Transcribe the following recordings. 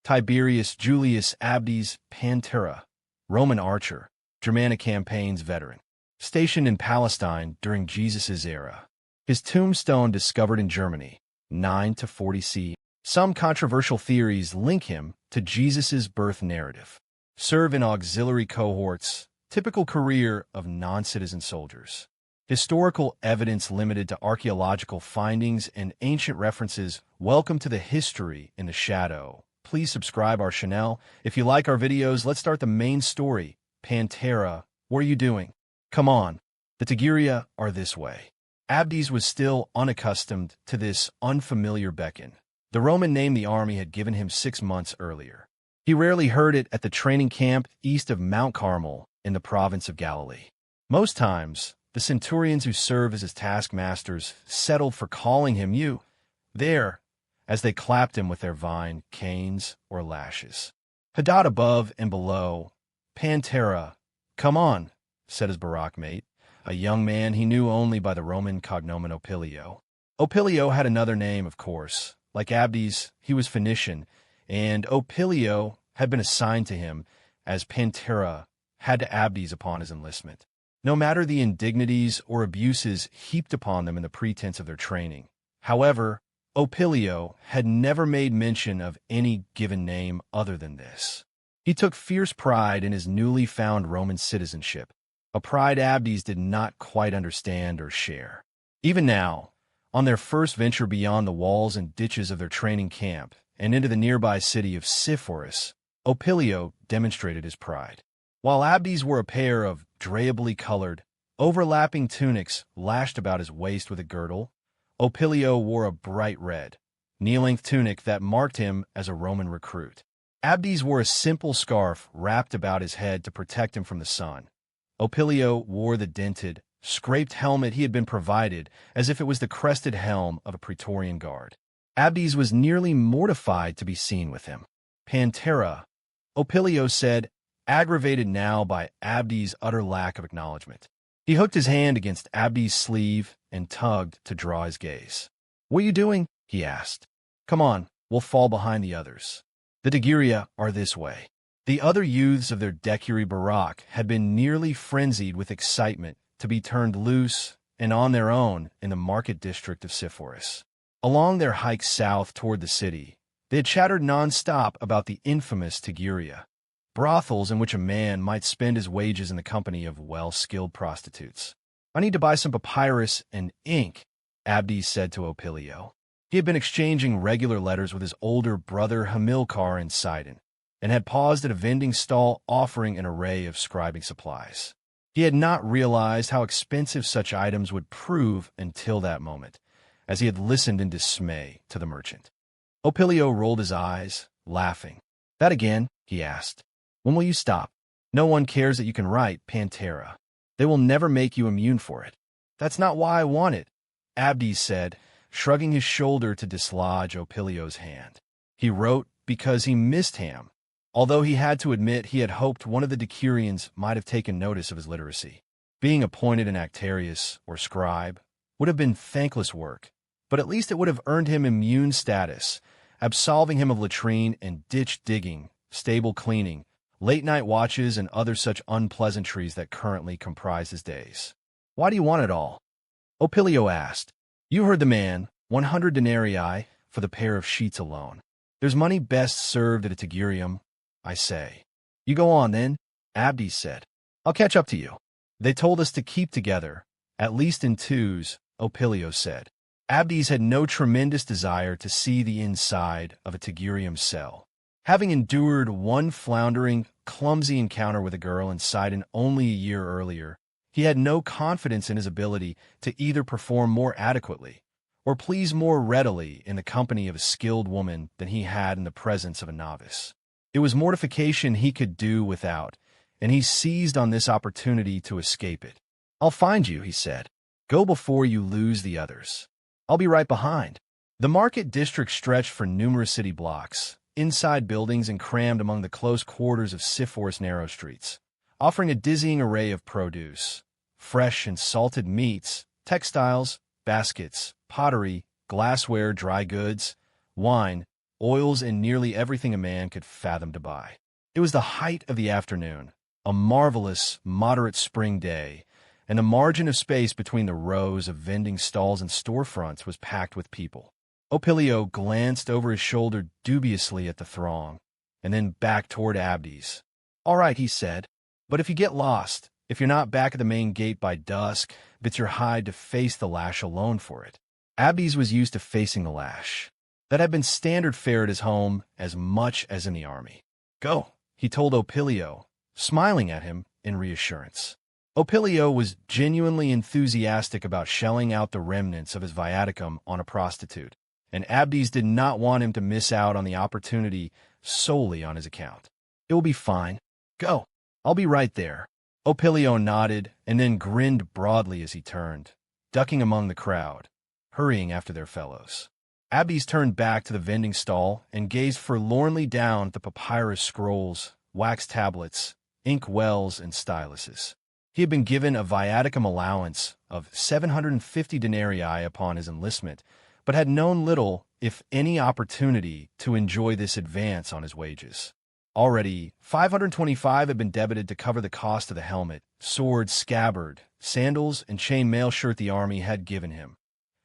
Tiberius Julius Abdes Pantera, Roman archer, Germanic campaigns veteran, stationed in Palestine during Jesus' era. His tombstone discovered in Germany, 9 to 40 CE. Some controversial theories link him to Jesus' birth narrative. Serve in auxiliary cohorts, typical career of non-citizen soldiers. Historical evidence limited to archaeological findings and ancient references. Welcome to the History in the Shadow. Please subscribe our channel. If you like our videos, let's start the main story. Pantera, what are you doing? Come on, the Tigrinya are this way. Abdes was still unaccustomed to this unfamiliar beckon. The Roman name the army had given him 6 months earlier. He rarely heard it at the training camp east of Mount Carmel in the province of Galilee. Most times, the centurions who served as his taskmasters settled for calling him you there, as they clapped him with their vine, canes, or lashes. Hadad above and below. Pantera, come on, said his barrack mate, a young man he knew only by the Roman cognomen Opilio. Opilio had another name, of course. Like Abdes, he was Phoenician, and Opilio had been assigned to him as Pantera had to Abdes upon his enlistment. No matter the indignities or abuses heaped upon them in the pretense of their training. However, Opilio had never made mention of any given name other than this. He took fierce pride in his newly found Roman citizenship, a pride Abdes did not quite understand or share. Even now, on their first venture beyond the walls and ditches of their training camp and into the nearby city of Sepphoris, Opilio demonstrated his pride. While Abdes wore a pair of drably colored, overlapping tunics lashed about his waist with a girdle, Opilio wore a bright red, knee-length tunic that marked him as a Roman recruit. Abdes wore a simple scarf wrapped about his head to protect him from the sun. Opilio wore the dented, scraped helmet he had been provided as if it was the crested helm of a Praetorian guard. Abdes was nearly mortified to be seen with him. Pantera, Opilio said, aggravated now by Abdes' utter lack of acknowledgement. He hooked his hand against Abdes' sleeve and tugged to draw his gaze. What are you doing? He asked. Come on, we'll fall behind the others. The Tigrinya are this way. The other youths of their Decuri Barak had been nearly frenzied with excitement to be turned loose and on their own in the market district of Sepphoris. Along their hike south toward the city, they had chattered non-stop about the infamous Tigrinya, brothels in which a man might spend his wages in the company of well-skilled prostitutes. I need to buy some papyrus and ink, Abdes said to Opilio. He had been exchanging regular letters with his older brother Hamilcar in Sidon, and had paused at a vending stall offering an array of scribing supplies. He had not realized how expensive such items would prove until that moment, as he had listened in dismay to the merchant. Opilio rolled his eyes, laughing. That again? He asked. When will you stop? No one cares that you can write, Pantera. They will never make you immune for it. That's not why I want it, Abdes said, shrugging his shoulder to dislodge Opilio's hand. He wrote because he missed Ham, although he had to admit he had hoped one of the decurions might have taken notice of his literacy. Being appointed an actarius, or scribe, would have been thankless work, but at least it would have earned him immune status, absolving him of latrine and ditch digging, stable cleaning, late-night watches, and other such unpleasantries that currently comprise his days. Why do you want it all? Opilio asked. You heard the man, 100 denarii for the pair of sheets alone. There's money best served at a Tigrinya, I say. You go on, then, Abdes said. I'll catch up to you. They told us to keep together, at least in twos, Opilio said. Abdes had no tremendous desire to see the inside of a Tigrinya cell. Having endured one floundering, clumsy encounter with a girl in Sidon only a year earlier, he had no confidence in his ability to either perform more adequately or please more readily in the company of a skilled woman than he had in the presence of a novice. It was mortification he could do without, and he seized on this opportunity to escape it. I'll find you, he said. Go before you lose the others. I'll be right behind. The market district stretched for numerous city blocks, inside buildings and crammed among the close quarters of Sepphoris narrow streets, offering a dizzying array of produce, fresh and salted meats, textiles, baskets, pottery, glassware, dry goods, wine, oils, and nearly everything a man could fathom to buy. It was the height of the afternoon, a marvelous, moderate spring day, and the margin of space between the rows of vending stalls and storefronts was packed with people. Opilio glanced over his shoulder dubiously at the throng, and then back toward Abdes. "All right," he said, "but if you get lost, if you're not back at the main gate by dusk, it's your hide to face the lash alone for it." Abdes was used to facing the lash. That had been standard fare at his home as much as in the army. "Go," he told Opilio, smiling at him in reassurance. Opilio was genuinely enthusiastic about shelling out the remnants of his viaticum on a prostitute, and Abdes did not want him to miss out on the opportunity solely on his account. "It will be fine. Go. I'll be right there." Opilio nodded and then grinned broadly as he turned, ducking among the crowd, hurrying after their fellows. Abdes turned back to the vending stall and gazed forlornly down at the papyrus scrolls, wax tablets, ink wells, and styluses. He had been given a viaticum allowance of 750 denarii upon his enlistment, but had known little, if any, opportunity to enjoy this advance on his wages. Already, 525 had been debited to cover the cost of the helmet, sword, scabbard, sandals, and chain mail shirt the army had given him.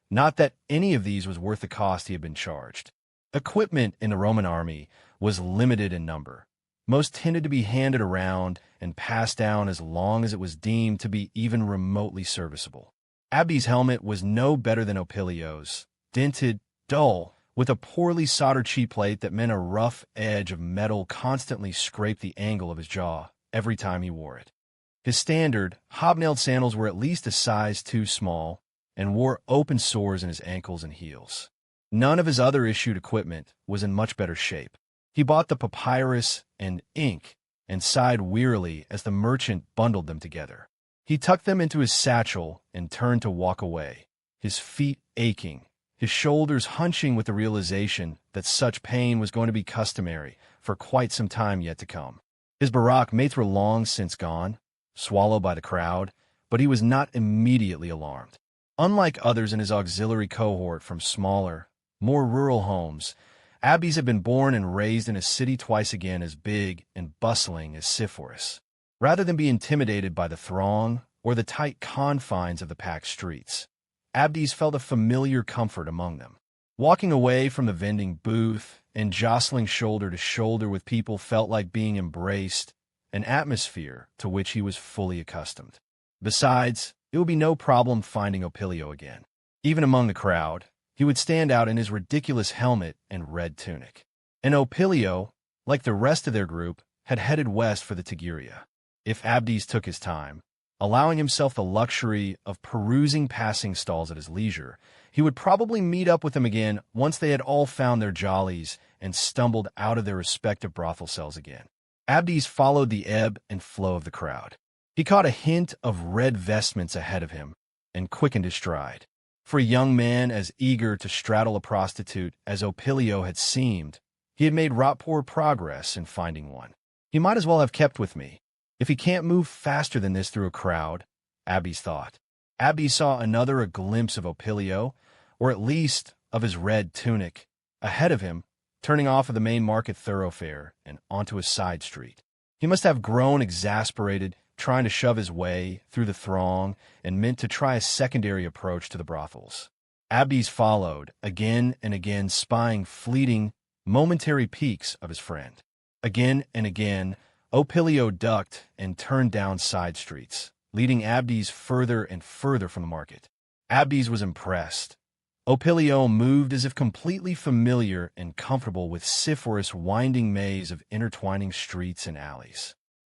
Not that any of these was worth the cost he had been charged. Equipment in the Roman army was limited in number. Most tended to be handed around and passed down as long as it was deemed to be even remotely serviceable. Abdes' helmet was no better than Opilio's, dented, dull, with a poorly soldered cheek plate that meant a rough edge of metal constantly scraped the angle of his jaw every time he wore it. His standard, hobnailed sandals were at least a size too small and wore open sores in his ankles and heels. None of his other issued equipment was in much better shape. He bought the papyrus and ink and sighed wearily as the merchant bundled them together. He tucked them into his satchel and turned to walk away, his feet aching, his shoulders hunching with the realization that such pain was going to be customary for quite some time yet to come. His barrack mates were long since gone, swallowed by the crowd, but he was not immediately alarmed. Unlike others in his auxiliary cohort from smaller, more rural homes, Abdes had been born and raised in a city twice again as big and bustling as Sepphoris. Rather than be intimidated by the throng or the tight confines of the packed streets, Abdes felt a familiar comfort among them. Walking away from the vending booth and jostling shoulder to shoulder with people felt like being embraced, an atmosphere to which he was fully accustomed. Besides, it would be no problem finding Opilio again. Even among the crowd, he would stand out in his ridiculous helmet and red tunic. And Opilio, like the rest of their group, had headed west for the Tigrinya. If Abdes took his time, allowing himself the luxury of perusing passing stalls at his leisure, he would probably meet up with them again once they had all found their jollies and stumbled out of their respective brothel cells again. Abdes followed the ebb and flow of the crowd. He caught a hint of red vestments ahead of him and quickened his stride. For a young man as eager to straddle a prostitute as Opilio had seemed, he had made rapport progress in finding one. He might as well have kept with me. If he can't move faster than this through a crowd, Abdes thought. Abdes saw a glimpse of Opilio, or at least of his red tunic, ahead of him, turning off of the main market thoroughfare and onto a side street. He must have grown exasperated, trying to shove his way through the throng and meant to try a secondary approach to the brothels. Abdes followed, again and again spying fleeting, momentary peeks of his friend. Again and again, Opilio ducked and turned down side streets, leading Abdes further and further from the market. Abdes was impressed. Opilio moved as if completely familiar and comfortable with Sepphoris' winding maze of intertwining streets and alleys.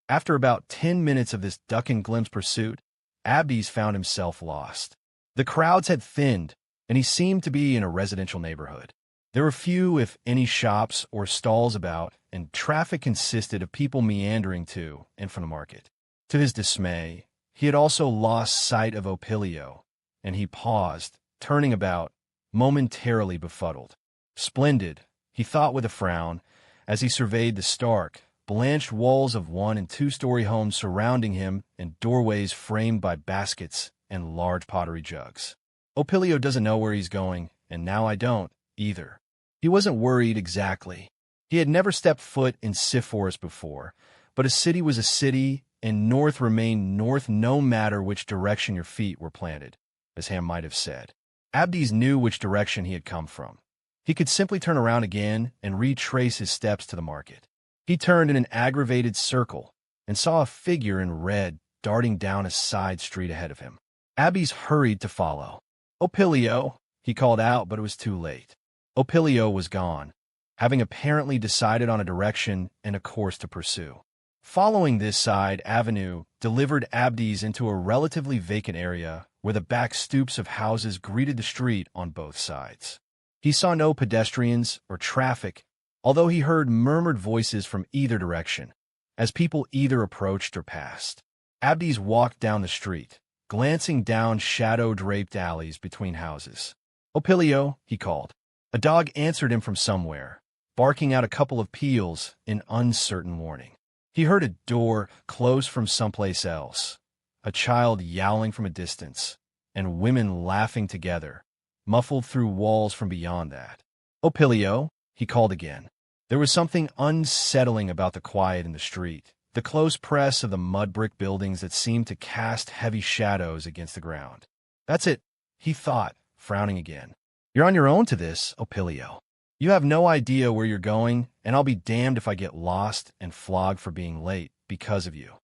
After about 10 minutes of this duck-and-glimpse pursuit, Abdes found himself lost. The crowds had thinned, and he seemed to be in a residential neighborhood. There were few, if any, shops or stalls about, and traffic consisted of people meandering to and from the market. To his dismay, he had also lost sight of Opilio, and he paused, turning about, momentarily befuddled. Splendid, he thought with a frown, as he surveyed the stark, blanched walls of 1- and 2-story homes surrounding him and doorways framed by baskets and large pottery jugs. Opilio doesn't know where he's going, and now I don't, either. He wasn't worried exactly. He had never stepped foot in Sepphoris before, but a city was a city, and north remained north no matter which direction your feet were planted, as Ham might have said. Abdes knew which direction he had come from. He could simply turn around again and retrace his steps to the market. He turned in an aggravated circle and saw a figure in red darting down a side street ahead of him. Abdes hurried to follow. "Opilio," he called out, but it was too late. Opilio was gone, having apparently decided on a direction and a course to pursue. Following this side avenue delivered Abdes into a relatively vacant area where the back stoops of houses greeted the street on both sides. He saw no pedestrians or traffic, although he heard murmured voices from either direction, as people either approached or passed. Abdes walked down the street, glancing down shadow-draped alleys between houses. "Opilio," he called. A dog answered him from somewhere, barking out a couple of peals in uncertain warning. He heard a door close from someplace else, a child yowling from a distance, and women laughing together, muffled through walls from beyond that. "Opilio," he called again. There was something unsettling about the quiet in the street, the close press of the mud-brick buildings that seemed to cast heavy shadows against the ground. "That's it," he thought, frowning again. "You're on your own to this, Opilio. You have no idea where you're going, and I'll be damned if I get lost and flogged for being late because of you."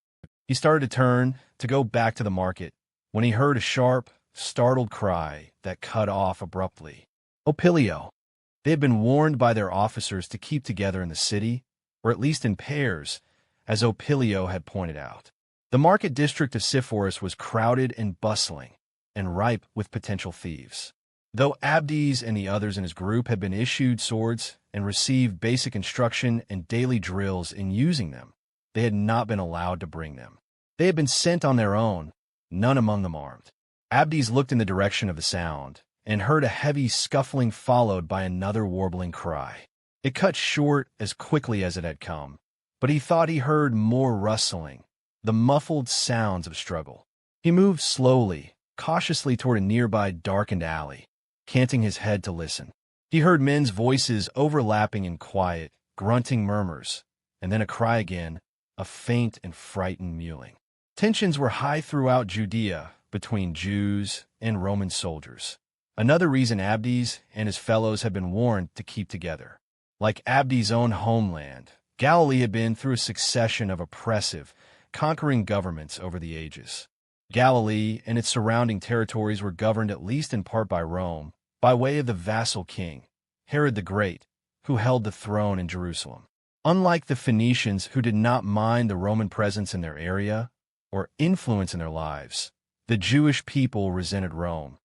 He started to turn, to go back to the market, when he heard a sharp, startled cry that cut off abruptly. "Opilio!" They had been warned by their officers to keep together in the city, or at least in pairs, as Opilio had pointed out. The market district of Sepphoris was crowded and bustling, and ripe with potential thieves. Though Abdes and the others in his group had been issued swords and received basic instruction and daily drills in using them, they had not been allowed to bring them. They had been sent on their own, none among them armed. Abdes looked in the direction of the sound and heard a heavy scuffling followed by another warbling cry. It cut short as quickly as it had come, but he thought he heard more rustling, the muffled sounds of struggle. He moved slowly, cautiously toward a nearby darkened alley, canting his head to listen. He heard men's voices overlapping in quiet, grunting murmurs, and then a cry again, a faint and frightened mewling. Tensions were high throughout Judea between Jews and Roman soldiers. Another reason Abdes and his fellows had been warned to keep together. Like Abdes' own homeland, Galilee had been through a succession of oppressive, conquering governments over the ages. Galilee and its surrounding territories were governed at least in part by Rome, by way of the vassal king, Herod the Great, who held the throne in Jerusalem. Unlike the Phoenicians, who did not mind the Roman presence in their area or influence in their lives, the Jewish people resented Rome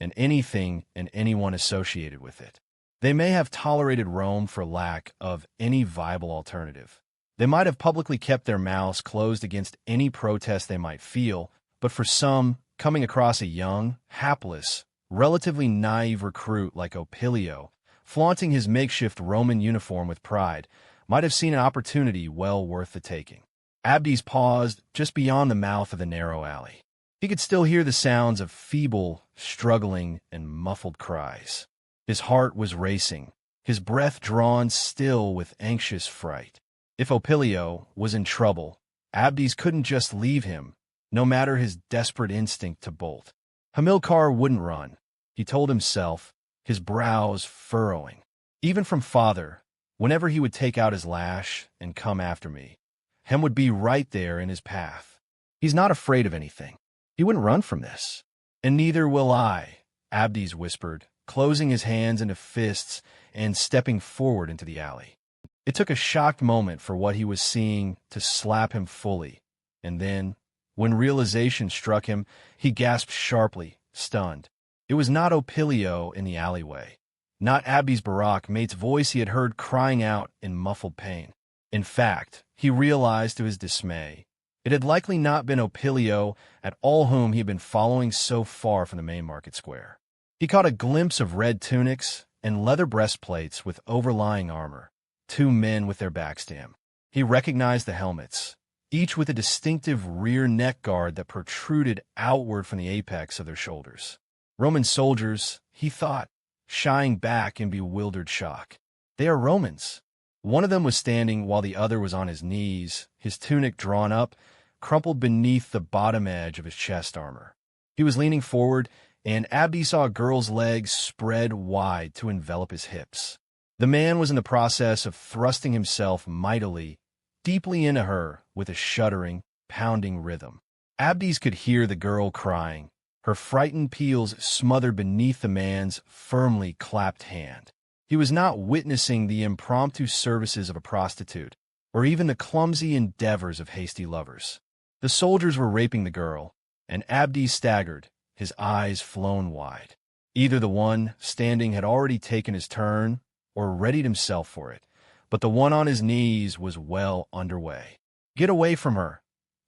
and anything and anyone associated with it. They may have tolerated Rome for lack of any viable alternative. They might have publicly kept their mouths closed against any protest they might feel, but for some, coming across a young, hapless, relatively naive recruit like Opilio, flaunting his makeshift Roman uniform with pride, might have seen an opportunity well worth the taking. Abdes paused just beyond the mouth of the narrow alley. He could still hear the sounds of feeble, struggling, and muffled cries. His heart was racing, his breath drawn still with anxious fright. If Opilio was in trouble, Abdes couldn't just leave him, no matter his desperate instinct to bolt. Hamilcar wouldn't run, he told himself, his brows furrowing. Even from father, whenever he would take out his lash and come after me, Hem would be right there in his path. He's not afraid of anything. He wouldn't run from this. And neither will I, Abdes whispered, closing his hands into fists and stepping forward into the alley. It took a shocked moment for what he was seeing to slap him fully, and then, when realization struck him, he gasped sharply, stunned. It was not Opilio in the alleyway, not Abdes Barak, mate's voice he had heard crying out in muffled pain. In fact, he realized to his dismay, it had likely not been Opilio at all whom he had been following so far from the main market square. He caught a glimpse of red tunics and leather breastplates with overlying armor, two men with their backs to him. He recognized the helmets, each with a distinctive rear neck guard that protruded outward from the apex of their shoulders. Roman soldiers, he thought, shying back in bewildered shock. "They are Romans." One of them was standing while the other was on his knees, his tunic drawn up, crumpled beneath the bottom edge of his chest armor. He was leaning forward, and Abdi saw a girl's legs spread wide to envelop his hips. The man was in the process of thrusting himself mightily, deeply into her with a shuddering, pounding rhythm. Abdes could hear the girl crying, her frightened peals smothered beneath the man's firmly clapped hand. He was not witnessing the impromptu services of a prostitute, or even the clumsy endeavors of hasty lovers. The soldiers were raping the girl, and Abdi staggered, his eyes flown wide. Either the one standing had already taken his turn, or readied himself for it, but the one on his knees was well underway. "Get away from her,"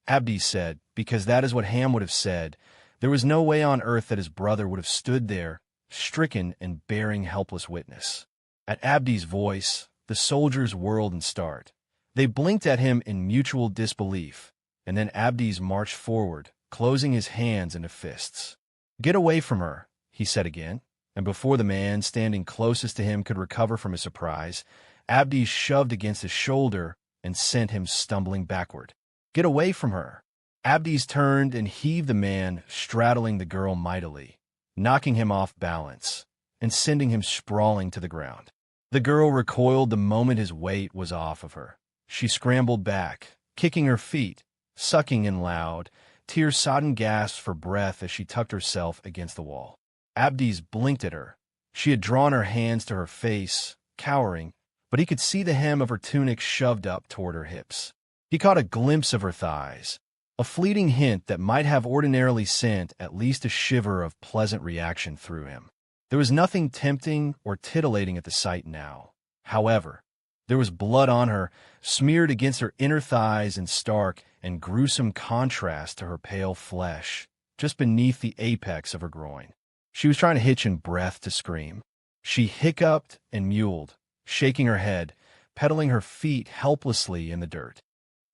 Abdi said, because that is what Ham would have said. There was no way on earth that his brother would have stood there, stricken and bearing helpless witness. At Abdi's voice, the soldiers whirled and started. They blinked at him in mutual disbelief, and then Abdes marched forward, closing his hands into fists. "Get away from her," he said again, and before the man standing closest to him could recover from his surprise, Abdes shoved against his shoulder and sent him stumbling backward. "Get away from her." Abdes turned and heaved the man, straddling the girl mightily, knocking him off balance and sending him sprawling to the ground. The girl recoiled the moment his weight was off of her. She scrambled back, kicking her feet, sucking in loud, tear-sodden gasps for breath as she tucked herself against the wall. Abdes blinked at her. She had drawn her hands to her face, cowering, but he could see the hem of her tunic shoved up toward her hips. He caught a glimpse of her thighs, a fleeting hint that might have ordinarily sent at least a shiver of pleasant reaction through him. There was nothing tempting or titillating at the sight now. However, there was blood on her, smeared against her inner thighs in stark and gruesome contrast to her pale flesh, just beneath the apex of her groin. She was trying to hitch in breath to scream. She hiccuped and mewled, shaking her head, pedaling her feet helplessly in the dirt.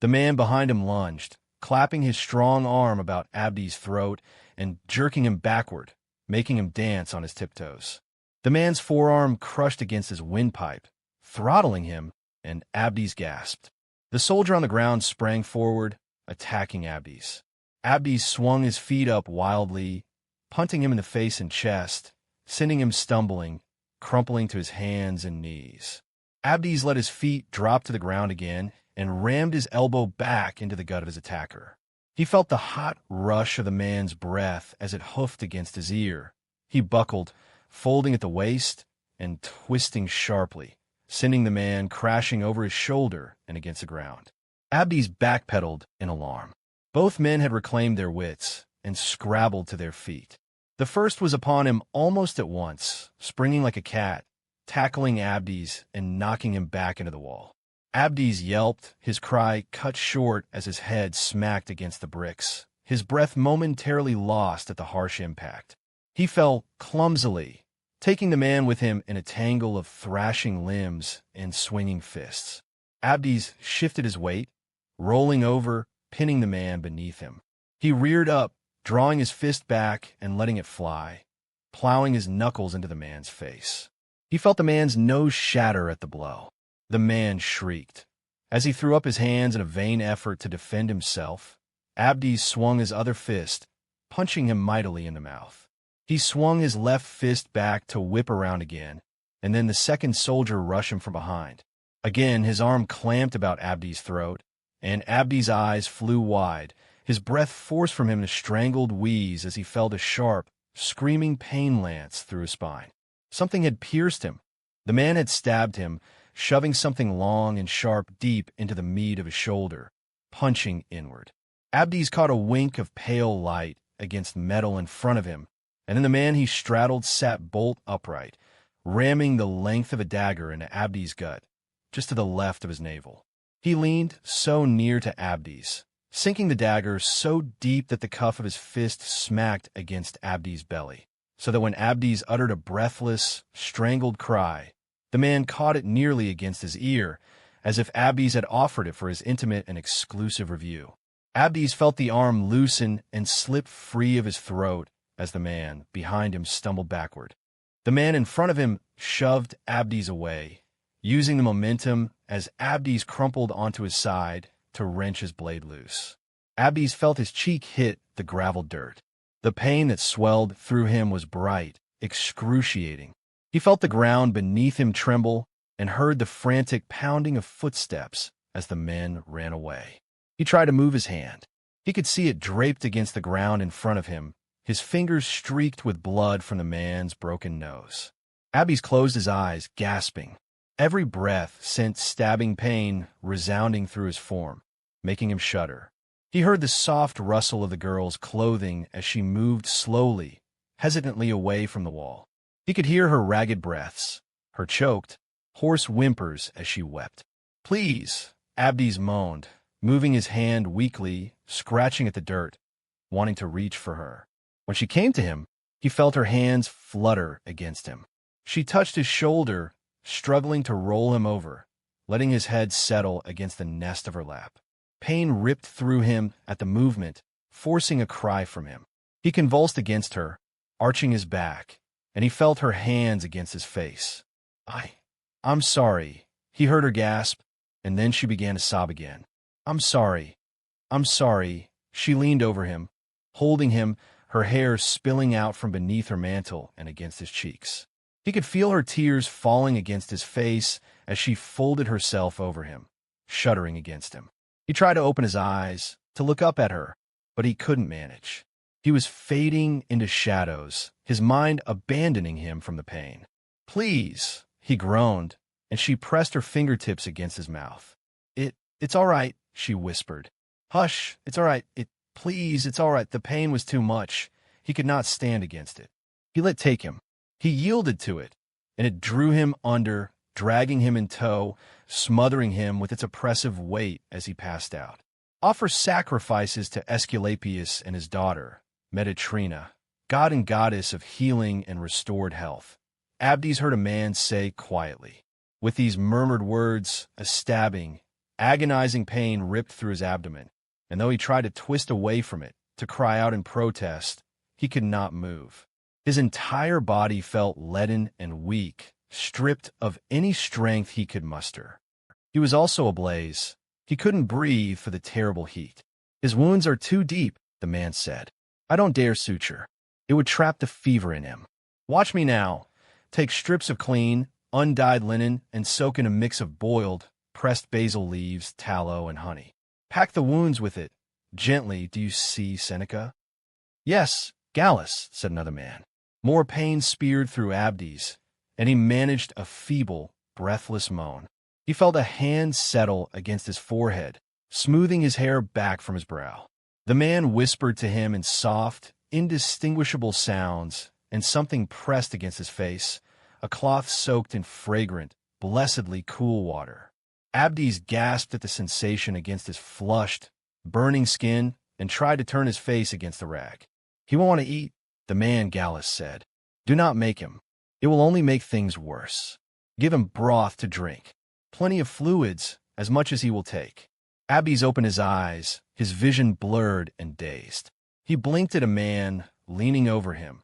The man behind him lunged, clapping his strong arm about Abdi's throat and jerking him backward, making him dance on his tiptoes. The man's forearm crushed against his windpipe, throttling him, and Abdes gasped. The soldier on the ground sprang forward, attacking Abdes. Abdes swung his feet up wildly, punting him in the face and chest, sending him stumbling, crumpling to his hands and knees. Abdes let his feet drop to the ground again and rammed his elbow back into the gut of his attacker. He felt the hot rush of the man's breath as it hoofed against his ear. He buckled, folding at the waist and twisting sharply, sending the man crashing over his shoulder and against the ground. Abdes backpedaled in alarm. Both men had reclaimed their wits and scrabbled to their feet. The first was upon him almost at once, springing like a cat, tackling Abdes and knocking him back into the wall. Abdes yelped, his cry cut short as his head smacked against the bricks, his breath momentarily lost at the harsh impact. He fell clumsily, taking the man with him in a tangle of thrashing limbs and swinging fists. Abdes shifted his weight, rolling over, pinning the man beneath him. He reared up, drawing his fist back and letting it fly, plowing his knuckles into the man's face. He felt the man's nose shatter at the blow. The man shrieked. As he threw up his hands in a vain effort to defend himself, Abdes swung his other fist, punching him mightily in the mouth. He swung his left fist back to whip around again, and then the second soldier rushed him from behind. Again, his arm clamped about Abdes' throat, and Abdes' eyes flew wide, his breath forced from him in a strangled wheeze as he felt a sharp, screaming pain lance through his spine. Something had pierced him. The man had stabbed him, shoving something long and sharp deep into the meat of his shoulder, punching inward. Abdes caught a wink of pale light against metal in front of him, and then the man he straddled sat bolt upright, ramming the length of a dagger into Abdes' gut, just to the left of his navel. He leaned so near to Abdes, sinking the dagger so deep that the cuff of his fist smacked against Abdes' belly, so that when Abdes uttered a breathless, strangled cry, the man caught it nearly against his ear, as if Abdes had offered it for his intimate and exclusive review. Abdes felt the arm loosen and slip free of his throat as the man behind him stumbled backward. The man in front of him shoved Abdes away, using the momentum as Abdes crumpled onto his side to wrench his blade loose. Abdes felt his cheek hit the gravel dirt. The pain that swelled through him was bright, excruciating. He felt the ground beneath him tremble and heard the frantic pounding of footsteps as the men ran away. He tried to move his hand. He could see it draped against the ground in front of him, his fingers streaked with blood from the man's broken nose. Abdes closed his eyes, gasping. Every breath sent stabbing pain resounding through his form, making him shudder. He heard the soft rustle of the girl's clothing as she moved slowly, hesitantly away from the wall. He could hear her ragged breaths, her choked, hoarse whimpers as she wept. "Please," Abdes moaned, moving his hand weakly, scratching at the dirt, wanting to reach for her. When she came to him, he felt her hands flutter against him. She touched his shoulder, struggling to roll him over, letting his head settle against the nest of her lap. Pain ripped through him at the movement, forcing a cry from him. He convulsed against her, arching his back, and he felt her hands against his face. I'm sorry," he heard her gasp, and then she began to sob again. I'm sorry. She leaned over him, holding him, her hair spilling out from beneath her mantle and against his cheeks. He could feel her tears falling against his face as she folded herself over him, shuddering against him. He tried to open his eyes, to look up at her, but he couldn't manage. He was fading into shadows, his mind abandoning him from the pain. "Please," he groaned, and she pressed her fingertips against his mouth. It's all right," she whispered. "Hush, it's all right. Please, it's all right." The pain was too much. He could not stand against it. He let take him. He yielded to it, and it drew him under, dragging him in tow, smothering him with its oppressive weight as he passed out. Offer sacrifices to Aesculapius and his daughter, Mediterrina, god and goddess of healing and restored health. Abdes heard a man say quietly. With these murmured words, a stabbing, agonizing pain ripped through his abdomen, and though he tried to twist away from it, to cry out in protest, he could not move. His entire body felt leaden and weak, stripped of any strength he could muster. He was also ablaze. He couldn't breathe for the terrible heat. "His wounds are too deep," the man said. "I don't dare suture. It would trap the fever in him. Watch me now. Take strips of clean, undyed linen and soak in a mix of boiled, pressed basil leaves, tallow, and honey. Pack the wounds with it. Gently, do you see, Seneca?" "Yes, Gallus," said another man. More pain speared through Abdes, and he managed a feeble, breathless moan. He felt a hand settle against his forehead, smoothing his hair back from his brow. The man whispered to him in soft, indistinguishable sounds, and something pressed against his face, a cloth soaked in fragrant, blessedly cool water. Abdes gasped at the sensation against his flushed, burning skin and tried to turn his face against the rag. "He won't want to eat," the man, Gallus said. "Do not make him. It will only make things worse. Give him broth to drink. Plenty of fluids, as much as he will take." Abdes opened his eyes, his vision blurred and dazed. He blinked at a man leaning over him,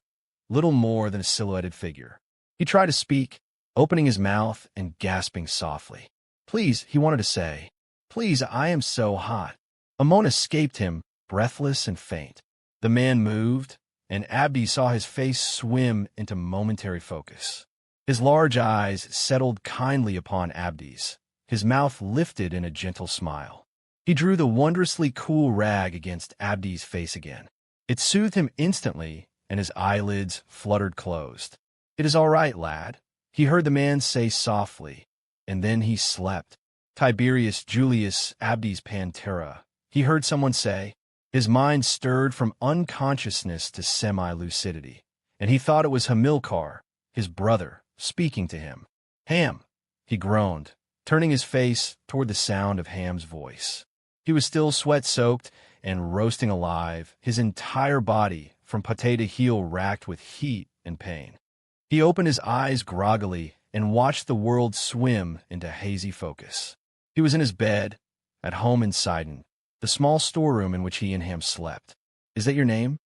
little more than a silhouetted figure. He tried to speak, opening his mouth and gasping softly. "Please," he wanted to say. "Please, I am so hot." A moan escaped him, breathless and faint. The man moved, and Abdes saw his face swim into momentary focus. His large eyes settled kindly upon Abdes, his mouth lifted in a gentle smile. He drew the wondrously cool rag against Abdes' face again. It soothed him instantly, and his eyelids fluttered closed. "It is all right, lad," he heard the man say softly, and then he slept. "Tiberius Julius Abdes Pantera," he heard someone say. His mind stirred from unconsciousness to semi-lucidity, and he thought it was Hamilcar, his brother, speaking to him. "Ham," he groaned, turning his face toward the sound of Ham's voice. He was still sweat-soaked and roasting alive, his entire body, from pate to heel, racked with heat and pain. He opened his eyes groggily and watched the world swim into hazy focus. He was in his bed, at home in Sidon, the small storeroom in which he and Ham slept. "Is that your name?"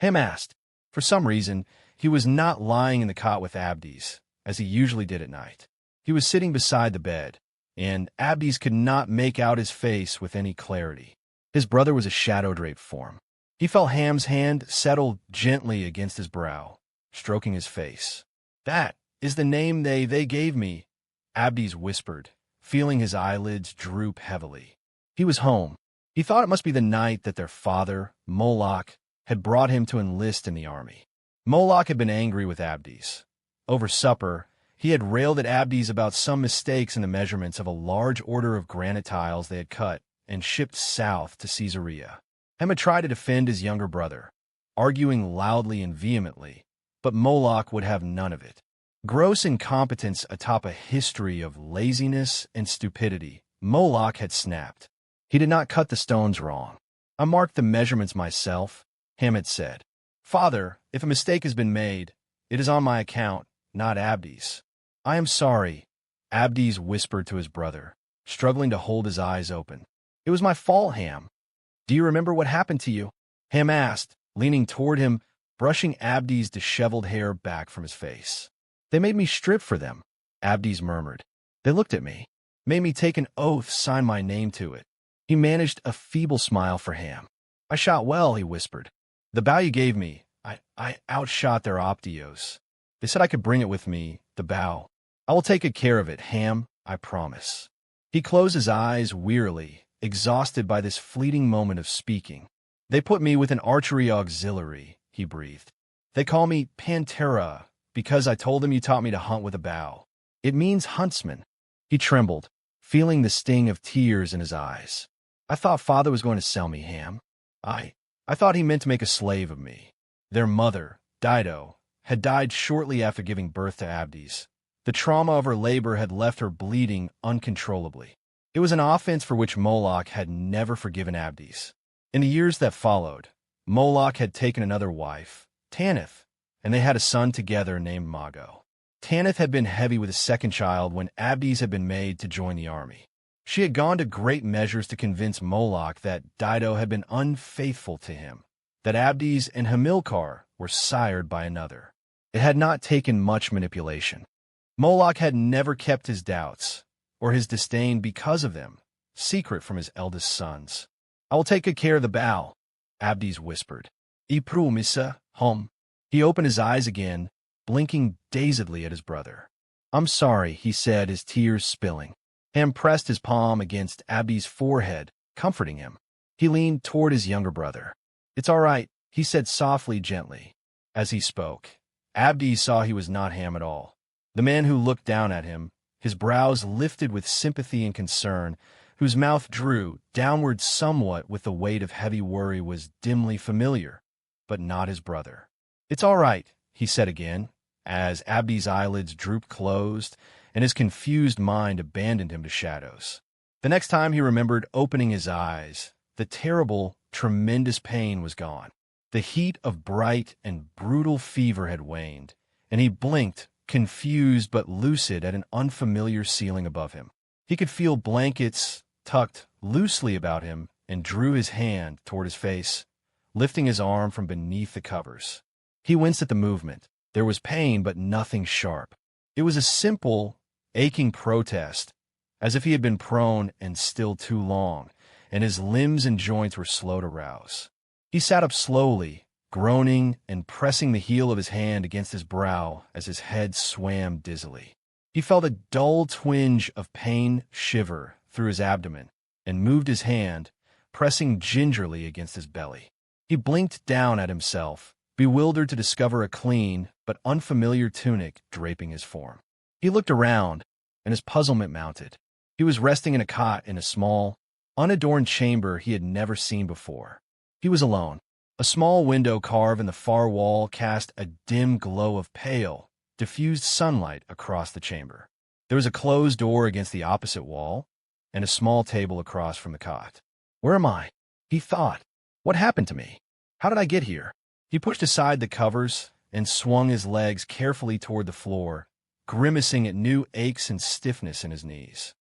Ham asked. For some reason, he was not lying in the cot with Abdes, as he usually did at night. He was sitting beside the bed, and Abdes could not make out his face with any clarity. His brother was a shadow-draped form. He felt Ham's hand settle gently against his brow, stroking his face. "That is the name they gave me," Abdes whispered, feeling his eyelids droop heavily. He was home. He thought it must be the night that their father, Moloch, had brought him to enlist in the army. Moloch had been angry with Abdes. Over supper, he had railed at Abdes about some mistakes in the measurements of a large order of granite tiles they had cut and shipped south to Caesarea. Ham had tried to defend his younger brother, arguing loudly and vehemently, but Moloch would have none of it. Gross incompetence atop a history of laziness and stupidity, Moloch had snapped. He did not cut the stones wrong. "I marked the measurements myself," Ham had said. "Father, if a mistake has been made, it is on my account, not Abdes." "I am sorry," Abdes whispered to his brother, struggling to hold his eyes open. "It was my fault, Ham." "Do you remember what happened to you?" Ham asked, leaning toward him, brushing Abdes' disheveled hair back from his face. "They made me strip for them," Abdes murmured. "They looked at me, made me take an oath, sign my name to it." He managed a feeble smile for Ham. "I shot well," he whispered. "The bow you gave me, I outshot their optios. They said I could bring it with me, the bow. I will take good care of it, Ham, I promise." He closed his eyes wearily, exhausted by this fleeting moment of speaking. "They put me with an archery auxiliary," he breathed. "They call me Pantera because I told them you taught me to hunt with a bow. It means huntsman." He trembled, feeling the sting of tears in his eyes. "I thought Father was going to sell me, Ham. I thought he meant to make a slave of me." Their mother, Dido, had died shortly after giving birth to Abdes. The trauma of her labor had left her bleeding uncontrollably. It was an offense for which Moloch had never forgiven Abdes. In the years that followed, Moloch had taken another wife, Tanith, and they had a son together named Mago. Tanith had been heavy with his second child when Abdes had been made to join the army. She had gone to great measures to convince Moloch that Dido had been unfaithful to him, that Abdes and Hamilcar were sired by another. It had not taken much manipulation. Moloch had never kept his doubts, or his disdain because of them, secret from his eldest sons. "I will take good care of the bow," Abdes whispered. "I promissa, hom." He opened his eyes again, blinking dazedly at his brother. "I'm sorry," he said, his tears spilling. Ham pressed his palm against Abdes' forehead, comforting him. He leaned toward his younger brother. "It's all right," he said softly, gently. As he spoke, Abdes saw he was not Ham at all. The man who looked down at him, his brows lifted with sympathy and concern, whose mouth drew downward somewhat with the weight of heavy worry, was dimly familiar, but not his brother. "It's all right," he said again, as Abdes' eyelids drooped closed and his confused mind abandoned him to shadows. The next time he remembered opening his eyes, the terrible, tremendous pain was gone. The heat of bright and brutal fever had waned, and he blinked, confused but lucid, at an unfamiliar ceiling above him. He could feel blankets tucked loosely about him and drew his hand toward his face, lifting his arm from beneath the covers. He winced at the movement. There was pain, but nothing sharp. It was a simple, aching protest, as if he had been prone and still too long, and his limbs and joints were slow to rouse. He sat up slowly, groaning and pressing the heel of his hand against his brow as his head swam dizzily. He felt a dull twinge of pain shiver through his abdomen and moved his hand, pressing gingerly against his belly. He blinked down at himself, bewildered to discover a clean but unfamiliar tunic draping his form. He looked around, and his puzzlement mounted. He was resting in a cot in a small, unadorned chamber he had never seen before. He was alone. A small window carved in the far wall cast a dim glow of pale, diffused sunlight across the chamber. There was a closed door against the opposite wall, and a small table across from the cot. "Where am I?" he thought. "What happened to me? How did I get here?" He pushed aside the covers and swung his legs carefully toward the floor, grimacing at new aches and stiffness in his knees.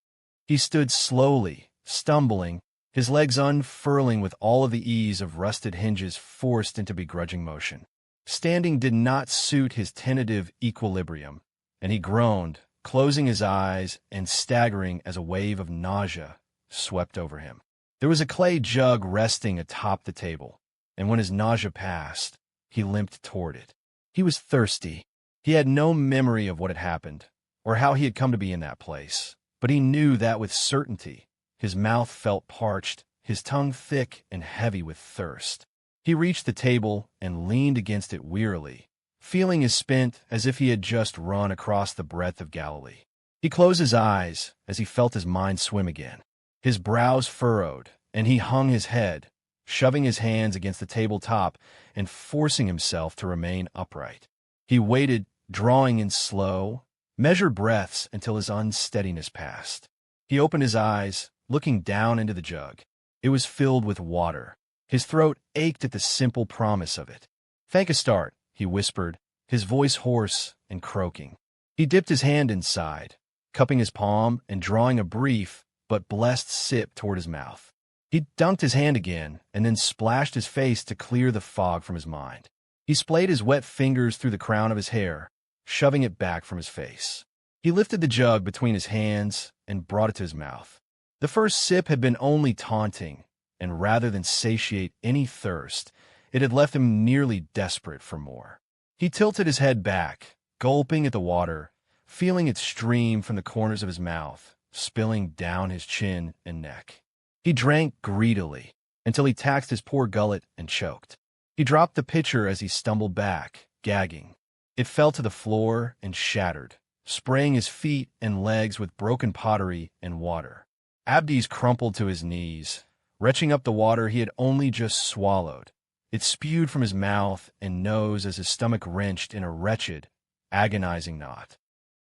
He stood slowly, stumbling, his legs unfurling with all of the ease of rusted hinges forced into begrudging motion. Standing did not suit his tentative equilibrium, and he groaned, closing his eyes and staggering as a wave of nausea swept over him. There was a clay jug resting atop the table, and when his nausea passed, he limped toward it. He was thirsty. He had no memory of what had happened, or how he had come to be in that place, but he knew that with certainty. His mouth felt parched, his tongue thick and heavy with thirst. He reached the table and leaned against it wearily, feeling as spent as if he had just run across the breadth of Galilee. He closed his eyes as he felt his mind swim again. His brows furrowed, and he hung his head, shoving his hands against the tabletop and forcing himself to remain upright. He waited, drawing in slow, measured breaths until his unsteadiness passed. He opened his eyes, looking down into the jug. It was filled with water. His throat ached at the simple promise of it. "Thank a start," he whispered, his voice hoarse and croaking. He dipped his hand inside, cupping his palm and drawing a brief but blessed sip toward his mouth. He dunked his hand again and then splashed his face to clear the fog from his mind. He splayed his wet fingers through the crown of his hair, shoving it back from his face. He lifted the jug between his hands and brought it to his mouth. The first sip had been only taunting, and rather than satiate any thirst, it had left him nearly desperate for more. He tilted his head back, gulping at the water, feeling it stream from the corners of his mouth, spilling down his chin and neck. He drank greedily until he taxed his poor gullet and choked. He dropped the pitcher as he stumbled back, gagging. It fell to the floor and shattered, spraying his feet and legs with broken pottery and water. Abdes crumpled to his knees, retching up the water he had only just swallowed. It spewed from his mouth and nose as his stomach wrenched in a wretched, agonizing knot.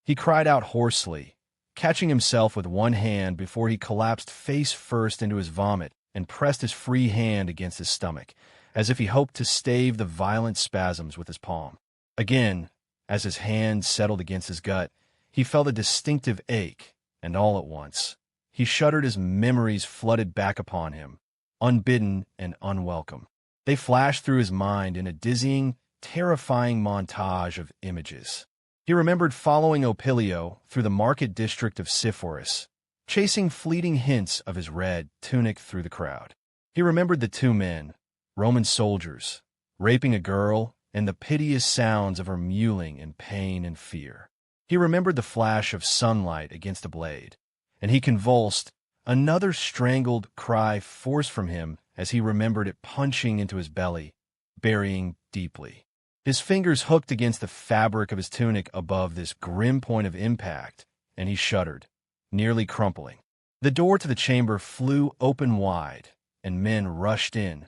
He cried out hoarsely, catching himself with one hand before he collapsed face first into his vomit and pressed his free hand against his stomach, as if he hoped to stave the violent spasms with his palm. Again, as his hand settled against his gut, he felt a distinctive ache, and all at once, he shuddered as memories flooded back upon him, unbidden and unwelcome. They flashed through his mind in a dizzying, terrifying montage of images. He remembered following Opilio through the market district of Sepphoris, chasing fleeting hints of his red tunic through the crowd. He remembered the two men, Roman soldiers, raping a girl, and the piteous sounds of her mewling in pain and fear. He remembered the flash of sunlight against a blade, and he convulsed, another strangled cry forced from him as he remembered it punching into his belly, burying deeply. His fingers hooked against the fabric of his tunic above this grim point of impact, and he shuddered, nearly crumpling. The door to the chamber flew open wide, and men rushed in,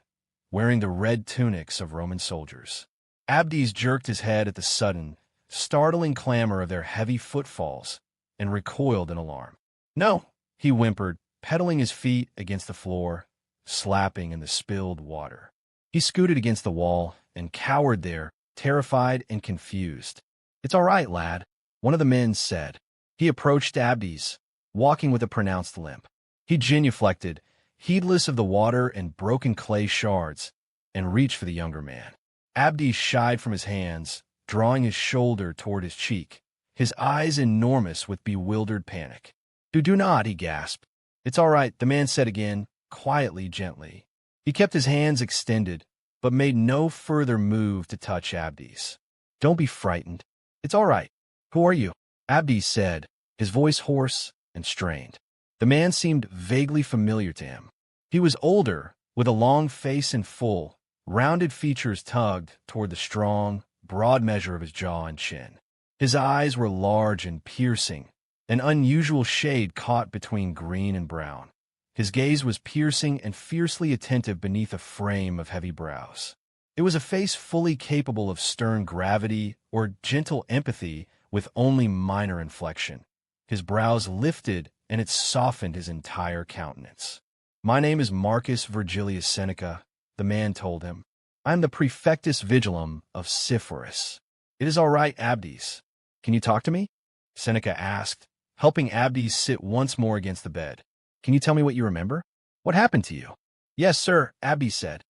wearing the red tunics of Roman soldiers. Abdes jerked his head at the sudden, startling clamor of their heavy footfalls, and recoiled in alarm. "No," he whimpered, pedaling his feet against the floor, slapping in the spilled water. He scooted against the wall and cowered there, terrified and confused. "It's all right, lad," one of the men said. He approached Abdes, walking with a pronounced limp. He genuflected, heedless of the water and broken clay shards, and reached for the younger man. Abdes shied from his hands, drawing his shoulder toward his cheek, his eyes enormous with bewildered panic. Do not," he gasped. "It's all right," the man said again, quietly, gently. He kept his hands extended, but made no further move to touch Abdes. "Don't be frightened. It's all right. Who are you?" Abdes said, his voice hoarse and strained. The man seemed vaguely familiar to him. He was older, with a long face and full, rounded features tugged toward the strong, broad measure of his jaw and chin. His eyes were large and piercing, an unusual shade caught between green and brown. His gaze was piercing and fiercely attentive beneath a frame of heavy brows. It was a face fully capable of stern gravity or gentle empathy with only minor inflection. His brows lifted, and it softened his entire countenance. "My name is Marcus Virgilius Seneca," the man told him. "I am the Prefectus Vigilum of Sepphoris." "It is all right, Abdes. Can you talk to me?" Seneca asked, helping Abdes sit once more against the bed. "Can you tell me what you remember? What happened to you?" "Yes, sir," Abdes said.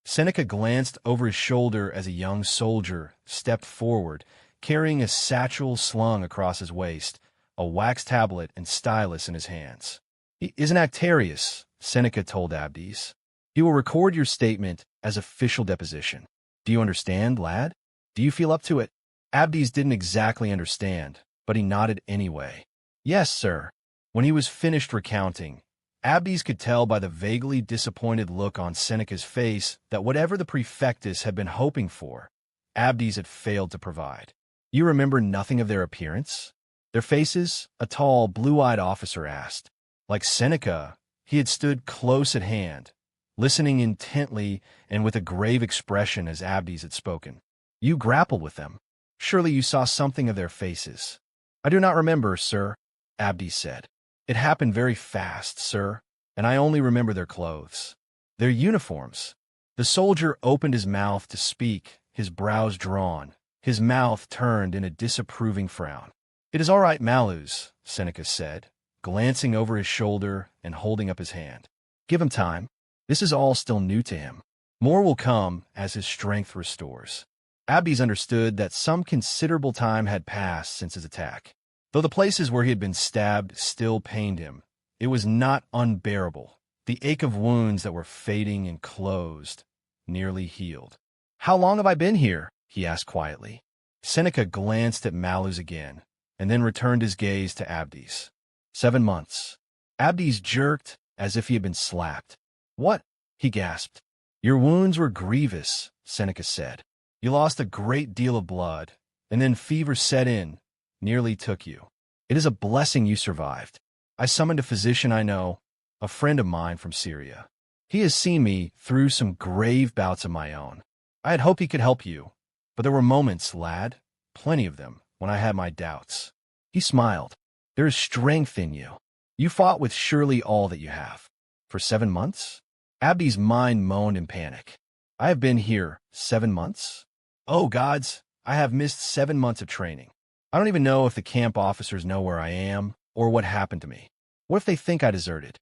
Seneca glanced over his shoulder as a young soldier stepped forward, carrying a satchel slung across his waist, a wax tablet and stylus in his hands. "He is an Actarius," Seneca told Abdes. "He will record your statement as official deposition. Do you understand, lad? Do you feel up to it?" Abdes didn't exactly understand, but he nodded anyway. "Yes, sir." When he was finished recounting, Abdes could tell by the vaguely disappointed look on Seneca's face that whatever the prefectus had been hoping for, Abdes had failed to provide. "You remember nothing of their appearance? Their faces?" a tall, blue-eyed officer asked. Like Seneca, he had stood close at hand, listening intently and with a grave expression as Abdes had spoken. "You grappled with them. Surely you saw something of their faces." "I do not remember, sir," Abdes said. "It happened very fast, sir, and I only remember their clothes. Their uniforms." The soldier opened his mouth to speak, his brows drawn, his mouth turned in a disapproving frown. "It is all right, Malus," Seneca said, glancing over his shoulder and holding up his hand. "Give him time. This is all still new to him. More will come as his strength restores." Abdes understood that some considerable time had passed since his attack. Though the places where he had been stabbed still pained him, it was not unbearable. The ache of wounds that were fading and closed, nearly healed. "How long have I been here?" he asked quietly. Seneca glanced at Malus again, and then returned his gaze to Abdes. 7 months. Abdes jerked as if he had been slapped. "What?" he gasped. "Your wounds were grievous," Seneca said. "You lost a great deal of blood, and then fever set in, nearly took you. It is a blessing you survived. I summoned a physician I know, a friend of mine from Syria. He has seen me through some grave bouts of my own. I had hoped he could help you, but there were moments, lad, plenty of them, when I had my doubts." He smiled. "There is strength in you. You fought with surely all that you have. For 7 months?" Abdes' mind moaned in panic. "I have been here 7 months? Oh, gods, I have missed 7 months of training. I don't even know if the camp officers know where I am or what happened to me. What if they think I deserted?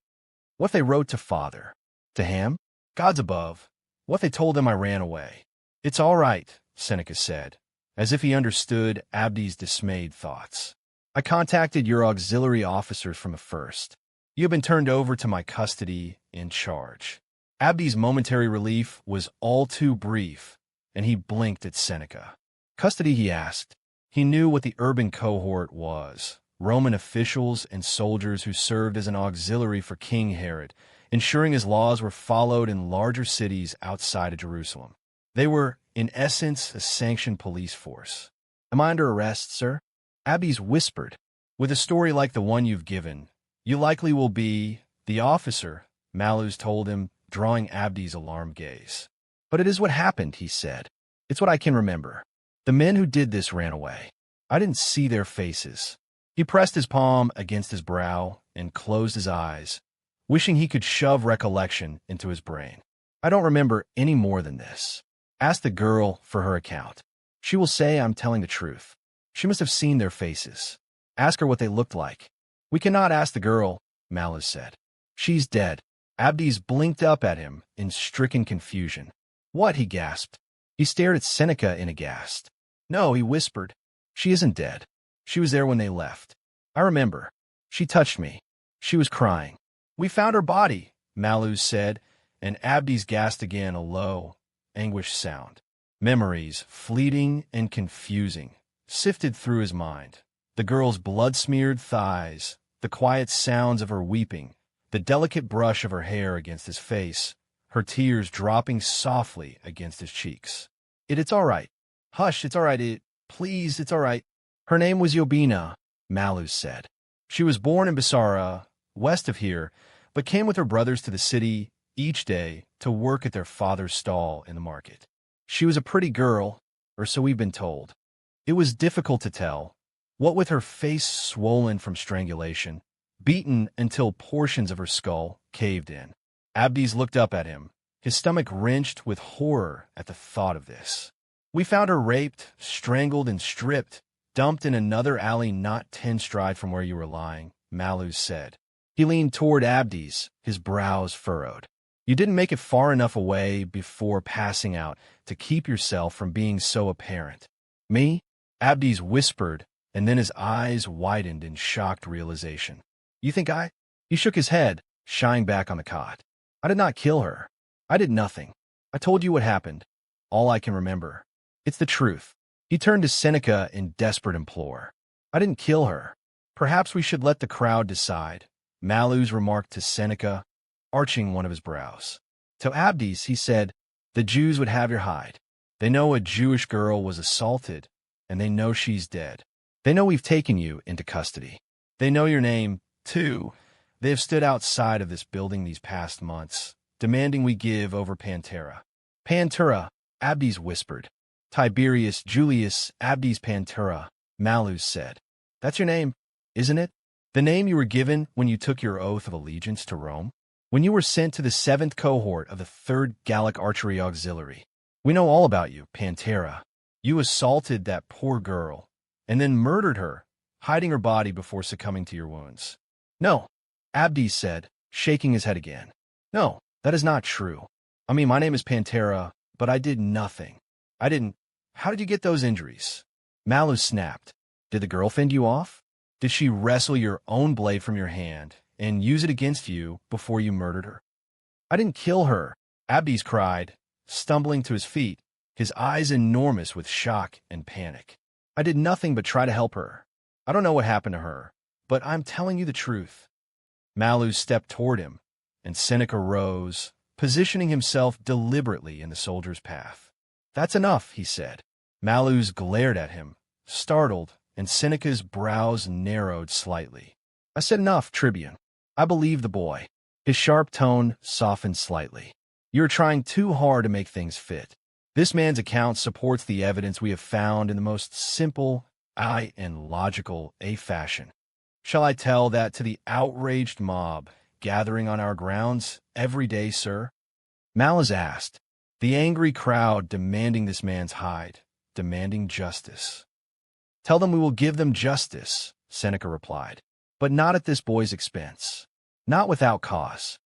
What if they wrote to father? To Ham? Gods above. What if they told them I ran away?" "It's all right," Seneca said, as if he understood Abdes' dismayed thoughts. "I contacted your auxiliary officers from the first. You have been turned over to my custody in charge." Abdes' momentary relief was all too brief, and he blinked at Seneca. "Custody?" he asked. He knew what the urban cohort was, Roman officials and soldiers who served as an auxiliary for King Herod, ensuring his laws were followed in larger cities outside of Jerusalem. They were, in essence, a sanctioned police force. "Am I under arrest, sir?" Abdes whispered. "With a story like the one you've given, you likely will be the officer," Malus told him, drawing Abdes' alarmed gaze. "But it is what happened," he said. "It's what I can remember. The men who did this ran away. I didn't see their faces." He pressed his palm against his brow and closed his eyes, wishing he could shove recollection into his brain. "I don't remember any more than this. Ask the girl for her account. She will say I'm telling the truth. She must have seen their faces. Ask her what they looked like." "We cannot ask the girl," Malus said. "She's dead." Abdes blinked up at him in stricken confusion. "What?" he gasped. He stared at Seneca in aghast. "No," he whispered. "She isn't dead. She was there when they left. I remember. She touched me. She was crying." "We found her body," Malus said, and Abdes gasped again, a low, anguished sound. Memories, fleeting and confusing, sifted through his mind. The girl's blood-smeared thighs, the quiet sounds of her weeping, the delicate brush of her hair against his face, her tears dropping softly against his cheeks. It's all right. Hush, it's all right. Please, it's all right." "Her name was Yobina," Malus said. "She was born in Basara, west of here, but came with her brothers to the city each day to work at their father's stall in the market. She was a pretty girl, or so we've been told. It was difficult to tell, what with her face swollen from strangulation, beaten until portions of her skull caved in." Abdes looked up at him, his stomach wrenched with horror at the thought of this. "We found her raped, strangled, and stripped, dumped in another alley not 10 strides from where you were lying," Malus said. He leaned toward Abdes, his brows furrowed. "You didn't make it far enough away before passing out to keep yourself from being so apparent." "Me?" Abdes whispered and then his eyes widened in shocked realization. You think I? He shook his head, shying back on the cot. I did not kill her. I did nothing. I told you what happened. All I can remember. It's the truth. He turned to Seneca in desperate implore. I didn't kill her. Perhaps we should let the crowd decide, Malus remarked to Seneca, arching one of his brows. To Abdes, he said, the Jews would have your hide. They know a Jewish girl was assaulted, and they know she's dead. They know we've taken you into custody. They know your name, too. They have stood outside of this building these past months, demanding we give over Pantera. Pantera, Abdes whispered. Tiberius Julius Abdes Pantera, Malus said. That's your name, isn't it? The name you were given when you took your oath of allegiance to Rome? When you were sent to the 7th cohort of the 3rd Gallic Archery Auxiliary? We know all about you, Pantera. You assaulted that poor girl, and then murdered her, hiding her body before succumbing to your wounds. No, Abdes said, shaking his head again. No, that is not true. I mean, my name is Pantera, but I did nothing. I didn't. How did you get those injuries? Malus snapped. Did the girl fend you off? Did she wrestle your own blade from your hand and use it against you before you murdered her? I didn't kill her, Abdes cried, stumbling to his feet, his eyes enormous with shock and panic. I did nothing but try to help her. I don't know what happened to her, but I'm telling you the truth. Malus stepped toward him, and Seneca rose, positioning himself deliberately in the soldier's path. That's enough, he said. Malus glared at him, startled, and Seneca's brows narrowed slightly. I said enough, Tribune. I believe the boy. His sharp tone softened slightly. You're trying too hard to make things fit. This man's account supports the evidence we have found in the most simple, and logical fashion. Shall I tell that to the outraged mob gathering on our grounds every day, sir? Malus asked, the angry crowd demanding this man's hide, demanding justice. Tell them we will give them justice, Seneca replied, but not at this boy's expense, not without cause,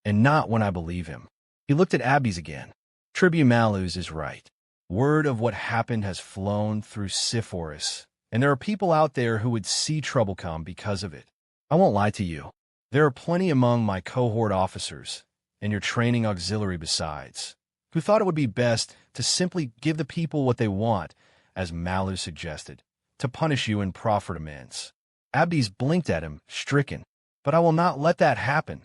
and not when I believe him. He looked at Abdes again. Tribune Malus is right. Word of what happened has flown through Sepphoris, and there are people out there who would see trouble come because of it. I won't lie to you. There are plenty among my cohort officers, and your training auxiliary besides, who thought it would be best to simply give the people what they want, as Malus suggested, to punish you and proffer amends. Abdes blinked at him, stricken. But I will not let that happen,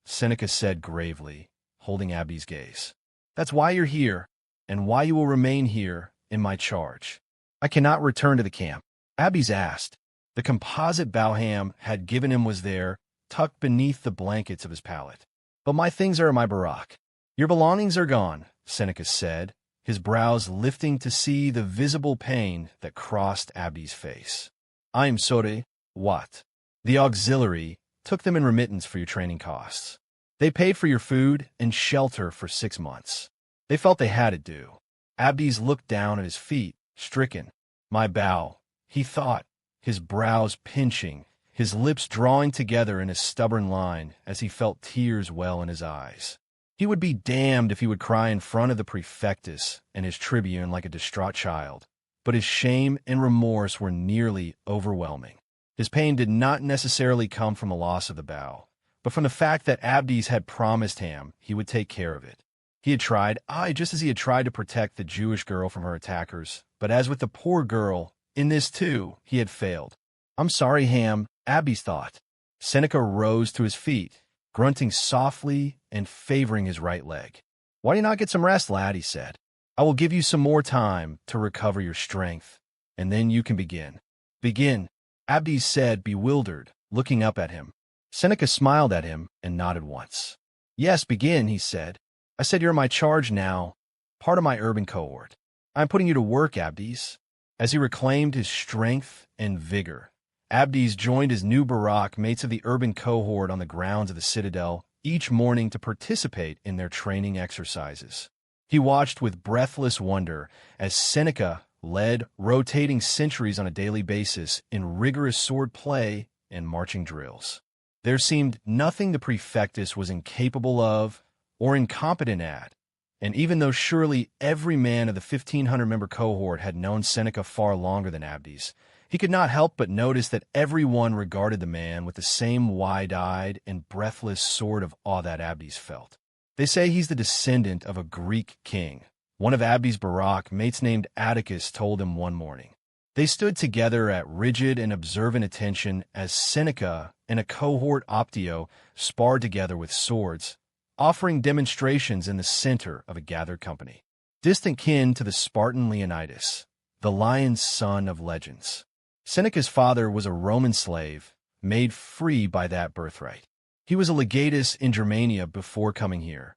Seneca said gravely, holding Abdes' gaze. That's why you're here, and why you will remain here in my charge. I cannot return to the camp. Abdes asked. The composite Bauham had given him was there, tucked beneath the blankets of his pallet. But my things are in my barack. Your belongings are gone, Seneca said, his brows lifting to see the visible pain that crossed Abdes' face. I am sorry. What? The auxiliary took them in remittance for your training costs. They paid for your food and shelter for 6 months. They felt they had it due. Abdes looked down at his feet, stricken. My bow, he thought, his brows pinching, his lips drawing together in a stubborn line as he felt tears well in his eyes. He would be damned if he would cry in front of the prefectus and his tribune like a distraught child, but his shame and remorse were nearly overwhelming. His pain did not necessarily come from the loss of the bow, but from the fact that Abdes had promised him he would take care of it. He had tried, just as he had tried to protect the Jewish girl from her attackers, but as with the poor girl, in this too, he had failed. I'm sorry, Ham, Abdes thought. Seneca rose to his feet, grunting softly and favoring his right leg. Why do you not get some rest, lad, he said. I will give you some more time to recover your strength, and then you can begin. Begin, Abdes said, bewildered, looking up at him. Seneca smiled at him and nodded once. Yes, begin, he said. I said you're in my charge now, part of my urban cohort. I'm putting you to work, Abdes. As he reclaimed his strength and vigor, Abdes joined his new barack mates of the urban cohort on the grounds of the citadel each morning to participate in their training exercises. He watched with breathless wonder as Seneca led rotating sentries on a daily basis in rigorous sword play and marching drills. There seemed nothing the prefectus was incapable of or incompetent at, and even though surely every man of the 1,500-member cohort had known Seneca far longer than Abdes, He could not help but notice that everyone regarded the man with the same wide-eyed and breathless sort of awe that Abdes felt. They say he's the descendant of a Greek king. One of Abdes' Barak mates named Atticus told him one morning. They stood together at rigid and observant attention as Seneca and a cohort optio sparred together with swords, offering demonstrations in the center of a gathered company. Distant kin to the Spartan Leonidas, the lion's son of legends. Seneca's father was a Roman slave, made free by that birthright. He was a legatus in Germania before coming here,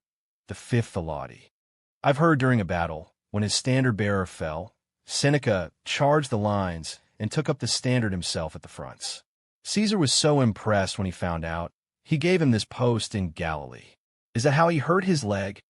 the fifth Alaude. I've heard during a battle, when his standard-bearer fell, Seneca charged the lines and took up the standard himself at the fronts. Caesar was so impressed when he found out, he gave him this post in Galilee. Is that how he hurt his leg?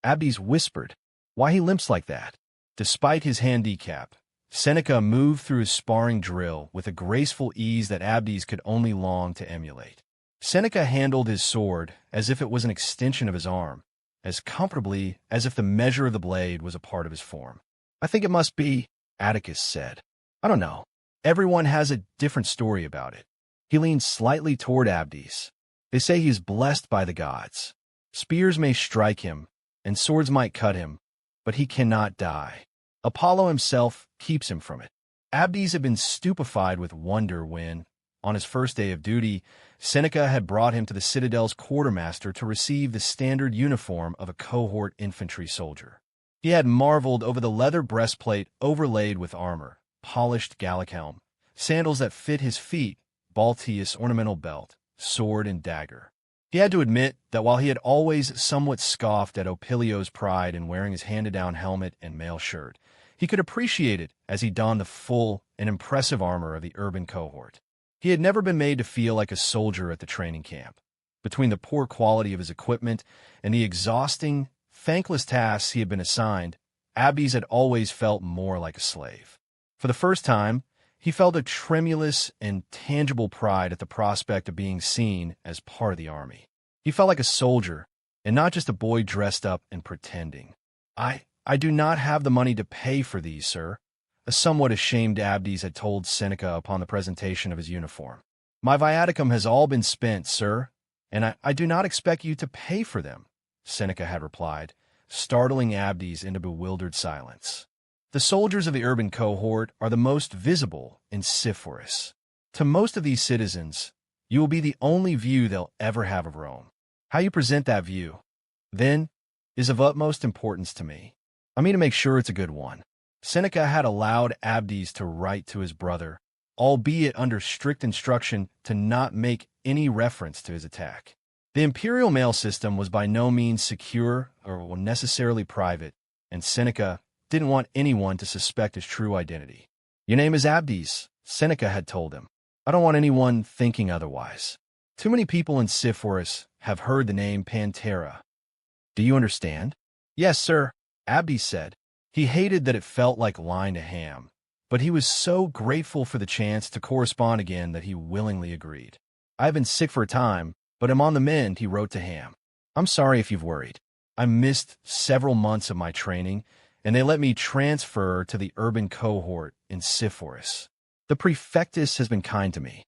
Abdes whispered. Why he limps like that? Despite his handicap, Seneca moved through his sparring drill with a graceful ease that Abdes could only long to emulate. Seneca handled his sword as if it was an extension of his arm, as comfortably as if the measure of the blade was a part of his form. I think it must be, Atticus said. I don't know. Everyone has a different story about it. He leaned slightly toward Abdes. They say he is blessed by the gods. Spears may strike him, and swords might cut him, but he cannot die. Apollo himself keeps him from it. Abdes had been stupefied with wonder when, on his first day of duty, Seneca had brought him to the citadel's quartermaster to receive the standard uniform of a cohort infantry soldier. He had marveled over the leather breastplate overlaid with armor, polished Gallic helm, sandals that fit his feet, Balteus ornamental belt, sword and dagger. He had to admit that while he had always somewhat scoffed at Opilio's pride in wearing his handed-down helmet and mail shirt, he could appreciate it as he donned the full and impressive armor of the urban cohort. He had never been made to feel like a soldier at the training camp. Between the poor quality of his equipment and the exhausting, thankless tasks he had been assigned, Abdes had always felt more like a slave. For the first time, he felt a tremulous and tangible pride at the prospect of being seen as part of the army. He felt like a soldier, and not just a boy dressed up and pretending. I do not have the money to pay for these, sir, a somewhat ashamed Abdes had told Seneca upon the presentation of his uniform. My viaticum has all been spent, sir, and I do not expect you to pay for them, Seneca had replied, startling Abdes into bewildered silence. The soldiers of the urban cohort are the most visible in Sepphoris. To most of these citizens, you will be the only view they'll ever have of Rome. How you present that view, then, is of utmost importance to me. I mean to make sure it's a good one. Seneca had allowed Abdes to write to his brother, albeit under strict instruction to not make any reference to his attack. The imperial mail system was by no means secure or necessarily private, and Seneca didn't want anyone to suspect his true identity. Your name is Abdes, Seneca had told him. I don't want anyone thinking otherwise. Too many people in Sepphoris have heard the name Pantera. Do you understand? Yes, sir, Abdes said. He hated that it felt like lying to Ham, but he was so grateful for the chance to correspond again that he willingly agreed. I have been sick for a time, but am on the mend, he wrote to Ham. I'm sorry if you've worried. I missed several months of my training, and they let me transfer to the urban cohort in Sepphoris. The prefectus has been kind to me.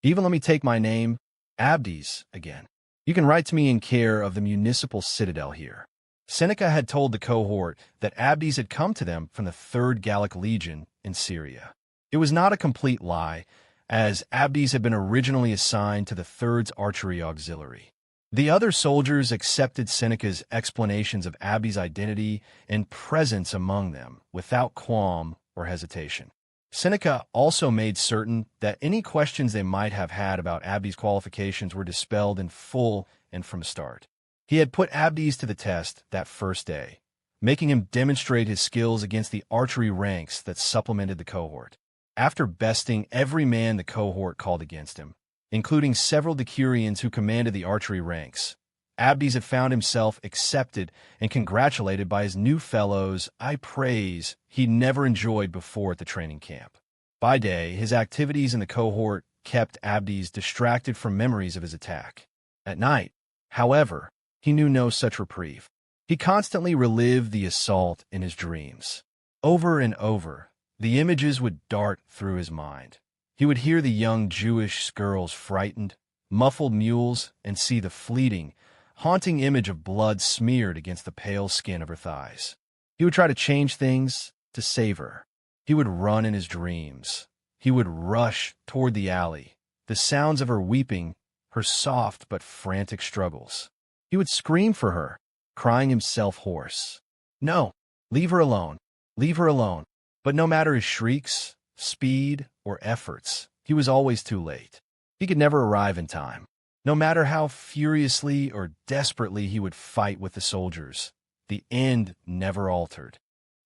Even let me take my name, Abdes, again. You can write to me in care of the municipal citadel here. Seneca had told the cohort that Abdes had come to them from the 3rd Gallic Legion in Syria. It was not a complete lie, as Abdes had been originally assigned to the 3rd's archery auxiliary. The other soldiers accepted Seneca's explanations of Abdes' identity and presence among them without qualm or hesitation. Seneca also made certain that any questions they might have had about Abdes' qualifications were dispelled in full and from start. He had put Abdes to the test that first day, making him demonstrate his skills against the archery ranks that supplemented the cohort. After besting every man the cohort called against him, including several decurions who commanded the archery ranks, Abdes had found himself accepted and congratulated by his new fellows, a praise he never enjoyed before at the training camp. By day, his activities in the cohort kept Abdes distracted from memories of his attack. At night, however, he knew no such reprieve. He constantly relived the assault in his dreams. Over and over, The images would dart through his mind. He would hear the young Jewish girls frightened, muffled mules, and see the fleeting, haunting image of blood smeared against the pale skin of her thighs. He would try to change things to save her. He would run in his dreams. He would rush toward the alley, the sounds of her weeping, her soft but frantic struggles. He would scream for her, crying himself hoarse. No, leave her alone, leave her alone. But no matter his shrieks, speed, or efforts, he was always too late. He could never arrive in time. No matter how furiously or desperately he would fight with the soldiers, the end never altered.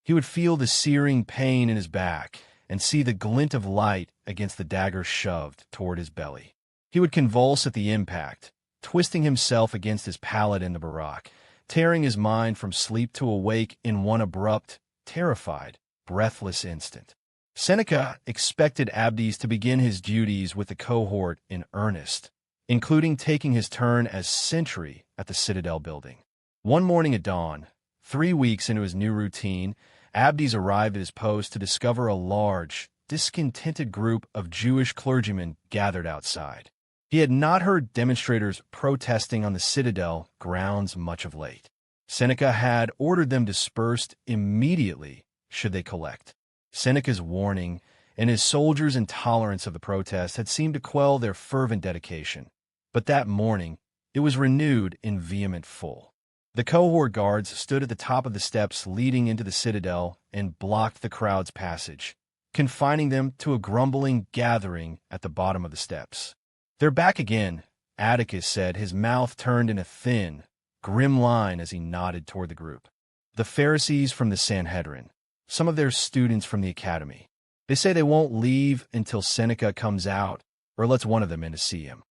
He would feel the searing pain in his back and see the glint of light against the dagger shoved toward his belly. He would convulse at the impact, twisting himself against his pallet in the barack, tearing his mind from sleep to awake in one abrupt, terrified, breathless instant. Seneca expected Abdes to begin his duties with the cohort in earnest, including taking his turn as sentry at the Citadel building. One morning at dawn, 3 weeks into his new routine, Abdes arrived at his post to discover a large, discontented group of Jewish clergymen gathered outside. He had not heard demonstrators protesting on the Citadel grounds much of late. Seneca had ordered them dispersed immediately should they collect. Seneca's warning and his soldiers' intolerance of the protest had seemed to quell their fervent dedication. But that morning, it was renewed in vehement full. The cohort guards stood at the top of the steps leading into the Citadel and blocked the crowd's passage, confining them to a grumbling gathering at the bottom of the steps. "They're back again," Atticus said, his mouth turned in a thin, grim line as he nodded toward the group. "The Pharisees from the Sanhedrin, some of their students from the academy. They say they won't leave until Seneca comes out or lets one of them in to see him."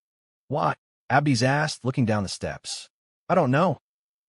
"Why?" Abdes asked, looking down the steps. "I don't know,"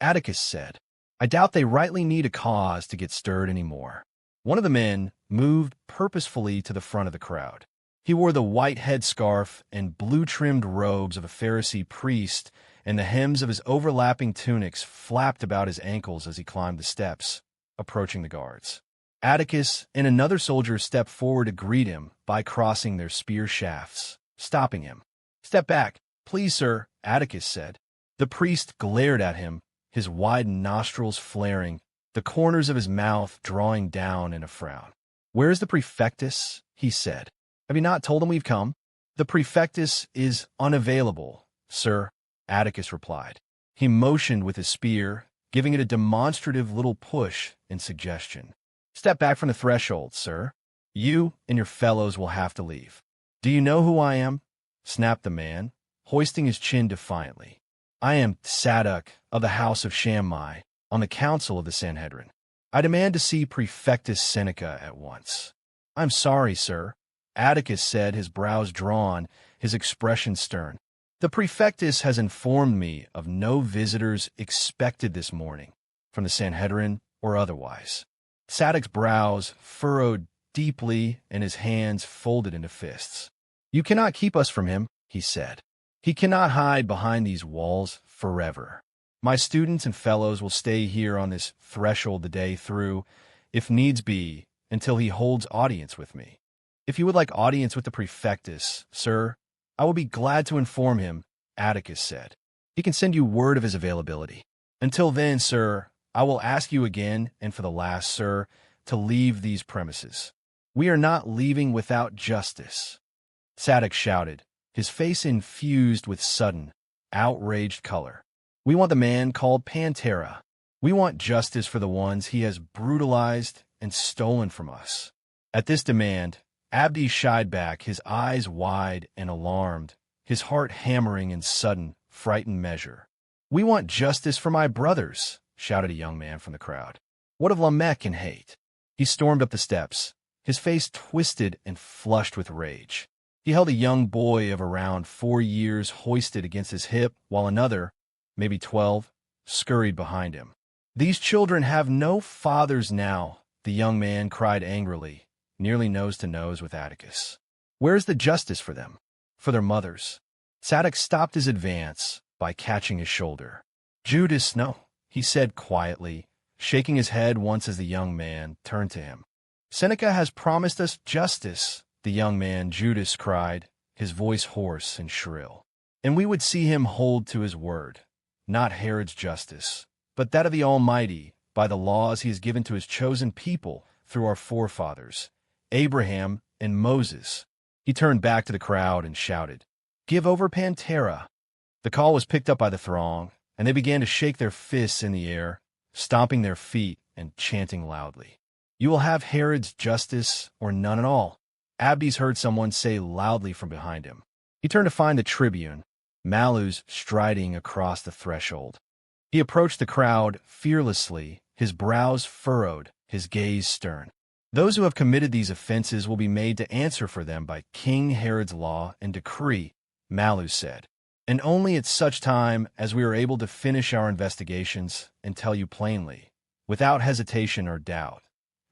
Atticus said. "I doubt they rightly need a cause to get stirred anymore." One of the men moved purposefully to the front of the crowd. He wore the white headscarf and blue-trimmed robes of a Pharisee priest, and the hems of his overlapping tunics flapped about his ankles as he climbed the steps, approaching the guards. Atticus and another soldier stepped forward to greet him by crossing their spear shafts, stopping him. "Step back, please, sir," Atticus said. The priest glared at him, his wide nostrils flaring, the corners of his mouth drawing down in a frown. "Where is the prefectus?" he said. "Have you not told him we've come?" "The prefectus is unavailable, sir," Atticus replied. He motioned with his spear, giving it a demonstrative little push in suggestion. "Step back from the threshold, sir. You and your fellows will have to leave." "Do you know who I am?" snapped the man, hoisting his chin defiantly. "I am Sadok of the house of Shammai, on the council of the Sanhedrin. I demand to see Prefectus Seneca at once." "I'm sorry, sir," Atticus said, his brows drawn, his expression stern. "The Prefectus has informed me of no visitors expected this morning, from the Sanhedrin or otherwise." Sadok's brows furrowed deeply and his hands folded into fists. "You cannot keep us from him," he said. "He cannot hide behind these walls forever. My students and fellows will stay here on this threshold the day through, if needs be, until he holds audience with me. If you would like audience with the Prefectus, sir, I will be glad to inform him," Atticus said. "He can send you word of his availability. Until then, sir, I will ask you again, and for the last, sir, to leave these premises. We are not leaving without justice." Sadok shouted, his face infused with sudden, outraged color. "We want the man called Pantera. We want justice for the ones he has brutalized and stolen from us." At this demand, Abdes shied back, his eyes wide and alarmed, his heart hammering in sudden, frightened measure. "We want justice for my brothers," shouted a young man from the crowd. "What of Lamech and hate?" He stormed up the steps, his face twisted and flushed with rage. He held a young boy of around 4 years hoisted against his hip, while another, maybe 12, scurried behind him. "These children have no fathers now," the young man cried angrily, nearly nose to nose with Atticus. "Where is the justice for them, for their mothers?" Sadok stopped his advance by catching his shoulder. "Judas, no," he said quietly, shaking his head once as the young man turned to him. Seneca has promised us justice, the young man Judas cried, his voice hoarse and shrill. And we would see him hold to his word, not Herod's justice, but that of the Almighty, by the laws he has given to his chosen people through our forefathers, Abraham and Moses. He turned back to the crowd and shouted, "Give over Pantera!" The call was picked up by the throng, and they began to shake their fists in the air, stomping their feet and chanting loudly. "You will have Herod's justice or none at all," Abdes heard someone say loudly from behind him. He turned to find the tribune, Malus, striding across the threshold. He approached the crowd fearlessly, his brows furrowed, his gaze stern. "Those who have committed these offenses will be made to answer for them by King Herod's law and decree," Malus said, "and only at such time as we are able to finish our investigations and tell you plainly, without hesitation or doubt,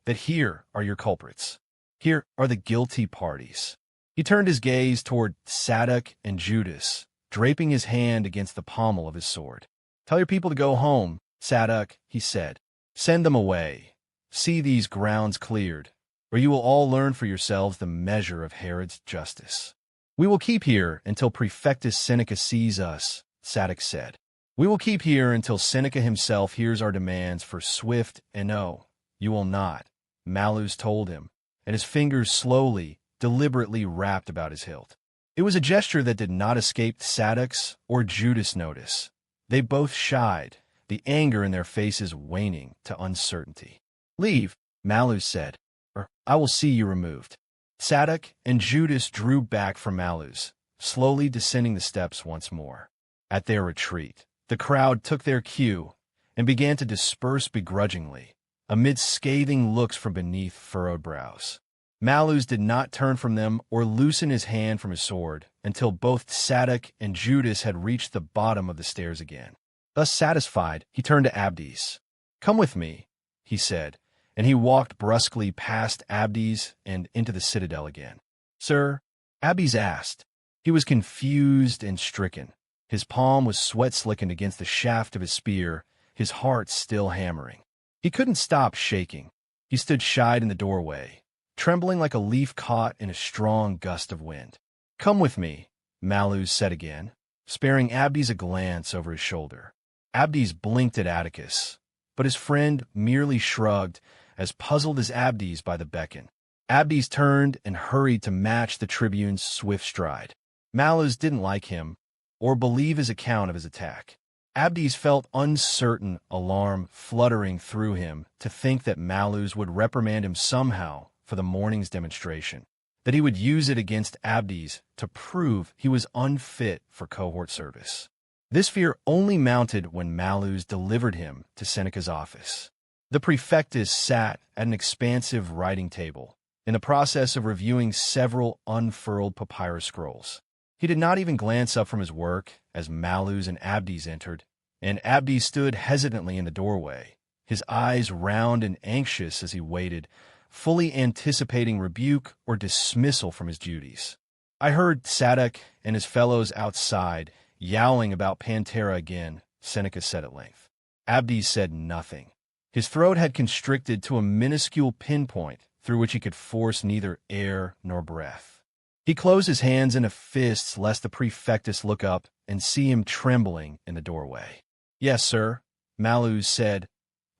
that here are your culprits. Here are the guilty parties." He turned his gaze toward Sidon and Judas, draping his hand against the pommel of his sword. "Tell your people to go home, Sidon," he said. "Send them away. See these grounds cleared, or you will all learn for yourselves the measure of Herod's justice." "We will keep here until Prefectus Seneca sees us," Sidon said. "We will keep here until Seneca himself hears our demands for swift and no, you will not," Malus told him, and his fingers slowly, deliberately wrapped about his hilt. It was a gesture that did not escape Sidon's or Judas' notice. They both shied, the anger in their faces waning to uncertainty. "Leave," Malus said, "or I will see you removed." Sidon and Judas drew back from Malus, slowly descending the steps once more. At their retreat, the crowd took their cue and began to disperse begrudgingly, amid scathing looks from beneath furrowed brows. Malus did not turn from them or loosen his hand from his sword until both Sidon and Judas had reached the bottom of the stairs again. Thus satisfied, he turned to Abdes. "Come with me," he said, and he walked brusquely past Abdes and into the citadel again. "Sir?" Abdes asked. He was confused and stricken. His palm was sweat-slickened against the shaft of his spear, his heart still hammering. He couldn't stop shaking. He stood shied in the doorway, trembling like a leaf caught in a strong gust of wind. "Come with me," Malus said again, sparing Abdes a glance over his shoulder. Abdes blinked at Atticus, but his friend merely shrugged, as puzzled as Abdes by the beckon. Abdes turned and hurried to match the tribune's swift stride. Malus didn't like him, or believe his account of his attack. Abdes felt uncertain alarm fluttering through him to think that Malus would reprimand him somehow for the morning's demonstration, that he would use it against Abdes to prove he was unfit for cohort service. This fear only mounted when Malus delivered him to Seneca's office. The prefectus sat at an expansive writing table, in the process of reviewing several unfurled papyrus scrolls. He did not even glance up from his work as Malus and Abdes entered, and Abdes stood hesitantly in the doorway, his eyes round and anxious as he waited, fully anticipating rebuke or dismissal from his duties. "I heard Sidon and his fellows outside yowling about Pantera again," Seneca said at length. Abdes said nothing. His throat had constricted to a minuscule pinpoint through which he could force neither air nor breath. He closed his hands into fists lest the prefectus look up and see him trembling in the doorway. "Yes, sir," Malus said,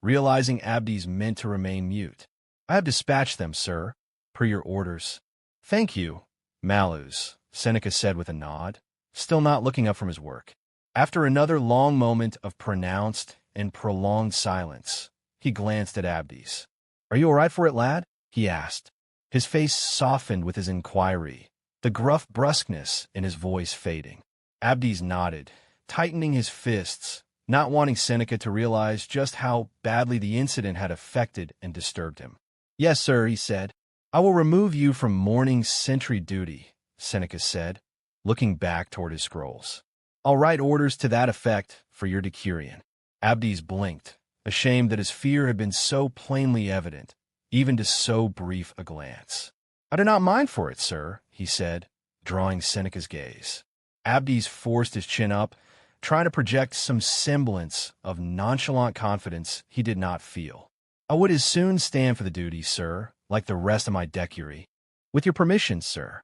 realizing Abdes meant to remain mute. "I have dispatched them, sir, per your orders." "Thank you, Malus," Seneca said with a nod, still not looking up from his work. After another long moment of pronounced and prolonged silence, he glanced at Abdes. "Are you all right for it, lad?" he asked. His face softened with his inquiry, the gruff brusqueness in his voice fading. Abdes nodded, tightening his fists, not wanting Seneca to realize just how badly the incident had affected and disturbed him. "Yes, sir," he said. "I will remove you from morning sentry duty," Seneca said, looking back toward his scrolls. "I'll write orders to that effect for your decurion." Abdes blinked, ashamed that his fear had been so plainly evident, even to so brief a glance. "I do not mind for it, sir," he said, drawing Seneca's gaze. Abdes forced his chin up, trying to project some semblance of nonchalant confidence he did not feel. "I would as soon stand for the duty, sir," like the rest of my decury. With your permission, sir.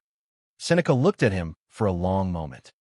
Seneca looked at him for a long moment.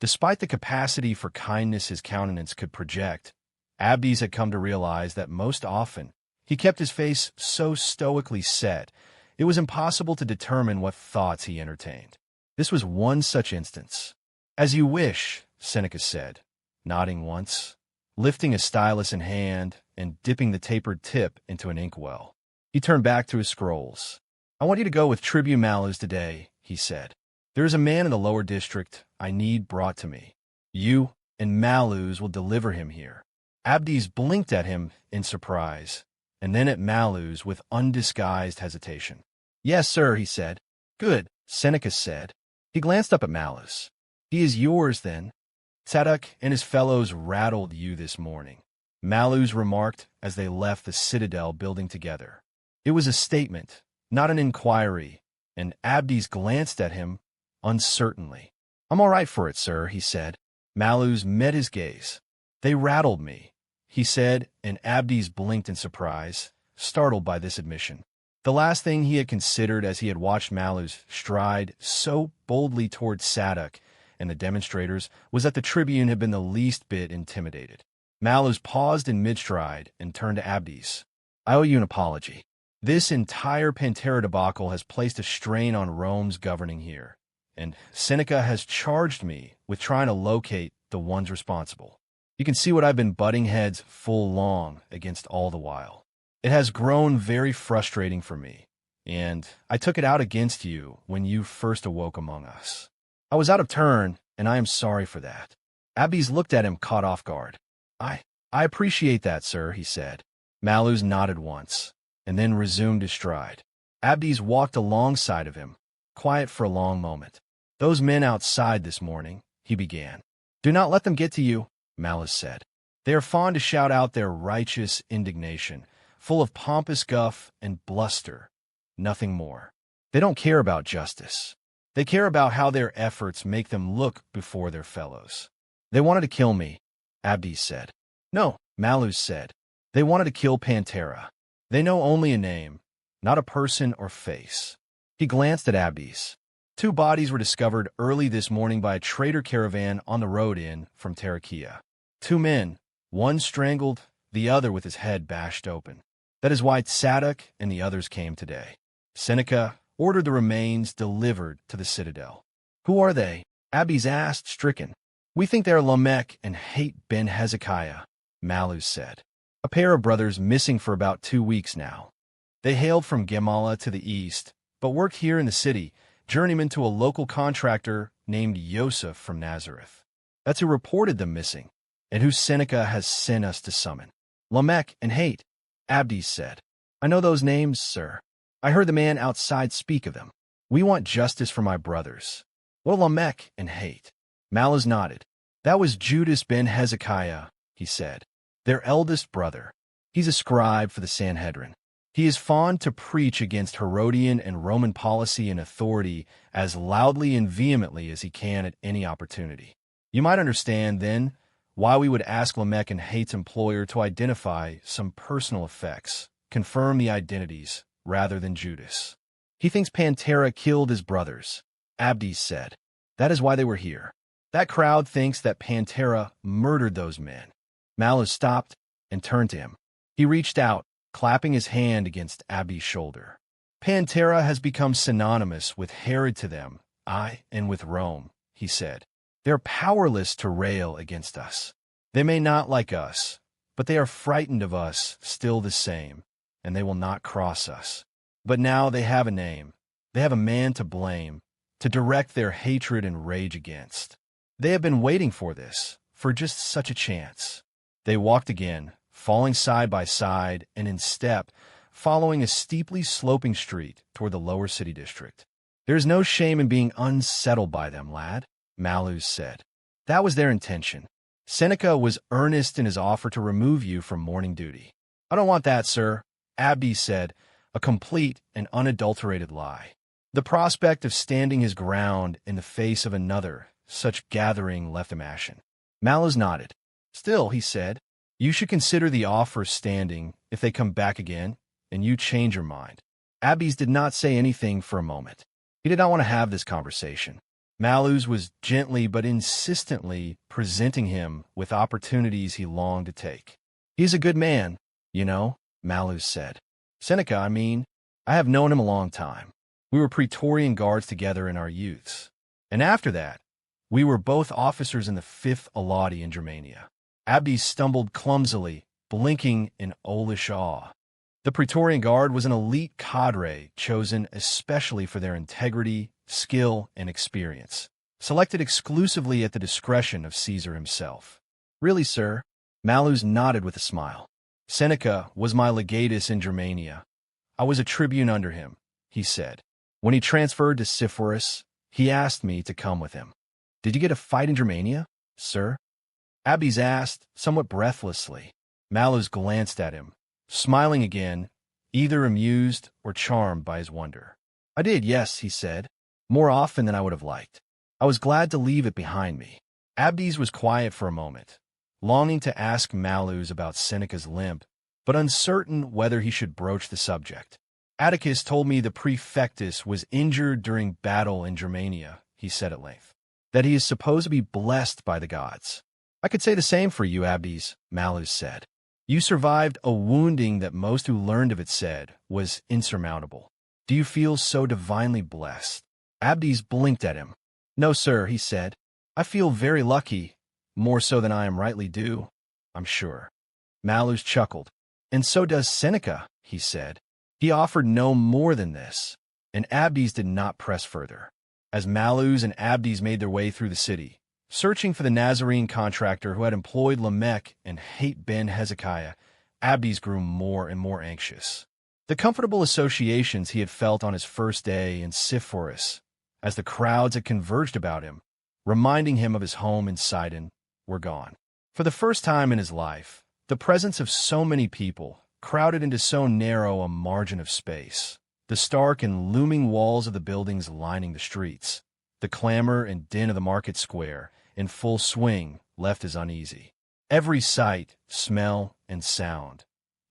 Despite the capacity for kindness his countenance could project, Abdes had come to realize that most often he kept his face so stoically set, it was impossible to determine what thoughts he entertained. This was one such instance. As you wish, Seneca said, nodding once, lifting a stylus in hand and dipping the tapered tip into an inkwell. He turned back to his scrolls. I want you to go with Tribune Malus today, he said. There is a man in the lower district I need brought to me. You and Malus will deliver him here. Abdes blinked at him in surprise, and then at Malus with undisguised hesitation. Yes, sir, he said. Good, Seneca said. He glanced up at Malus. He is yours, then. Zadok and his fellows rattled you this morning, Malus remarked as they left the citadel building together. It was a statement, not an inquiry, and Abdes glanced at him uncertainly. I'm all right for it, sir, he said. Malus met his gaze. They rattled me, he said, and Abdes blinked in surprise, startled by this admission. The last thing he had considered as he had watched Malus stride so boldly towards Zadok and the demonstrators was that the Tribune had been the least bit intimidated. Malus paused in mid-stride and turned to Abdes. I owe you an apology. This entire Pantera debacle has placed a strain on Rome's governing here, and Seneca has charged me with trying to locate the ones responsible. You can see what I've been butting heads full long against all the while. It has grown very frustrating for me, and I took it out against you when you first awoke among us. I was out of turn, and I am sorry for that. Abdes looked at him, caught off guard. I appreciate that, sir, he said. Malus nodded once, and then resumed his stride. Abdes walked alongside of him, quiet for a long moment. Those men outside this morning, he began. Do not let them get to you, Malus said. They are fond to shout out their righteous indignation, full of pompous guff and bluster. Nothing more. They don't care about justice. They care about how their efforts make them look before their fellows. They wanted to kill me, Abdes said. No, Malus said. They wanted to kill Pantera. They know only a name, not a person or face. He glanced at Abdes. 2 bodies were discovered early this morning by a trader caravan on the road in from Tarakia. 2 men, one strangled, the other with his head bashed open. That is why Zadok and the others came today. Seneca ordered the remains delivered to the citadel. Who are they? Abdes asked, stricken. We think they are Lamech and Hate ben Hezekiah, Malus said. A pair of brothers missing for about 2 weeks now. They hailed from Gemala to the east, but worked here in the city, journeyman to a local contractor named Yoseph from Nazareth. That's who reported them missing, and who Seneca has sent us to summon. Lamech and Hate, Abdes said. I know those names, sir. I heard the man outside speak of them. We want justice for my brothers. What are Lamech and Hate? Malus nodded. That was Judas ben Hezekiah, he said. Their eldest brother. He's a scribe for the Sanhedrin. He is fond to preach against Herodian and Roman policy and authority as loudly and vehemently as he can at any opportunity. You might understand, then, why we would ask Lamech and Hate's employer to identify some personal effects, confirm the identities, rather than Judas. He thinks Pantera killed his brothers, Abdes said. That is why they were here. That crowd thinks that Pantera murdered those men. Malus stopped and turned to him. He reached out, clapping his hand against Abdes' shoulder. Pantera has become synonymous with Herod to them, and with Rome, he said. They're powerless to rail against us. They may not like us, but they are frightened of us still the same, and they will not cross us. But now they have a name. They have a man to blame, to direct their hatred and rage against. They have been waiting for this, for just such a chance. They walked again, falling side by side and in step, following a steeply sloping street toward the lower city district. There is no shame in being unsettled by them, lad, Malus said. That was their intention. Seneca was earnest in his offer to remove you from morning duty. I don't want that, sir, Abdes said, a complete and unadulterated lie. The prospect of standing his ground in the face of another such gathering left him ashen. Malus nodded. Still, he said, you should consider the offer standing if they come back again, and you change your mind. Abdes did not say anything for a moment. He did not want to have this conversation. Malus was gently but insistently presenting him with opportunities he longed to take. "He's a good man, you know," Malus said. "Seneca, I mean. I have known him a long time. We were Praetorian guards together in our youths. And after that, we were both officers in the 5th Alaudae in Germania." Abdes stumbled clumsily, blinking in owlish awe. The Praetorian Guard was an elite cadre chosen especially for their integrity, skill, and experience, selected exclusively at the discretion of Caesar himself. "Really, sir?" Malus nodded with a smile. "Seneca was my legatus in Germania. I was a tribune under him," he said. "When he transferred to Sepphoris, he asked me to come with him." "Did you get a fight in Germania, sir?" Abdes asked, somewhat breathlessly. Malus glanced at him, smiling again, either amused or charmed by his wonder. "I did, yes," he said, "more often than I would have liked. I was glad to leave it behind me." Abdes was quiet for a moment, longing to ask Malus about Seneca's limp, but uncertain whether he should broach the subject. "Atticus told me the prefectus was injured during battle in Germania," he said at length, "that he is supposed to be blessed by the gods." "I could say the same for you, Abdes," Malus said. "You survived a wounding that most who learned of it said was insurmountable. Do you feel so divinely blessed?" Abdes blinked at him. "No, sir," he said. "I feel very lucky, more so than I am rightly due, I'm sure." Malus chuckled. "And so does Seneca," he said. He offered no more than this, and Abdes did not press further. As Malus and Abdes made their way through the city, searching for the Nazarene contractor who had employed Lamech and hate Ben Hezekiah, Abdes grew more and more anxious. The comfortable associations he had felt on his first day in Sepphoris, as the crowds had converged about him, reminding him of his home in Sidon, were gone. For the first time in his life, the presence of so many people crowded into so narrow a margin of space, the stark and looming walls of the buildings lining the streets, the clamor and din of the market square, in full swing, left as uneasy. Every sight, smell, and sound,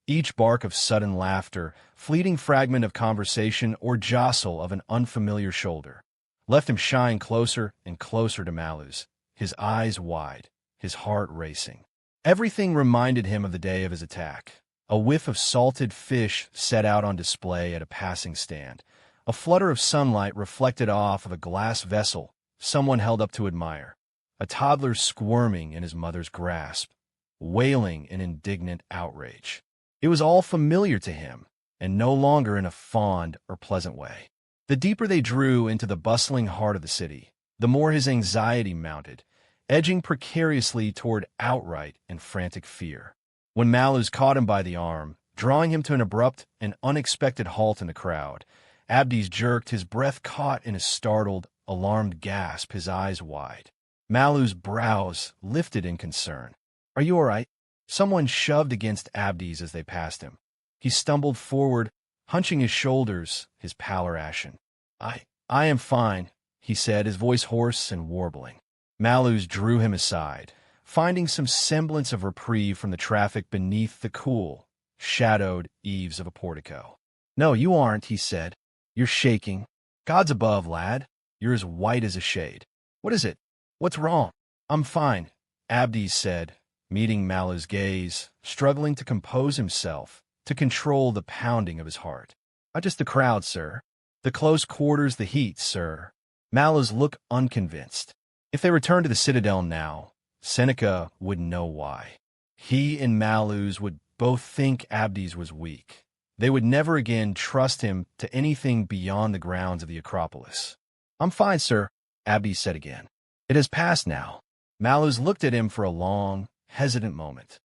each bark of sudden laughter, fleeting fragment of conversation, or jostle of an unfamiliar shoulder, left him shying closer and closer to Malus, his eyes wide, his heart racing. Everything reminded him of the day of his attack. A whiff of salted fish set out on display at a passing stand, a flutter of sunlight reflected off of a glass vessel someone held up to admire, a toddler squirming in his mother's grasp, wailing in indignant outrage. It was all familiar to him, and no longer in a fond or pleasant way. The deeper they drew into the bustling heart of the city, the more his anxiety mounted, edging precariously toward outright and frantic fear. When Malus caught him by the arm, drawing him to an abrupt and unexpected halt in the crowd, Abdes jerked, his breath caught in a startled, alarmed gasp, his eyes wide. Malus' brows lifted in concern. "Are you all right?" Someone shoved against Abdes as they passed him. He stumbled forward, hunching his shoulders, his pallor ashen. I am fine," he said, his voice hoarse and warbling. Malus drew him aside, finding some semblance of reprieve from the traffic beneath the cool, shadowed eaves of a portico. "No, you aren't," he said. "You're shaking. God's above, lad. You're as white as a shade. What is it? What's wrong?" "I'm fine," Abdes said, meeting Malus' gaze, struggling to compose himself, to control the pounding of his heart. Just the crowd, sir. The close quarters, the heat, sir." Malus looked unconvinced. If they returned to the citadel now, Seneca would know why. He and Malus would both think Abdes was weak. They would never again trust him to anything beyond the grounds of the Acropolis. "I'm fine, sir," Abdes said again. "It has passed now." Malus looked at him for a long, hesitant moment.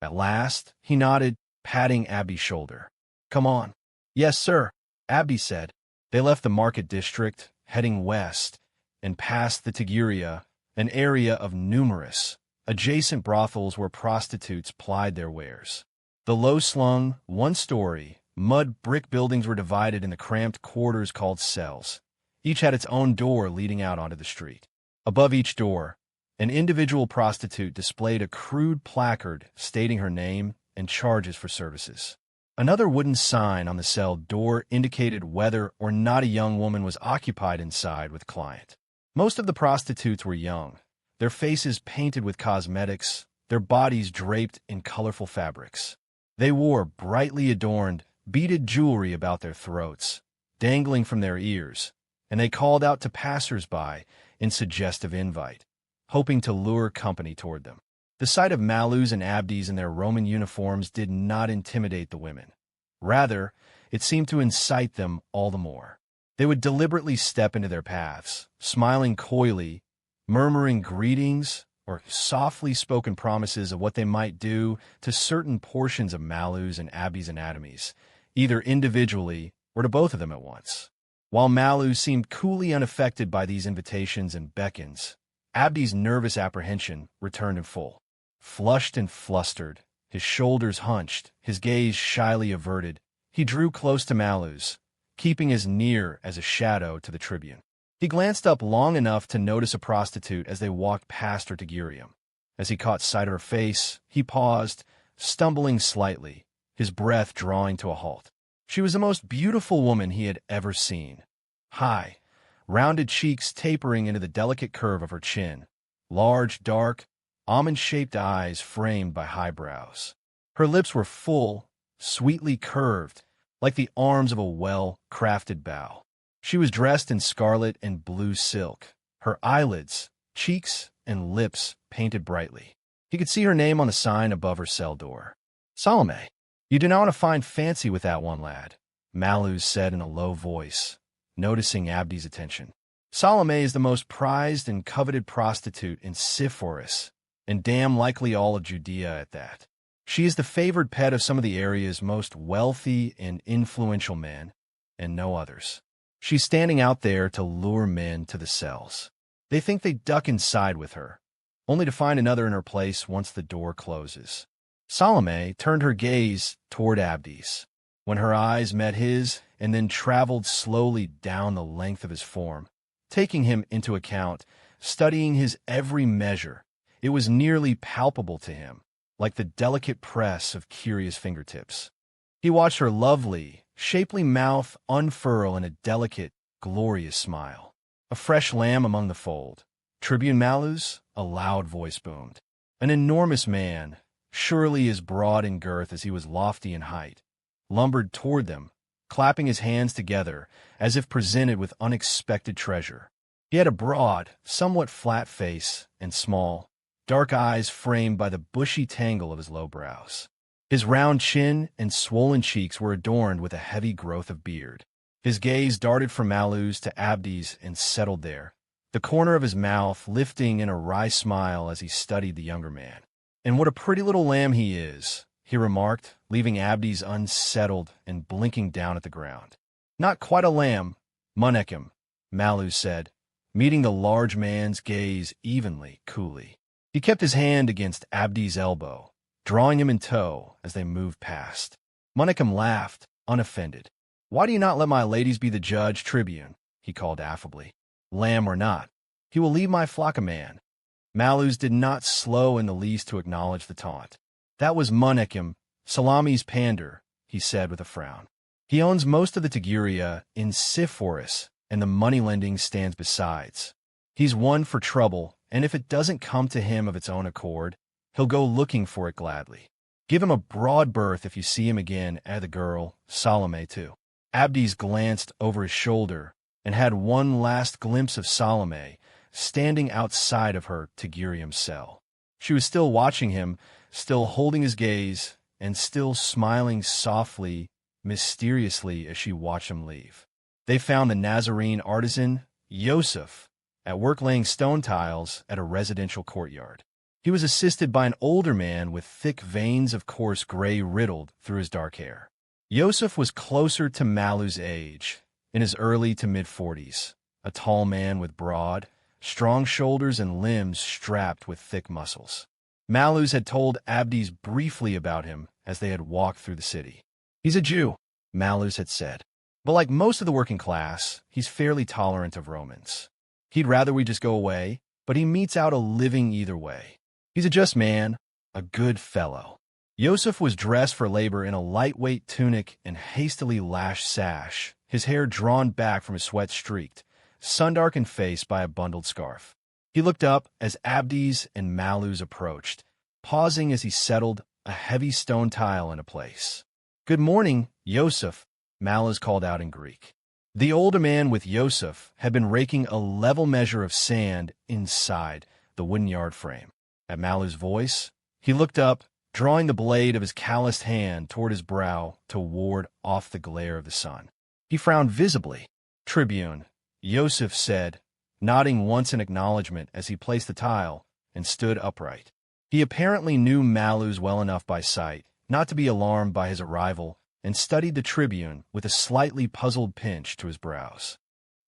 At last, he nodded, patting Abdes' shoulder. "Come on." "Yes, sir," Abdes said. They left the market district, heading west, and past the Tiguriya, an area of numerous, adjacent brothels where prostitutes plied their wares. The low-slung, one-story, mud brick buildings were divided into cramped quarters called cells. Each had its own door leading out onto the street. Above each door, an individual prostitute displayed a crude placard stating her name and charges for services. Another wooden sign on the cell door indicated whether or not a young woman was occupied inside with client. Most of the prostitutes were young, their faces painted with cosmetics, their bodies draped in colorful fabrics. They wore brightly adorned, beaded jewelry about their throats, dangling from their ears, and they called out to passers-by in suggestive invite, hoping to lure company toward them. The sight of Malus and Abdes in their Roman uniforms did not intimidate the women. Rather, it seemed to incite them all the more. They would deliberately step into their paths, smiling coyly, murmuring greetings or softly spoken promises of what they might do to certain portions of Malus and Abdes' anatomies, either individually or to both of them at once. While Malus seemed coolly unaffected by these invitations and beckons, Abdes' nervous apprehension returned in full. Flushed and flustered, his shoulders hunched, his gaze shyly averted, he drew close to Malus, keeping as near as a shadow to the tribune. He glanced up long enough to notice a prostitute as they walked past her Tigurium. As he caught sight of her face, he paused, stumbling slightly, his breath drawing to a halt. She was the most beautiful woman he had ever seen. High, rounded cheeks tapering into the delicate curve of her chin, large, dark, almond-shaped eyes framed by high brows. Her lips were full, sweetly curved, like the arms of a well-crafted bow. She was dressed in scarlet and blue silk, her eyelids, cheeks, and lips painted brightly. He could see her name on the sign above her cell door. "Salome, you do not want to find fancy with that one, lad," Malus said in a low voice, noticing Abdes' attention. "Salome is the most prized and coveted prostitute in Sepphoris, and damn likely all of Judea at that. She is the favored pet of some of the area's most wealthy and influential men, and no others. She's standing out there to lure men to the cells. They think they duck inside with her, only to find another in her place once the door closes." Salome turned her gaze toward Abdes. When her eyes met his and then traveled slowly down the length of his form, taking him into account, studying his every measure, it was nearly palpable to him, like the delicate press of curious fingertips. He watched her lovely, shapely mouth unfurl in a delicate, glorious smile. "A fresh lamb among the fold. Tribune Malus," a loud voice boomed. An enormous man, surely as broad in girth as he was lofty in height, lumbered toward them, clapping his hands together as if presented with unexpected treasure. He had a broad, somewhat flat face and small, dark eyes framed by the bushy tangle of his low brows. His round chin and swollen cheeks were adorned with a heavy growth of beard. His gaze darted from Malus to Abdes and settled there, the corner of his mouth lifting in a wry smile as he studied the younger man. "And what a pretty little lamb he is," he remarked, leaving Abdes unsettled and blinking down at the ground. "Not quite a lamb, Munechim," Malus said, meeting the large man's gaze evenly, coolly. He kept his hand against Abdes' elbow, drawing him in tow as they moved past. Munechim laughed, unoffended. "Why do you not let my ladies be the judge, tribune?" he called affably. "Lamb or not, he will lead my flock a man." Malus did not slow in the least to acknowledge the taunt. "That was Munechim, Salamis' pander," he said with a frown. "He owns most of the Tiguria in Sepphoris, and the money-lending stands besides. He's one for trouble, and if it doesn't come to him of its own accord, he'll go looking for it gladly. Give him a broad berth if you see him again, and the girl, Salome, too." Abdes glanced over his shoulder and had one last glimpse of Salome standing outside of her Tigurium cell. She was still watching him, still holding his gaze, and still smiling softly, mysteriously as she watched him leave. They found the Nazarene artisan, Yoseph, at work laying stone tiles at a residential courtyard. He was assisted by an older man with thick veins of coarse gray riddled through his dark hair. Yoseph was closer to Malus' age, in his early to mid-40s, a tall man with broad, strong shoulders and limbs strapped with thick muscles. Malus had told Abdes briefly about him as they had walked through the city. "He's a Jew," Malus had said. "But like most of the working class, he's fairly tolerant of Romans. He'd rather we just go away, but he metes out a living either way. He's a just man, a good fellow." Yoseph was dressed for labor in a lightweight tunic and hastily lashed sash, his hair drawn back from his sweat-streaked, sun-darkened face by a bundled scarf. He looked up as Abdes and Malus approached, pausing as he settled a heavy stone tile into place. "Good morning, Yoseph," Malus called out in Greek. The older man with Yoseph had been raking a level measure of sand inside the wooden yard frame. At Malus' voice, he looked up, drawing the blade of his calloused hand toward his brow to ward off the glare of the sun. He frowned visibly. "Tribune," Yoseph said, nodding once in acknowledgement as he placed the tile and stood upright. He apparently knew Malus well enough by sight not to be alarmed by his arrival and studied the tribune with a slightly puzzled pinch to his brows.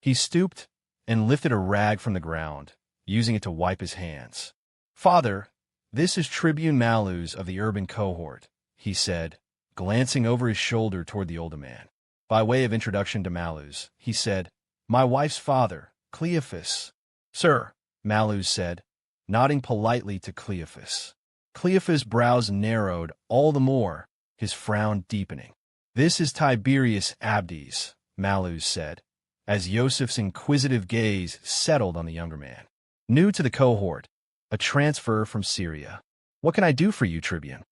He stooped and lifted a rag from the ground, using it to wipe his hands. "Father, this is Tribune Malus of the urban cohort," he said, glancing over his shoulder toward the older man. By way of introduction to Malus, he said, "My wife's father, Cleophas." "Sir," Malus said, nodding politely to Cleophas. Cleophas' brows narrowed all the more, his frown deepening. "This is Tiberius Abdes," Malus said, as Joseph's inquisitive gaze settled on the younger man. "New to the cohort, a transfer from Syria. What can I do for you, Tribune?"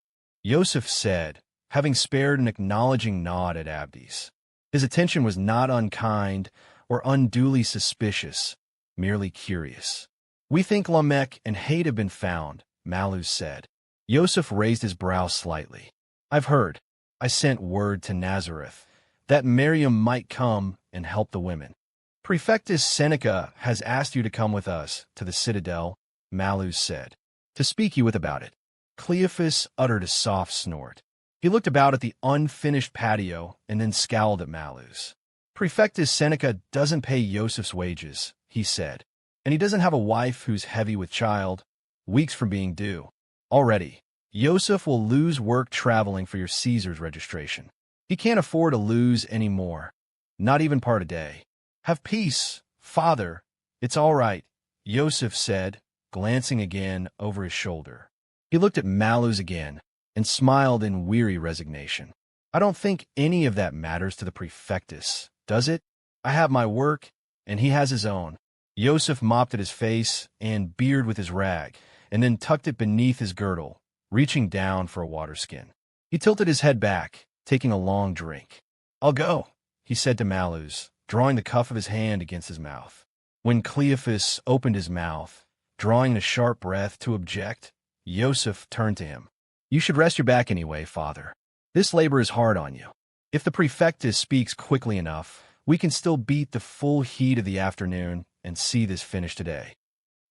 Yoseph said, having spared an acknowledging nod at Abdes. His attention was not unkind or unduly suspicious, merely curious. "We think Lamech and Hate have been found," Malus said. Yoseph raised his brow slightly. "I've heard. I sent word to Nazareth that Maryam might come and help the women. Prefectus Seneca has asked you to come with us to the citadel," Malus said, "to speak you with about it." Cleophas uttered a soft snort. He looked about at the unfinished patio and then scowled at Malus. "Prefectus Seneca doesn't pay Joseph's wages," he said, "and he doesn't have a wife who's heavy with child, weeks from being due. Already, Yoseph will lose work traveling for your Caesar's registration. He can't afford to lose any more, not even part a day. Have peace, father. It's all right," Yoseph said, glancing again over his shoulder. He looked at Malus again and smiled in weary resignation. "I don't think any of that matters to the prefectus, does it? I have my work, and he has his own." Yoseph mopped at his face and beard with his rag, and then tucked it beneath his girdle, reaching down for a water skin. He tilted his head back, taking a long drink. "I'll go," he said to Malus, drawing the cuff of his hand against his mouth. When Cleophas opened his mouth, drawing a sharp breath to object, Yoseph turned to him. "You should rest your back anyway, father. This labor is hard on you. If the prefectus speaks quickly enough, we can still beat the full heat of the afternoon and see this finished today."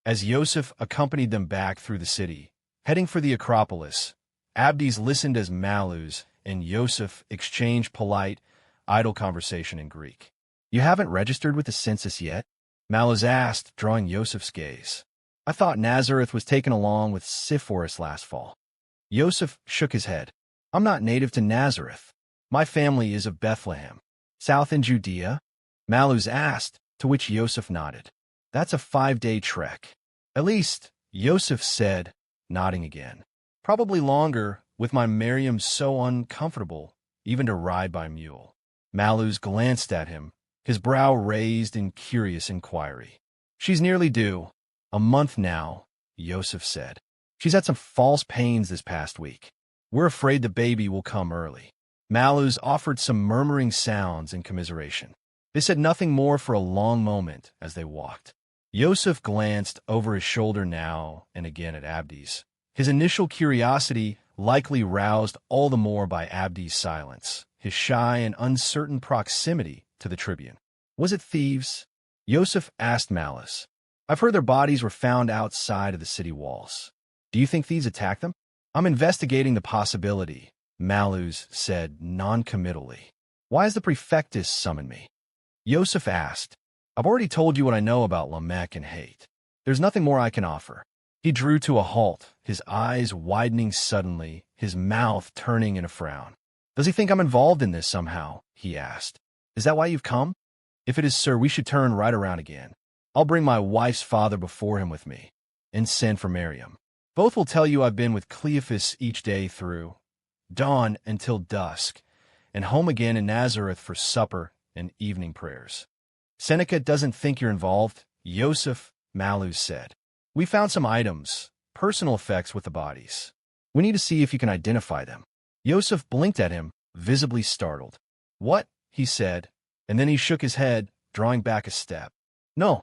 As Yoseph accompanied them back through the city, heading for the Acropolis, Abdes listened as Malus and Yoseph exchanged polite, idle conversation in Greek. "You haven't registered with the census yet?" Malus asked, drawing Joseph's gaze. "I thought Nazareth was taken along with Sepphoris last fall." Yoseph shook his head. "I'm not native to Nazareth. My family is of Bethlehem." "South in Judea?" Malus asked, to which Yoseph nodded. "That's a 5-day trek." "At least," Yoseph said, nodding again. "Probably longer, with my Maryam so uncomfortable, even to ride by mule." Malus glanced at him, his brow raised in curious inquiry. "She's nearly due. A month now," Yoseph said. "She's had some false pains this past week. We're afraid the baby will come early." Malus offered some murmuring sounds in commiseration. They said nothing more for a long moment as they walked. Yoseph glanced over his shoulder now and again at Abdes, his initial curiosity likely roused all the more by Abdes' silence, his shy and uncertain proximity to the tribune. "Was it thieves?" Yoseph asked Malus. "I've heard their bodies were found outside of the city walls. Do you think thieves attacked them?" "I'm investigating the possibility," Malus said noncommittally. "Why has the prefectus summoned me?" Yoseph asked. "I've already told you what I know about Lamech and Hate. There's nothing more I can offer." He drew to a halt, his eyes widening suddenly, his mouth turning in a frown. "Does he think I'm involved in this somehow?" he asked. "Is that why you've come?" "If it is, sir, we should turn right around again. I'll bring my wife's father before him with me, and send for Maryam. Both will tell you I've been with Cleophas each day through, dawn until dusk, and home again in Nazareth for supper and evening prayers. Seneca doesn't think you're involved, Yoseph, Malus said. We found some items, personal effects with the bodies. We need to see if you can identify them. Yoseph blinked at him, visibly startled. What? He said, and then he shook his head, drawing back a step. No,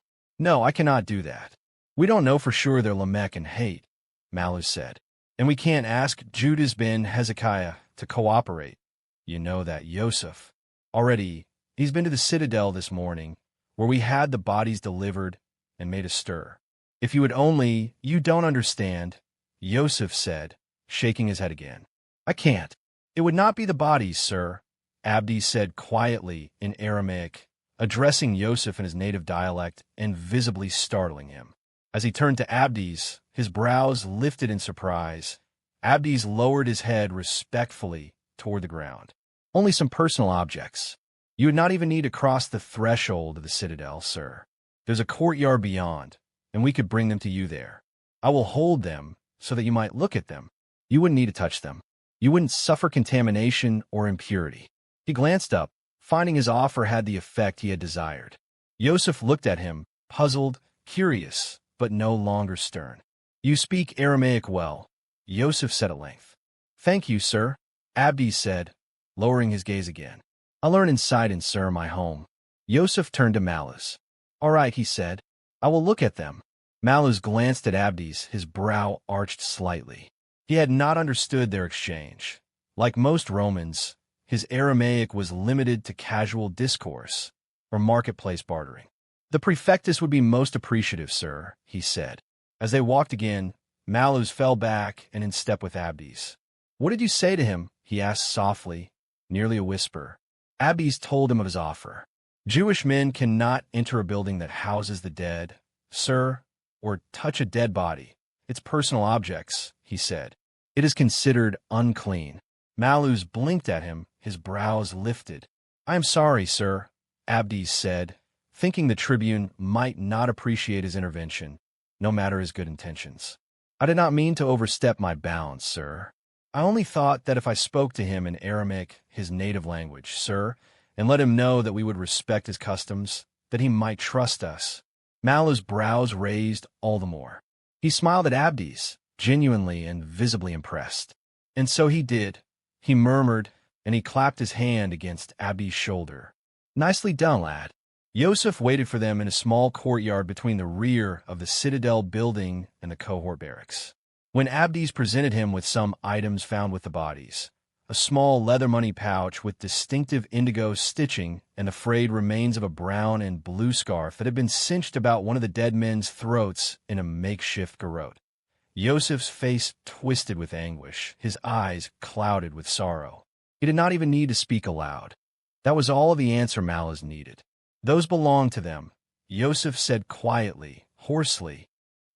I cannot do that. We don't know for sure they're Lamech and hate, Malus said. And we can't ask Judas ben Hezekiah to cooperate. You know that, Yoseph. Already, he's been to the citadel this morning, where we had the bodies delivered and made a stir. If you would only, you don't understand, Yoseph said, shaking his head again. I can't. It would not be the bodies, sir, Abdes said quietly in Aramaic, addressing Yoseph in his native dialect and visibly startling him. As he turned to Abdes, his brows lifted in surprise. Abdes lowered his head respectfully toward the ground. Only some personal objects. You would not even need to cross the threshold of the citadel, sir. There's a courtyard beyond, and we could bring them to you there. I will hold them so that you might look at them. You wouldn't need to touch them. You wouldn't suffer contamination or impurity. He glanced up, finding his offer had the effect he had desired. Yoseph looked at him, puzzled, curious, but no longer stern. You speak Aramaic well, Yoseph said at length. Thank you, sir, Abdes said, lowering his gaze again. I learn in Sidon, sir, my home. Yoseph turned to Malus. All right, he said. I will look at them. Malus glanced at Abdes, his brow arched slightly. He had not understood their exchange. Like most Romans, his Aramaic was limited to casual discourse or marketplace bartering. The prefectus would be most appreciative, sir, he said. As they walked again, Malus fell back and in step with Abdes. What did you say to him? He asked softly, nearly a whisper. Abdes told him of his offer. Jewish men cannot enter a building that houses the dead, sir, or touch a dead body. It's personal objects, he said. It is considered unclean. Malus blinked at him, his brows lifted. I am sorry, sir, Abdes said, thinking the tribune might not appreciate his intervention, no matter his good intentions. I did not mean to overstep my bounds, sir. I only thought that if I spoke to him in Aramaic, his native language, sir, and let him know that we would respect his customs, that he might trust us. Malus' brows raised all the more. He smiled at Abdes, genuinely and visibly impressed. And so he did. He murmured, and he clapped his hand against Abdes' shoulder. Nicely done, lad. Yoseph waited for them in a small courtyard between the rear of the citadel building and the cohort barracks. When Abdes presented him with some items found with the bodies, a small leather money pouch with distinctive indigo stitching and the frayed remains of a brown and blue scarf that had been cinched about one of the dead men's throats in a makeshift garrote, Joseph's face twisted with anguish, his eyes clouded with sorrow. He did not even need to speak aloud. That was all of the answer Malus needed. Those belonged to them, Yoseph said quietly, hoarsely.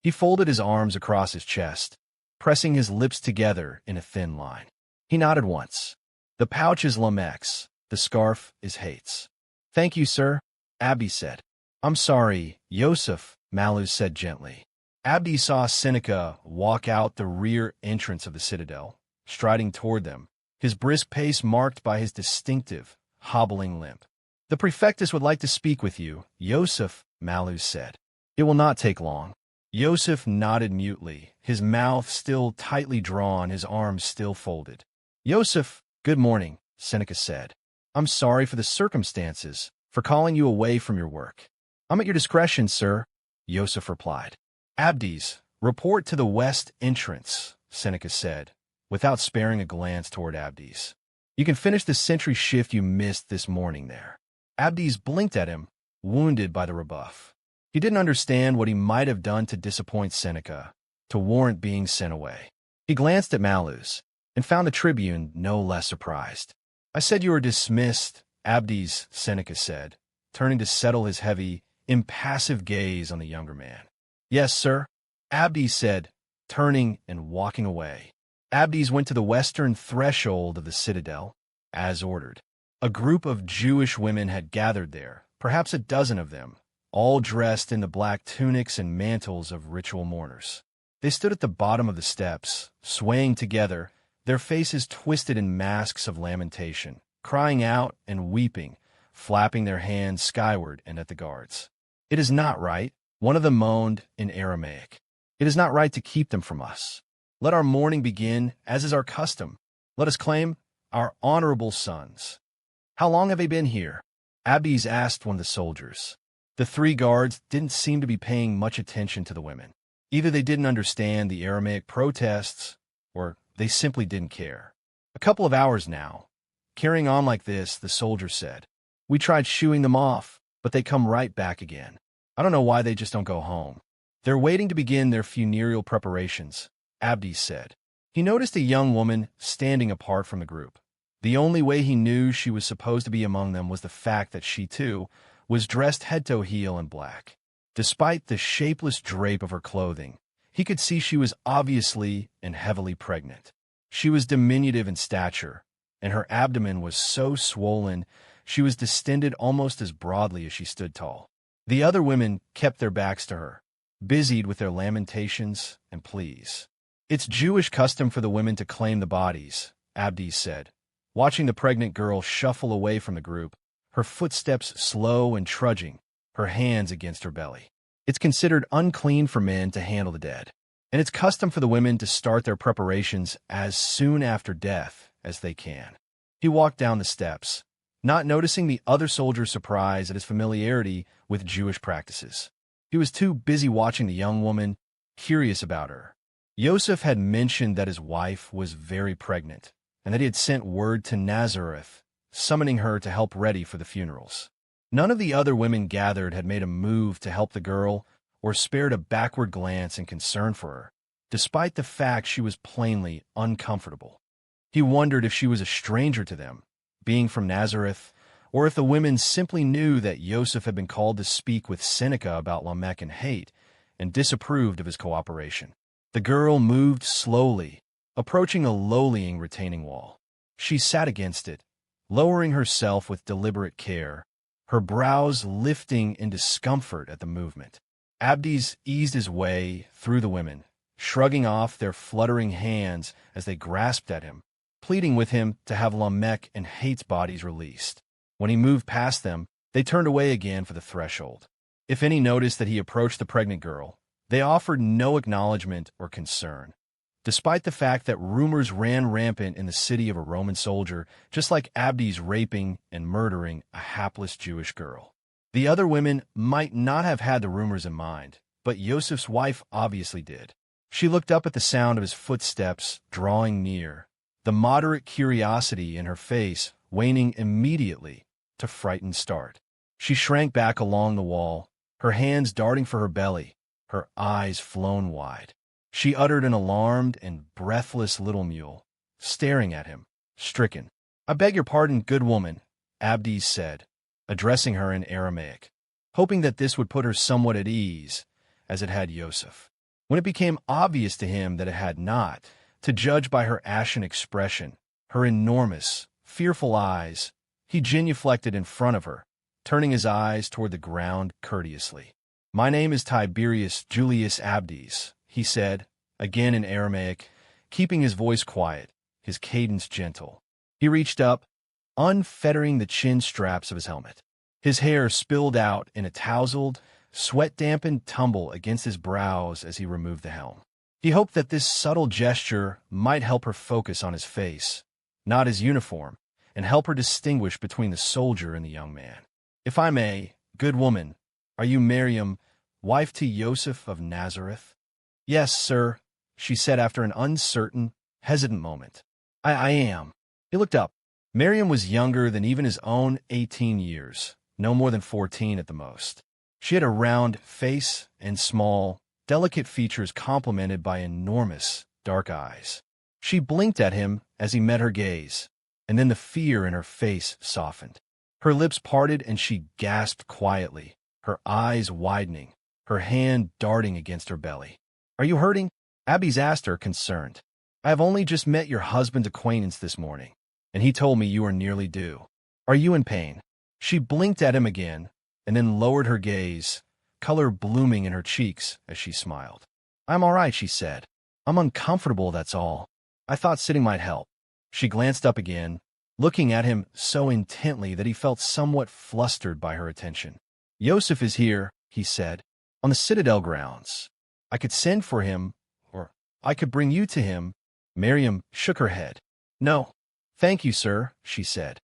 He folded his arms across his chest, pressing his lips together in a thin line. He nodded once. The pouch is Lamech's, the scarf is Hate's. Thank you, sir, Abdes said. I'm sorry, Yoseph, Malus said gently. Abdes saw Seneca walk out the rear entrance of the citadel, striding toward them, his brisk pace marked by his distinctive, hobbling limp. The prefectus would like to speak with you, Yoseph, Malus said. It will not take long. Yoseph nodded mutely, his mouth still tightly drawn, his arms still folded. Yoseph, good morning, Seneca said. I'm sorry for the circumstances, for calling you away from your work. I'm at your discretion, sir, Yoseph replied. Abdes, report to the west entrance, Seneca said, without sparing a glance toward Abdes. You can finish the sentry shift you missed this morning there. Abdes blinked at him, wounded by the rebuff. He didn't understand what he might have done to disappoint Seneca, to warrant being sent away. He glanced at Malus, and found the tribune no less surprised. I said you were dismissed, Abdes, Seneca said, turning to settle his heavy, impassive gaze on the younger man. Yes, sir, Abdes said, turning and walking away. Abdes went to the western threshold of the citadel, as ordered. A group of Jewish women had gathered there, perhaps a dozen of them, all dressed in the black tunics and mantles of ritual mourners. They stood at the bottom of the steps, swaying together, their faces twisted in masks of lamentation, crying out and weeping, flapping their hands skyward and at the guards. "It is not right," one of them moaned in Aramaic. "It is not right to keep them from us. Let our mourning begin, as is our custom. Let us claim our honorable sons." "How long have they been here?" Abdes asked one of the soldiers. The three guards didn't seem to be paying much attention to the women. Either they didn't understand the Aramaic protests, or they simply didn't care. "A couple of hours now." Carrying on like this, the soldier said, "We tried shooing them off, but they come right back again. I don't know why they just don't go home." "They're waiting to begin their funereal preparations," Abdes said. He noticed a young woman standing apart from the group. The only way he knew she was supposed to be among them was the fact that she, too, was dressed head to heel in black. Despite the shapeless drape of her clothing, he could see she was obviously and heavily pregnant. She was diminutive in stature, and her abdomen was so swollen she was distended almost as broadly as she stood tall. The other women kept their backs to her, busied with their lamentations and pleas. "It's Jewish custom for the women to claim the bodies," Abdes said, watching the pregnant girl shuffle away from the group, her footsteps slow and trudging, her hands against her belly. "It's considered unclean for men to handle the dead, and it's custom for the women to start their preparations as soon after death as they can." He walked down the steps, not noticing the other soldier's surprise at his familiarity with Jewish practices. He was too busy watching the young woman, curious about her. Yoseph had mentioned that his wife was very pregnant, and that he had sent word to Nazareth, summoning her to help ready for the funerals. None of the other women gathered had made a move to help the girl or spared a backward glance in concern for her, despite the fact she was plainly uncomfortable. He wondered if she was a stranger to them, being from Nazareth, or if the women simply knew that Yoseph had been called to speak with Seneca about Lamech and hate, and disapproved of his cooperation. The girl moved slowly, approaching a lowlying retaining wall. She sat against it, lowering herself with deliberate care, her brows lifting in discomfort at the movement. Abdes eased his way through the women, shrugging off their fluttering hands as they grasped at him, pleading with him to have Lamech and Hate's bodies released. When he moved past them, they turned away again for the threshold. If any noticed that he approached the pregnant girl, they offered no acknowledgement or concern, despite the fact that rumors ran rampant in the city of a Roman soldier, just like Abdes raping and murdering a hapless Jewish girl. The other women might not have had the rumors in mind, but Joseph's wife obviously did. She looked up at the sound of his footsteps drawing near, the moderate curiosity in her face waning immediately to frightened start. She shrank back along the wall, her hands darting for her belly, her eyes flown wide. She uttered an alarmed and breathless little mew, staring at him, stricken. "I beg your pardon, good woman," Abdes said, addressing her in Aramaic, hoping that this would put her somewhat at ease, as it had Yosef. When it became obvious to him that it had not, to judge by her ashen expression, her enormous, fearful eyes, he genuflected in front of her, turning his eyes toward the ground courteously. "My name is Tiberius Julius Abdes," he said, again in Aramaic, keeping his voice quiet, his cadence gentle. He reached up, unfettering the chin straps of his helmet. His hair spilled out in a tousled, sweat-dampened tumble against his brows as he removed the helm. He hoped that this subtle gesture might help her focus on his face, not his uniform, and help her distinguish between the soldier and the young man. "If I may, good woman, are you Maryam, wife to Yoseph of Nazareth?" "Yes, sir," she said after an uncertain, hesitant moment. I am." He looked up. Maryam was younger than even his own 18 years, no more than 14 at the most. She had a round face and small, delicate features complemented by enormous, dark eyes. She blinked at him as he met her gaze, and then the fear in her face softened. Her lips parted and she gasped quietly, her eyes widening, her hand darting against her belly. "Are you hurting?" Abdes asked her, concerned. "I have only just met your husband's acquaintance this morning, and he told me you are nearly due. Are you in pain?" She blinked at him again, and then lowered her gaze, color blooming in her cheeks as she smiled. "I'm all right," she said. "I'm uncomfortable, that's all." I thought sitting might help. She glanced up again, looking at him so intently that he felt somewhat flustered by her attention. Yosef is here, he said, on the Citadel grounds. I could send for him, or I could bring you to him. Maryam shook her head. No, thank you, sir, she said.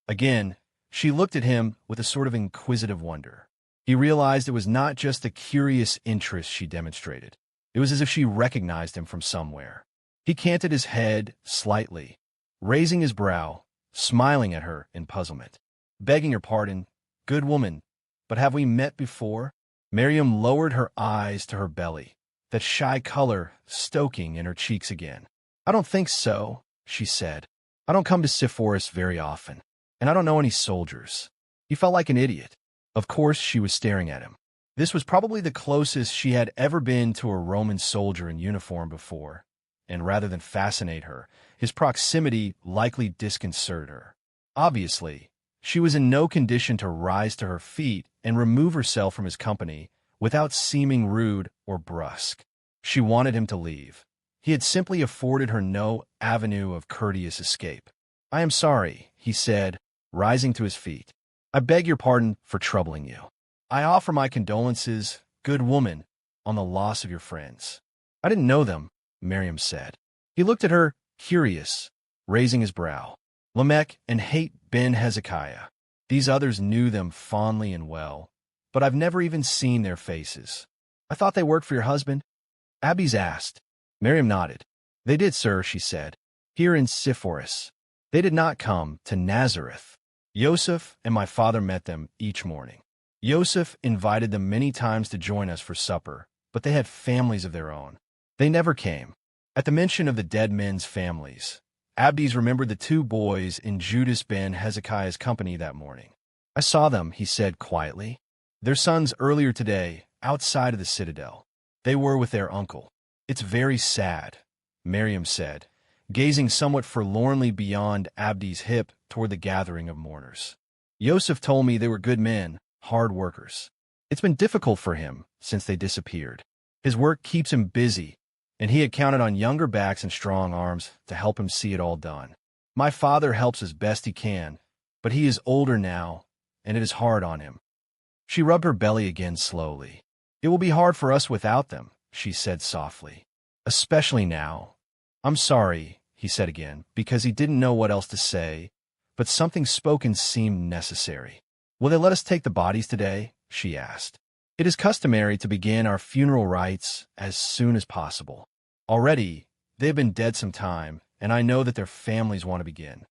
Again, she looked at him with a sort of inquisitive wonder. He realized it was not just the curious interest she demonstrated. It was as if she recognized him from somewhere. He canted his head slightly, raising his brow, smiling at her in puzzlement. Begging her pardon, good woman, but have we met before? Maryam lowered her eyes to her belly, that shy color stoking in her cheeks again. I don't think so, she said. I don't come to Sepphoris very often, and I don't know any soldiers. He felt like an idiot. Of course, she was staring at him. This was probably the closest she had ever been to a Roman soldier in uniform before, and rather than fascinate her, his proximity likely disconcerted her. Obviously, she was in no condition to rise to her feet and remove herself from his company without seeming rude or brusque. She wanted him to leave. He had simply afforded her no avenue of courteous escape. I am sorry, he said, rising to his feet. I beg your pardon for troubling you. I offer my condolences, good woman, on the loss of your friends. I didn't know them, Maryam said. He looked at her, curious, raising his brow. Lamech and Hate ben Hezekiah. These others knew them fondly and well, but I've never even seen their faces. I thought they worked for your husband? Abdes asked. Maryam nodded. They did, sir, she said. Here in Sepphoris. They did not come to Nazareth. Yoseph and my father met them each morning. Yoseph invited them many times to join us for supper, but they had families of their own. They never came. At the mention of the dead men's families, Abdes remembered the two boys in Judas ben Hezekiah's company that morning. I saw them, he said quietly. Their sons earlier today, outside of the citadel. They were with their uncle. It's very sad, Maryam said, gazing somewhat forlornly beyond Abdes' hip toward the gathering of mourners. Yosef told me they were good men, hard workers. It's been difficult for him since they disappeared. His work keeps him busy, and he had counted on younger backs and strong arms to help him see it all done. My father helps as best he can, but he is older now, and it is hard on him. She rubbed her belly again slowly. It will be hard for us without them, she said softly. Especially now. I'm sorry, he said again, because he didn't know what else to say, but something spoken seemed necessary. Will they let us take the bodies today? She asked. It is customary to begin our funeral rites as soon as possible. Already, they have been dead some time, and I know that their families want to begin.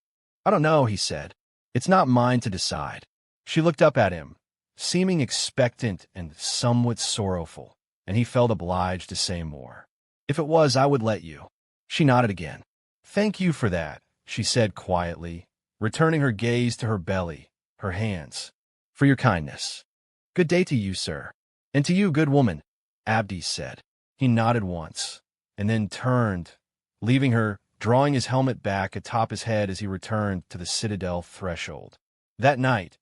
I don't know, he said. It's not mine to decide. She looked up at him, seeming expectant and somewhat sorrowful, and he felt obliged to say more. If it was, I would let you. She nodded again. Thank you for that, she said quietly, returning her gaze to her belly, her hands. For your kindness. Good day to you, sir. And to you, good woman, Abdes said. He nodded once, and then turned, leaving her, drawing his helmet back atop his head as he returned to the citadel threshold. That night,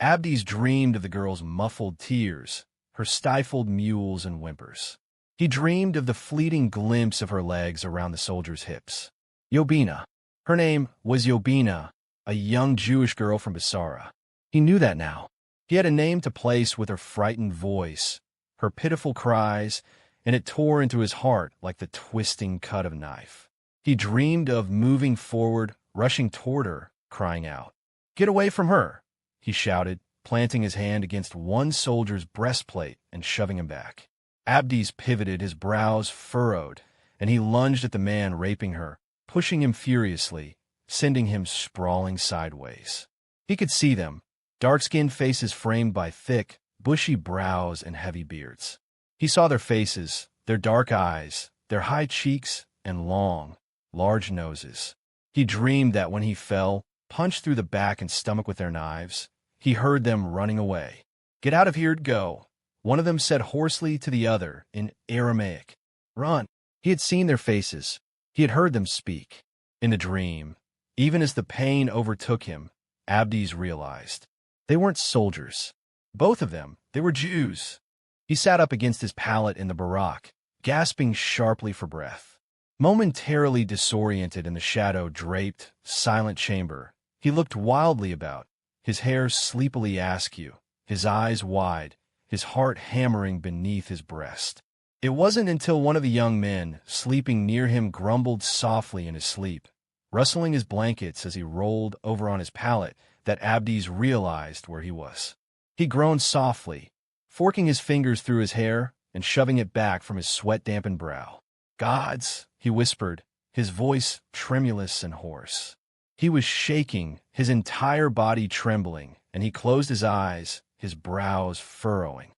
Abdes dreamed of the girl's muffled tears, her stifled mewls and whimpers. He dreamed of the fleeting glimpse of her legs around the soldier's hips. Yobina. Her name was Yobina, a young Jewish girl from Basara. He knew that now. He had a name to place with her frightened voice, her pitiful cries, and it tore into his heart like the twisting cut of a knife. He dreamed of moving forward, rushing toward her, crying out. Get away from her, he shouted, planting his hand against one soldier's breastplate and shoving him back. Abdes pivoted, his brows furrowed, and he lunged at the man raping her, pushing him furiously, sending him sprawling sideways. He could see them, dark-skinned faces framed by thick, bushy brows and heavy beards. He saw their faces, their dark eyes, their high cheeks, and long, large noses. He dreamed that when he fell, punched through the back and stomach with their knives, he heard them running away. Get out of here, go. One of them said hoarsely to the other in Aramaic. Run. He had seen their faces. He had heard them speak. In the dream, even as the pain overtook him, Abdes realized. They weren't soldiers. Both of them, they were Jews. He sat up against his pallet in the barack, gasping sharply for breath. Momentarily disoriented in the shadow-draped, silent chamber, he looked wildly about, his hair sleepily askew, his eyes wide, his heart hammering beneath his breast. It wasn't until one of the young men, sleeping near him, grumbled softly in his sleep, rustling his blankets as he rolled over on his pallet, that Abdes realized where he was. He groaned softly, forking his fingers through his hair and shoving it back from his sweat-dampened brow. "Gods," he whispered, his voice tremulous and hoarse. He was shaking, his entire body trembling, and he closed his eyes, his brows furrowing.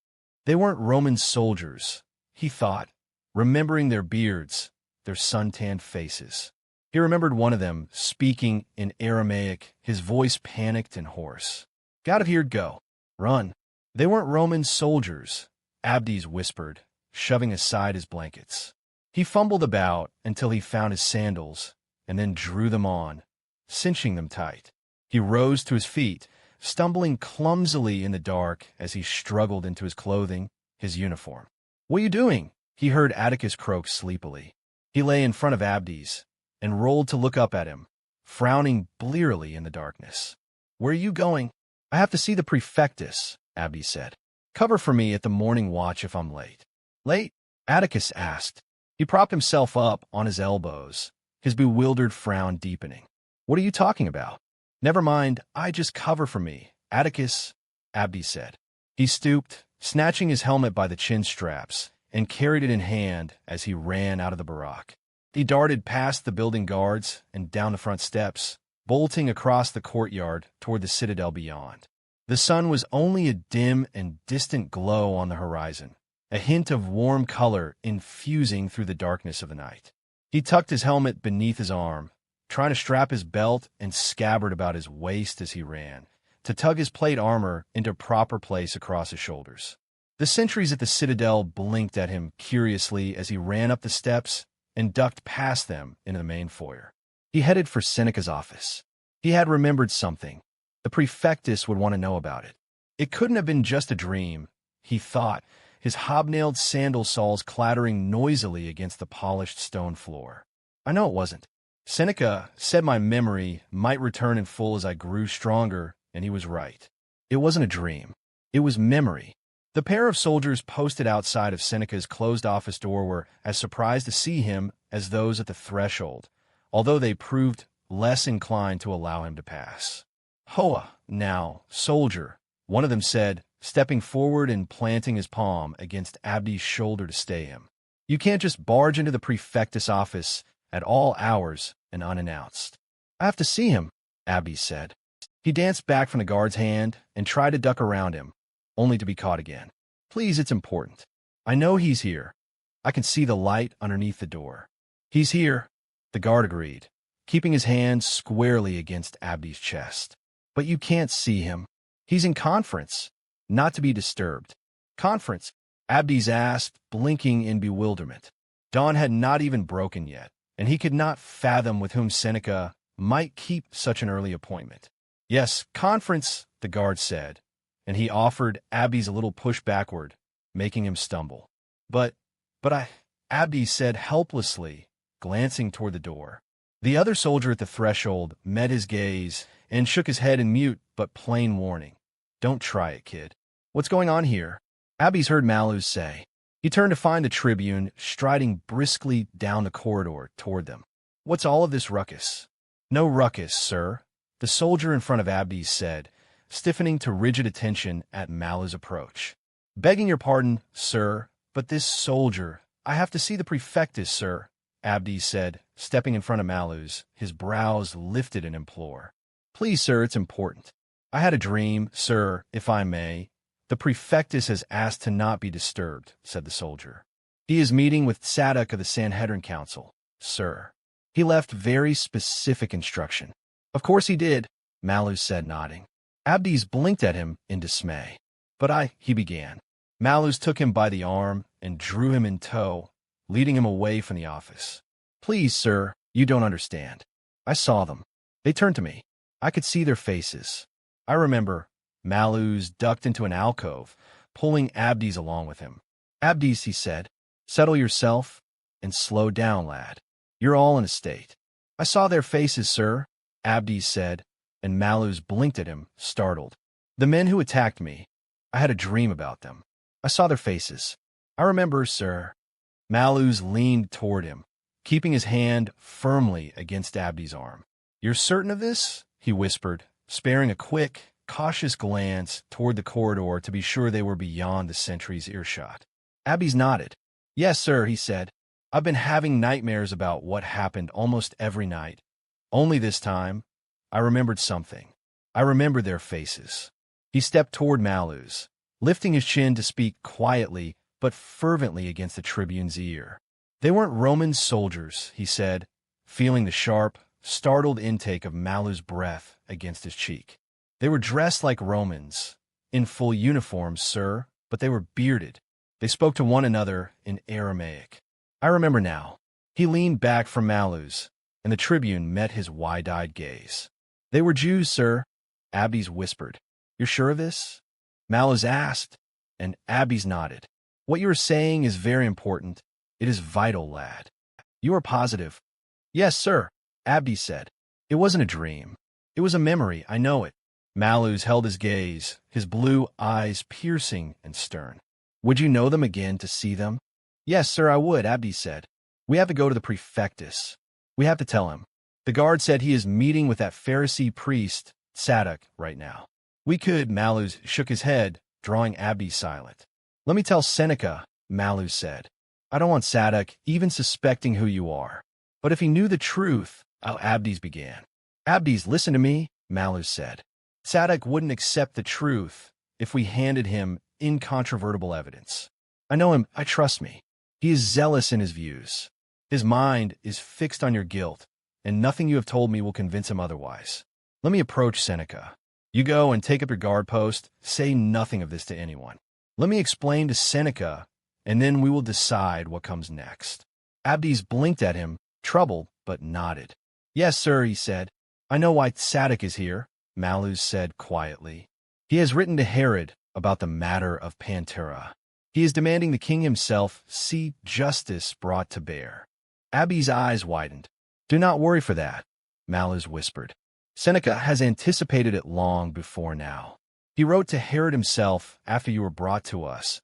They weren't Roman soldiers, he thought, remembering their beards, their sun-tanned faces. He remembered one of them, speaking in Aramaic, his voice panicked and hoarse. "Get out of here, go. Run." They weren't Roman soldiers, Abdes whispered, shoving aside his blankets. He fumbled about until he found his sandals, and then drew them on, cinching them tight. He rose to his feet, stumbling clumsily in the dark as he struggled into his clothing, his uniform. "What are you doing?" he heard Atticus croak sleepily. He lay in front of Abdes and rolled to look up at him, frowning blearily in the darkness. "Where are you going?" "I have to see the prefectus," Abdes said. "Cover for me at the morning watch if I'm late." "Late?" Atticus asked. He propped himself up on his elbows, his bewildered frown deepening. "What are you talking about?" "Never mind, I just cover for me, Atticus," Abdes said. He stooped, snatching his helmet by the chin straps, and carried it in hand as he ran out of the barack. He darted past the building guards and down the front steps, bolting across the courtyard toward the citadel beyond. The sun was only a dim and distant glow on the horizon, a hint of warm color infusing through the darkness of the night. He tucked his helmet beneath his arm, trying to strap his belt and scabbard about his waist as he ran, to tug his plate armor into proper place across his shoulders. The sentries at the citadel blinked at him curiously as he ran up the steps and ducked past them into the main foyer. He headed for Seneca's office. He had remembered something. The prefectus would want to know about it. It couldn't have been just a dream, he thought, his hobnailed sandal soles clattering noisily against the polished stone floor. "I know it wasn't. Seneca said my memory might return in full as I grew stronger, and he was right. It wasn't a dream. It was memory." The pair of soldiers posted outside of Seneca's closed office door were as surprised to see him as those at the threshold, although they proved less inclined to allow him to pass. "Hoa, now, soldier," one of them said, stepping forward and planting his palm against Abdes' shoulder to stay him. "You can't just barge into the prefectus office at all hours and unannounced." "I have to see him," Abdes said. He danced back from the guard's hand and tried to duck around him, only to be caught again. "Please, it's important. I know he's here. I can see the light underneath the door." "He's here," the guard agreed, keeping his hand squarely against Abdes' chest. "But you can't see him. He's in conference, not to be disturbed." "Conference?" Abdes asked, blinking in bewilderment. Dawn had not even broken yet, and he could not fathom with whom Seneca might keep such an early appointment. "Yes, conference," the guard said, and he offered Abdes a little push backward, making him stumble. But Abdes said helplessly, glancing toward the door. The other soldier at the threshold met his gaze and shook his head in mute but plain warning. "Don't try it, kid." "What's going on here?" Abdes heard Malus say. He turned to find the tribune striding briskly down the corridor toward them. "What's all of this ruckus?" "No ruckus, sir," the soldier in front of Abdes said, stiffening to rigid attention at Malus' approach. "Begging your pardon, sir, but this soldier—" "I have to see the prefectus, sir," Abdes said, stepping in front of Malus, his brows lifted in implore. "Please, sir, it's important. I had a dream, sir, if I may. The prefectus has asked to not be disturbed," said the soldier. "He is meeting with Sadok of the Sanhedrin Council, sir. He left very specific instruction." "Of course he did," Malus said, nodding. Abdes blinked at him in dismay. "But he began. Malus took him by the arm and drew him in tow, leading him away from the office. "Please, sir, you don't understand. I saw them. They turned to me. I could see their faces. I remember." Malus ducked into an alcove, pulling Abdes along with him. "Abdes," he said, "settle yourself and slow down, lad. You're all in a state. I saw their faces, sir, Abdes said, and Malus blinked at him, startled. The men who attacked me. I had a dream about them. I saw their faces. I remember, sir. Malus leaned toward him, keeping his hand firmly against Abdes' arm. You're certain of this? He whispered, sparing a quick, cautious glance toward the corridor to be sure they were beyond the sentry's earshot. Abdes nodded. Yes, sir, he said. I've been having nightmares about what happened almost every night. Only this time, I remembered something. I remembered their faces. He stepped toward Malus, lifting his chin to speak quietly but fervently against the tribune's ear. They weren't Roman soldiers, he said, feeling the sharp, startled intake of Malus' breath against his cheek. They were dressed like Romans, in full uniforms, sir, but they were bearded. They spoke to one another in Aramaic. I remember now. He leaned back from Malus, and the tribune met his wide-eyed gaze. They were Jews, sir, Abdes whispered. You're sure of this? Malus asked, and Abdes nodded. What you are saying is very important. It is vital, lad. You are positive? Yes, sir, Abdes said. It wasn't a dream. It was a memory, I know it. Malus held his gaze, his blue eyes piercing and stern. Would you know them again to see them? Yes, sir, I would, Abdes said. We have to go to the prefectus. We have to tell him. The guard said he is meeting with that Pharisee priest, Sidon, right now. We could, Malus shook his head, drawing Abdes silent. Let me tell Seneca, Malus said. I don't want Sidon even suspecting who you are. But if he knew the truth, Abdes began. Abdes, listen to me, Malus said. Sidon wouldn't accept the truth if we handed him incontrovertible evidence. I know him, I trust me. He is zealous in his views. His mind is fixed on your guilt, and nothing you have told me will convince him otherwise. Let me approach Seneca. You go and take up your guard post. Say nothing of this to anyone. Let me explain to Seneca, and then we will decide what comes next. Abdes blinked at him, troubled, but nodded. Yes, sir, he said. I know why Sidon is here, Malus said quietly. He has written to Herod about the matter of Pantera. He is demanding the king himself see justice brought to bear. Abdes' eyes widened. Do not worry for that, Malus whispered. Seneca has anticipated it long before now. He wrote to Herod himself after you were brought to us,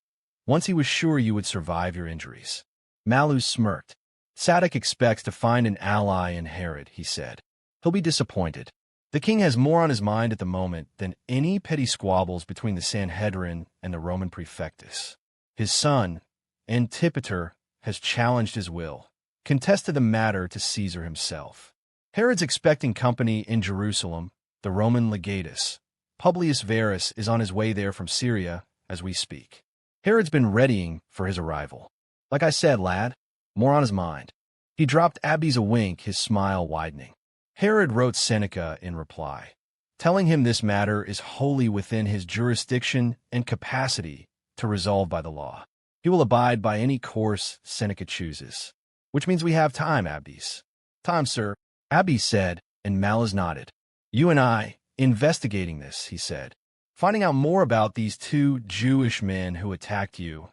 once he was sure you would survive your injuries. Malus smirked. Sidon expects to find an ally in Herod, he said. He'll be disappointed. The king has more on his mind at the moment than any petty squabbles between the Sanhedrin and the Roman prefectus. His son, Antipater, has challenged his will, contested the matter to Caesar himself. Herod's expecting company in Jerusalem, the Roman legatus. Publius Verus is on his way there from Syria as we speak. Herod's been readying for his arrival. Like I said, lad, more on his mind. He dropped Abdes a wink, his smile widening. Herod wrote Seneca in reply, telling him this matter is wholly within his jurisdiction and capacity to resolve by the law. He will abide by any course Seneca chooses. Which means we have time, Abdes. Time, sir, Abdes said, and Malus nodded. You and I, investigating this, he said. Finding out more about these two Jewish men who attacked you,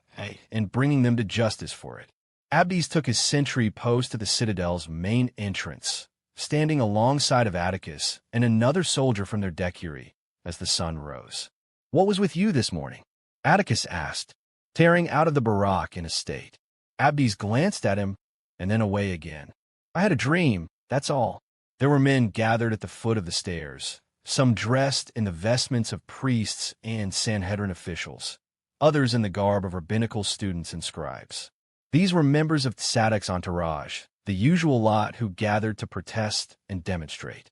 and bringing them to justice for it. Abdes took his sentry post to the citadel's main entrance, standing alongside of Atticus and another soldier from their decury as the sun rose. What was with you this morning? Atticus asked, tearing out of the barack in a state. Abdes glanced at him and then away again. I had a dream, that's all. There were men gathered at the foot of the stairs, some dressed in the vestments of priests and Sanhedrin officials, others in the garb of rabbinical students and scribes. These were members of Sidon's entourage, the usual lot who gathered to protest and demonstrate.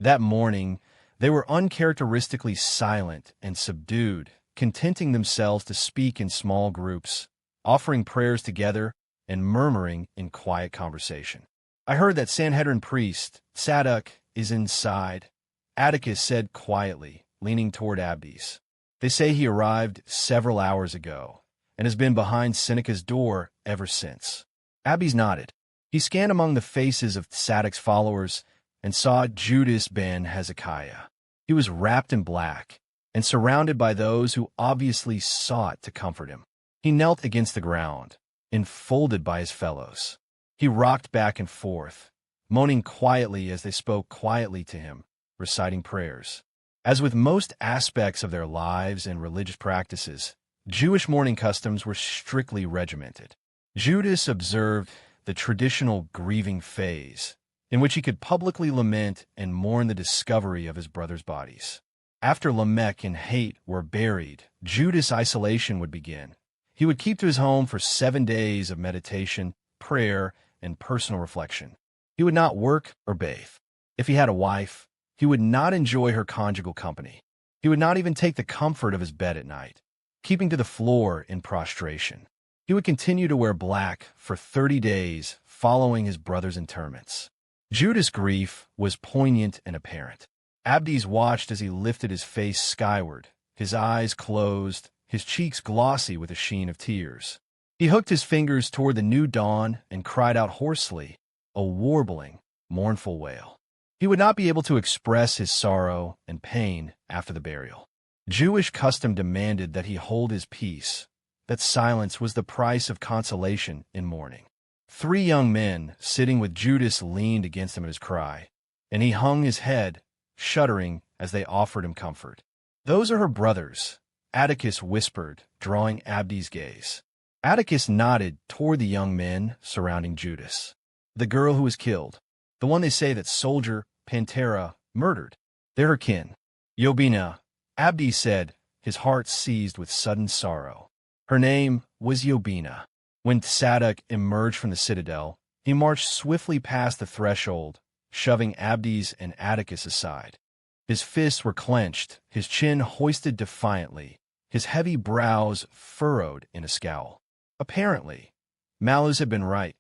That morning, they were uncharacteristically silent and subdued, contenting themselves to speak in small groups, offering prayers together and murmuring in quiet conversation. I heard that Sanhedrin priest, Sidon, is inside, Atticus said quietly, leaning toward Abdes. They say he arrived several hours ago and has been behind Seneca's door ever since. Abdes nodded. He scanned among the faces of Sidon's followers and saw Judas ben Hezekiah. He was wrapped in black and surrounded by those who obviously sought to comfort him. He knelt against the ground, enfolded by his fellows. He rocked back and forth, moaning quietly as they spoke quietly to him, reciting prayers. As with most aspects of their lives and religious practices, Jewish mourning customs were strictly regimented. Judas observed the traditional grieving phase, in which he could publicly lament and mourn the discovery of his brothers' bodies. After Lamech and Hate were buried, Judas' isolation would begin. He would keep to his home for 7 days of meditation, prayer, and personal reflection. He would not work or bathe. If he had a wife, he would not enjoy her conjugal company. He would not even take the comfort of his bed at night, keeping to the floor in prostration. He would continue to wear black for 30 days following his brother's interments. Judas' grief was poignant and apparent. Abdes watched as he lifted his face skyward, his eyes closed, his cheeks glossy with a sheen of tears. He hooked his fingers toward the new dawn and cried out hoarsely, a warbling, mournful wail. He would not be able to express his sorrow and pain after the burial. Jewish custom demanded that he hold his peace, that silence was the price of consolation in mourning. 3 young men sitting with Judas leaned against him at his cry, and he hung his head, shuddering as they offered him comfort. "Those are her brothers," Atticus whispered, drawing Abdes' gaze. Atticus nodded toward the young men surrounding Judas. "The girl who was killed, the one they say that soldier Pantera murdered. They're her kin." "Yobina," Abdes said, his heart seized with sudden sorrow. Her name was Yobina. When Sadok emerged from the citadel, he marched swiftly past the threshold, shoving Abdes and Atticus aside. His fists were clenched, his chin hoisted defiantly, his heavy brows furrowed in a scowl. Apparently, Malus had been right.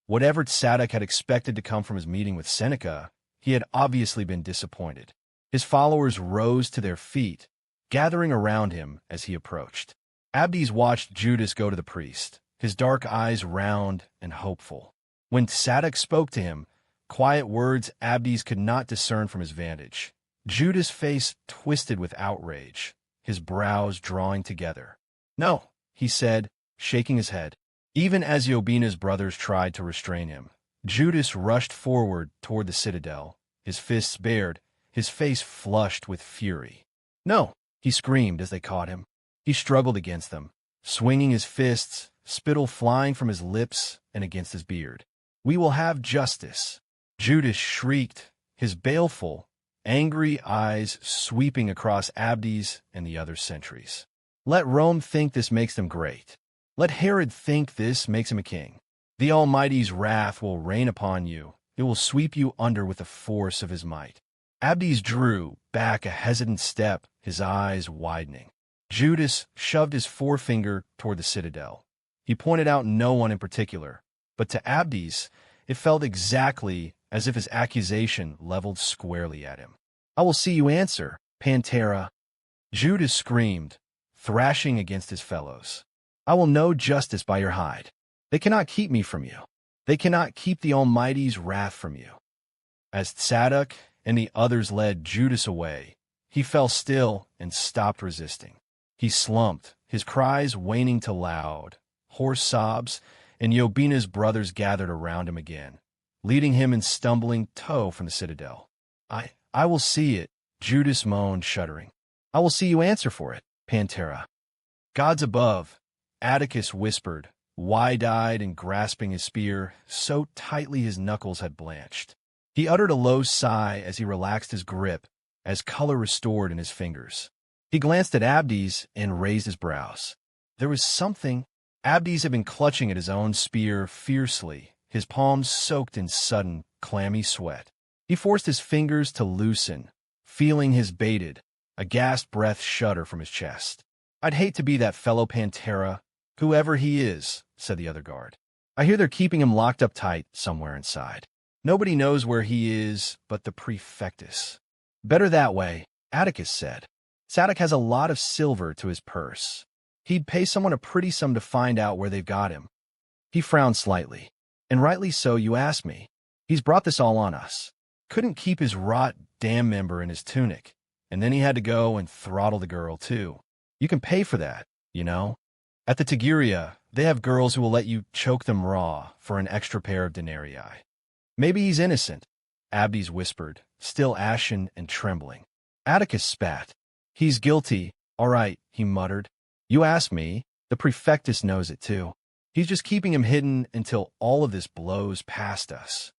Whatever Sadok had expected to come from his meeting with Seneca, he had obviously been disappointed. His followers rose to their feet, gathering around him as he approached. Abdes watched Judas go to the priest, his dark eyes round and hopeful. When Sadok spoke to him, quiet words Abdes could not discern from his vantage. Judas' face twisted with outrage, his brows drawing together. "No," he said, shaking his head. Even as Yobina's brothers tried to restrain him, Judas rushed forward toward the citadel, his fists bared, his face flushed with fury. "No," he screamed as they caught him. He struggled against them, swinging his fists, spittle flying from his lips and against his beard. "We will have justice," Judas shrieked, his baleful, angry eyes sweeping across Abdes and the other sentries. "Let Rome think this makes them great. Let Herod think this makes him a king. The Almighty's wrath will rain upon you. It will sweep you under with the force of his might." Abdes drew back a hesitant step, his eyes widening. Judas shoved his forefinger toward the citadel. He pointed out no one in particular, but to Abdes, it felt exactly as if his accusation leveled squarely at him. "I will see you answer, Pantera," Judas screamed, thrashing against his fellows. "I will know justice by your hide. They cannot keep me from you. They cannot keep the Almighty's wrath from you." As Sadok and the others led Judas away, he fell still and stopped resisting. He slumped, his cries waning to loud, hoarse sobs, and Yobina's brothers gathered around him again, leading him in stumbling tow from the citadel. I will see it," Judas moaned, shuddering. "I will see you answer for it, Pantera." "Gods above," Atticus whispered, wide-eyed and grasping his spear so tightly his knuckles had blanched. He uttered a low sigh as he relaxed his grip, as color restored in his fingers. He glanced at Abdes and raised his brows. There was something. Abdes had been clutching at his own spear fiercely, his palms soaked in sudden, clammy sweat. He forced his fingers to loosen, feeling his bated, aghast breath shudder from his chest. "I'd hate to be that fellow Pantera, whoever he is," said the other guard. "I hear they're keeping him locked up tight somewhere inside. Nobody knows where he is but the prefectus." "Better that way," Atticus said. "Sadok has a lot of silver to his purse. He'd pay someone a pretty sum to find out where they've got him." He frowned slightly. "And rightly so, you ask me. He's brought this all on us. Couldn't keep his rot dam member in his tunic, and then he had to go and throttle the girl, too. You can pay for that, you know." At the Tiguria, They have girls who will let you choke them raw for an extra pair of denarii. Maybe he's innocent, Abdes whispered, still ashen and trembling. Atticus spat. He's guilty. All right, he muttered. You ask me. The prefectus knows it too. He's just keeping him hidden until all of this blows past us.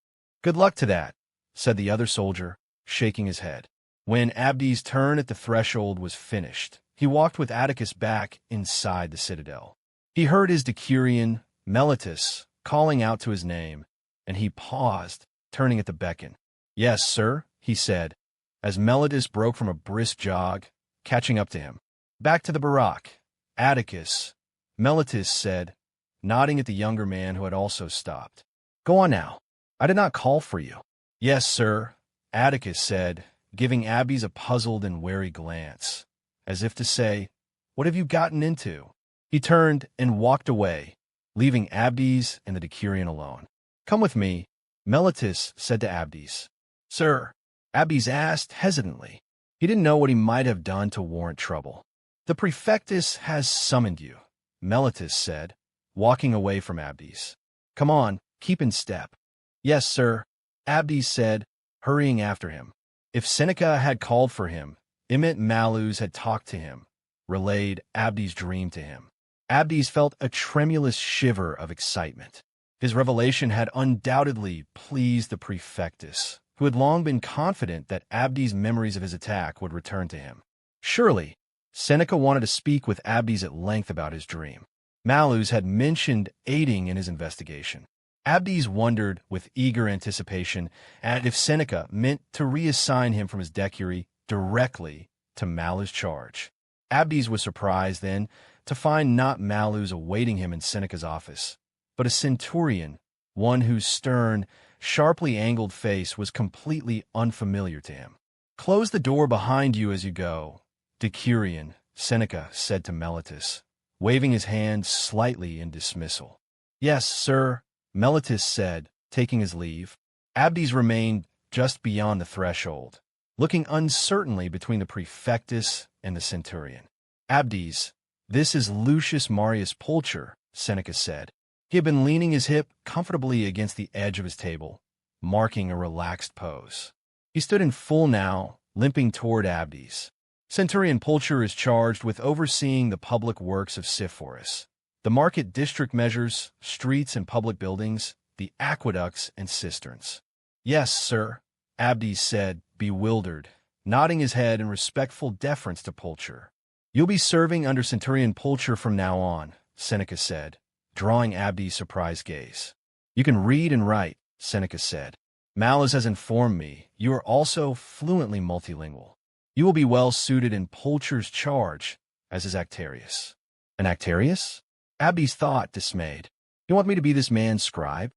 Good luck to that, said the other soldier, shaking his head. When Abdes' turn at the threshold was finished, he walked with Atticus back inside the citadel. He heard his decurion, Meletus, calling out to his name, and he paused, turning at the beckon. Yes, sir, he said, as Meletus broke from a brisk jog, catching up to him. Back to the barack. Atticus, Meletus said, nodding at the younger man who had also stopped. Go on now. I did not call for you. Yes, sir, Atticus said, giving Abdes a puzzled and wary glance, as if to say, What have you gotten into? He turned and walked away, leaving Abdes and the decurion alone. Come with me, Meletus said to Abdes. Sir, Abdes asked hesitantly. He didn't know what he might have done to warrant trouble. The prefectus has summoned you, Meletus said, walking away from Abdes. Come on, keep in step. Yes, sir, Abdes said, hurrying after him. If Seneca had called for him, Imit Malus had talked to him, relayed Abdes' dream to him. Abdes felt a tremulous shiver of excitement. His revelation had undoubtedly pleased the prefectus, who had long been confident that Abdes' memories of his attack would return to him. Surely, Seneca wanted to speak with Abdes at length about his dream. Malus had mentioned aiding in his investigation. Abdes wondered with eager anticipation at if Seneca meant to reassign him from his decury directly to Malus' charge. Abdes was surprised, then, to find not Malus awaiting him in Seneca's office, but a centurion, one whose stern, sharply angled face was completely unfamiliar to him. Close the door behind you as you go, decurion, Seneca said to Meletus, waving his hand slightly in dismissal. Yes, sir, Meletus said, taking his leave. Abdes remained just beyond the threshold, looking uncertainly between the prefectus and the centurion. Abdes, this is Lucius Marius Pulcher, Seneca said. He had been leaning his hip comfortably against the edge of his table, marking a relaxed pose. He stood in full now, limping toward Abdes. Centurion Pulcher is charged with overseeing the public works of Sepphoris, the market district measures, streets and public buildings, the aqueducts and cisterns. Yes, sir, Abdes said, bewildered, nodding his head in respectful deference to Pulcher. You'll be serving under Centurion Pulcher from now on, Seneca said, drawing Abdes' surprised gaze. You can read and write, Seneca said. Malus has informed me you are also fluently multilingual. You will be well suited in Pulcher's charge, as is Actarius. An Actarius? Abdes thought, dismayed. You want me to be this man's scribe?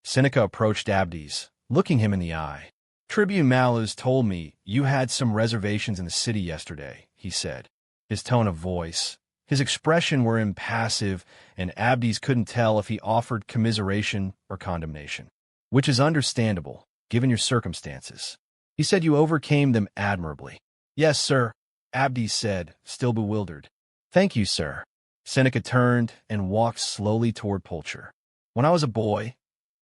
Seneca approached Abdes, looking him in the eye. Tribune Malus told me you had some reservations in the city yesterday, he said. His tone of voice, his expression were impassive, and Abdes couldn't tell if he offered commiseration or condemnation, which is understandable, given your circumstances. He said you overcame them admirably. Yes, sir, Abdes said, still bewildered. Thank you, sir. Seneca turned and walked slowly toward Pulcher. When I was a boy,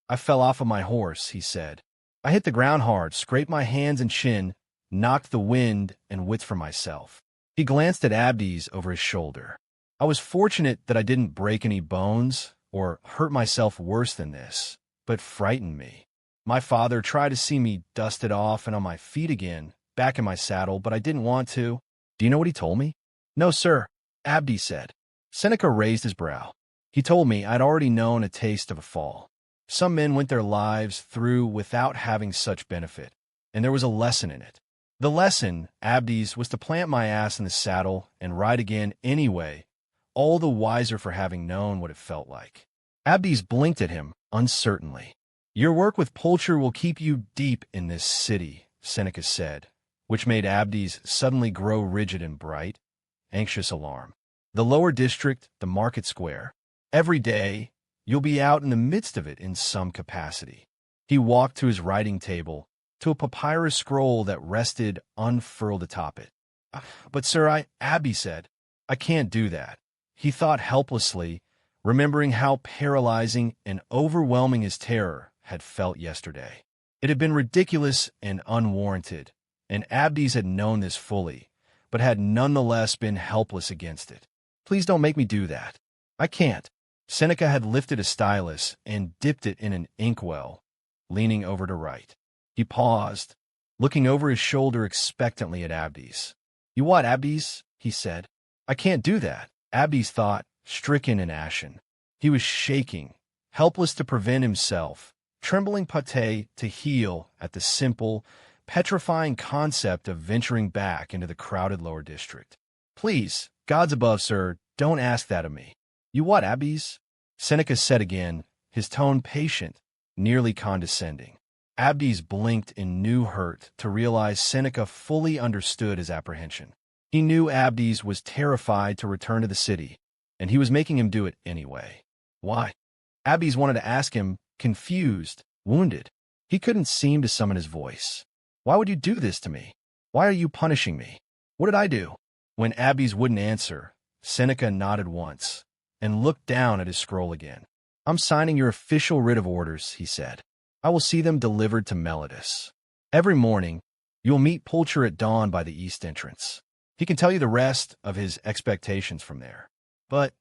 I fell off of my horse, he said. I hit the ground hard, scraped my hands and chin, knocked the wind and wits from myself. He glanced at Abdes over his shoulder. I was fortunate that I didn't break any bones or hurt myself worse than this, but frightened me. My father tried to see me dusted off and on my feet again, back in my saddle, but I didn't want to. Do you know what he told me? No, sir, Abdes said. Seneca raised his brow. He told me I'd already known a taste of a fall. Some men went their lives through without having such benefit, and there was a lesson in it. The lesson, Abdes, was to plant my ass in the saddle and ride again anyway, all the wiser for having known what it felt like. Abdes blinked at him uncertainly. Your work with Pulcher will keep you deep in this city, Seneca said, which made Abdes suddenly grow rigid and bright, anxious alarm. The lower district, the market square. Every day, you'll be out in the midst of it in some capacity. He walked to his writing table, to a papyrus scroll that rested unfurled atop it. But, sir, Abdes said, I can't do that. He thought helplessly, remembering how paralyzing and overwhelming his terror had felt yesterday. It had been ridiculous and unwarranted, and Abdes had known this fully, but had nonetheless been helpless against it. "Please don't make me do that. I can't." Seneca had lifted a stylus and dipped it in an inkwell, leaning over to write. He paused, looking over his shoulder expectantly at Abdes. "You what, Abdes?" he said. "I can't do that," Abdes thought, stricken and ashen. He was shaking, helpless to prevent himself, trembling pate to heel at the simple, petrifying concept of venturing back into the crowded lower district. "Please, God's above, sir, don't ask that of me." "You what, Abdes?" Seneca said again, his tone patient, nearly condescending. Abdes blinked in new hurt to realize Seneca fully understood his apprehension. He knew Abdes was terrified to return to the city, and he was making him do it anyway. Why? Abdes wanted to ask him, confused, wounded. He couldn't seem to summon his voice. "Why would you do this to me? Why are you punishing me? What did I do?" When Abdes wouldn't answer, Seneca nodded once and looked down at his scroll again. "I'm signing your official writ of orders," he said. "I will see them delivered to Melodus. Every morning, you will meet Pulcher at dawn by the east entrance. He can tell you the rest of his expectations from there." But,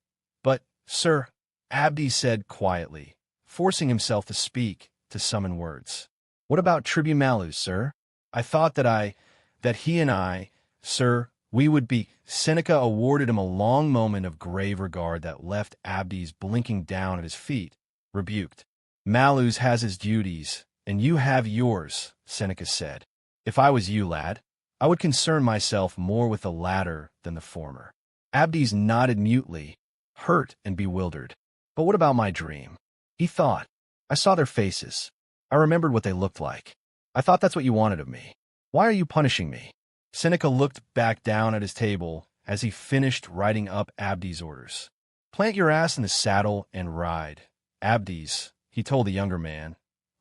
sir," Abdes said quietly, forcing himself to speak, to summon words. "What about Tribune Malus, sir? I thought that he and I, sir, we would be—" Seneca awarded him a long moment of grave regard that left Abdes blinking down at his feet, rebuked. "Malus has his duties, and you have yours," Seneca said. "If I was you, lad, I would concern myself more with the latter than the former." Abdes nodded mutely, hurt and bewildered. "But what about my dream?" He thought. "I saw their faces. I remembered what they looked like. I thought that's what you wanted of me. Why are you punishing me?" Seneca looked back down at his table as he finished writing up Abdes' orders. "Plant your ass in the saddle and ride, Abdes," he told the younger man,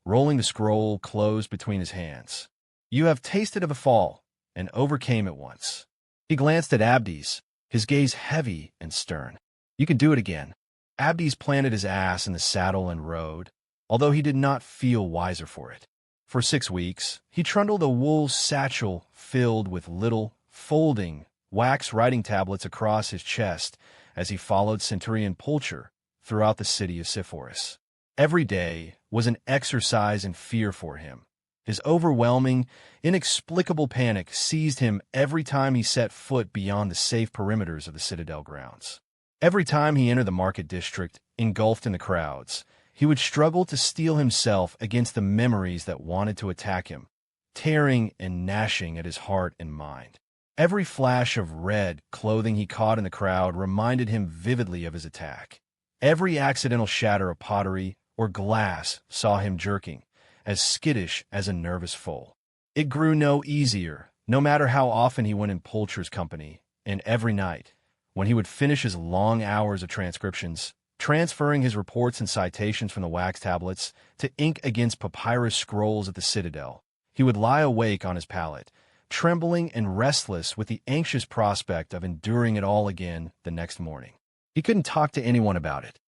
rolling the scroll closed between his hands. "You have tasted of a fall and overcame it once." He glanced at Abdes, his gaze heavy and stern. "You can do it again." Abdes planted his ass in the saddle and rode, although he did not feel wiser for it. For 6 weeks, he trundled a wool satchel filled with little, folding, wax writing tablets across his chest as he followed Centurion Pulcher throughout the city of Sepphoris. Every day was an exercise in fear for him. His overwhelming, inexplicable panic seized him every time he set foot beyond the safe perimeters of the citadel grounds. Every time he entered the market district, engulfed in the crowds, he would struggle to steel himself against the memories that wanted to attack him, tearing and gnashing at his heart and mind. Every flash of red clothing he caught in the crowd reminded him vividly of his attack. Every accidental shatter of pottery or glass saw him jerking, as skittish as a nervous foal. It grew no easier, no matter how often he went in Pulcher's company, and every night, when he would finish his long hours of transcriptions, transferring his reports and citations from the wax tablets to ink against papyrus scrolls at the citadel, he would lie awake on his pallet, trembling and restless with the anxious prospect of enduring it all again the next morning. He couldn't talk to anyone about it.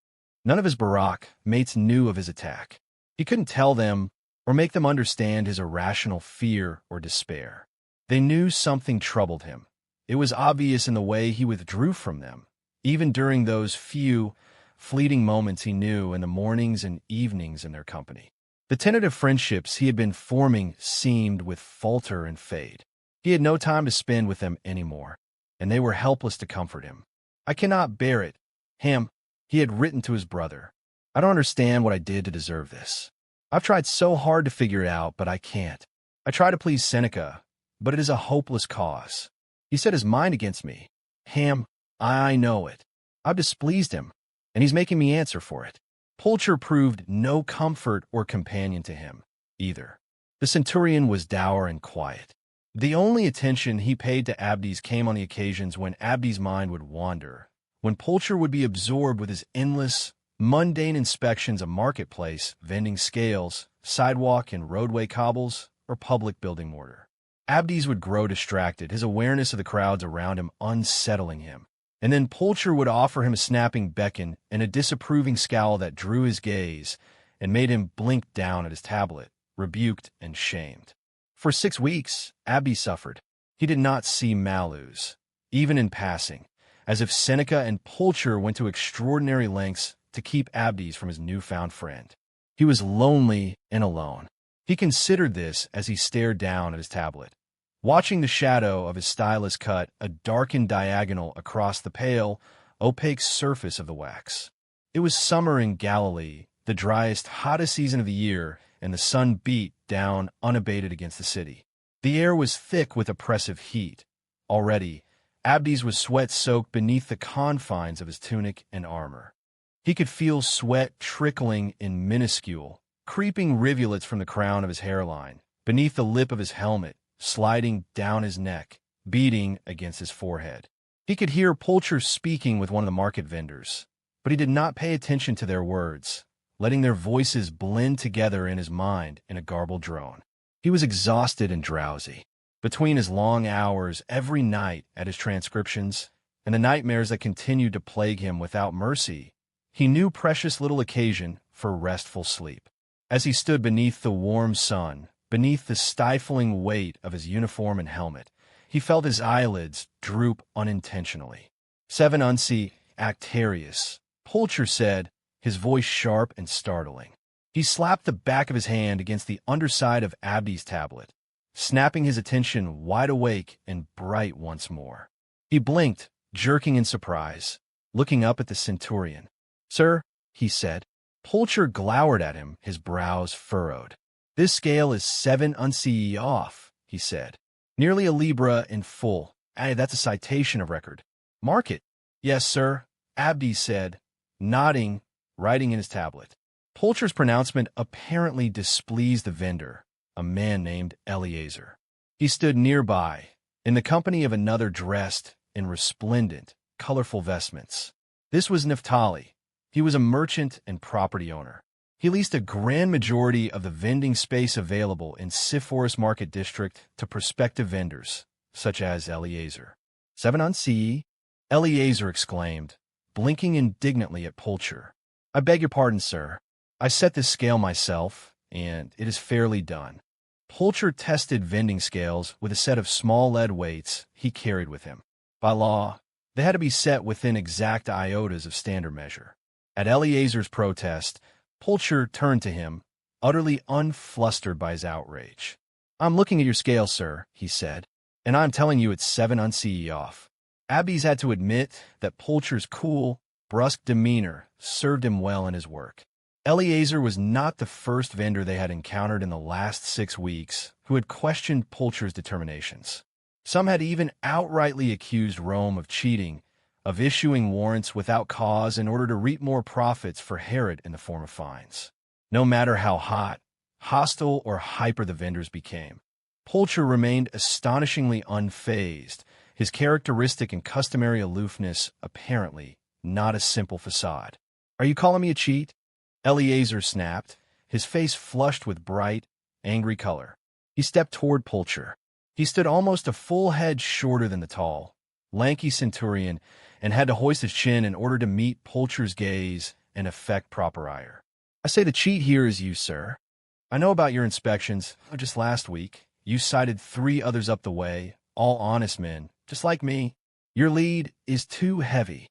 None of his Barak mates knew of his attack. He couldn't tell them or make them understand his irrational fear or despair. They knew something troubled him. It was obvious in the way he withdrew from them, even during those few, fleeting moments he knew in the mornings and evenings in their company. The tentative friendships he had been forming seemed with falter and fade. He had no time to spend with them anymore, and they were helpless to comfort him. "I cannot bear it, Ham," he had written to his brother. "I don't understand what I did to deserve this. I've tried so hard to figure it out, but I can't. I try to please Seneca, but it is a hopeless cause. He set his mind against me. Ham, I know it. I've displeased him, and he's making me answer for it." Pulcher proved no comfort or companion to him, either. The centurion was dour and quiet. The only attention he paid to Abdes came on the occasions when Abdes' mind would wander, when Pulcher would be absorbed with his endless, mundane inspections of marketplace, vending scales, sidewalk and roadway cobbles, or public building mortar. Abdes would grow distracted, his awareness of the crowds around him unsettling him. And then Pulcher would offer him a snapping beckon and a disapproving scowl that drew his gaze and made him blink down at his tablet, rebuked and shamed. For 6 weeks, Abdes suffered. He did not see Malus, even in passing, as if Seneca and Pulcher went to extraordinary lengths to keep Abdes from his newfound friend. He was lonely and alone. He considered this as he stared down at his tablet, watching the shadow of his stylus cut a darkened diagonal across the pale, opaque surface of the wax. It was summer in Galilee, the driest, hottest season of the year, and the sun beat down unabated against the city. The air was thick with oppressive heat. Already, Abdes was sweat-soaked beneath the confines of his tunic and armor. He could feel sweat trickling in minuscule, creeping rivulets from the crown of his hairline, beneath the lip of his helmet, sliding down his neck, beating against his forehead. He could hear Pulcher speaking with one of the market vendors, but he did not pay attention to their words, letting their voices blend together in his mind in a garbled drone. He was exhausted and drowsy. Between his long hours every night at his transcriptions and the nightmares that continued to plague him without mercy, he knew precious little occasion for restful sleep. As he stood beneath the warm sun, beneath the stifling weight of his uniform and helmet, he felt his eyelids droop unintentionally. 7 Unci Actarius, Pulcher said, his voice sharp and startling. He slapped the back of his hand against the underside of Abdes' tablet, snapping his attention wide awake and bright once more. He blinked, jerking in surprise, looking up at the centurion. "Sir," he said. Pulcher glowered at him, his brows furrowed. "This scale is 7 Unci off," he said. "Nearly a libra in full. That's a citation of record." "Mark it." "Yes, sir," Abdes said, nodding, writing in his tablet. Pulcher's pronouncement apparently displeased the vendor, a man named Eleazar. He stood nearby, in the company of another dressed in resplendent, colorful vestments. This was Naphtali. He was a merchant and property owner. He leased a grand majority of the vending space available in Sepphoris Market District to prospective vendors, such as Eleazar. 7 Unci, Eleazar exclaimed, blinking indignantly at Pulcher. "I beg your pardon, sir. I set this scale myself, and it is fairly done." Pulcher tested vending scales with a set of small lead weights he carried with him. By law, they had to be set within exact iotas of standard measure. At Eleazar's protest, Pulcher turned to him, utterly unflustered by his outrage. "I'm looking at your scale, sir," he said, "and I'm telling you it's 7 Unci off." Abdes had to admit that Pulcher's cool, brusque demeanor served him well in his work. Eleazar was not the first vendor they had encountered in the last 6 weeks who had questioned Pulcher's determinations. Some had even outrightly accused Rome of cheating, of issuing warrants without cause in order to reap more profits for Herod in the form of fines. No matter how hot, hostile, or hyper the vendors became, Pulcher remained astonishingly unfazed, his characteristic and customary aloofness apparently not a simple facade. "Are you calling me a cheat?" Eleazar snapped, his face flushed with bright, angry color. He stepped toward Pulcher. He stood almost a full head shorter than the tall, lanky centurion and had to hoist his chin in order to meet Pulcher's gaze and affect proper ire. "I say the cheat here is you, sir. I know about your inspections. Just last week, you cited 3 others up the way, all honest men, just like me. Your lead is too heavy."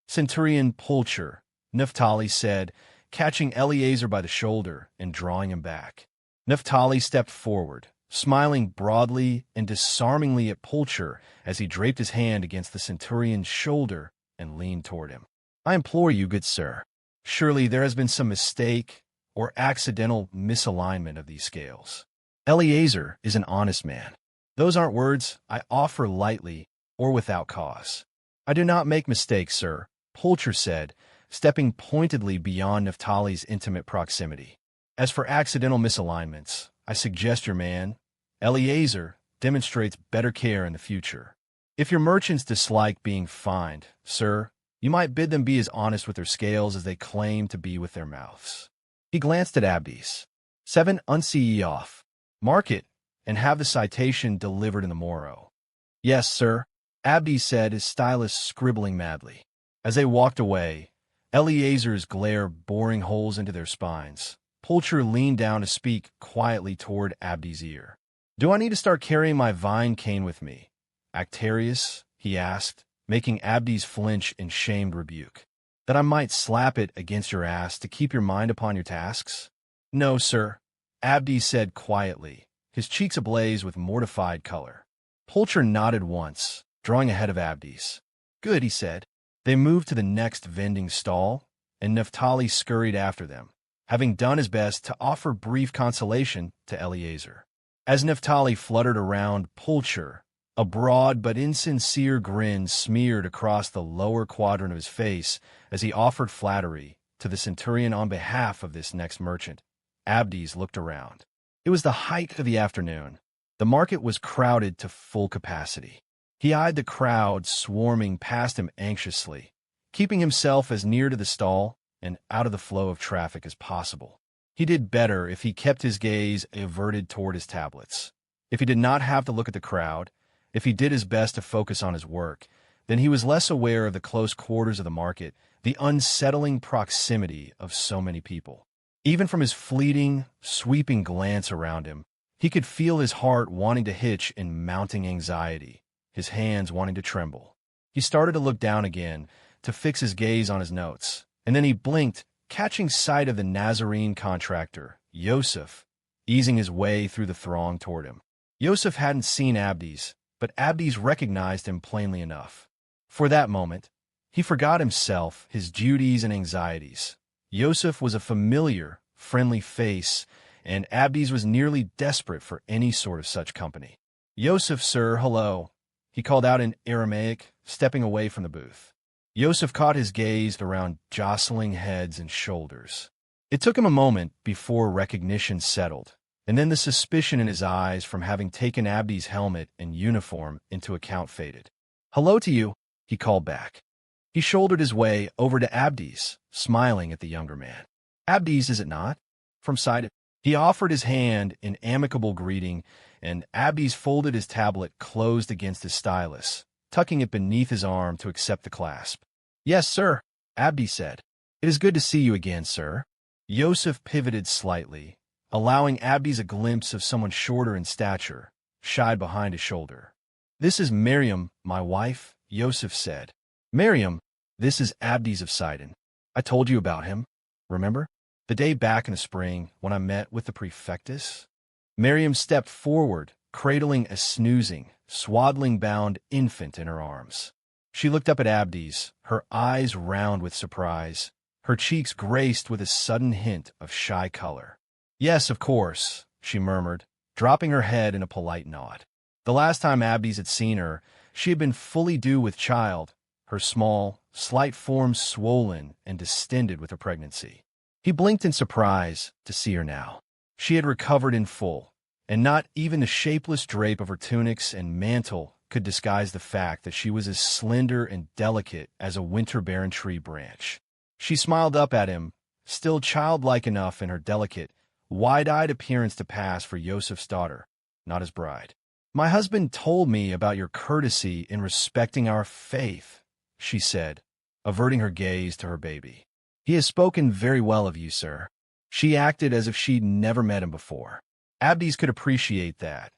"Centurion Pulcher," Naphtali said, catching Eleazar by the shoulder and drawing him back. Naphtali stepped forward, smiling broadly and disarmingly at Pulcher as he draped his hand against the centurion's shoulder and leaned toward him. "I implore you, good sir, surely there has been some mistake or accidental misalignment of these scales. Eleazar is an honest man. Those aren't words I offer lightly or without cause." "I do not make mistakes, sir," Pulcher said, stepping pointedly beyond Naphtali's intimate proximity. "As for accidental misalignments, I suggest your man, Eleazar, demonstrates better care in the future. If your merchants dislike being fined, sir, you might bid them be as honest with their scales as they claim to be with their mouths." He glanced at Abdes. 7 Unci off. Mark it, and have the citation delivered in the morrow." "Yes, sir." Abdes said, his stylus scribbling madly. As they walked away, Eleazar's glare boring holes into their spines, Pulcher leaned down to speak quietly toward Abdes' ear. "Do I need to start carrying my vine cane with me, Actarius?" he asked, making Abdes flinch in shamed rebuke. "That I might slap it against your ass to keep your mind upon your tasks?" "No, sir," Abdes said quietly, his cheeks ablaze with mortified color. Pulcher nodded once, drawing ahead of Abdes. "Good," he said. They moved to the next vending stall, and Naphtali scurried after them, having done his best to offer brief consolation to Eleazar. As Naphtali fluttered around Pulcher, a broad but insincere grin smeared across the lower quadrant of his face as he offered flattery to the centurion on behalf of this next merchant. Abdes looked around. It was the height of the afternoon. The market was crowded to full capacity. He eyed the crowd swarming past him anxiously, keeping himself as near to the stall and out of the flow of traffic as possible. He did better if he kept his gaze averted toward his tablets. If he did not have to look at the crowd, if he did his best to focus on his work, then he was less aware of the close quarters of the market, the unsettling proximity of so many people. Even from his fleeting, sweeping glance around him, he could feel his heart wanting to hitch in mounting anxiety, his hands wanting to tremble. He started to look down again, to fix his gaze on his notes, and then he blinked, catching sight of the Nazarene contractor, Yoseph, easing his way through the throng toward him. Yoseph hadn't seen Abdes, but Abdes recognized him plainly enough. For that moment, he forgot himself, his duties and anxieties. Yoseph was a familiar, friendly face, and Abdes was nearly desperate for any sort of such company. "Yoseph, sir, hello," he called out in Aramaic, stepping away from the booth. Yoseph caught his gaze around jostling heads and shoulders. It took him a moment before recognition settled, and then the suspicion in his eyes from having taken Abdes' helmet and uniform into account faded. "Hello to you," he called back. He shouldered his way over to Abdes, smiling at the younger man. "Abdes, is it not? From Sidon." He offered his hand in amicable greeting, and Abdes folded his tablet closed against his stylus, tucking it beneath his arm to accept the clasp. "Yes, sir," Abdes said. "It is good to see you again, sir." Yoseph pivoted slightly, allowing Abdes a glimpse of someone shorter in stature, shied behind his shoulder. "This is Maryam, my wife," Yoseph said. "Maryam, this is Abdes of Sidon. I told you about him, remember? The day back in the spring when I met with the prefectus?" Maryam stepped forward, cradling a snoozing, swaddling-bound infant in her arms. She looked up at Abdes, her eyes round with surprise, her cheeks graced with a sudden hint of shy color. "Yes, of course," she murmured, dropping her head in a polite nod. The last time Abdes had seen her, she had been fully due with child, her small, slight form swollen and distended with her pregnancy. He blinked in surprise to see her now. She had recovered in full, and not even the shapeless drape of her tunics and mantle could disguise the fact that she was as slender and delicate as a winter-barren tree branch. She smiled up at him, still childlike enough in her delicate, wide-eyed appearance to pass for Joseph's daughter, not his bride. "My husband told me about your courtesy in respecting our faith," she said, averting her gaze to her baby. "He has spoken very well of you, sir." She acted as if she'd never met him before. Abdes could appreciate that.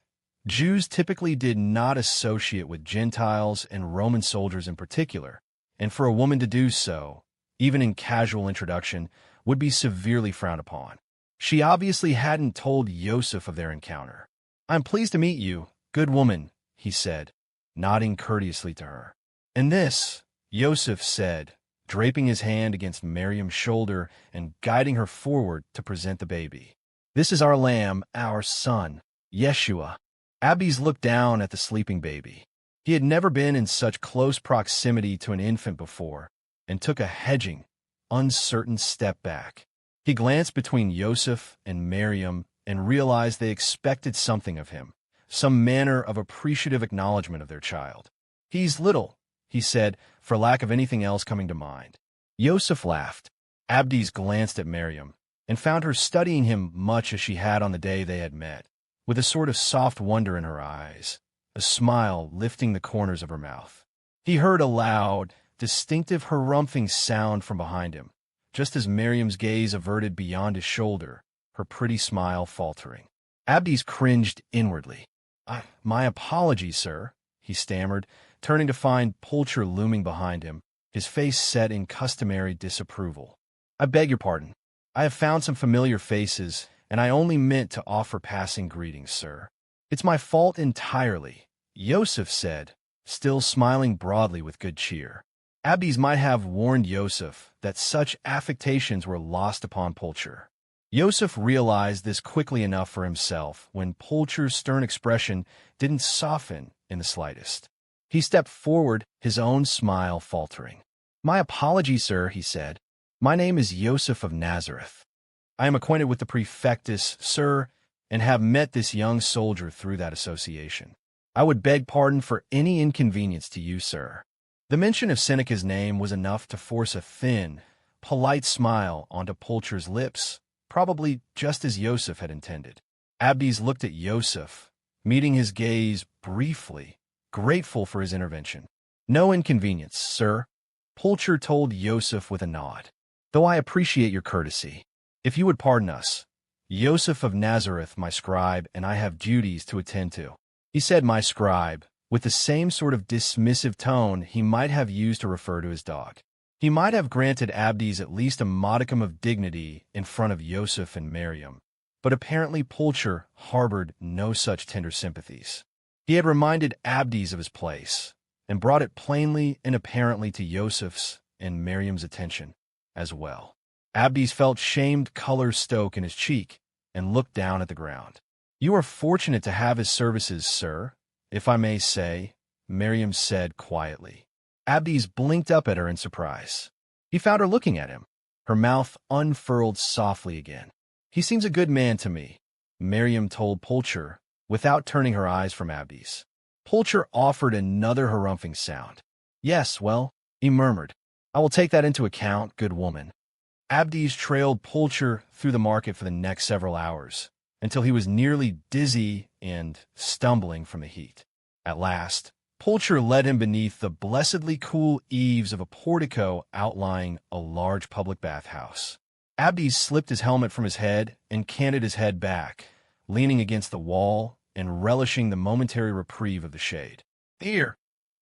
Jews typically did not associate with Gentiles and Roman soldiers in particular, and for a woman to do so, even in casual introduction, would be severely frowned upon. She obviously hadn't told Yoseph of their encounter. "I'm pleased to meet you, good woman," he said, nodding courteously to her. "And this," Yoseph said, draping his hand against Maryam's shoulder and guiding her forward to present the baby. "This is our lamb, our son, Yeshua." Abdes looked down at the sleeping baby. He had never been in such close proximity to an infant before, and took a hedging, uncertain step back. He glanced between Yoseph and Maryam and realized they expected something of him, some manner of appreciative acknowledgement of their child. "He's little," he said, for lack of anything else coming to mind. Yoseph laughed. Abdes glanced at Maryam and found her studying him much as she had on the day they had met, with a sort of soft wonder in her eyes, a smile lifting the corners of her mouth. He heard a loud, distinctive harumphing sound from behind him, just as Maryam's gaze averted beyond his shoulder, her pretty smile faltering. Abdes cringed inwardly. My apologies, sir, he stammered, turning to find Pulcher looming behind him, his face set in customary disapproval. I beg your pardon. I have found some familiar faces, and I only meant to offer passing greetings, sir. It's my fault entirely, Yoseph said, still smiling broadly with good cheer. Abdes might have warned Yoseph that such affectations were lost upon Pulcher. Yoseph realized this quickly enough for himself when Pulcher's stern expression didn't soften in the slightest. He stepped forward, his own smile faltering. My apologies, sir, he said. My name is Yoseph of Nazareth. I am acquainted with the prefectus, sir, and have met this young soldier through that association. I would beg pardon for any inconvenience to you, sir. The mention of Seneca's name was enough to force a thin, polite smile onto Pulcher's lips, probably just as Yoseph had intended. Abdes looked at Yoseph, meeting his gaze briefly, grateful for his intervention. No inconvenience, sir, Pulcher told Yoseph with a nod. Though I appreciate your courtesy. If you would pardon us, Yoseph of Nazareth, my scribe, and I have duties to attend to. He said my scribe, with the same sort of dismissive tone he might have used to refer to his dog. He might have granted Abdes at least a modicum of dignity in front of Yoseph and Maryam, but apparently Pulcher harbored no such tender sympathies. He had reminded Abdes of his place, and brought it plainly and apparently to Yoseph's and Maryam's attention as well. Abdes felt shamed color stoke in his cheek and looked down at the ground. You are fortunate to have his services, sir, if I may say, Maryam said quietly. Abdes blinked up at her in surprise. He found her looking at him, her mouth unfurled softly again. He seems a good man to me, Maryam told Pulcher, without turning her eyes from Abdes. Pulcher offered another harumphing sound. Yes, well, he murmured. I will take that into account, good woman. Abdes trailed Pulcher through the market for the next several hours, until he was nearly dizzy and stumbling from the heat. At last, Pulcher led him beneath the blessedly cool eaves of a portico outlying a large public bathhouse. Abdes slipped his helmet from his head and canted his head back, leaning against the wall and relishing the momentary reprieve of the shade. Here,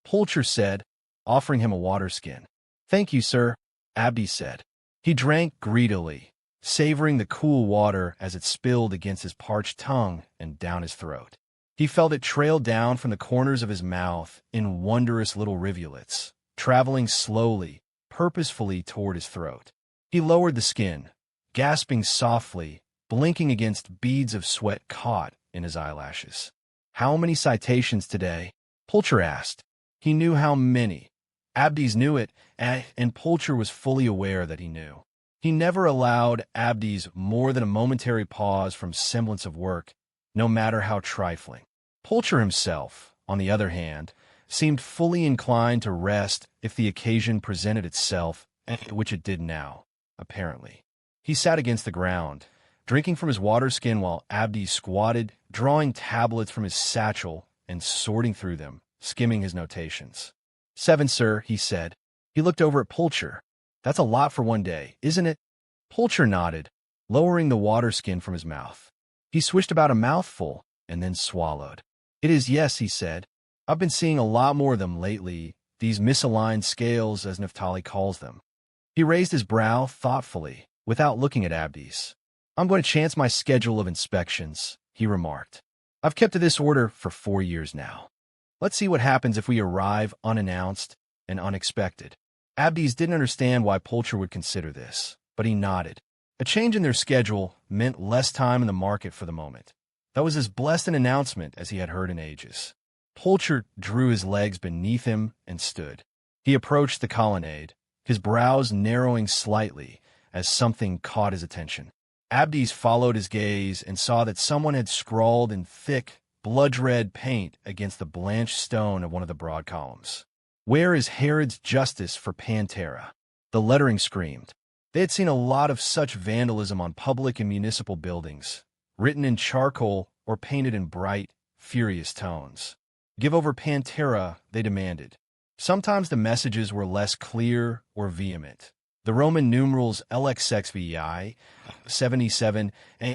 Pulcher said, offering him a water skin. Thank you, sir, Abdes said. He drank greedily, savoring the cool water as it spilled against his parched tongue and down his throat. He felt it trail down from the corners of his mouth in wondrous little rivulets, traveling slowly, purposefully toward his throat. He lowered the skin, gasping softly, blinking against beads of sweat caught in his eyelashes. How many citations today? Pulcher asked. He knew how many. Abdes knew it, and Pulcher was fully aware that he knew. He never allowed Abdes more than a momentary pause from semblance of work, no matter how trifling. Pulcher himself, on the other hand, seemed fully inclined to rest if the occasion presented itself, which it did now, apparently. He sat against the ground, drinking from his water skin while Abdes squatted, drawing tablets from his satchel and sorting through them, skimming his notations. 7, sir, he said. He looked over at Pulcher. That's a lot for one day, isn't it? Pulcher nodded, lowering the water skin from his mouth. He swished about a mouthful and then swallowed. It is, yes, he said. I've been seeing a lot more of them lately, these misaligned scales, as Naphtali calls them. He raised his brow thoughtfully, without looking at Abdes. I'm going to chance my schedule of inspections, he remarked. I've kept to this order for 4 years now. Let's see what happens if we arrive unannounced and unexpected. Abdes didn't understand why Pulcher would consider this, but he nodded. A change in their schedule meant less time in the market for the moment. That was as blessed an announcement as he had heard in ages. Pulcher drew his legs beneath him and stood. He approached the colonnade, his brows narrowing slightly as something caught his attention. Abdes followed his gaze and saw that someone had scrawled in thick, blood-red paint against the blanched stone of one of the broad columns. Where is Herod's justice for Pantera? The lettering screamed. They had seen a lot of such vandalism on public and municipal buildings, written in charcoal or painted in bright, furious tones. Give over Pantera, they demanded. Sometimes the messages were less clear or vehement. The Roman numerals LXXVI 77,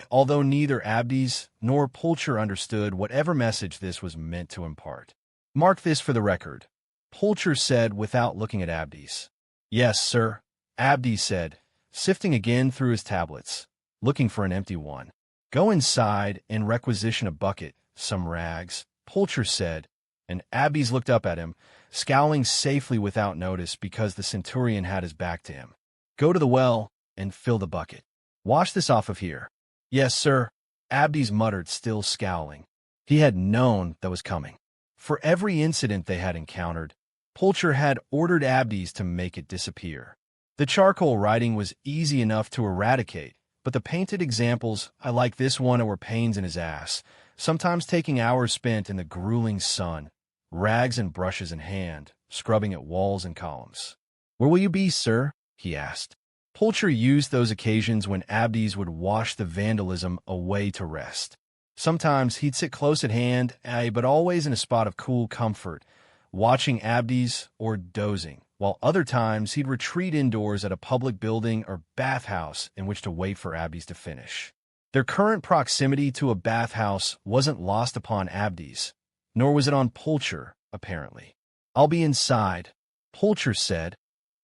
although neither Abdes nor Pulcher understood whatever message this was meant to impart. Mark this for the record, Pulcher said without looking at Abdes. Yes, sir, Abdes said, sifting again through his tablets, looking for an empty one. Go inside and requisition a bucket, some rags, Pulcher said, and Abdes looked up at him, scowling safely without notice because the centurion had his back to him. Go to the well and fill the bucket. Wash this off of here. Yes, sir, Abdes muttered, still scowling. He had known that was coming. For every incident they had encountered, Pulcher had ordered Abdes to make it disappear. The charcoal writing was easy enough to eradicate, but the painted examples, I like this one, were pains in his ass, sometimes taking hours spent in the grueling sun, rags and brushes in hand, scrubbing at walls and columns. Where will you be, sir? He asked. Pulcher used those occasions when Abdes would wash the vandalism away to rest. Sometimes he'd sit close at hand, but always in a spot of cool comfort, watching Abdes or dozing, while other times he'd retreat indoors at a public building or bathhouse in which to wait for Abdes to finish. Their current proximity to a bathhouse wasn't lost upon Abdes, nor was it on Pulcher, apparently. I'll be inside, Pulcher said,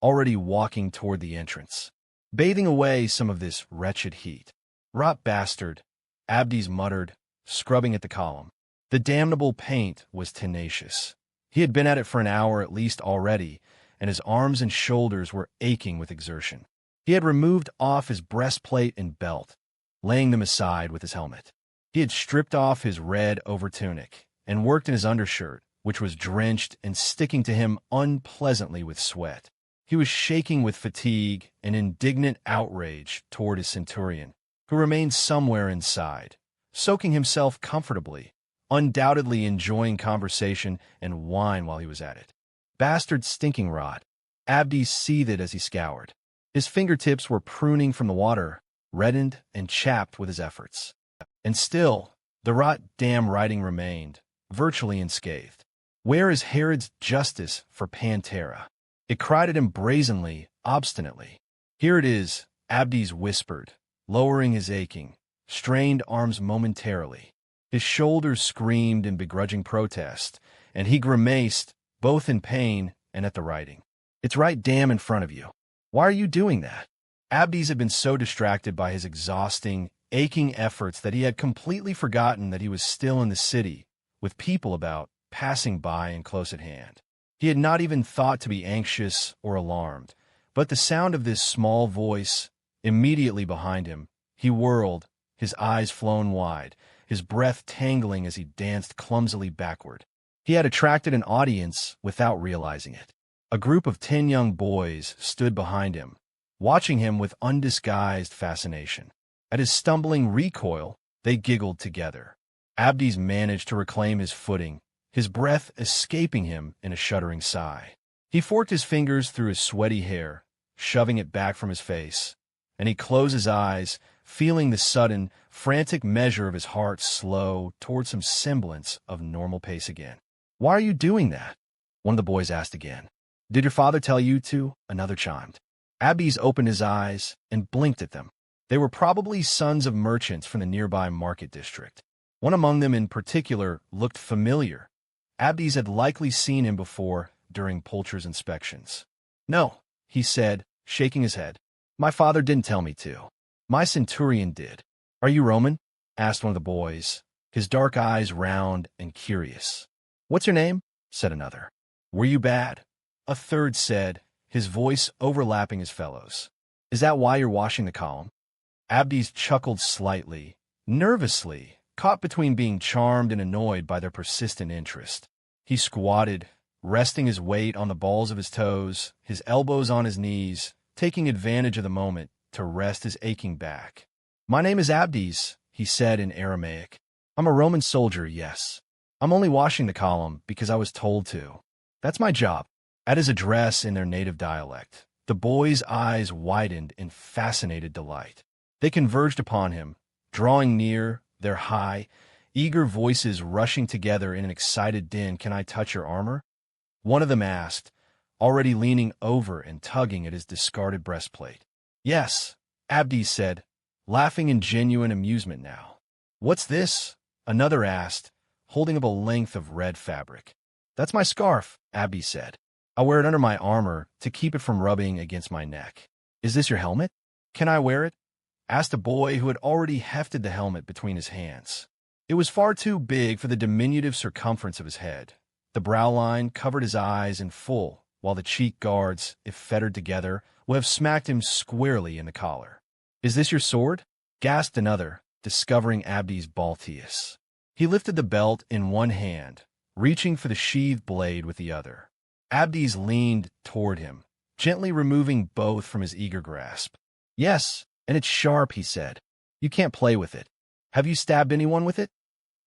already walking toward the entrance, bathing away some of this wretched heat. Rot bastard, Abdes muttered, scrubbing at the column. The damnable paint was tenacious. He had been at it for an hour at least already, and his arms and shoulders were aching with exertion. He had removed off his breastplate and belt, laying them aside with his helmet. He had stripped off his red overtunic and worked in his undershirt, which was drenched and sticking to him unpleasantly with sweat. He was shaking with fatigue and indignant outrage toward his centurion, who remained somewhere inside, soaking himself comfortably, undoubtedly enjoying conversation and wine while he was at it. Bastard stinking rot, Abdes seethed as he scoured. His fingertips were pruning from the water, reddened and chapped with his efforts. And still, the rot damn writing remained, virtually unscathed. Where is Herod's justice for Pantera? It cried at him brazenly, obstinately. Here it is, Abdes whispered, lowering his aching, strained arms momentarily. His shoulders screamed in begrudging protest, and he grimaced, both in pain and at the writing. It's right damn in front of you. Why are you doing that? Abdes had been so distracted by his exhausting, aching efforts that he had completely forgotten that he was still in the city, with people about, passing by and close at hand. He had not even thought to be anxious or alarmed, but the sound of this small voice, immediately behind him, he whirled, his eyes flown wide, his breath tangling as he danced clumsily backward. He had attracted an audience without realizing it. A group of 10 young boys stood behind him, watching him with undisguised fascination. At his stumbling recoil, they giggled together. Abdes managed to reclaim his footing, his breath escaping him in a shuddering sigh. He forked his fingers through his sweaty hair, shoving it back from his face, and he closed his eyes, feeling the sudden, frantic measure of his heart slow toward some semblance of normal pace again. Why are you doing that? One of the boys asked again. Did your father tell you to? Another chimed. Abdes opened his eyes and blinked at them. They were probably sons of merchants from the nearby market district. One among them in particular looked familiar. Abdes had likely seen him before during Pulcher's inspections. No, he said, shaking his head. My father didn't tell me to. My centurion did. Are you Roman? Asked one of the boys, his dark eyes round and curious. What's your name? Said another. Were you bad? A third said, his voice overlapping his fellows. Is that why you're washing the column? Abdes chuckled slightly, nervously, caught between being charmed and annoyed by their persistent interest. He squatted, resting his weight on the balls of his toes, his elbows on his knees, taking advantage of the moment to rest his aching back. My name is Abdes, he said in Aramaic. I'm a Roman soldier, yes. I'm only washing the column because I was told to. That's my job. At his address in their native dialect, the boys' eyes widened in fascinated delight. They converged upon him, drawing near, their high, eager voices rushing together in an excited din. "Can I touch your armor?" One of them asked, already leaning over and tugging at his discarded breastplate. "Yes," Abdes said, laughing in genuine amusement now. "What's this?" another asked, holding up a length of red fabric. "That's my scarf," Abdes said. "I wear it under my armor to keep it from rubbing against my neck." "Is this your helmet? Can I wear it?" asked a boy who had already hefted the helmet between his hands. It was far too big for the diminutive circumference of his head. The brow line covered his eyes in full, while the cheek guards, if fettered together, would have smacked him squarely in the collar. "Is this your sword?" gasped another, discovering Abdes' Balteus. He lifted the belt in one hand, reaching for the sheathed blade with the other. Abdes leaned toward him, gently removing both from his eager grasp. "Yes, and it's sharp," he said. "You can't play with it. Have you stabbed anyone with it?"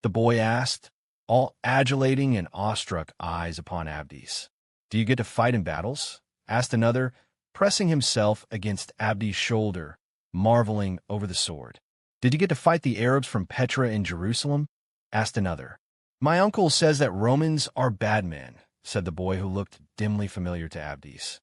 the boy asked, all adulating and awestruck eyes upon Abdes. "Do you get to fight in battles?" asked another, pressing himself against Abdes' shoulder, marveling over the sword. "Did you get to fight the Arabs from Petra in Jerusalem?" asked another. "My uncle says that Romans are bad men," said the boy who looked dimly familiar to Abdes.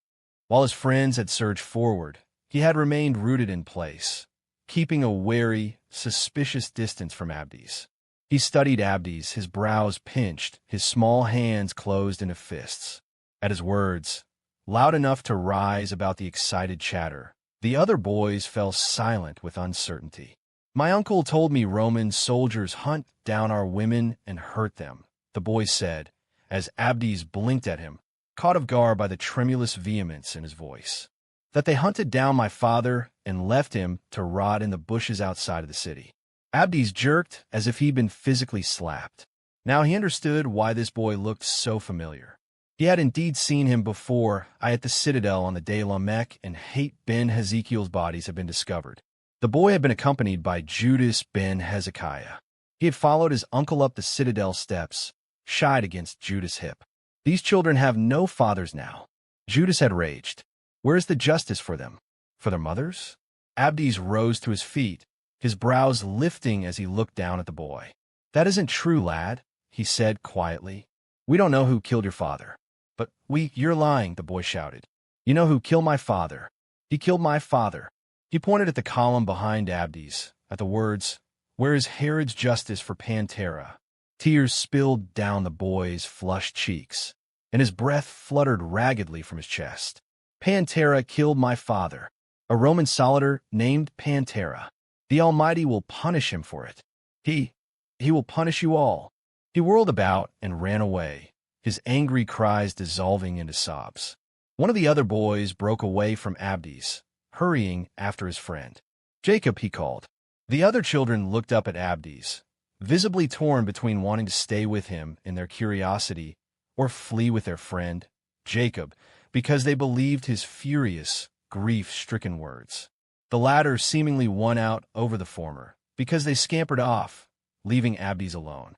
While his friends had surged forward, he had remained rooted in place, keeping a wary, suspicious distance from Abdes. He studied Abdes, his brows pinched, his small hands closed into fists. At his words, loud enough to rise about the excited chatter, the other boys fell silent with uncertainty. "My uncle told me Roman soldiers hunt down our women and hurt them," the boy said, as Abdes blinked at him, caught off guard by the tremulous vehemence in his voice. "That they hunted down my father and left him to rot in the bushes outside of the city." Abdes jerked as if he'd been physically slapped. Now he understood why this boy looked so familiar. He had indeed seen him before at the citadel on the day Lamech and Hate ben Hezekiel's bodies had been discovered. The boy had been accompanied by Judas ben Hezekiah. He had followed his uncle up the citadel steps, shied against Judas' hip. "These children have no fathers now." Judas had raged. "Where's the justice for them? For their mothers?" Abdes rose to his feet, his brows lifting as he looked down at the boy. "That isn't true, lad," he said quietly. "We don't know who killed your father." "But you're lying," the boy shouted. "You know who killed my father. He killed my father." He pointed at the column behind Abdes, at the words, "Where is Herod's justice for Pantera?" Tears spilled down the boy's flushed cheeks, and his breath fluttered raggedly from his chest. "Pantera killed my father, a Roman soldier named Pantera. The Almighty will punish him for it. He will punish you all." He whirled about and ran away, his angry cries dissolving into sobs. One of the other boys broke away from Abdes, hurrying after his friend. "Jacob," he called. The other children looked up at Abdes, visibly torn between wanting to stay with him in their curiosity or flee with their friend, Jacob, because they believed his furious, grief-stricken words. The latter seemingly won out over the former, because they scampered off, leaving Abdes alone.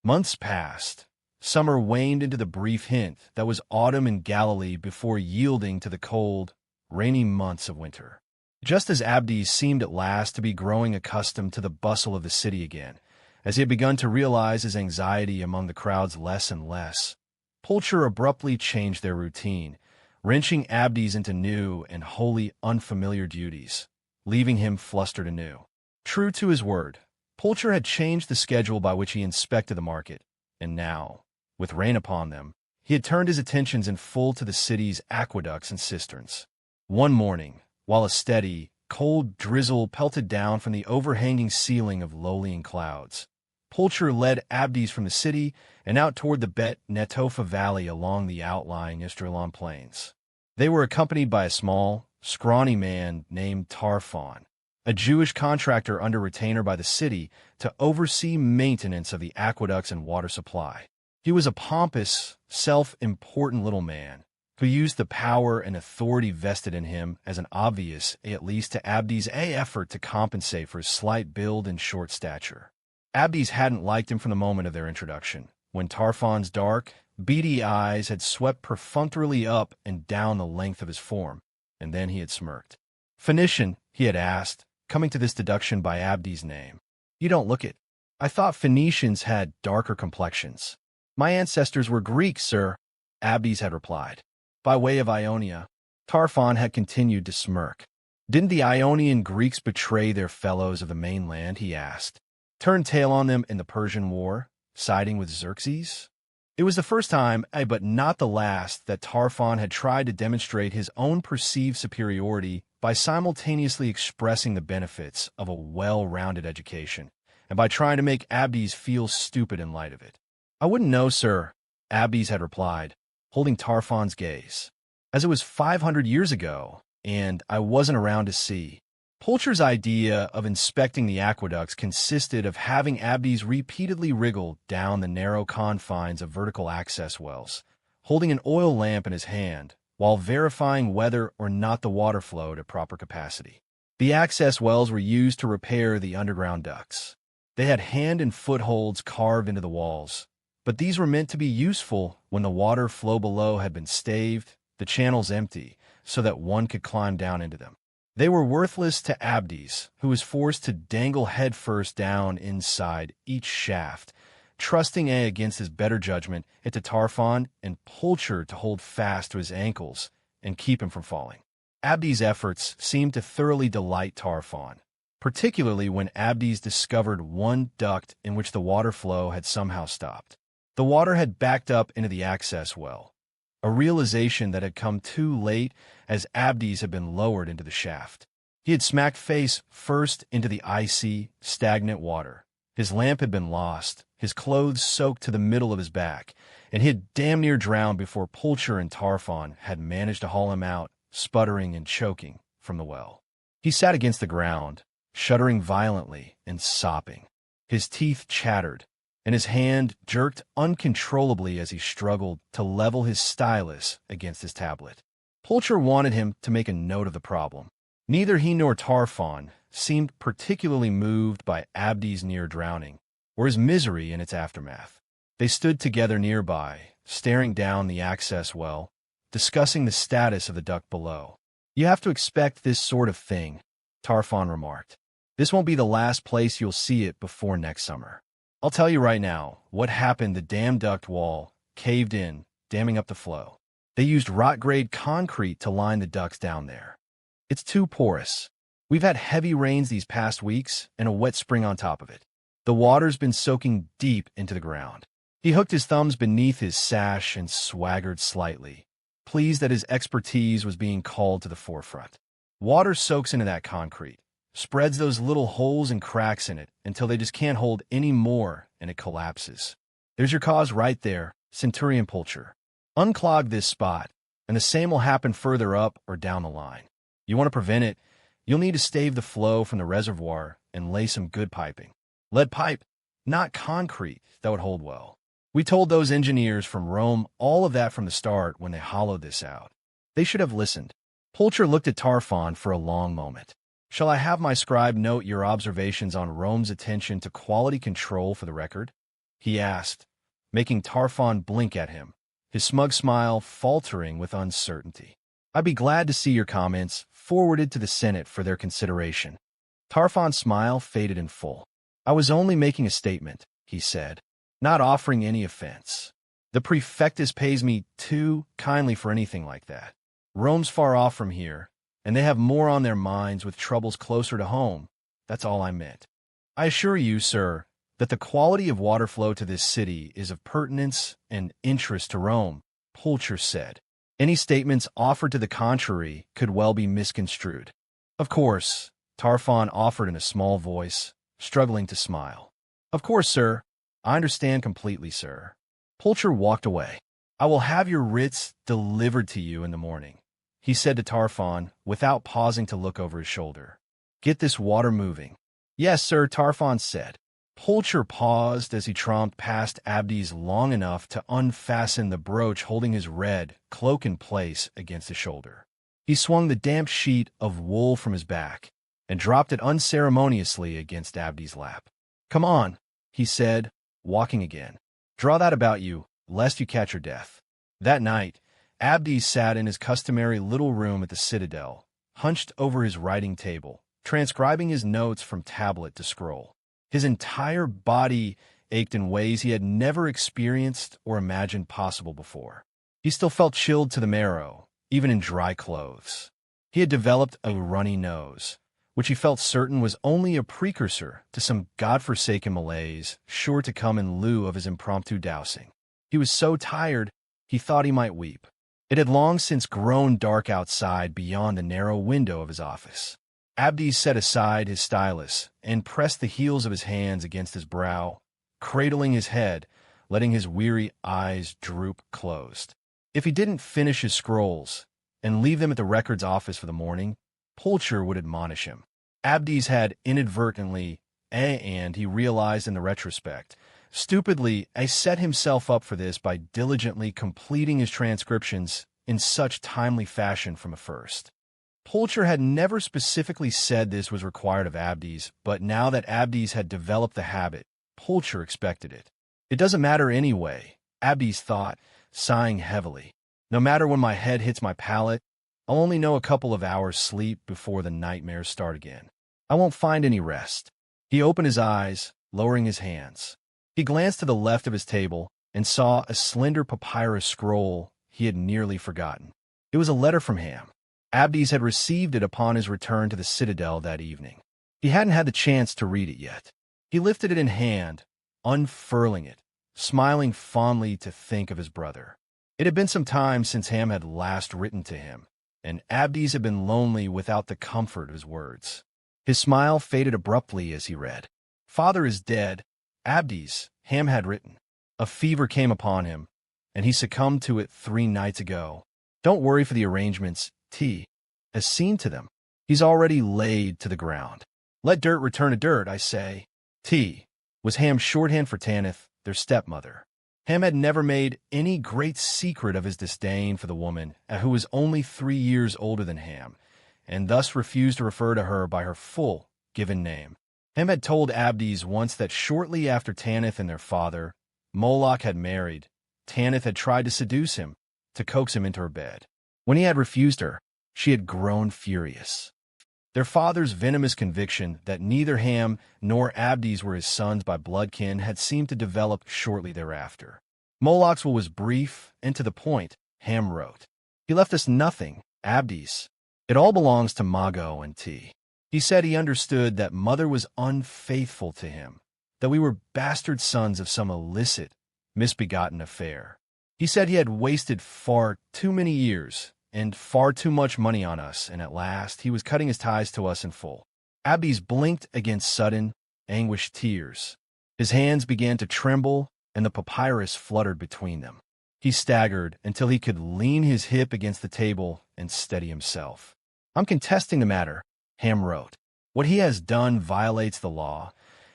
Months passed. Summer waned into the brief hint that was autumn in Galilee before yielding to the cold, rainy months of winter. Just as Abdes seemed at last to be growing accustomed to the bustle of the city again, as he had begun to realize his anxiety among the crowds less and less, Pulcher abruptly changed their routine, wrenching Abdes into new and wholly unfamiliar duties, leaving him flustered anew. True to his word, Pulcher had changed the schedule by which he inspected the market, and now, with rain upon them, he had turned his attentions in full to the city's aqueducts and cisterns. One morning, while a steady, cold drizzle pelted down from the overhanging ceiling of lowlying clouds, Pulcher led Abdes from the city and out toward the Bet Netofa Valley along the outlying Esdraelon plains. They were accompanied by a small, scrawny man named Tarfon, a Jewish contractor under retainer by the city to oversee maintenance of the aqueducts and water supply. He was a pompous, self-important little man who used the power and authority vested in him as an obvious, at least to Abdes' effort to compensate for his slight build and short stature. Abdes hadn't liked him from the moment of their introduction, when Tarfon's dark, beady eyes had swept perfunctorily up and down the length of his form, and then he had smirked. "Phoenician," he had asked, coming to this deduction by Abdes' name. "You don't look it." I thought Phoenicians had darker complexions. My ancestors were Greek, sir, Abdes had replied. By way of Ionia, Tarfon had continued to smirk. Didn't the Ionian Greeks betray their fellows of the mainland, he asked. Turn tail on them in the Persian War, siding with Xerxes? It was the first time, but not the last, that Tarfon had tried to demonstrate his own perceived superiority by simultaneously expressing the benefits of a well-rounded education, and by trying to make Abdes feel stupid in light of it. I wouldn't know, sir, Abdes had replied, holding Tarfon's gaze. As it was 500 years ago, and I wasn't around to see. Pulcher's idea of inspecting the aqueducts consisted of having Abdes repeatedly wriggle down the narrow confines of vertical access wells, holding an oil lamp in his hand, while verifying whether or not the water flowed at proper capacity. The access wells were used to repair the underground ducts. They had hand and footholds carved into the walls, but these were meant to be useful when the water flow below had been staved, the channels empty, so that one could climb down into them. They were worthless to Abdes, who was forced to dangle headfirst down inside each shaft, trusting against his better judgment to Tarfon and Pulcher to hold fast to his ankles and keep him from falling. Abdes' efforts seemed to thoroughly delight Tarfon, particularly when Abdes discovered one duct in which the water flow had somehow stopped. The water had backed up into the access well, a realization that had come too late as Abdes had been lowered into the shaft. He had smacked face first into the icy, stagnant water. His lamp had been lost, his clothes soaked to the middle of his back, and he had damn near drowned before Pulcher and Tarfon had managed to haul him out, sputtering and choking, from the well. He sat against the ground, shuddering violently and sopping. His teeth chattered, and his hand jerked uncontrollably as he struggled to level his stylus against his tablet. Pulcher wanted him to make a note of the problem. Neither he nor Tarfon seemed particularly moved by Abdes' near drowning, or his misery in its aftermath. They stood together nearby, staring down the access well, discussing the status of the duct below. You have to expect this sort of thing, Tarfon remarked. This won't be the last place you'll see it before next summer. I'll tell you right now what happened. The dam duct wall caved in, damming up the flow. They used rot-grade concrete to line the ducts down there. It's too porous. We've had heavy rains these past weeks and a wet spring on top of it. The water's been soaking deep into the ground. He hooked his thumbs beneath his sash and swaggered slightly, pleased that his expertise was being called to the forefront. Water soaks into that concrete, spreads those little holes and cracks in it until they just can't hold any more and it collapses. There's your cause right there, Centurion Pulcher. Unclog this spot, and the same will happen further up or down the line. You want to prevent it, you'll need to stave the flow from the reservoir and lay some good piping. Lead pipe, not concrete, that would hold well. We told those engineers from Rome all of that from the start when they hollowed this out. They should have listened. Pulcher looked at Tarfon for a long moment. Shall I have my scribe note your observations on Rome's attention to quality control for the record? He asked, making Tarfon blink at him, his smug smile faltering with uncertainty. I'd be glad to see your comments forwarded to the Senate for their consideration. Tarfon's smile faded in full. I was only making a statement, he said, not offering any offense. The prefectus pays me too kindly for anything like that. Rome's far off from here, and they have more on their minds with troubles closer to home. That's all I meant. I assure you, sir, that the quality of water flow to this city is of pertinence and interest to Rome, Pulcher said. Any statements offered to the contrary could well be misconstrued. Of course, Tarfon offered in a small voice, struggling to smile. Of course, sir. I understand completely, sir. Pulcher walked away. I will have your writs delivered to you in the morning, he said to Tarfon without pausing to look over his shoulder. Get this water moving. Yes, sir, Tarfon said. Pulcher paused as he tromped past Abdes long enough to unfasten the brooch holding his red cloak in place against his shoulder. He swung the damp sheet of wool from his back and dropped it unceremoniously against Abdes' lap. Come on, he said, walking again. Draw that about you, lest you catch your death. That night, Abdes sat in his customary little room at the Citadel, hunched over his writing table, transcribing his notes from tablet to scroll. His entire body ached in ways he had never experienced or imagined possible before. He still felt chilled to the marrow, even in dry clothes. He had developed a runny nose, which he felt certain was only a precursor to some godforsaken malaise sure to come in lieu of his impromptu dousing. He was so tired, he thought he might weep. It had long since grown dark outside beyond the narrow window of his office. Abdes set aside his stylus and pressed the heels of his hands against his brow, cradling his head, letting his weary eyes droop closed. If he didn't finish his scrolls and leave them at the records office for the morning, Pulcher would admonish him. Abdes had inadvertently, and he realized in the retrospect, stupidly, set himself up for this by diligently completing his transcriptions in such timely fashion from the first. Pulcher had never specifically said this was required of Abdes, but now that Abdes had developed the habit, Pulcher expected it. It doesn't matter anyway, Abdes thought, sighing heavily. No matter when my head hits my palate, I'll only know a couple of hours' sleep before the nightmares start again. I won't find any rest. He opened his eyes, lowering his hands. He glanced to the left of his table and saw a slender papyrus scroll he had nearly forgotten. It was a letter from Ham. Abdes had received it upon his return to the citadel that evening. He hadn't had the chance to read it yet. He lifted it in hand, unfurling it, smiling fondly to think of his brother. It had been some time since Ham had last written to him, and Abdes had been lonely without the comfort of his words. His smile faded abruptly as he read. "Father is dead, Abdes," Ham had written. "A fever came upon him, and he succumbed to it 3 nights ago. Don't worry for the arrangements. T has seen to them. He's already laid to the ground. Let dirt return to dirt, I say." T was Ham's shorthand for Tanith, their stepmother. Ham had never made any great secret of his disdain for the woman, who was only 3 years older than Ham, and thus refused to refer to her by her full given name. Ham had told Abdes once that shortly after Tanith and their father, Moloch, had married, Tanith had tried to seduce him, to coax him into her bed. When he had refused her, she had grown furious. Their father's venomous conviction that neither Ham nor Abdes were his sons by bloodkin had seemed to develop shortly thereafter. Moloch's will was brief and to the point, Ham wrote. "He left us nothing, Abdes. It all belongs to Mago and T. He said he understood that mother was unfaithful to him, that we were bastard sons of some illicit, misbegotten affair. He said he had wasted far too many years and far too much money on us, and at last he was cutting his ties to us in full." Abdes blinked against sudden, anguished tears. His hands began to tremble, and the papyrus fluttered between them. He staggered until he could lean his hip against the table and steady himself. "I'm contesting the matter," Ham wrote. "What he has done violates the law,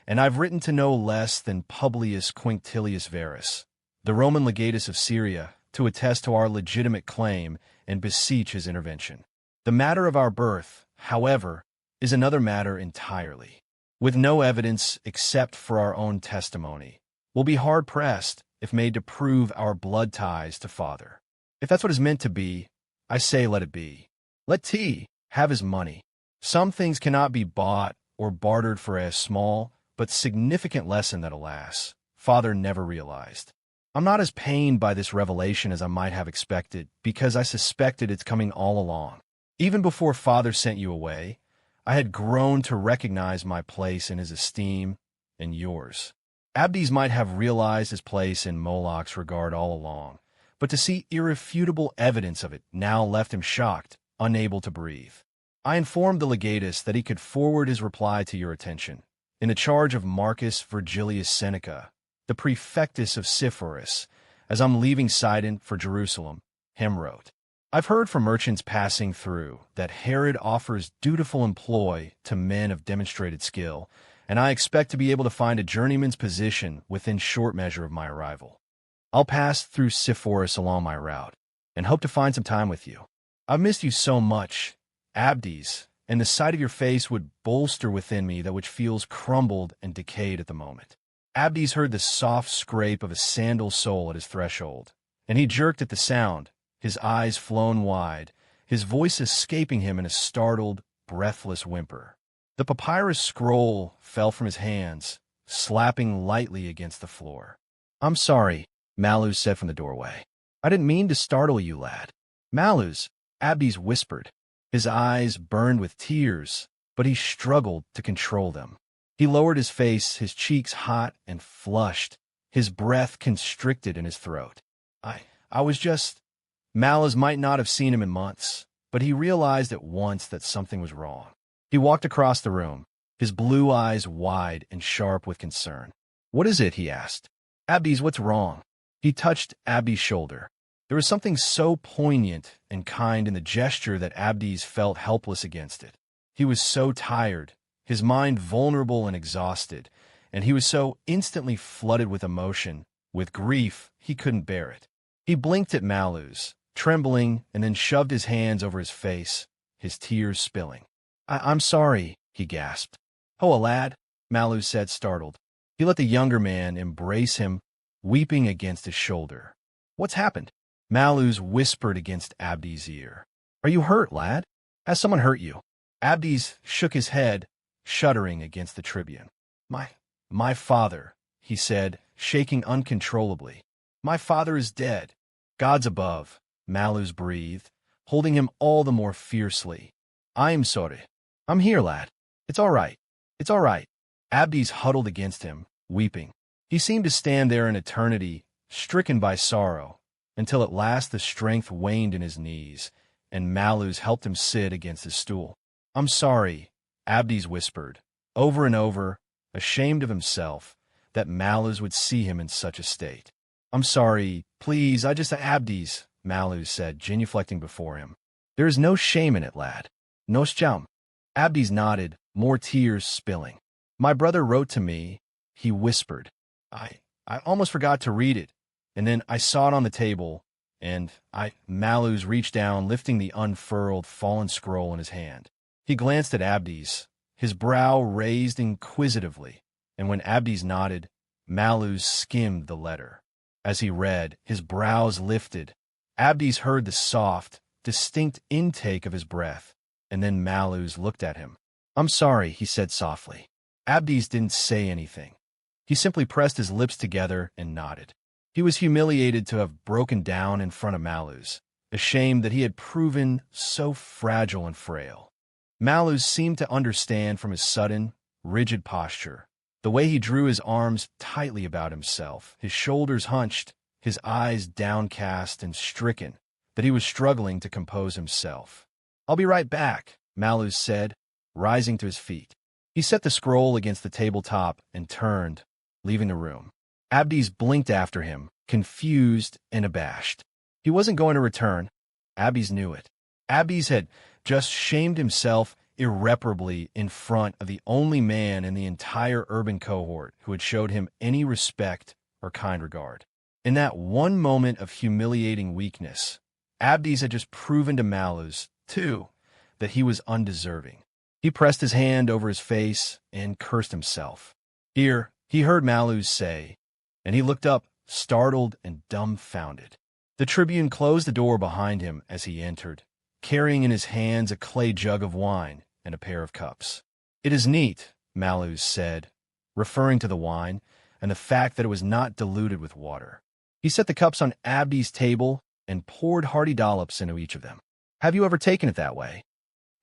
and I've written to no less than Publius Quinctilius Verus, the Roman legatus of Syria, to attest to our legitimate claim and beseech his intervention. The matter of our birth, however, is another matter entirely. With no evidence except for our own testimony, we'll be hard-pressed if made to prove our blood ties to father. If that's what is meant to be, I say let it be. Let T have his money. Some things cannot be bought or bartered for a small but significant lesson that, alas, father never realized. I'm not as pained by this revelation as I might have expected, because I suspected it's coming all along. Even before father sent you away, I had grown to recognize my place in his esteem and yours. Abdes might have realized his place in Moloch's regard all along, but to see irrefutable evidence of it now left him shocked, unable to breathe. I informed the legatus that he could forward his reply to your attention, in the charge of Marcus Virgilius Seneca, the prefectus of Sepphoris, as I'm leaving Sidon for Jerusalem," Ham wrote. "I've heard from merchants passing through that Herod offers dutiful employ to men of demonstrated skill, and I expect to be able to find a journeyman's position within short measure of my arrival. I'll pass through Sepphoris along my route, and hope to find some time with you. I've missed you so much, Abdes, and the sight of your face would bolster within me that which feels crumbled and decayed at the moment." Abdes heard the soft scrape of a sandal sole at his threshold, and he jerked at the sound, his eyes flown wide, his voice escaping him in a startled, breathless whimper. The papyrus scroll fell from his hands, slapping lightly against the floor. "I'm sorry," Malus said from the doorway. "I didn't mean to startle you, lad." "Malus," Abdes whispered. His eyes burned with tears, but he struggled to control them. He lowered his face, his cheeks hot and flushed, his breath constricted in his throat. I was just—" Malus might not have seen him in months, but he realized at once that something was wrong. He walked across the room, his blue eyes wide and sharp with concern. "What is it?" he asked. "Abdes, what's wrong?" He touched Abdes' shoulder. There was something so poignant and kind in the gesture that Abdes felt helpless against it. He was so tired, his mind vulnerable and exhausted, and he was so instantly flooded with emotion, with grief, he couldn't bear it. He blinked at Malus, trembling, and then shoved his hands over his face, his tears spilling. I'm sorry," he gasped. "Oh, lad," Malus said, startled. He let the younger man embrace him, weeping against his shoulder. "What's happened?" Malus whispered against Abdes' ear. "Are you hurt, lad? Has someone hurt you?" Abdes shook his head, shuddering against the tribune. My father," he said, shaking uncontrollably. "My father is dead." "God's above," Malus breathed, holding him all the more fiercely. "I'm sorry." "I'm here, lad. It's all right. It's all right." Abdes huddled against him, weeping. He seemed to stand there in eternity, stricken by sorrow, until at last the strength waned in his knees, and Malus helped him sit against his stool. "I'm sorry," Abdes whispered, over and over, ashamed of himself, that Malus would see him in such a state. "I'm sorry, please, Abdes," Malus said, genuflecting before him. "There is no shame in it, lad. No shame." Abdes nodded, more tears spilling. "My brother wrote to me," he whispered. I almost forgot to read it, and then I saw it on the table, and Malus reached down, lifting the unfurled, fallen scroll in his hand. He glanced at Abdes, his brow raised inquisitively, and when Abdes nodded, Malus skimmed the letter. As he read, his brows lifted. Abdes heard the soft, distinct intake of his breath, and then Malus looked at him. "I'm sorry," he said softly. Abdes didn't say anything. He simply pressed his lips together and nodded. He was humiliated to have broken down in front of Malus, ashamed that he had proven so fragile and frail. Malus seemed to understand from his sudden, rigid posture, the way he drew his arms tightly about himself, his shoulders hunched, his eyes downcast and stricken, that he was struggling to compose himself. "I'll be right back," Malus said, rising to his feet. He set the scroll against the tabletop and turned, leaving the room. Abdes blinked after him, confused and abashed. He wasn't going to return. Abdes knew it. Abdes had just shamed himself irreparably in front of the only man in the entire urban cohort who had showed him any respect or kind regard. In that one moment of humiliating weakness, Abdes had just proven to Malus, too, that he was undeserving. He pressed his hand over his face and cursed himself. "Here," he heard Malus say, and he looked up, startled and dumbfounded. The tribune closed the door behind him as he entered, carrying in his hands a clay jug of wine and a pair of cups. "It is neat," Malus said, referring to the wine and the fact that it was not diluted with water. He set the cups on Abdes' table and poured hearty dollops into each of them. "Have you ever taken it that way?"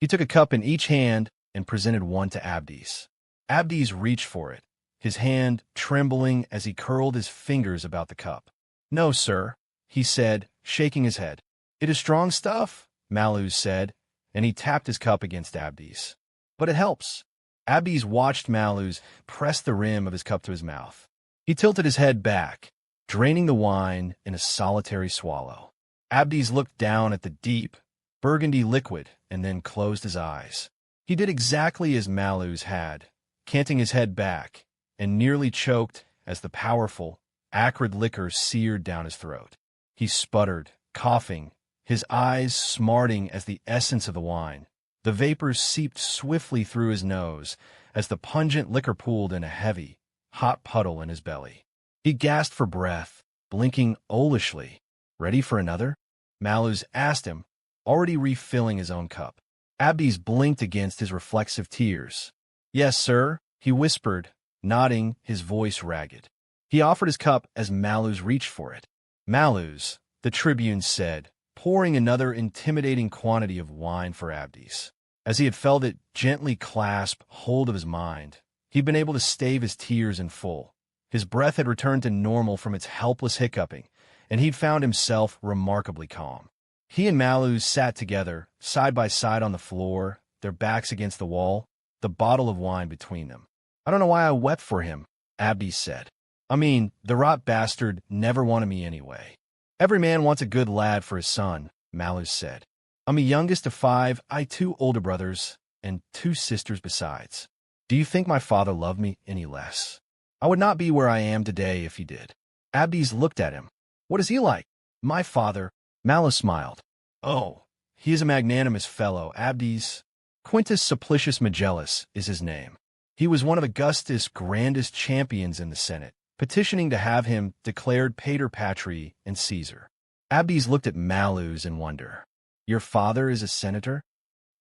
He took a cup in each hand and presented one to Abdes. Abdes reached for it, his hand trembling as he curled his fingers about the cup. "No, sir," he said, shaking his head. "It is strong stuff," Malus said, and he tapped his cup against Abdes. "But it helps." Abdes watched Malus press the rim of his cup to his mouth. He tilted his head back, draining the wine in a solitary swallow. Abdes looked down at the deep, burgundy liquid and then closed his eyes. He did exactly as Malus had, canting his head back, and nearly choked as the powerful, acrid liquor seared down his throat. He sputtered, coughing, his eyes smarting as the essence of the wine. The vapors seeped swiftly through his nose as the pungent liquor pooled in a heavy, hot puddle in his belly. He gasped for breath, blinking owlishly. "Ready for another?" Malus asked him, already refilling his own cup. Abdes blinked against his reflexive tears. "Yes, sir," he whispered, nodding, his voice ragged. He offered his cup as Malus reached for it. Malus, the tribune said, pouring another intimidating quantity of wine for Abdes. As he had felt it gently clasp hold of his mind, he'd been able to stave his tears in full. His breath had returned to normal from its helpless hiccuping, and he'd found himself remarkably calm. He and Malus sat together, side by side on the floor, their backs against the wall, the bottle of wine between them. "I don't know why I wept for him," Abdes said. "I mean, the rot bastard never wanted me anyway." "Every man wants a good lad for his son," Malus said. "I'm the youngest of 5, I 2 older brothers, and 2 sisters besides. Do you think my father loved me any less? I would not be where I am today if he did." Abdes looked at him. "What is he like?" "My father." Malus smiled. "Oh, he is a magnanimous fellow, Abdes. Quintus Supplicius Magellus is his name. He was one of Augustus' grandest champions in the Senate, petitioning to have him declared pater patriae and Caesar." Abdes looked at Malus in wonder. "Your father is a senator?"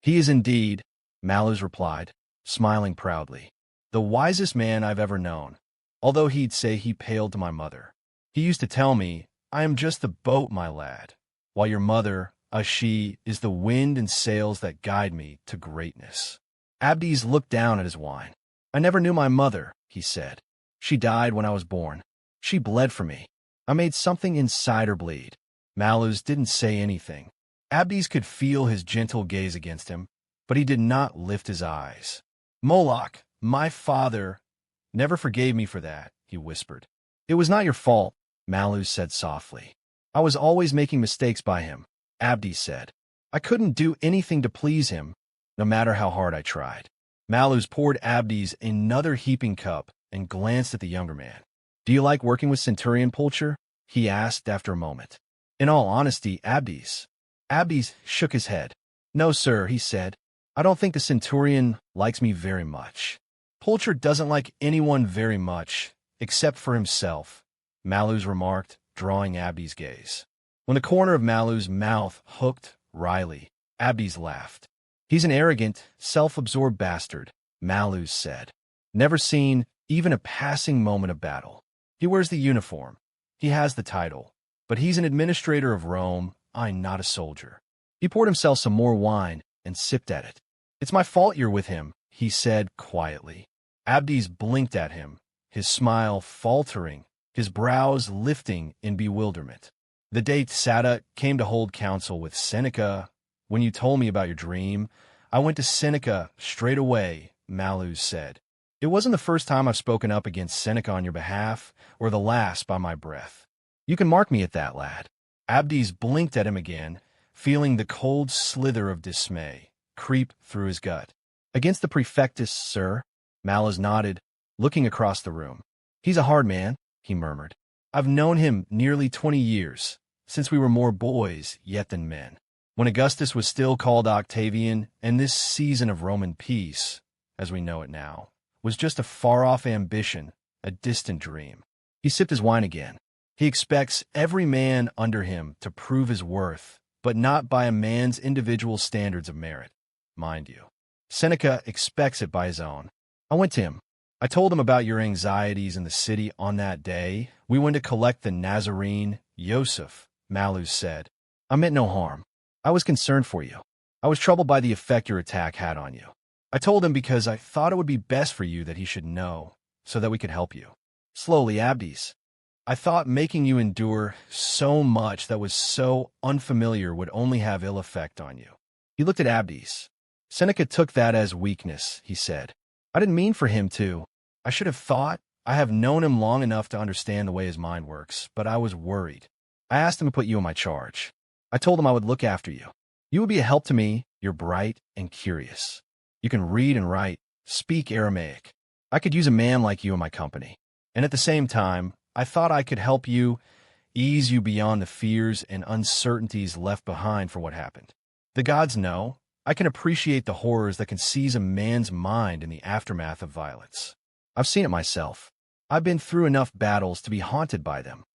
"He is indeed," Malus replied, smiling proudly. "The wisest man I've ever known, although he'd say he paled to my mother. He used to tell me, 'I am just the boat, my lad, while your mother, she, is the wind and sails that guide me to greatness.'" Abdes looked down at his wine. "I never knew my mother," he said. "She died when I was born. She bled for me. I made something inside her bleed." Malus didn't say anything. Abdes could feel his gentle gaze against him, but he did not lift his eyes. "Moloch, my father, never forgave me for that," he whispered. "It was not your fault," Malus said softly. "I was always making mistakes by him," Abdes said. "I couldn't do anything to please him, no matter how hard I tried." Malus poured Abdes another heaping cup and glanced at the younger man. "Do you like working with Centurion Pulcher?" he asked after a moment. "In all honesty, Abdes." Abdes shook his head. "No, sir," he said. "I don't think the Centurion likes me very much." "Pulcher doesn't like anyone very much, except for himself," Malus remarked, drawing Abdes' gaze. When the corner of Malus' mouth hooked wryly, Abdes laughed. "He's an arrogant, self-absorbed bastard," Malus said. "Never seen even a passing moment of battle. He wears the uniform. He has the title. But he's an administrator of Rome, I'm not a soldier." He poured himself some more wine and sipped at it. "It's my fault you're with him," he said quietly. Abdes blinked at him, his smile faltering, his brows lifting in bewilderment. "The day Sada came to hold counsel with Seneca, when you told me about your dream, I went to Seneca straight away," Malus said. "It wasn't the first time I've spoken up against Seneca on your behalf, or the last by my breath. You can mark me at that, lad." Abdes blinked at him again, feeling the cold slither of dismay creep through his gut. "Against the prefectus, sir," Malus nodded, looking across the room. "He's a hard man," he murmured. "I've known him nearly 20 years, since we were more boys yet than men, when Augustus was still called Octavian, and this season of Roman peace, as we know it now, was just a far-off ambition, a distant dream." He sipped his wine again. "He expects every man under him to prove his worth, but not by a man's individual standards of merit, mind you. Seneca expects it by his own. I went to him. I told him about your anxieties in the city on that day. We went to collect the Nazarene, Yoseph," Malus said. "I meant no harm. I was concerned for you. I was troubled by the effect your attack had on you. I told him because I thought it would be best for you that he should know, so that we could help you." Slowly, Abdes. "I thought making you endure so much that was so unfamiliar would only have ill effect on you." He looked at Abdes. "Seneca took that as weakness," he said. "I didn't mean for him to. I should have thought. I have known him long enough to understand the way his mind works, but I was worried. I asked him to put you in my charge. I told him I would look after you. You would be a help to me. You're bright and curious. You can read and write, speak Aramaic. I could use a man like you in my company. And at the same time, I thought I could help you, ease you beyond the fears and uncertainties left behind for what happened. The gods know. I can appreciate the horrors that can seize a man's mind in the aftermath of violence. I've seen it myself. I've been through enough battles to be haunted by them."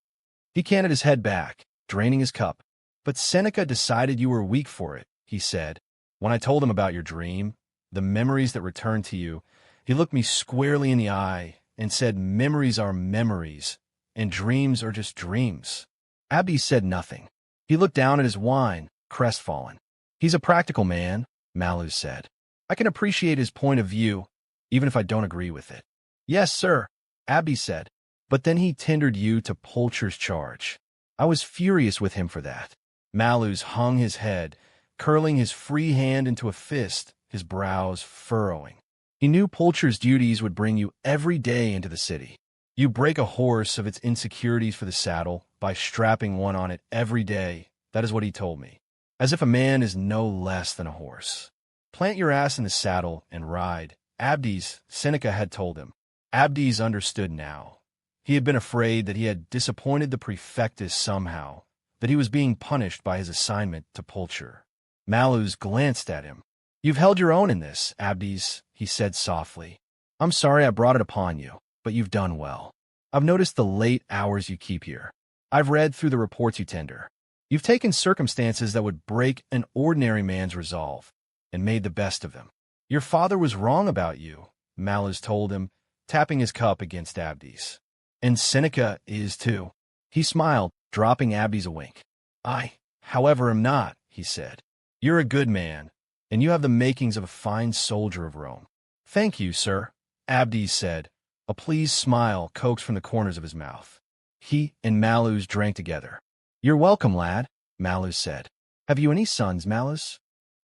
He canted his head back, draining his cup. "But Seneca decided you were weak for it," he said. "When I told him about your dream, the memories that returned to you, he looked me squarely in the eye and said memories are memories, and dreams are just dreams. Abdes said nothing. He looked down at his wine, crestfallen. He's a practical man, Malus said. I can appreciate his point of view, even if I don't agree with it. Yes, sir, Abdes said. But then he tendered you to Pulcher's charge. I was furious with him for that. Malus hung his head, curling his free hand into a fist, his brows furrowing. He knew Pulcher's duties would bring you every day into the city. You break a horse of its insecurities for the saddle by strapping one on it every day. That is what he told me. As if a man is no less than a horse. Plant your ass in the saddle and ride. Abdes, Seneca had told him. Abdes understood now. He had been afraid that he had disappointed the prefectus somehow, that he was being punished by his assignment to Pulcher. Malus glanced at him. You've held your own in this, Abdes, he said softly. I'm sorry I brought it upon you, but you've done well. I've noticed the late hours you keep here. I've read through the reports you tender. You've taken circumstances that would break an ordinary man's resolve and made the best of them. Your father was wrong about you, Malus told him, tapping his cup against Abdes. And Seneca is too. He smiled, dropping Abdes a wink. I, however, am not, he said. You're a good man, and you have the makings of a fine soldier of Rome. Thank you, sir, Abdes said, a pleased smile coaxed from the corners of his mouth. He and Malus drank together. You're welcome, lad, Malus said. Have you any sons, Malus?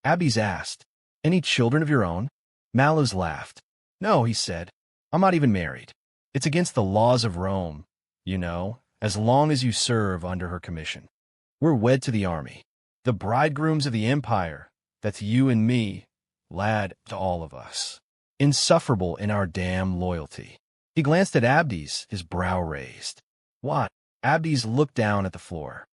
Abdes asked. Any children of your own? Malus laughed. No, he said. I'm not even married. It's against the laws of Rome, you know, as long as you serve under her commission. We're wed to the army. The bridegrooms of the empire. That's you and me, lad, to all of us. Insufferable in our damn loyalty. He glanced at Abdes, his brow raised. What? Abdes looked down at the floor.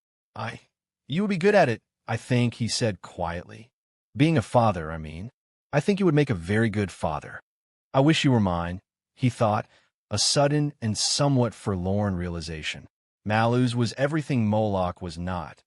You would be good at it, I think, he said quietly. Being a father, I mean. I think you would make a very good father. I wish you were mine, he thought, a sudden and somewhat forlorn realization. Malus was everything Moloch was not.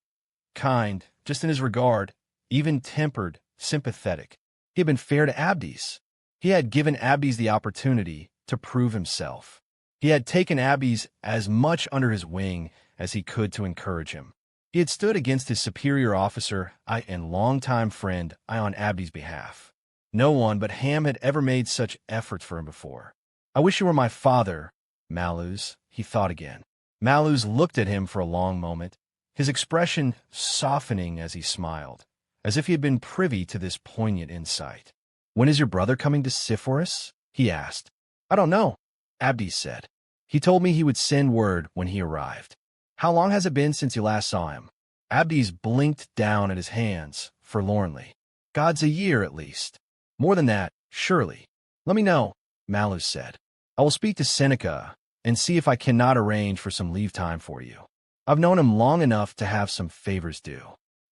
Kind, just in his regard, even-tempered, sympathetic. He had been fair to Abdes. He had given Abdes the opportunity to prove himself. He had taken Abdes as much under his wing as he could to encourage him. He had stood against his superior officer and longtime friend on Abdes' behalf. No one but Ham had ever made such efforts for him before. I wish you were my father, Malus, he thought again. Malus looked at him for a long moment, his expression softening as he smiled, as if he had been privy to this poignant insight. When is your brother coming to Sepphoris? He asked. I don't know, Abdes said. He told me he would send word when he arrived. How long has it been since you last saw him? Abdes blinked down at his hands, forlornly. God's a year, at least. More than that, surely. Let me know, Malus said. I will speak to Seneca and see if I cannot arrange for some leave time for you. I've known him long enough to have some favors due.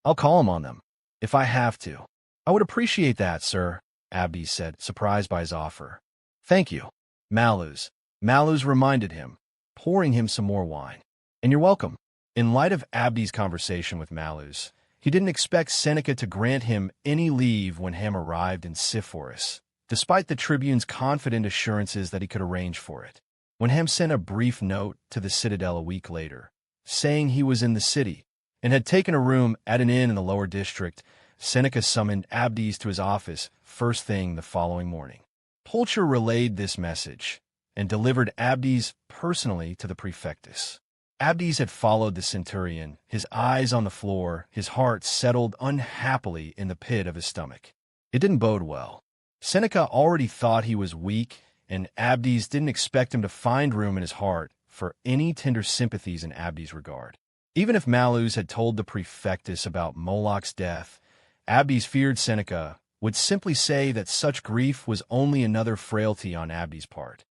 I'll call him on them, if I have to. I would appreciate that, sir, Abdes said, surprised by his offer. Thank you, Malus. Malus reminded him, pouring him some more wine. And you're welcome. In light of Abdes' conversation with Malus, he didn't expect Seneca to grant him any leave when Ham arrived in Sepphoris, despite the tribune's confident assurances that he could arrange for it. When Ham sent a brief note to the citadel a week later, saying he was in the city and had taken a room at an inn in the lower district, Seneca summoned Abdes to his office first thing the following morning. Pulcher relayed this message and delivered Abdes personally to the prefectus. Abdes had followed the centurion, his eyes on the floor, his heart settled unhappily in the pit of his stomach. It didn't bode well. Seneca already thought he was weak, and Abdes didn't expect him to find room in his heart for any tender sympathies in Abdes' regard. Even if Malus had told the prefectus about Moloch's death, Abdes feared Seneca would simply say that such grief was only another frailty on Abdes' part.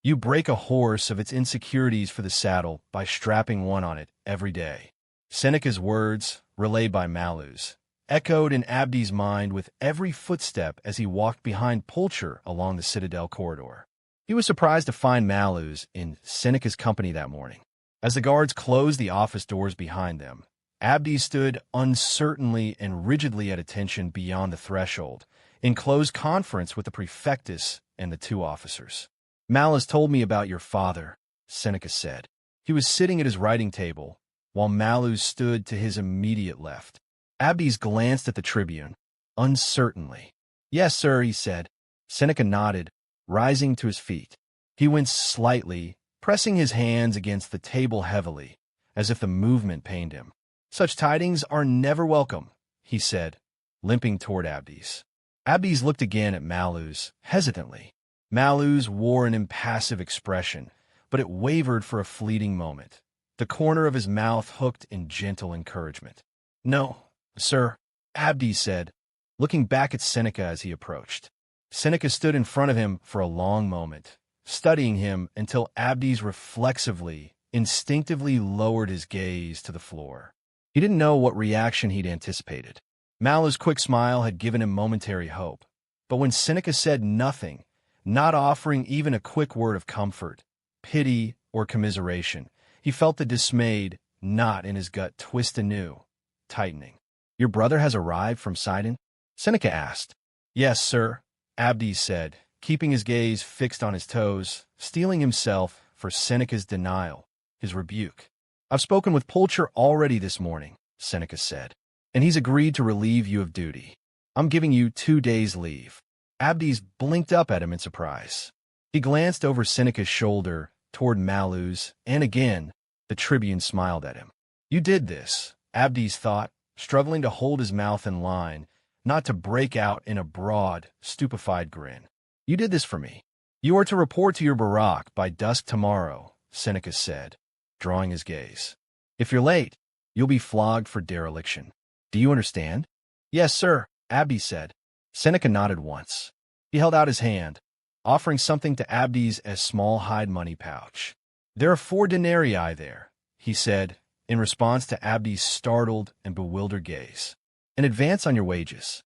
You break a horse of its insecurities for the saddle by strapping one on it every day. Seneca's words, relayed by Malus, echoed in Abdes' mind with every footstep as he walked behind Pulcher along the citadel corridor. He was surprised to find Malus in Seneca's company that morning. As the guards closed the office doors behind them, Abdes stood uncertainly and rigidly at attention beyond the threshold, in close conference with the prefectus and the two officers. Malus told me about your father, Seneca said. He was sitting at his writing table, while Malus stood to his immediate left. Abdes glanced at the tribune, uncertainly. Yes, sir, he said. Seneca nodded, rising to his feet. He winced slightly, pressing his hands against the table heavily, as if the movement pained him. Such tidings are never welcome, he said, limping toward Abdes. Abdes looked again at Malus, hesitantly. Malus wore an impassive expression, but it wavered for a fleeting moment. The corner of his mouth hooked in gentle encouragement. No, sir, Abdes said, looking back at Seneca as he approached. Seneca stood in front of him for a long moment, studying him until Abdes reflexively, instinctively lowered his gaze to the floor. He didn't know what reaction he'd anticipated. Malus' quick smile had given him momentary hope, but when Seneca said nothing, not offering even a quick word of comfort, pity, or commiseration, he felt the dismayed knot in his gut twist anew, tightening. Your brother has arrived from Sidon? Seneca asked. Yes, sir, Abdes said, keeping his gaze fixed on his toes, steeling himself for Seneca's denial, his rebuke. I've spoken with Pulcher already this morning, Seneca said, and he's agreed to relieve you of duty. I'm giving you 2 days' leave. Abdes blinked up at him in surprise. He glanced over Seneca's shoulder toward Malus, and again, the tribune smiled at him. You did this, Abdes thought, struggling to hold his mouth in line, not to break out in a broad, stupefied grin. You did this for me. You are to report to your barack by dusk tomorrow, Seneca said, drawing his gaze. If you're late, you'll be flogged for dereliction. Do you understand? Yes, sir, Abdes said. Seneca nodded once. He held out his hand, offering something to Abdes as small hide money pouch. There are 4 denarii there, he said, in response to Abdes' startled and bewildered gaze. An advance on your wages.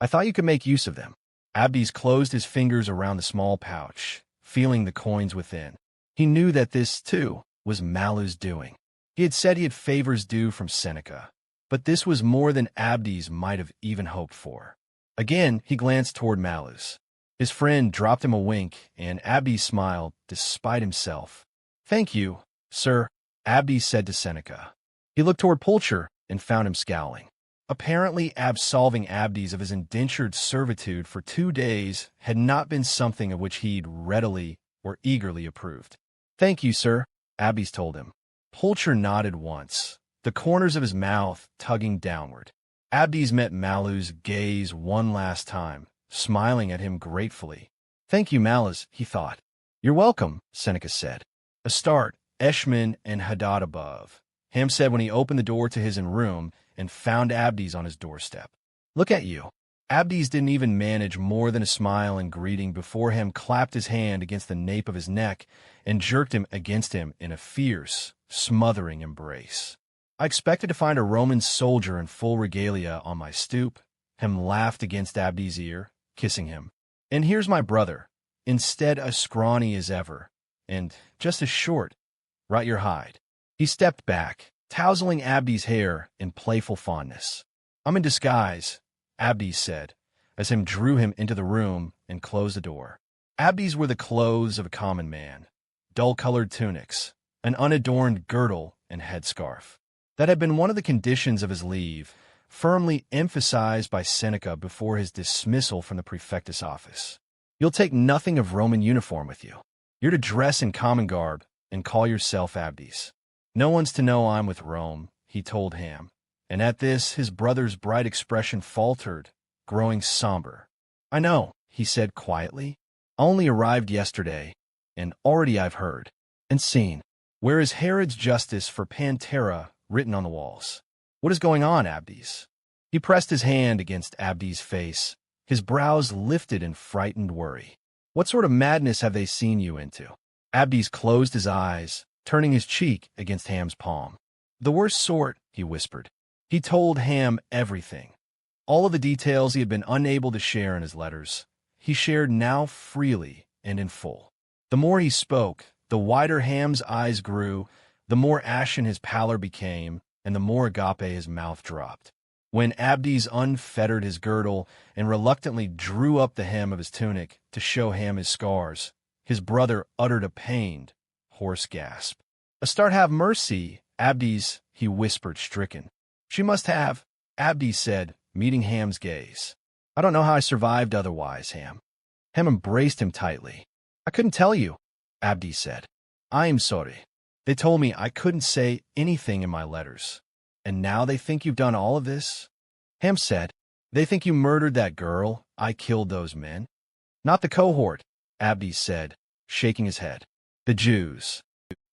I thought you could make use of them. Abdes closed his fingers around the small pouch, feeling the coins within. He knew that this, too, was Malus' doing. He had said he had favors due from Seneca, but this was more than Abdes might have even hoped for. Again, he glanced toward Malus. His friend dropped him a wink, and Abdes smiled, despite himself. Thank you, sir, Abdes said to Seneca. He looked toward Pulcher and found him scowling. Apparently, absolving Abdes of his indentured servitude for 2 days had not been something of which he'd readily or eagerly approved. Thank you, sir, Abdes told him. Pulcher nodded once, the corners of his mouth tugging downward. Abdes met Malus' gaze one last time, smiling at him gratefully. Thank you, Malus, he thought. You're welcome, Seneca said. Astarte, Eshman, and Hadad above, Ham said when he opened the door to his room and found Abdes on his doorstep. Look at you. Abdes didn't even manage more than a smile and greeting before Ham clapped his hand against the nape of his neck and jerked him against him in a fierce, smothering embrace. I expected to find a Roman soldier in full regalia on my stoop. Ham laughed against Abdes' ear, kissing him. And here's my brother, instead as scrawny as ever, and just as short. Right your hide. He stepped back, tousling Abdes' hair in playful fondness. I'm in disguise, Abdes said, as Ham drew him into the room and closed the door. Abdes were the clothes of a common man, dull-colored tunics, an unadorned girdle and headscarf. That had been one of the conditions of his leave, firmly emphasized by Seneca before his dismissal from the prefectus office. You'll take nothing of Roman uniform with you. You're to dress in common garb and call yourself Abdes. No one's to know I'm with Rome, he told Ham, and at this his brother's bright expression faltered, growing somber. I know, he said quietly. I only arrived yesterday, and already I've heard and seen. Where is Herod's justice for Pantera written on the walls? What is going on, Abdes? He pressed his hand against Abdes' face, his brows lifted in frightened worry. What sort of madness have they seen you into? Abdes closed his eyes, turning his cheek against Ham's palm. The worst sort, he whispered. He told Ham everything. All of the details he had been unable to share in his letters, he shared now freely and in full. The more he spoke, the wider Ham's eyes grew, the more ashen his pallor became, and the more agape his mouth dropped. When Abdes unfettered his girdle and reluctantly drew up the hem of his tunic to show Ham his scars, His brother uttered a pained, hoarse gasp. "Astarte, have mercy, Abdes," he whispered, stricken. "She must have," Abdes said, meeting Ham's gaze. "I don't know how I survived otherwise, Ham." Ham embraced him tightly. "I couldn't tell you," Abdes said. "I'm sorry. They told me I couldn't say anything in my letters. And now they think you've done all of this?" Ham said, "They think you murdered that girl. I killed those men." "Not the cohort," Abdes said, shaking his head. "The Jews.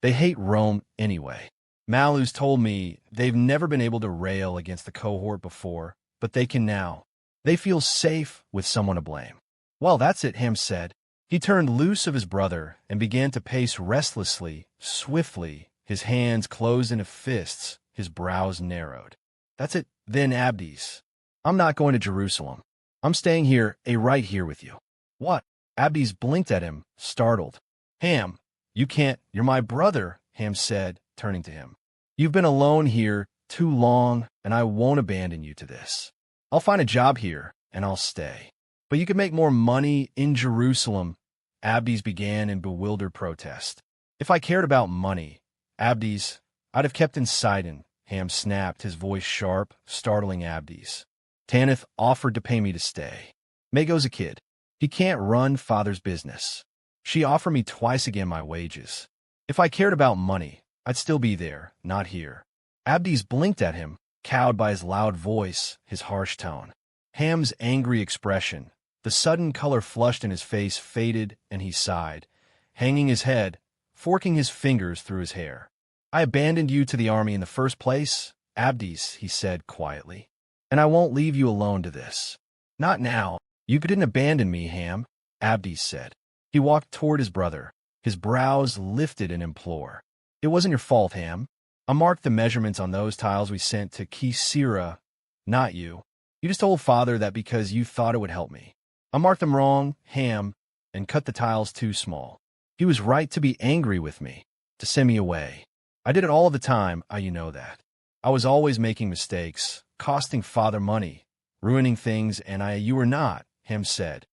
They hate Rome anyway. Malus told me they've never been able to rail against the cohort before, but they can now. They feel safe with someone to blame." "Well, that's it," Ham said. He turned loose of his brother and began to pace restlessly, swiftly, his hands closed into fists, his brows narrowed. "That's it, then, Abdes. I'm not going to Jerusalem. I'm staying here, right here with you." "What?" Abdes blinked at him, startled. "Ham, you can't. You're my brother," Ham said, turning to him. "You've been alone here too long, and I won't abandon you to this. I'll find a job here, and I'll stay. But you could make more money in Jerusalem," Abdes began in bewildered protest. "If I cared about money, Abdes, I'd have kept in Sidon," Ham snapped, his voice sharp, startling Abdes. "Tanith offered to pay me to stay. Mago's a kid. He can't run father's business. She offered me twice again my wages. If I cared about money, I'd still be there, not here." Abdes blinked at him, cowed by his loud voice, his harsh tone. Ham's angry expression, the sudden color flushed in his face, faded, and he sighed, hanging his head, forking his fingers through his hair. "I abandoned you to the army in the first place, Abdes," he said quietly. "And I won't leave you alone to this. Not now. You didn't abandon me, Ham," Abdes said. He walked toward his brother, his brows lifted in implore. "It wasn't your fault, Ham. I marked the measurements on those tiles we sent to Kisira, not you. You just told father that because you thought it would help me. I marked them wrong, Ham, and cut the tiles too small. He was right to be angry with me, to send me away. I did it all the time, you know that. I was always making mistakes, costing father money, ruining things, and you were not," Ham said.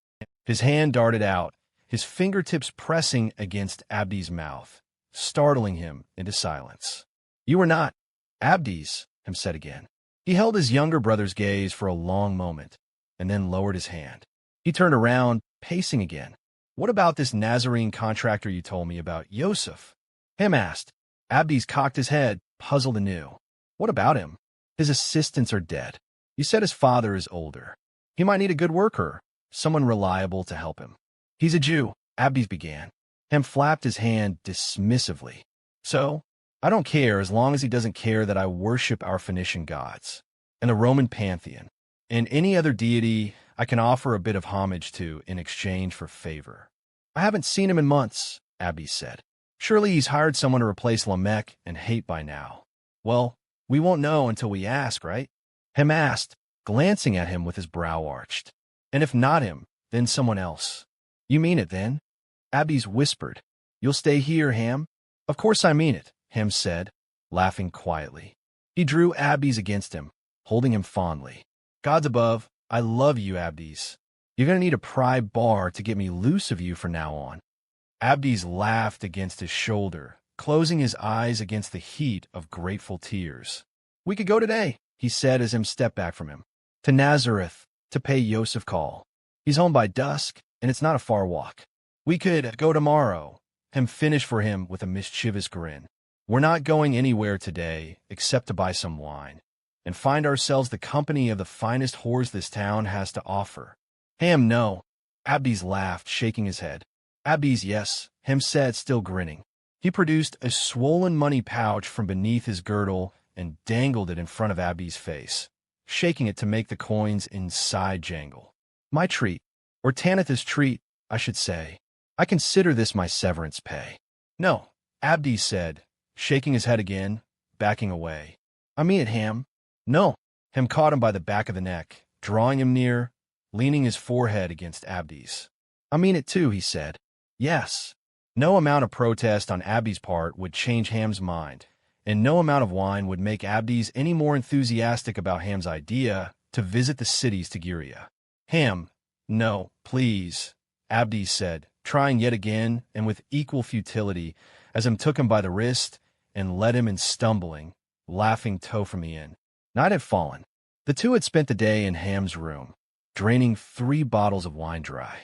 His hand darted out, his fingertips pressing against Abdes' mouth, startling him into silence. "You were not, Abdes," Ham said again. He held his younger brother's gaze for a long moment, and then lowered his hand. He turned around, pacing again. "What about this Nazarene contractor you told me about, Yoseph?" Ham asked. Abdes cocked his head, puzzled anew. "What about him? His assistants are dead. You said his father is older. He might need a good worker, someone reliable to help him." "He's a Jew," Abdes began. Ham flapped his hand dismissively. "So? I don't care as long as he doesn't care that I worship our Phoenician gods, and the Roman pantheon, and any other deity I can offer a bit of homage to in exchange for favor." "I haven't seen him in months," Abdes said. "Surely he's hired someone to replace Lamech and Hate by now." "Well, we won't know until we ask, right?" Ham asked, glancing at him with his brow arched. "And if not him, then someone else." "You mean it, then?" Abdes whispered. "You'll stay here, Ham?" "Of course I mean it," Ham said, laughing quietly. He drew Abdes against him, holding him fondly. "Gods above, I love you, Abdes. You're going to need a pry bar to get me loose of you from now on." Abdes laughed against his shoulder, closing his eyes against the heat of grateful tears. "We could go today," he said as Ham stepped back from him. "To Nazareth, to pay Yosef call. He's home by dusk, and it's not a far walk. We could go tomorrow," Ham finished for him with a mischievous grin. "We're not going anywhere today except to buy some wine, and find ourselves the company of the finest whores this town has to offer." "Ham, no." Abdes laughed, shaking his head. "Abdes, yes," Ham said, still grinning. He produced a swollen money pouch from beneath his girdle and dangled it in front of Abdes' face, shaking it to make the coins inside jangle. "My treat, or Tanith's treat, I should say. I consider this my severance pay." "No," Abdes said, shaking his head again, backing away. "I mean it, Ham." "No." Ham caught him by the back of the neck, drawing him near, leaning his forehead against Abdes. "I mean it too," he said. "Yes." No amount of protest on Abdes' part would change Ham's mind, and no amount of wine would make Abdes any more enthusiastic about Ham's idea to visit the cities to Giria. "Ham, no, please," Abdes said, trying yet again, and with equal futility, as took him by the wrist and led him in stumbling, laughing toe from the inn. Night had fallen. The two had spent the day in Ham's room, draining 3 bottles of wine dry.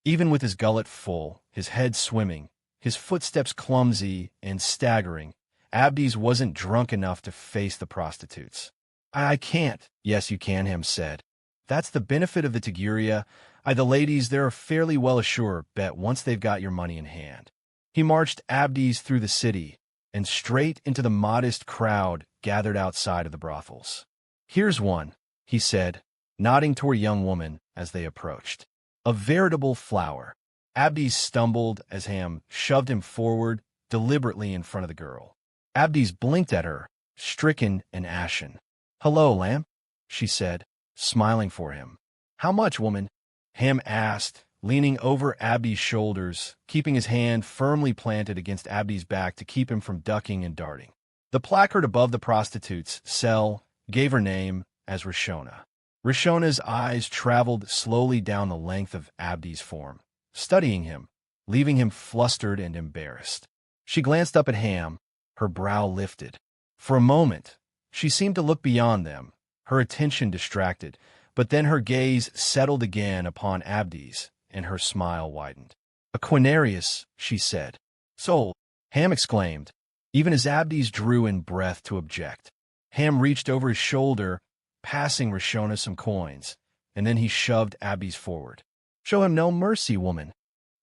Even with his gullet full, his head swimming, his footsteps clumsy and staggering, Abdes wasn't drunk enough to face the prostitutes. I can't. Yes, you can, Ham said. That's the benefit of the Tiguria. The ladies there are fairly well assured, bet once they've got your money in hand. He marched Abdes through the city and straight into the modest crowd gathered outside of the brothels. Here's one, he said, nodding toward a young woman as they approached. A veritable flower. Abdes stumbled as Ham shoved him forward deliberately in front of the girl. Abdes blinked at her, stricken and ashen. Hello, lamb, she said, smiling for him. How much, woman? Ham asked, leaning over Abdes' shoulders, keeping his hand firmly planted against Abdes' back to keep him from ducking and darting. The placard above the prostitute's cell gave her name as Rishona. Rishona's eyes traveled slowly down the length of Abdes' form, studying him, leaving him flustered and embarrassed. She glanced up at Ham, her brow lifted. For a moment, she seemed to look beyond them, her attention distracted, but then her gaze settled again upon Abdes, and her smile widened. A quinarius, she said. Sold, Ham exclaimed, even as Abdes drew in breath to object. Ham reached over his shoulder, passing Rishona some coins, and then he shoved Abdes forward. Show him no mercy, woman.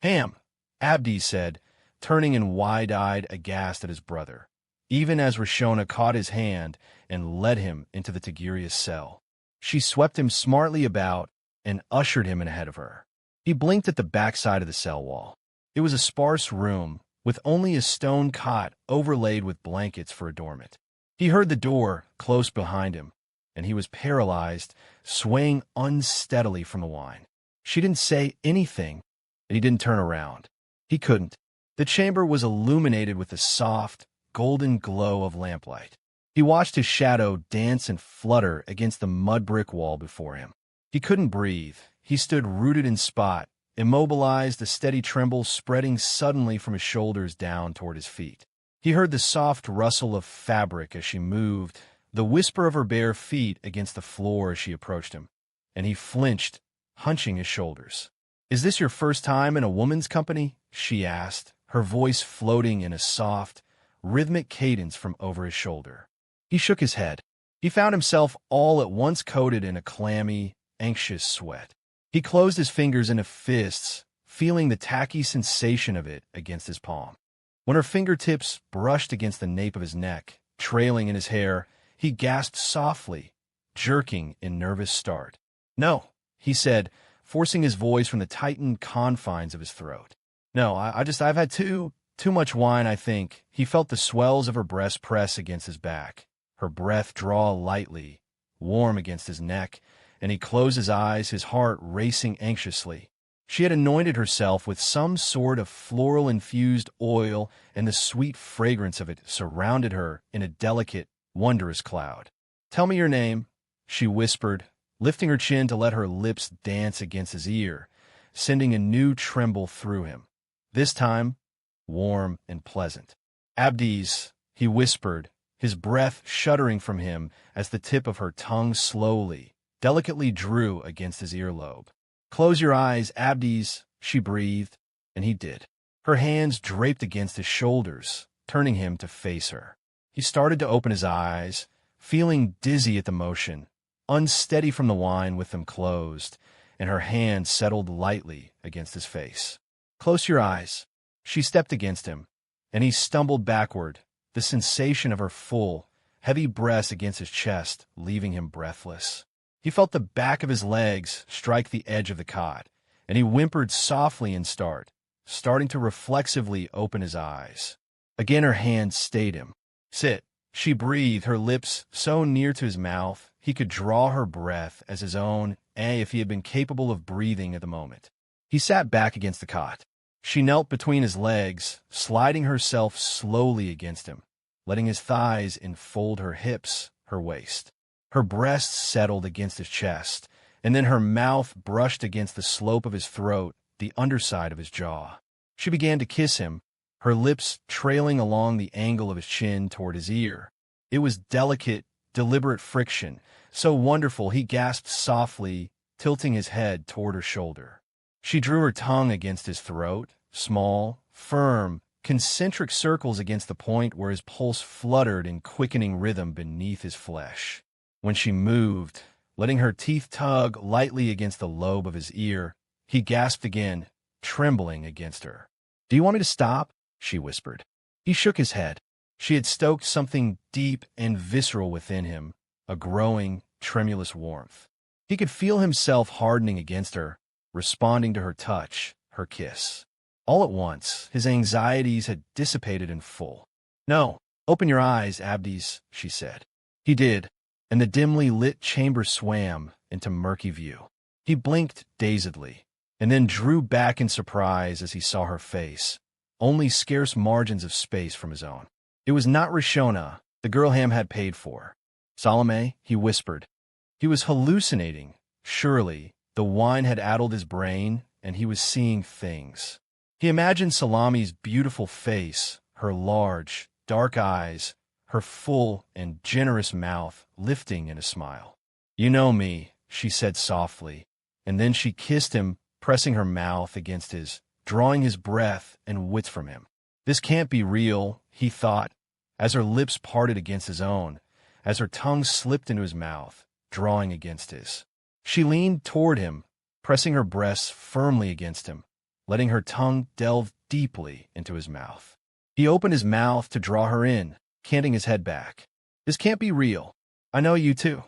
Ham, Abdes said, turning in wide-eyed, aghast at his brother, even as Rishona caught his hand and led him into the Tiguria's cell. She swept him smartly about and ushered him in ahead of her. He blinked at the backside of the cell wall. It was a sparse room, with only a stone cot overlaid with blankets for adornment. He heard the door close behind him, and he was paralyzed, swaying unsteadily from the wine. She didn't say anything, and he didn't turn around. He couldn't. The chamber was illuminated with the soft, golden glow of lamplight. He watched his shadow dance and flutter against the mud brick wall before him. He couldn't breathe. He stood rooted in spot, immobilized, a steady tremble spreading suddenly from his shoulders down toward his feet. He heard the soft rustle of fabric as she moved, the whisper of her bare feet against the floor as she approached him, and he flinched, hunching his shoulders. Is this your first time in a woman's company? She asked, her voice floating in a soft, rhythmic cadence from over his shoulder. He shook his head. He found himself all at once coated in a clammy, anxious sweat. He closed his fingers into fists, feeling the tacky sensation of it against his palm. When her fingertips brushed against the nape of his neck, trailing in his hair, he gasped softly, jerking in nervous start. No, he said, forcing his voice from the tightened confines of his throat. No, I've had too much wine, I think. He felt the swells of her breast press against his back, her breath draw lightly, warm against his neck, and he closed his eyes, his heart racing anxiously. She had anointed herself with some sort of floral-infused oil, and the sweet fragrance of it surrounded her in a delicate, wondrous cloud. Tell me your name, she whispered, lifting her chin to let her lips dance against his ear, sending a new tremble through him. This time, warm and pleasant. Abdes, he whispered, his breath shuddering from him as the tip of her tongue slowly, delicately drew against his earlobe. Close your eyes, Abdes, she breathed, and he did. Her hands draped against his shoulders, turning him to face her. He started to open his eyes, feeling dizzy at the motion, unsteady from the wine with them closed, and her hand settled lightly against his face. Close your eyes. She stepped against him, and he stumbled backward, the sensation of her full, heavy breast against his chest, leaving him breathless. He felt the back of his legs strike the edge of the cot, and he whimpered softly in starting to reflexively open his eyes. Again her hand stayed him. Sit, she breathed, her lips so near to his mouth he could draw her breath as his own, if he had been capable of breathing at the moment. He sat back against the cot. She knelt between his legs, sliding herself slowly against him, letting his thighs enfold her hips, her waist. Her breasts settled against his chest, and then her mouth brushed against the slope of his throat, the underside of his jaw. She began to kiss him, her lips trailing along the angle of his chin toward his ear. It was delicate, deliberate friction, so wonderful he gasped softly, tilting his head toward her shoulder. She drew her tongue against his throat, small, firm, concentric circles against the point where his pulse fluttered in quickening rhythm beneath his flesh. When she moved, letting her teeth tug lightly against the lobe of his ear, he gasped again, trembling against her. "Do you want me to stop?" she whispered. He shook his head. She had stoked something deep and visceral within him, a growing, tremulous warmth. He could feel himself hardening against her, responding to her touch, her kiss. All at once, his anxieties had dissipated in full. "No, open your eyes, Abdes," she said. He did, and the dimly lit chamber swam into murky view. He blinked dazedly, and then drew back in surprise as he saw her face, only scarce margins of space from his own. It was not Rishona, the girl Ham had paid for. "Salome," he whispered. He was hallucinating, surely. The wine had addled his brain, and he was seeing things. He imagined Salome's beautiful face, her large, dark eyes, her full and generous mouth lifting in a smile. "You know me," she said softly, and then she kissed him, pressing her mouth against his, drawing his breath and wits from him. This can't be real, he thought, as her lips parted against his own, as her tongue slipped into his mouth, drawing against his. She leaned toward him, pressing her breasts firmly against him, letting her tongue delve deeply into his mouth. He opened his mouth to draw her in, canting his head back. "This can't be real. I know you too,"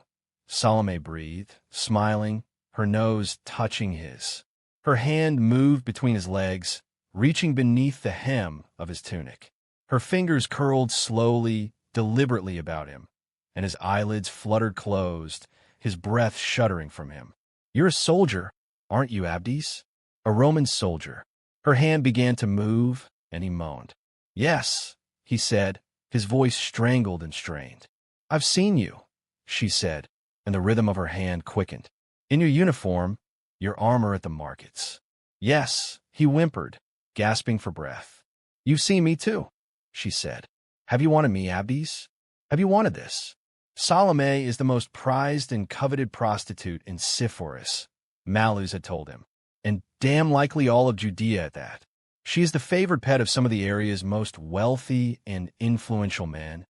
Salome breathed, smiling, her nose touching his. Her hand moved between his legs, reaching beneath the hem of his tunic. Her fingers curled slowly, deliberately about him, and his eyelids fluttered closed, his breath shuddering from him. "You're a soldier, aren't you, Abdes?" "A Roman soldier." Her hand began to move, and he moaned. "Yes," he said, his voice strangled and strained. "I've seen you," she said, and the rhythm of her hand quickened. "In your uniform, your armor at the markets." "Yes," he whimpered, gasping for breath. "You've seen me too," she said. "Have you wanted me, Abdes? Have you wanted this?" "Salome is the most prized and coveted prostitute in Sepphoris," Malus had told him, "and damn likely all of Judea at that. She is the favored pet of some of the area's most wealthy and influential men,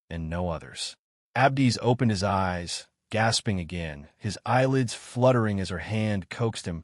and no others." Abdes opened his eyes, gasping again, his eyelids fluttering as her hand coaxed him,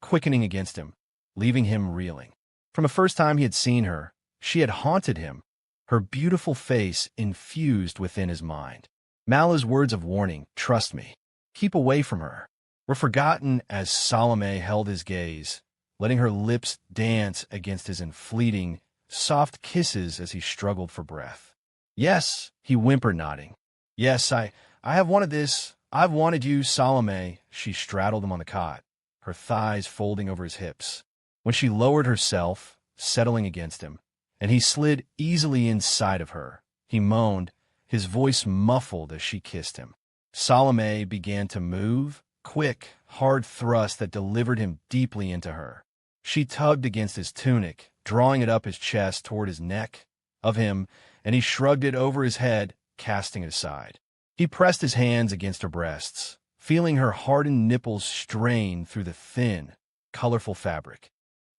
quickening against him, leaving him reeling. From the first time he had seen her, she had haunted him, her beautiful face infused within his mind. Malus' words of warning, "Trust me, keep away from her," were forgotten as Salome held his gaze, letting her lips dance against his in fleeting, soft kisses as he struggled for breath. "Yes," he whimpered, nodding. "Yes, I have wanted this. I've wanted you, Salome." She straddled him on the cot, her thighs folding over his hips. When she lowered herself, settling against him, and he slid easily inside of her, he moaned, his voice muffled as she kissed him. Salome began to move, quick, hard thrust that delivered him deeply into her. She tugged against his tunic, drawing it up his chest toward his neck of him, and he shrugged it over his head, casting it aside. He pressed his hands against her breasts, feeling her hardened nipples strain through the thin, colorful fabric.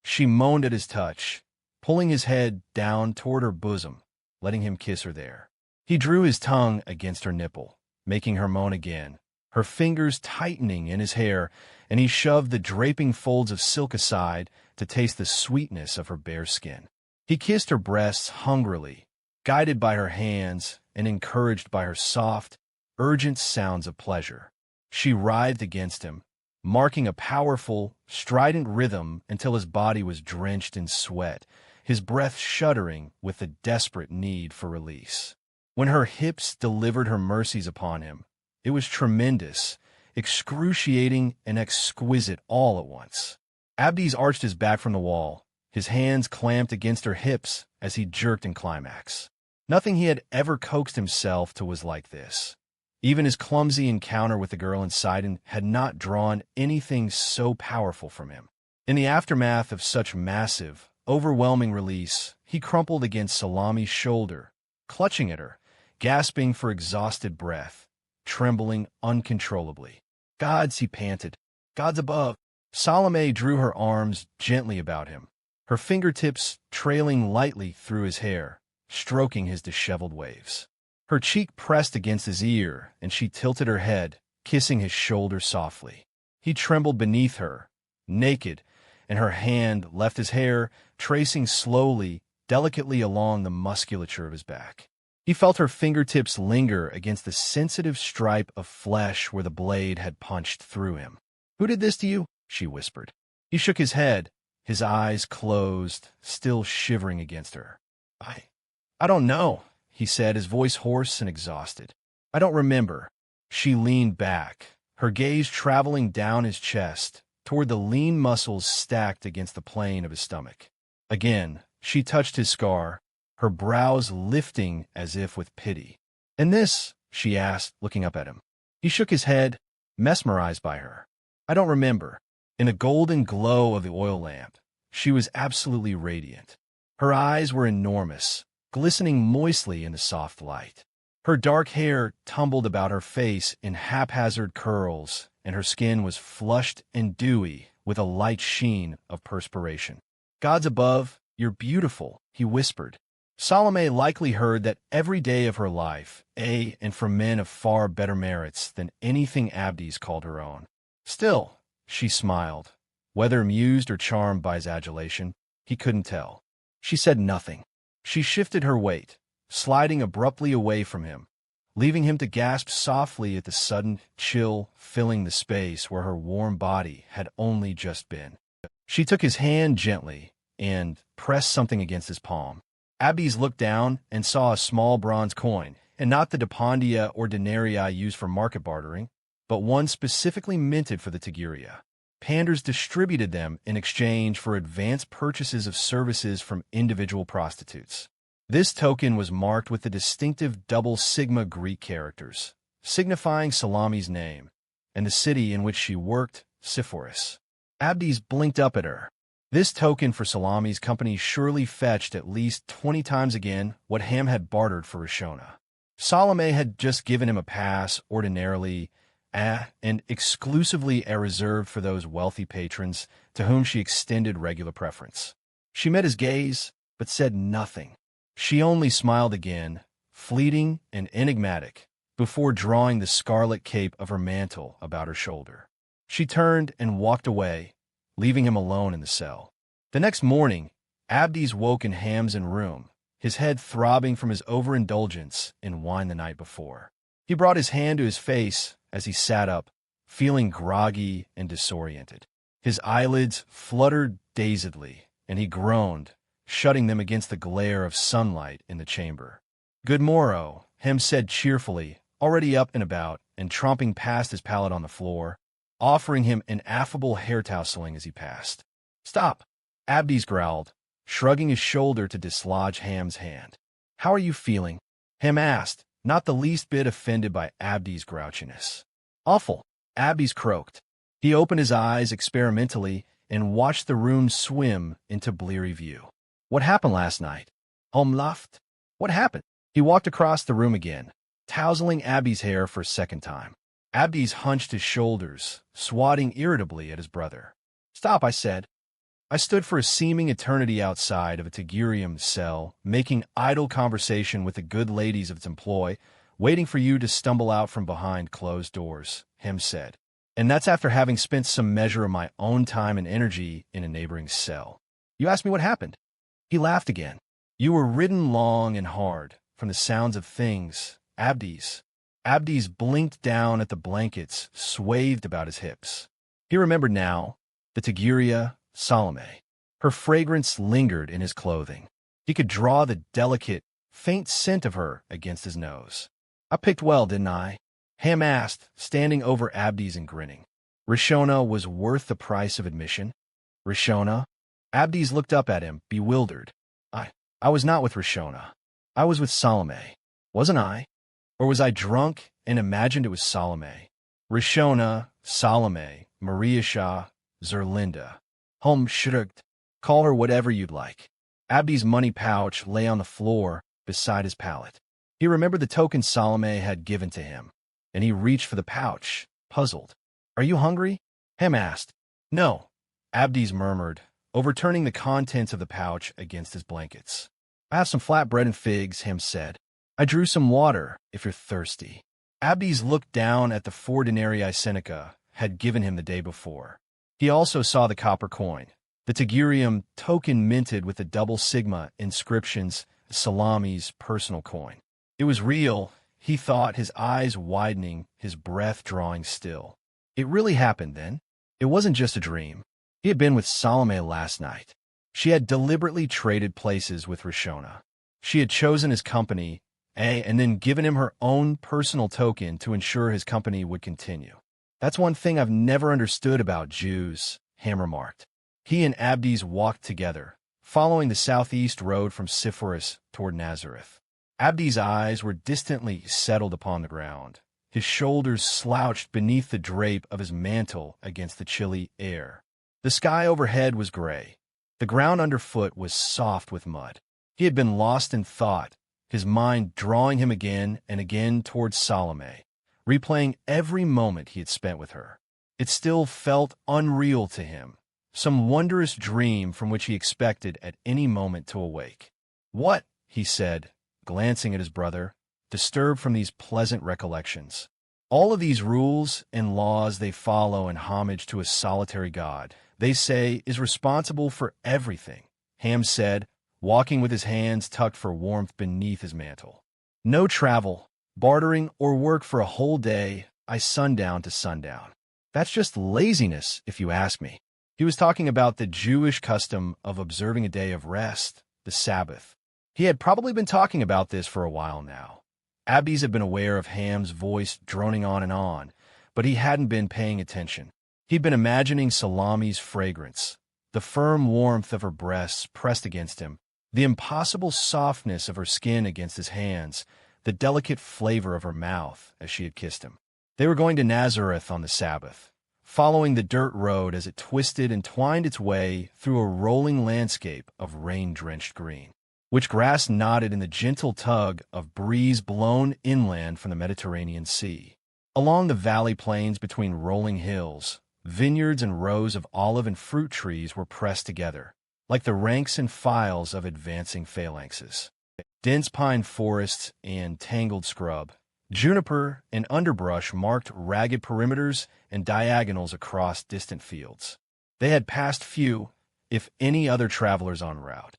She moaned at his touch, pulling his head down toward her bosom, letting him kiss her there. He drew his tongue against her nipple, making her moan again, her fingers tightening in his hair, and he shoved the draping folds of silk aside to taste the sweetness of her bare skin. He kissed her breasts hungrily, guided by her hands and encouraged by her soft, urgent sounds of pleasure. She writhed against him, marking a powerful, strident rhythm until his body was drenched in sweat, his breath shuddering with the desperate need for release. When her hips delivered her mercies upon him, it was tremendous, excruciating, and exquisite all at once. Abdes arched his back from the wall, his hands clamped against her hips as he jerked in climax. Nothing he had ever coaxed himself to was like this. Even his clumsy encounter with the girl in Sidon had not drawn anything so powerful from him. In the aftermath of such massive, overwhelming release, he crumpled against Salami's shoulder, clutching at her, gasping for exhausted breath, trembling uncontrollably. "Gods," he panted. "Gods above." Salome drew her arms gently about him, her fingertips trailing lightly through his hair, stroking his disheveled waves. Her cheek pressed against his ear, and she tilted her head, kissing his shoulder softly. He trembled beneath her, naked, and her hand left his hair, tracing slowly, delicately along the musculature of his back. He felt her fingertips linger against the sensitive stripe of flesh where the blade had punched through him. "Who did this to you?" she whispered. He shook his head, his eyes closed, still shivering against her. I don't know," he said, his voice hoarse and exhausted. "I don't remember." She leaned back, her gaze traveling down his chest, toward the lean muscles stacked against the plane of his stomach. Again, she touched his scar, her brows lifting as if with pity. "And this?" she asked, looking up at him. He shook his head, mesmerized by her. "I don't remember." In the golden glow of the oil lamp, she was absolutely radiant. Her eyes were enormous, glistening moistly in the soft light. Her dark hair tumbled about her face in haphazard curls, and her skin was flushed and dewy with a light sheen of perspiration. "Gods above, you're beautiful," he whispered. Salome likely heard that every day of her life, and from men of far better merits than anything Abdes called her own. Still, she smiled. Whether amused or charmed by his adulation, he couldn't tell. She said nothing. She shifted her weight, sliding abruptly away from him, leaving him to gasp softly at the sudden chill filling the space where her warm body had only just been. She took his hand gently and pressed something against his palm. Abdes looked down and saw a small bronze coin, and not the dependia or denarii used for market bartering, but one specifically minted for the Tiguriya. Panders distributed them in exchange for advanced purchases of services from individual prostitutes. This token was marked with the distinctive double sigma Greek characters, signifying Salami's name, and the city in which she worked, Sepphoris. Abdes blinked up at her. This token for Salami's company surely fetched at least 20 times again what Ham had bartered for Rishona. Salome had just given him a pass, ordinarily, and exclusively reserved for those wealthy patrons to whom she extended regular preference. She met his gaze, but said nothing. She only smiled again, fleeting and enigmatic, before drawing the scarlet cape of her mantle about her shoulder. She turned and walked away, leaving him alone in the cell. The next morning, Abdes woke in Ham's room, his head throbbing from his overindulgence in wine the night before. He brought his hand to his face as he sat up, feeling groggy and disoriented. His eyelids fluttered dazedly, and he groaned, shutting them against the glare of sunlight in the chamber. "Good morrow," Ham said cheerfully, already up and about and tromping past his pallet on the floor, offering him an affable hair-tousling as he passed. "Stop," Abdes growled, shrugging his shoulder to dislodge Ham's hand. "How are you feeling?" Ham asked, not the least bit offended by Abdes' grouchiness. "Awful," Abdes croaked. He opened his eyes experimentally and watched the room swim into bleary view. "What happened last night?" Home laughed. "What happened?" He walked across the room again, tousling Abdes' hair for a second time. Abdes hunched his shoulders, swatting irritably at his brother. "Stop," I said. I stood for a seeming eternity outside of a Tigurium cell, making idle conversation with the good ladies of its employ, waiting for you to stumble out from behind closed doors, Hem said. "And that's after having spent some measure of my own time and energy in a neighboring cell. You asked me what happened." He laughed again. "You were ridden long and hard, from the sounds of things, Abdes." Abdes blinked down at the blankets swathed about his hips. He remembered now, the Tiguriya, Salome. Her fragrance lingered in his clothing. He could draw the delicate, faint scent of her against his nose. "I picked well, didn't I?" Ham asked, standing over Abdes and grinning. "Rishona was worth the price of admission?" "Rishona?" Abdes looked up at him, bewildered. I was not with Rishona. I was with Salome. Wasn't I? Or was I drunk and imagined it was Salome? Rishona, Salome, Maria Shah, Zerlinda. Holm shrugged. Call her whatever you'd like. Abdes' money pouch lay on the floor beside his pallet. He remembered the token Salome had given to him, and he reached for the pouch, puzzled. Are you hungry? Ham asked. No, Abdes murmured, overturning the contents of the pouch against his blankets. I have some flatbread and figs, Ham said. I drew some water, if you're thirsty. Abdes looked down at the 4 denarii Seneca had given him the day before. He also saw the copper coin, the Tigurium token minted with the double sigma inscriptions, Salame's personal coin. It was real, he thought, his eyes widening, his breath drawing still. It really happened then. It wasn't just a dream. He had been with Salome last night. She had deliberately traded places with Rishona. She had chosen his company, and then given him her own personal token to ensure his company would continue. That's one thing I've never understood about Jews, Ham remarked. He and Abdes walked together, following the southeast road from Sepphoris toward Nazareth. Abdes' eyes were distantly settled upon the ground. His shoulders slouched beneath the drape of his mantle against the chilly air. The sky overhead was gray. The ground underfoot was soft with mud. He had been lost in thought, his mind drawing him again and again towards Salome, replaying every moment he had spent with her. It still felt unreal to him, some wondrous dream from which he expected at any moment to awake. What? He said, glancing at his brother, disturbed from these pleasant recollections. All of these rules and laws they follow in homage to a solitary God, they say, is responsible for everything, Ham said, walking with his hands tucked for warmth beneath his mantle. No travel, bartering, or work for a whole day, sundown to sundown. That's just laziness, if you ask me. He was talking about the Jewish custom of observing a day of rest, the Sabbath. He had probably been talking about this for a while now. Abdes had been aware of Ham's voice droning on, but he hadn't been paying attention. He'd been imagining Salame's fragrance, the firm warmth of her breasts pressed against him, the impossible softness of her skin against his hands, the delicate flavor of her mouth as she had kissed him. They were going to Nazareth on the Sabbath, following the dirt road as it twisted and twined its way through a rolling landscape of rain-drenched green, which grass nodded in the gentle tug of breeze blown inland from the Mediterranean Sea. Along the valley plains between rolling hills, vineyards and rows of olive and fruit trees were pressed together, like the ranks and files of advancing phalanxes. Dense pine forests and tangled scrub, juniper and underbrush marked ragged perimeters and diagonals across distant fields. They had passed few, if any, other travelers en route.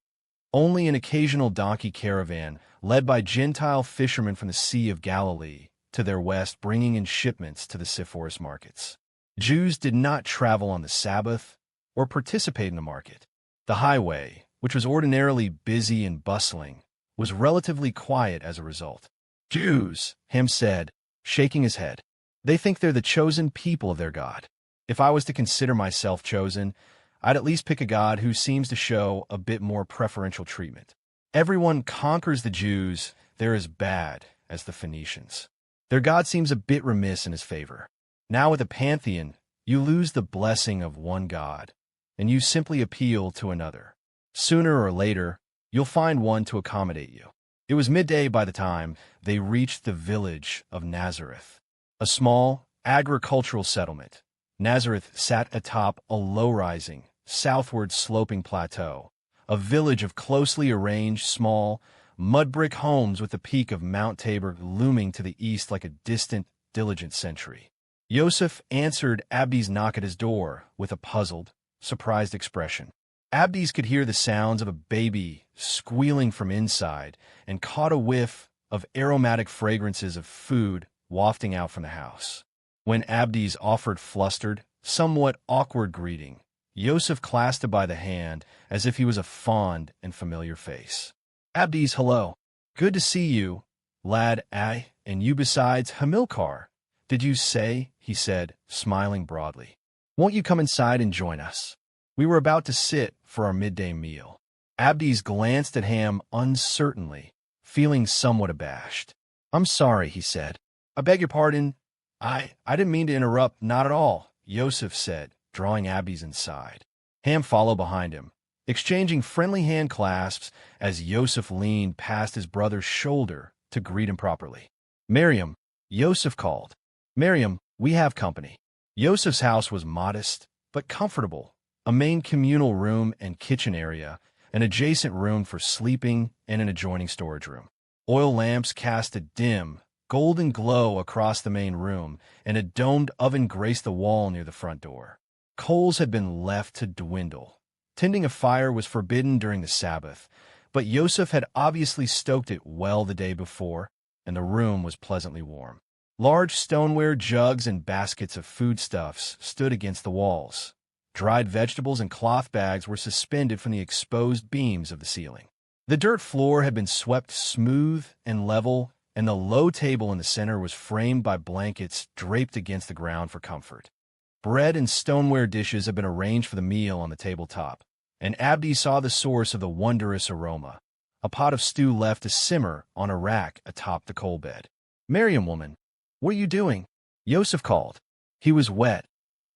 Only an occasional donkey caravan, led by Gentile fishermen from the Sea of Galilee, to their west, bringing in shipments to the Sepphoris markets. Jews did not travel on the Sabbath or participate in the market. The highway, which was ordinarily busy and bustling, was relatively quiet as a result. Jews, Ham said, shaking his head. They think they're the chosen people of their God. If I was to consider myself chosen, I'd at least pick a God who seems to show a bit more preferential treatment. Everyone conquers the Jews. They're as bad as the Phoenicians. Their God seems a bit remiss in his favor. Now with a pantheon, you lose the blessing of one God, and you simply appeal to another. Sooner or later, you'll find one to accommodate you. It was midday by the time they reached the village of Nazareth, a small agricultural settlement. Nazareth sat atop a low-rising, southward-sloping plateau, a village of closely arranged, small, mud-brick homes with the peak of Mount Tabor looming to the east like a distant, diligent sentry. Yoseph answered Abdes' knock at his door with a puzzled, surprised expression. Abdes could hear the sounds of a baby squealing from inside and caught a whiff of aromatic fragrances of food wafting out from the house. When Abdes offered flustered, somewhat awkward greeting, Yoseph clasped him by the hand as if he was a fond and familiar face. Abdes, hello. Good to see you, lad. And you besides, Hamilcar, did you say? He said, smiling broadly. Won't you come inside and join us? We were about to sit for our midday meal. Abdes glanced at Ham uncertainly, feeling somewhat abashed. I'm sorry, he said. I beg your pardon. I didn't mean to interrupt, not at all, Yoseph said, drawing Abdes inside. Ham followed behind him, exchanging friendly hand clasps as Yosef leaned past his brother's shoulder to greet him properly. "Maryam," Yosef called. "Maryam, we have company." Yosef's house was modest, but comfortable. A main communal room and kitchen area, an adjacent room for sleeping, and an adjoining storage room. Oil lamps cast a dim, golden glow across the main room, and a domed oven graced the wall near the front door. Coals had been left to dwindle. Tending a fire was forbidden during the Sabbath, but Yosef had obviously stoked it well the day before, and the room was pleasantly warm. Large stoneware jugs and baskets of foodstuffs stood against the walls. Dried vegetables and cloth bags were suspended from the exposed beams of the ceiling. The dirt floor had been swept smooth and level, and the low table in the center was framed by blankets draped against the ground for comfort. Bread and stoneware dishes had been arranged for the meal on the tabletop, and Abdi saw the source of the wondrous aroma, a pot of stew left to simmer on a rack atop the coal bed. "Maryam, woman, what are you doing?" Yosef called. "He was wet,"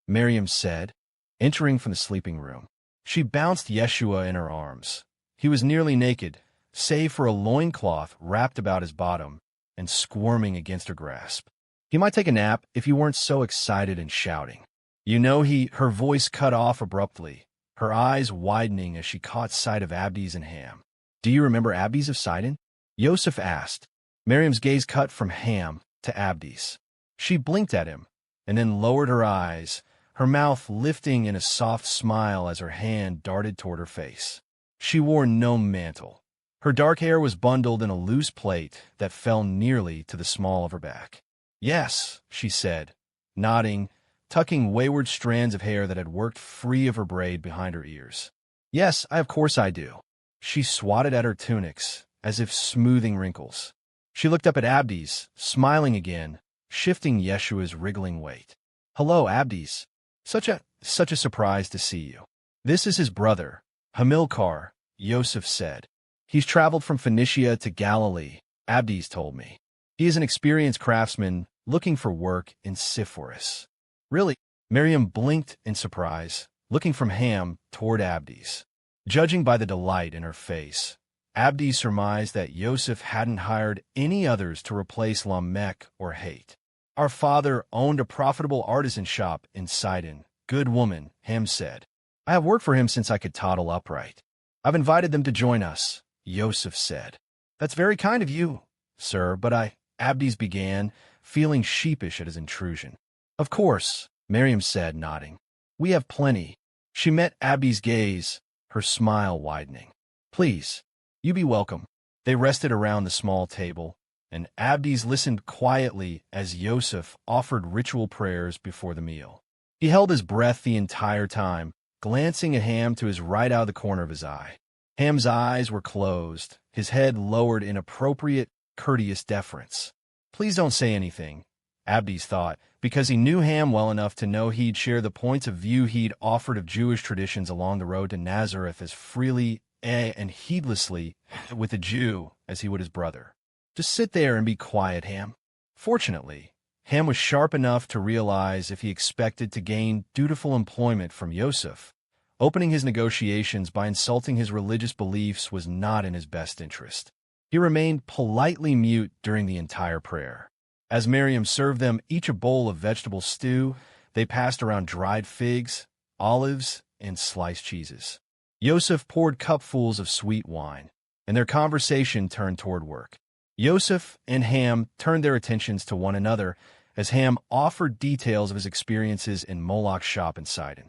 Maryam said, entering from the sleeping room. She bounced Yeshua in her arms. He was nearly naked, save for a loincloth wrapped about his bottom and squirming against her grasp. "He might take a nap if you weren't so excited and shouting." Her voice cut off abruptly, her eyes widening as she caught sight of Abdi's and Ham. "Do you remember Abdi's of Sidon?" Yosef asked. Maryam's gaze cut from Ham to Abdi's. She blinked at him, and then lowered her eyes, her mouth lifting in a soft smile as her hand darted toward her face. She wore no mantle. Her dark hair was bundled in a loose plait that fell nearly to the small of her back. "Yes," she said, nodding, tucking wayward strands of hair that had worked free of her braid behind her ears. "Yes, of course I do." She swatted at her tunics, as if smoothing wrinkles. She looked up at Abdi's, smiling again, shifting Yeshua's wriggling weight. "Hello, Abdi's. Such a surprise to see you." "This is his brother, Hamilcar," Yosef said. "He's traveled from Phoenicia to Galilee," Abdi's told me. "He is an experienced craftsman looking for work in Sepphoris." "Really?" Maryam blinked in surprise, looking from Ham toward Abdi's. Judging by the delight in her face, Abdi surmised that Yosef hadn't hired any others to replace Lamech or Hate. "Our father owned a profitable artisan shop in Sidon, good woman," Ham said. "I have worked for him since I could toddle upright. I've invited them to join us," Yosef said. "That's very kind of you, sir, but Abdi's began, feeling sheepish at his intrusion. "Of course," Maryam said, nodding. "We have plenty." She met Abdi's gaze, her smile widening. "Please, you be welcome." They rested around the small table, and Abdi's listened quietly as Yosef offered ritual prayers before the meal. He held his breath the entire time, glancing at Ham to his right out of the corner of his eye. Ham's eyes were closed, his head lowered in appropriate, courteous deference. "Please don't say anything," Abdi's thought, because he knew Ham well enough to know he'd share the points of view he'd offered of Jewish traditions along the road to Nazareth as freely and heedlessly with a Jew as he would his brother. "Just sit there and be quiet, Ham." Fortunately, Ham was sharp enough to realize if he expected to gain dutiful employment from Yosef, opening his negotiations by insulting his religious beliefs was not in his best interest. He remained politely mute during the entire prayer. As Maryam served them each a bowl of vegetable stew, they passed around dried figs, olives, and sliced cheeses. Yosef poured cupfuls of sweet wine, and their conversation turned toward work. Yosef and Ham turned their attentions to one another as Ham offered details of his experiences in Moloch's shop in Sidon.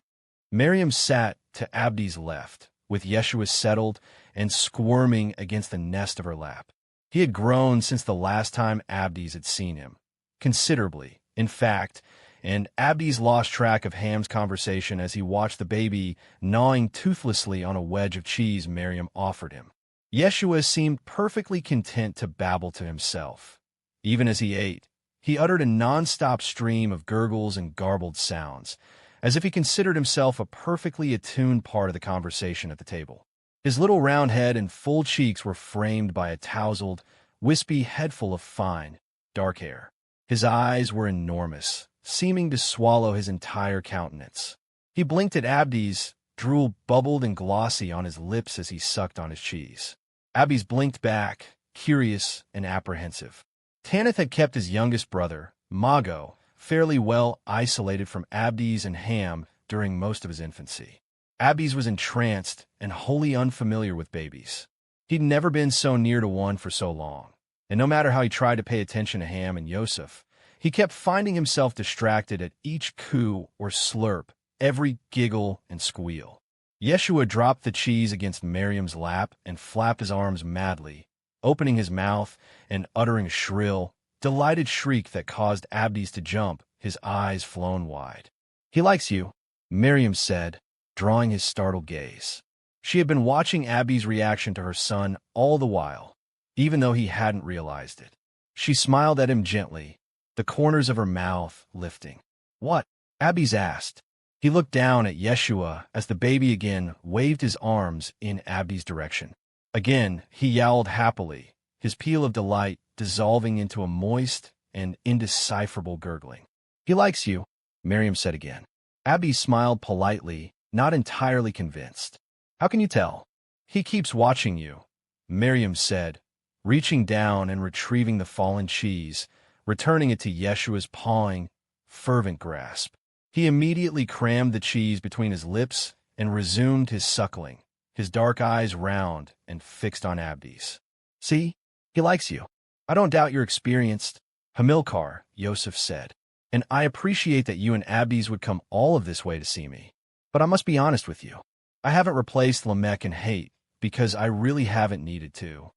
Maryam sat to Abdi's left, with Yeshua settled and squirming against the nest of her lap. He had grown since the last time Abdi's had seen him, considerably, in fact, and Abdi's lost track of Ham's conversation as he watched the baby gnawing toothlessly on a wedge of cheese Maryam offered him. Yeshua seemed perfectly content to babble to himself. Even as he ate, he uttered a non-stop stream of gurgles and garbled sounds, as if he considered himself a perfectly attuned part of the conversation at the table. His little round head and full cheeks were framed by a tousled, wispy headful of fine, dark hair. His eyes were enormous, seeming to swallow his entire countenance. He blinked at Abdi's, Drool bubbled and glossy on his lips as he sucked on his cheese. Abdes blinked back, curious and apprehensive. Tanith had kept his youngest brother, Mago, fairly well isolated from Abdes and Ham during most of his infancy. Abdes was entranced and wholly unfamiliar with babies. He'd never been so near to one for so long, and no matter how he tried to pay attention to Ham and Yosef, he kept finding himself distracted at each coo or slurp, every giggle and squeal. Yeshua dropped the cheese against Maryam's lap and flapped his arms madly, opening his mouth and uttering a shrill, delighted shriek that caused Abdes to jump, his eyes flown wide. "He likes you," Maryam said, drawing his startled gaze. She had been watching Abdes' reaction to her son all the while, even though he hadn't realized it. She smiled at him gently, the corners of her mouth lifting. "What?" Abdes asked. He looked down at Yeshua as the baby again waved his arms in Abdes' direction. Again, he yowled happily, his peal of delight dissolving into a moist and indecipherable gurgling. "He likes you," Maryam said again. Abdes smiled politely, not entirely convinced. "How can you tell?" "He keeps watching you," Maryam said, reaching down and retrieving the fallen cheese, returning it to Yeshua's pawing, fervent grasp. He immediately crammed the cheese between his lips and resumed his suckling, his dark eyes round and fixed on Abdes. "See, he likes you. I don't doubt you're experienced, Hamilcar," Yosef said, "and I appreciate that you and Abdes would come all of this way to see me. But I must be honest with you. I haven't replaced Lamech in hate because I really haven't needed to.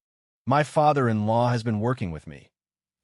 My father-in-law has been working with me."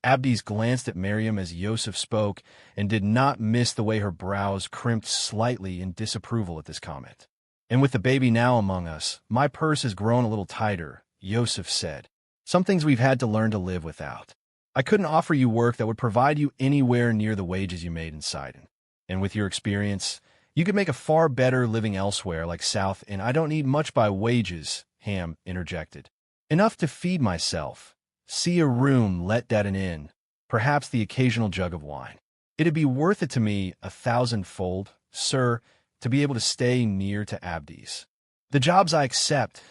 Abdes glanced at Maryam as Yosef spoke and did not miss the way her brows crimped slightly in disapproval at this comment. "And with the baby now among us, my purse has grown a little tighter," Yosef said. "Some things we've had to learn to live without. I couldn't offer you work that would provide you anywhere near the wages you made in Sidon. And with your experience, you could make a far better living elsewhere like South, and I don't need much by wages," Ham interjected. "Enough to feed myself. See a room let at an inn, perhaps the occasional jug of wine. It'd be worth it to me 1,000-fold, sir, to be able to stay near to Abdes. The jobs I accept,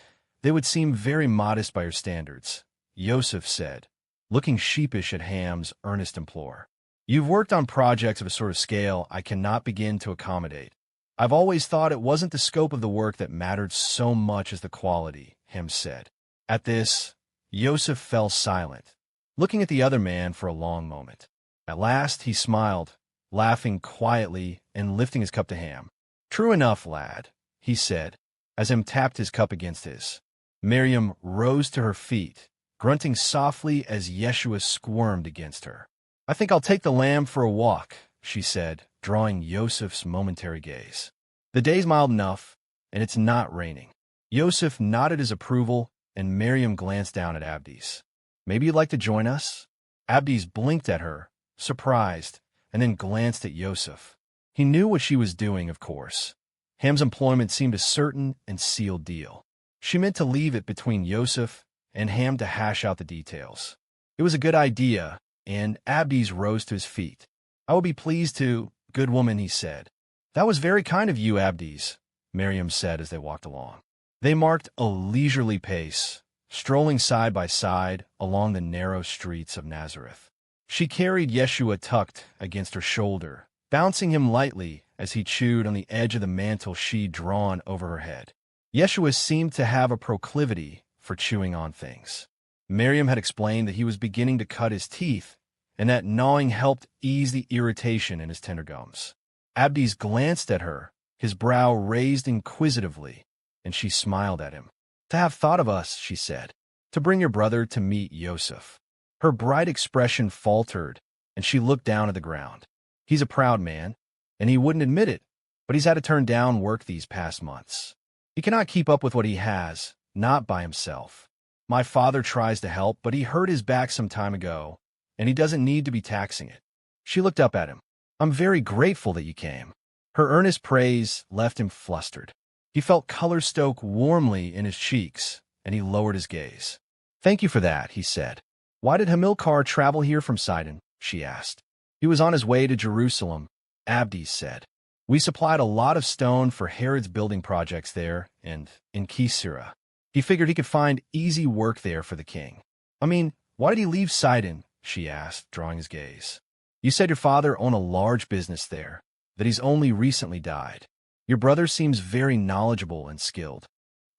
they would seem very modest by your standards," Yosef said, looking sheepish at Ham's earnest implore. "You've worked on projects of a sort of scale I cannot begin to accommodate. I've always thought it wasn't the scope of the work that mattered so much as the quality," Ham said. At this, Yosef fell silent, looking at the other man for a long moment. At last he smiled, laughing quietly and lifting his cup to Ham. "True enough, lad," he said, as Ham tapped his cup against his. Maryam rose to her feet, grunting softly as Yeshua squirmed against her. "I think I'll take the lamb for a walk," she said, drawing Yosef's momentary gaze. "The day's mild enough, and it's not raining." Yosef nodded his approval, and Maryam glanced down at Abdes. "Maybe you'd like to join us?" Abdes blinked at her, surprised, and then glanced at Yosef. He knew what she was doing, of course. Ham's employment seemed a certain and sealed deal. She meant to leave it between Yosef and Ham to hash out the details. It was a good idea, and Abdes rose to his feet. "I will be pleased to, good woman," he said. "That was very kind of you, Abdes," Maryam said as they walked along. They marked a leisurely pace, strolling side by side along the narrow streets of Nazareth. She carried Yeshua tucked against her shoulder, bouncing him lightly as he chewed on the edge of the mantle she'd drawn over her head. Yeshua seemed to have a proclivity for chewing on things. Maryam had explained that he was beginning to cut his teeth, and that gnawing helped ease the irritation in his tender gums. Abdes glanced at her, his brow raised inquisitively, and she smiled at him. "To have thought of us," she said, "to bring your brother to meet Yosef." Her bright expression faltered, and she looked down at the ground. "He's a proud man, and he wouldn't admit it, but he's had to turn down work these past months. He cannot keep up with what he has, not by himself. My father tries to help, but he hurt his back some time ago, and he doesn't need to be taxing it." She looked up at him. "I'm very grateful that you came." Her earnest praise left him flustered. He felt color stoke warmly in his cheeks, and he lowered his gaze. "Thank you for that," he said. "Why did Hamilcar travel here from Sidon?" she asked. "He was on his way to Jerusalem," Abdes said. We supplied a lot of stone for Herod's building projects there and in Caesarea. He figured he could find easy work there for the king. I mean, why did he leave Sidon? She asked, drawing his gaze. You said your father owned a large business there, that he's only recently died. Your brother seems very knowledgeable and skilled.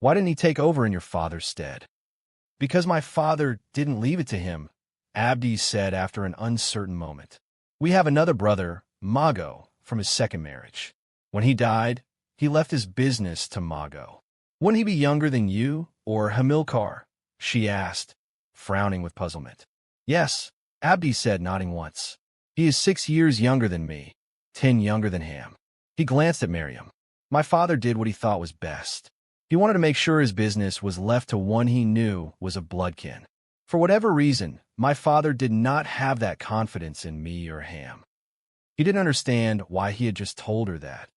Why didn't he take over in your father's stead? Because my father didn't leave it to him, Abdes said after an uncertain moment. We have another brother, Mago, from his second marriage. When he died, he left his business to Mago. Wouldn't he be younger than you or Hamilcar? She asked, frowning with puzzlement. Yes, Abdes said, nodding once. He is 6 years younger than me, 10 younger than Ham. He glanced at Maryam. My father did what he thought was best. He wanted to make sure his business was left to one he knew was of bloodkin. For whatever reason, my father did not have that confidence in me or Ham. He didn't understand why he had just told her that,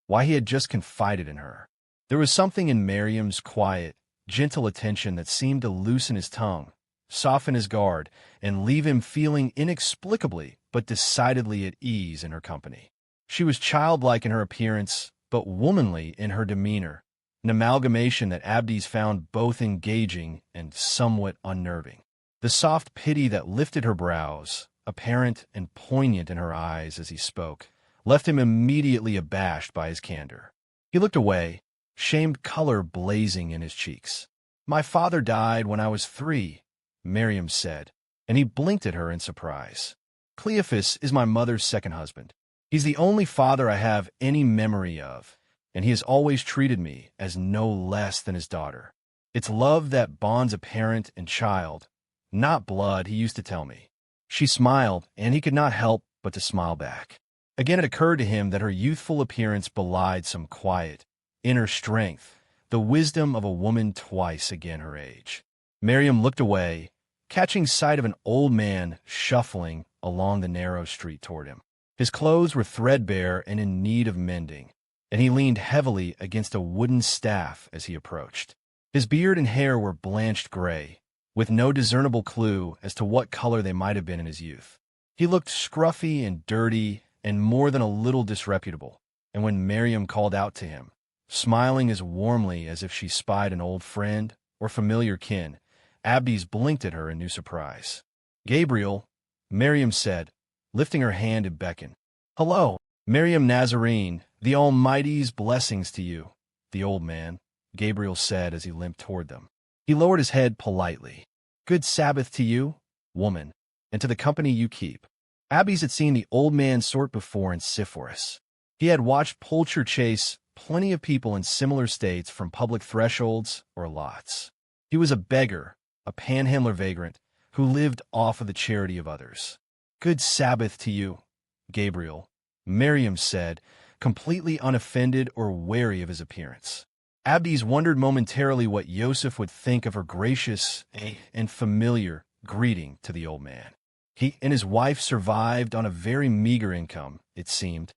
why he had just confided in her. There was something in Maryam's quiet, gentle attention that seemed to loosen his tongue, soften his guard, and leave him feeling inexplicably but decidedly at ease in her company. She was childlike in her appearance, but womanly in her demeanor, an amalgamation that Abdes found both engaging and somewhat unnerving. The soft pity that lifted her brows, apparent and poignant in her eyes as he spoke, left him immediately abashed by his candor. He looked away, shamed color blazing in his cheeks. My father died when I was 3, Maryam said, and he blinked at her in surprise. Cleophas is my mother's second husband. He's the only father I have any memory of, and he has always treated me as no less than his daughter. It's love that bonds a parent and child, not blood, he used to tell me. She smiled, and he could not help but to smile back. Again it occurred to him that her youthful appearance belied some quiet, inner strength, the wisdom of a woman twice again her age. Maryam looked away, catching sight of an old man shuffling along the narrow street toward him. His clothes were threadbare and in need of mending, and he leaned heavily against a wooden staff as he approached. His beard and hair were blanched gray, with no discernible clue as to what color they might have been in his youth. He looked scruffy and dirty and more than a little disreputable, and when Maryam called out to him, smiling as warmly as if she spied an old friend or familiar kin, Abdes blinked at her in new surprise. Gabriel, Maryam said, lifting her hand to beckon. Hello, Maryam Nazarene, the Almighty's blessings to you, the old man, Gabriel said as he limped toward them. He lowered his head politely. Good Sabbath to you, woman, and to the company you keep. Abdes had seen the old man sort before in Sepphoris. He had watched Poulcher chase plenty of people in similar states from public thresholds or lots. He was a beggar, a panhandler vagrant, who lived off of the charity of others. Good Sabbath to you, Gabriel, Maryam said, completely unoffended or wary of his appearance. Abdes wondered momentarily what Yoseph would think of her gracious and familiar greeting to the old man. He and his wife survived on a very meager income, it seemed.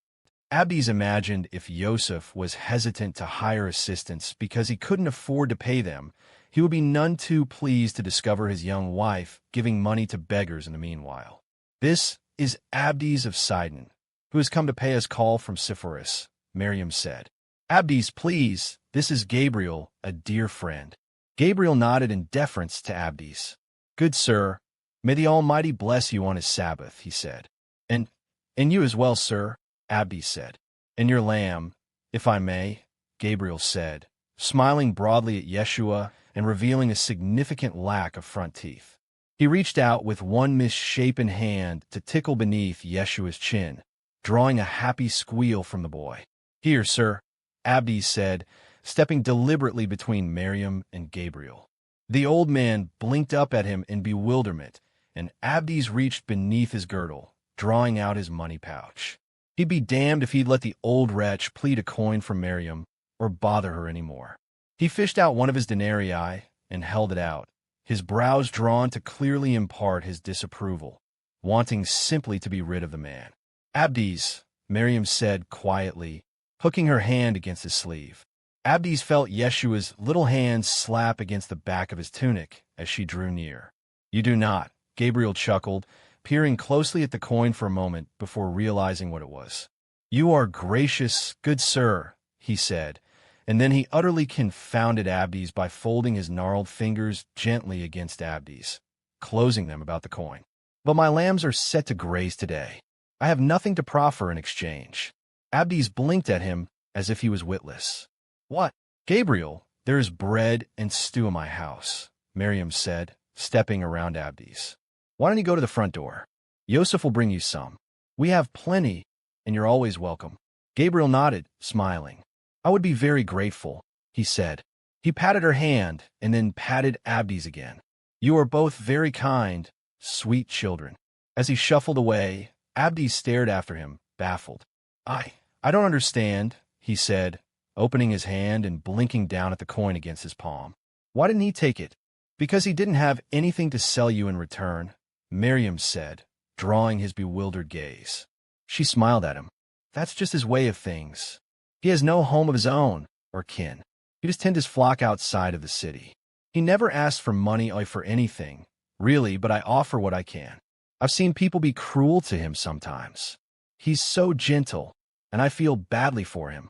Abdes imagined if Yoseph was hesitant to hire assistants because he couldn't afford to pay them, he would be none too pleased to discover his young wife giving money to beggars in the meanwhile. This is Abdes of Sidon, who has come to pay us call from Sepphoris, Maryam said. Abdes, please, this is Gabriel, a dear friend. Gabriel nodded in deference to Abdes. Good sir, may the Almighty bless you on his Sabbath, he said. And you as well, sir, Abdes said. And your lamb, if I may, Gabriel said, smiling broadly at Yeshua and revealing a significant lack of front teeth. He reached out with one misshapen hand to tickle beneath Yeshua's chin, drawing a happy squeal from the boy. Here, sir, Abdes said, stepping deliberately between Maryam and Gabriel. The old man blinked up at him in bewilderment, and Abdes reached beneath his girdle, drawing out his money pouch. He'd be damned if he'd let the old wretch plead a coin from Maryam or bother her any more. He fished out one of his denarii and held it out, his brows drawn to clearly impart his disapproval, wanting simply to be rid of the man. Abdes, Maryam said quietly, hooking her hand against his sleeve. Abdes felt Yeshua's little hand slap against the back of his tunic as she drew near. You do not, Gabriel chuckled, peering closely at the coin for a moment before realizing what it was. "You are gracious, good sir," he said, and then he utterly confounded Abdes by folding his gnarled fingers gently against Abdes, closing them about the coin. "But my lambs are set to graze today. I have nothing to proffer in exchange." Abdes blinked at him as if he was witless. "What?" "Gabriel, there is bread and stew in my house," Maryam said, stepping around Abdes. "Why don't you go to the front door? Yoseph will bring you some. We have plenty, and you're always welcome." Gabriel nodded, smiling. "I would be very grateful," he said. He patted her hand and then patted Abdes again. "You are both very kind, sweet children." As he shuffled away, Abdes stared after him, baffled. I don't understand," he said, opening his hand and blinking down at the coin against his palm. "Why didn't he take it?" "Because he didn't have anything to sell you in return," Maryam said, drawing his bewildered gaze. She smiled at him. "That's just his way of things. He has no home of his own, or kin. He just tends his flock outside of the city. He never asks for money or for anything, really, but I offer what I can. I've seen people be cruel to him sometimes. He's so gentle, and I feel badly for him."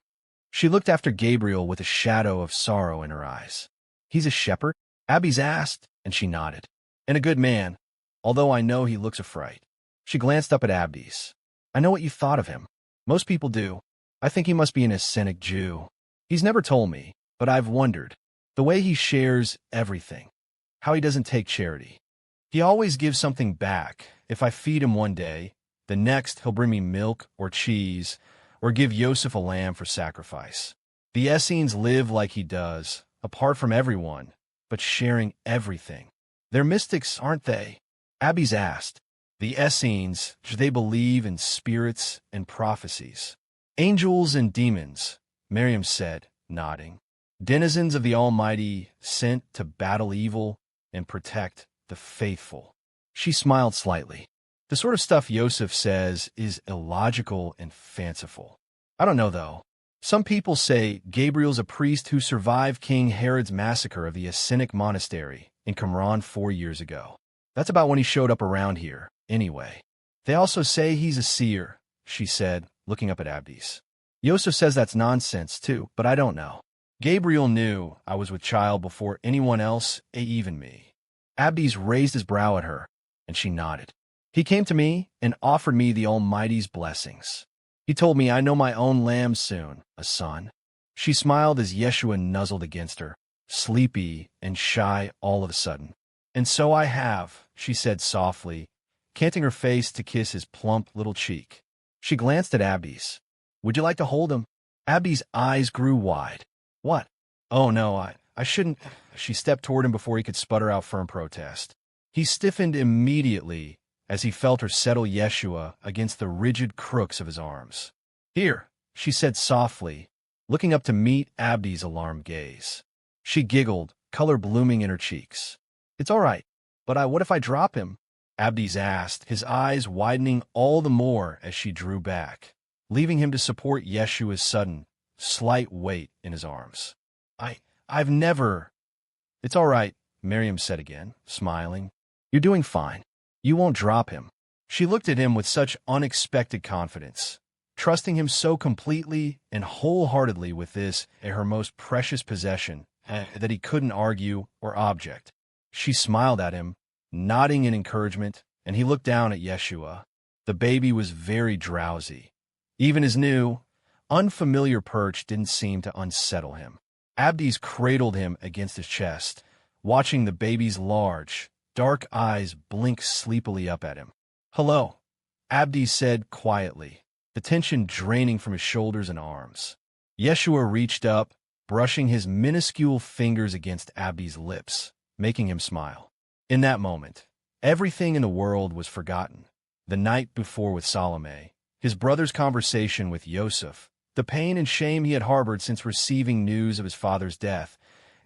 She looked after Gabriel with a shadow of sorrow in her eyes. "He's a shepherd?" Abdes asked, and she nodded. "And a good man, although I know he looks a fright." She glanced up at Abdes. "I know what you thought of him. Most people do. I think he must be an Essenic Jew. He's never told me, but I've wondered. The way he shares everything. How he doesn't take charity. He always gives something back. If I feed him one day, the next he'll bring me milk or cheese, or give Yoseph a lamb for sacrifice. The Essenes live like he does, apart from everyone, but sharing everything. They're mystics, aren't they?" Abdes asked. "The Essenes, do they believe in spirits and prophecies?" "Angels and demons," Maryam said, nodding. "Denizens of the Almighty, sent to battle evil and protect the faithful." She smiled slightly. "The sort of stuff Yoseph says is illogical and fanciful. I don't know, though. Some people say Gabriel's a priest who survived King Herod's massacre of the Essenic monastery in Qumran 4 years ago. That's about when he showed up around here, anyway. They also say he's a seer," she said, looking up at Abdes. "Yosef says that's nonsense, too, but I don't know. Gabriel knew I was with child before anyone else, even me." Abdes raised his brow at her, and she nodded. "He came to me and offered me the Almighty's blessings. He told me I know my own lamb soon, a son." She smiled as Yeshua nuzzled against her, sleepy and shy all of a sudden. "And so I have," she said softly, canting her face to kiss his plump little cheek. She glanced at Abdes. "Would you like to hold him?" Abdes' eyes grew wide. "What?" "Oh, no, I shouldn't." She stepped toward him before he could sputter out firm protest. He stiffened immediately as he felt her settle Yeshua against the rigid crooks of his arms. "Here," she said softly, looking up to meet Abdes' alarmed gaze. She giggled, color blooming in her cheeks. "It's all right, but what if I drop him?" Abdes asked, his eyes widening all the more as she drew back, leaving him to support Yeshua's sudden, slight weight in his arms. I've never—" "It's all right," Maryam said again, smiling. "You're doing fine. You won't drop him." She looked at him with such unexpected confidence, trusting him so completely and wholeheartedly with this, her most precious possession, that he couldn't argue or object. She smiled at him, nodding in encouragement, and he looked down at Yeshua. The baby was very drowsy. Even his new, unfamiliar perch didn't seem to unsettle him. Abdes cradled him against his chest, watching the baby's large, dark eyes blink sleepily up at him. "Hello," Abdes said quietly, the tension draining from his shoulders and arms. Yeshua reached up, brushing his minuscule fingers against Abdes' lips, making him smile. In that moment, everything in the world was forgotten. The night before with Salome, his brother's conversation with Yosef, the pain and shame he had harbored since receiving news of his father's death,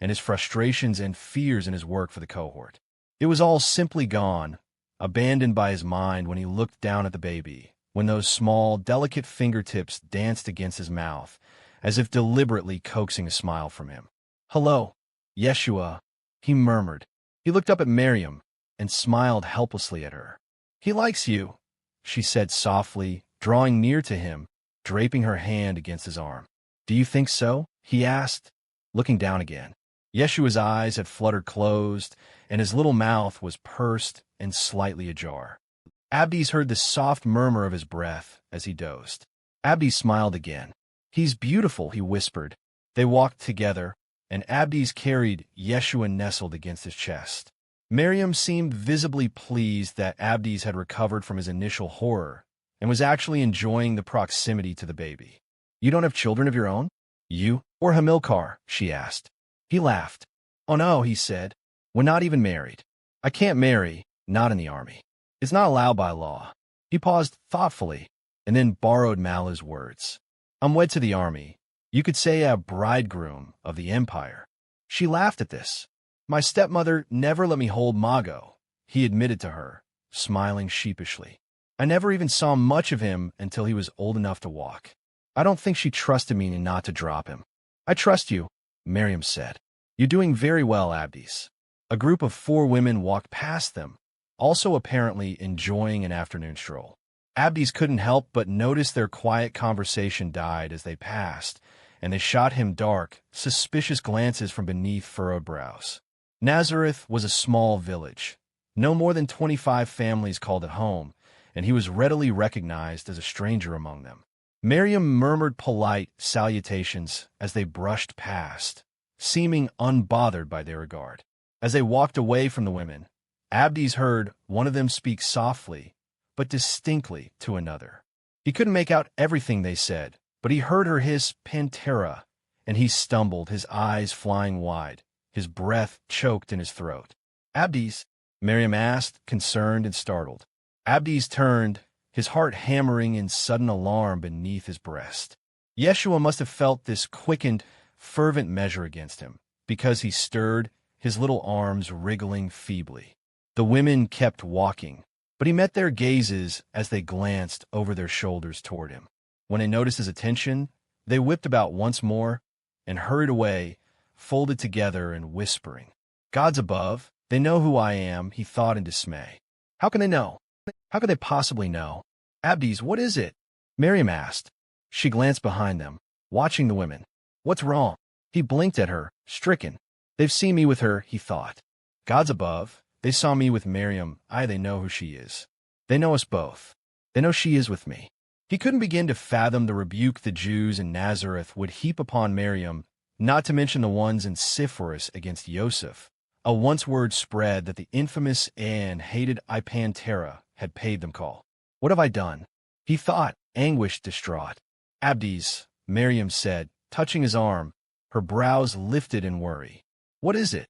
and his frustrations and fears in his work for the cohort. It was all simply gone, abandoned by his mind when he looked down at the baby, when those small, delicate fingertips danced against his mouth, as if deliberately coaxing a smile from him. "Hello, Yeshua," he murmured. He looked up at Maryam and smiled helplessly at her. "He likes you," she said softly, drawing near to him, draping her hand against his arm. "Do you think so?" he asked, looking down again. Yeshua's eyes had fluttered closed, and his little mouth was pursed and slightly ajar. Abdes heard the soft murmur of his breath as he dozed. Abdes smiled again. "He's beautiful," he whispered. They walked together, and Abdes carried Yeshua nestled against his chest. Maryam seemed visibly pleased that Abdes had recovered from his initial horror and was actually enjoying the proximity to the baby. "You don't have children of your own? You or Hamilcar?" she asked. He laughed. "Oh no," he said. "We're not even married. I can't marry, not in the army. It's not allowed by law." He paused thoughtfully and then borrowed Malu's words. "I'm wed to the army. You could say a bridegroom of the empire." She laughed at this. "My stepmother never let me hold Mago," he admitted to her, smiling sheepishly. "I never even saw much of him until he was old enough to walk. I don't think she trusted me not to drop him." "I trust you," Maryam said. "You're doing very well, Abdes." A group of 4 women walked past them, also apparently enjoying an afternoon stroll. Abdes couldn't help but notice their quiet conversation died as they passed, and they shot him dark, suspicious glances from beneath furrowed brows. Nazareth was a small village. No more than 25 families called it home, and he was readily recognized as a stranger among them. Maryam murmured polite salutations as they brushed past, seeming unbothered by their regard. As they walked away from the women, Abdes heard one of them speak softly, but distinctly to another. He couldn't make out everything they said, but he heard her hiss Pantera, and he stumbled, his eyes flying wide, his breath choked in his throat. "Abdes?" Maryam asked, concerned and startled. Abdes turned, his heart hammering in sudden alarm beneath his breast. Yeshua must have felt this quickened, fervent measure against him, because he stirred, his little arms wriggling feebly. The women kept walking, but he met their gazes as they glanced over their shoulders toward him. When they noticed his attention, they whipped about once more and hurried away, folded together and whispering. "God's above. They know who I am," he thought in dismay. "How can they know? How could they possibly know?" "Abdes, what is it?" Maryam asked. She glanced behind them, watching the women. "What's wrong?" He blinked at her, stricken. "They've seen me with her," he thought. "God's above. They saw me with Maryam. They know who she is. They know us both. They know she is with me." He couldn't begin to fathom the rebuke the Jews in Nazareth would heap upon Maryam, not to mention the ones in Sepphoris against Yoseph. Once word spread that the infamous and hated Pantera had paid them call. "What have I done?" he thought, anguished, distraught. "Abdes," Maryam said, touching his arm, her brows lifted in worry. "What is it?"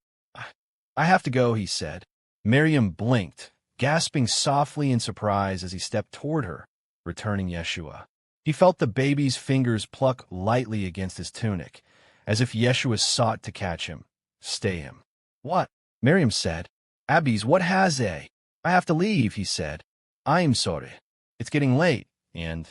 "I have to go," he said. Maryam blinked, gasping softly in surprise as he stepped toward her, returning Yeshua. He felt the baby's fingers pluck lightly against his tunic, as if Yeshua sought to catch him, stay him. "What?" Maryam said. "Abdes, what has they?" "I have to leave," he said. "I'm sorry. It's getting late, and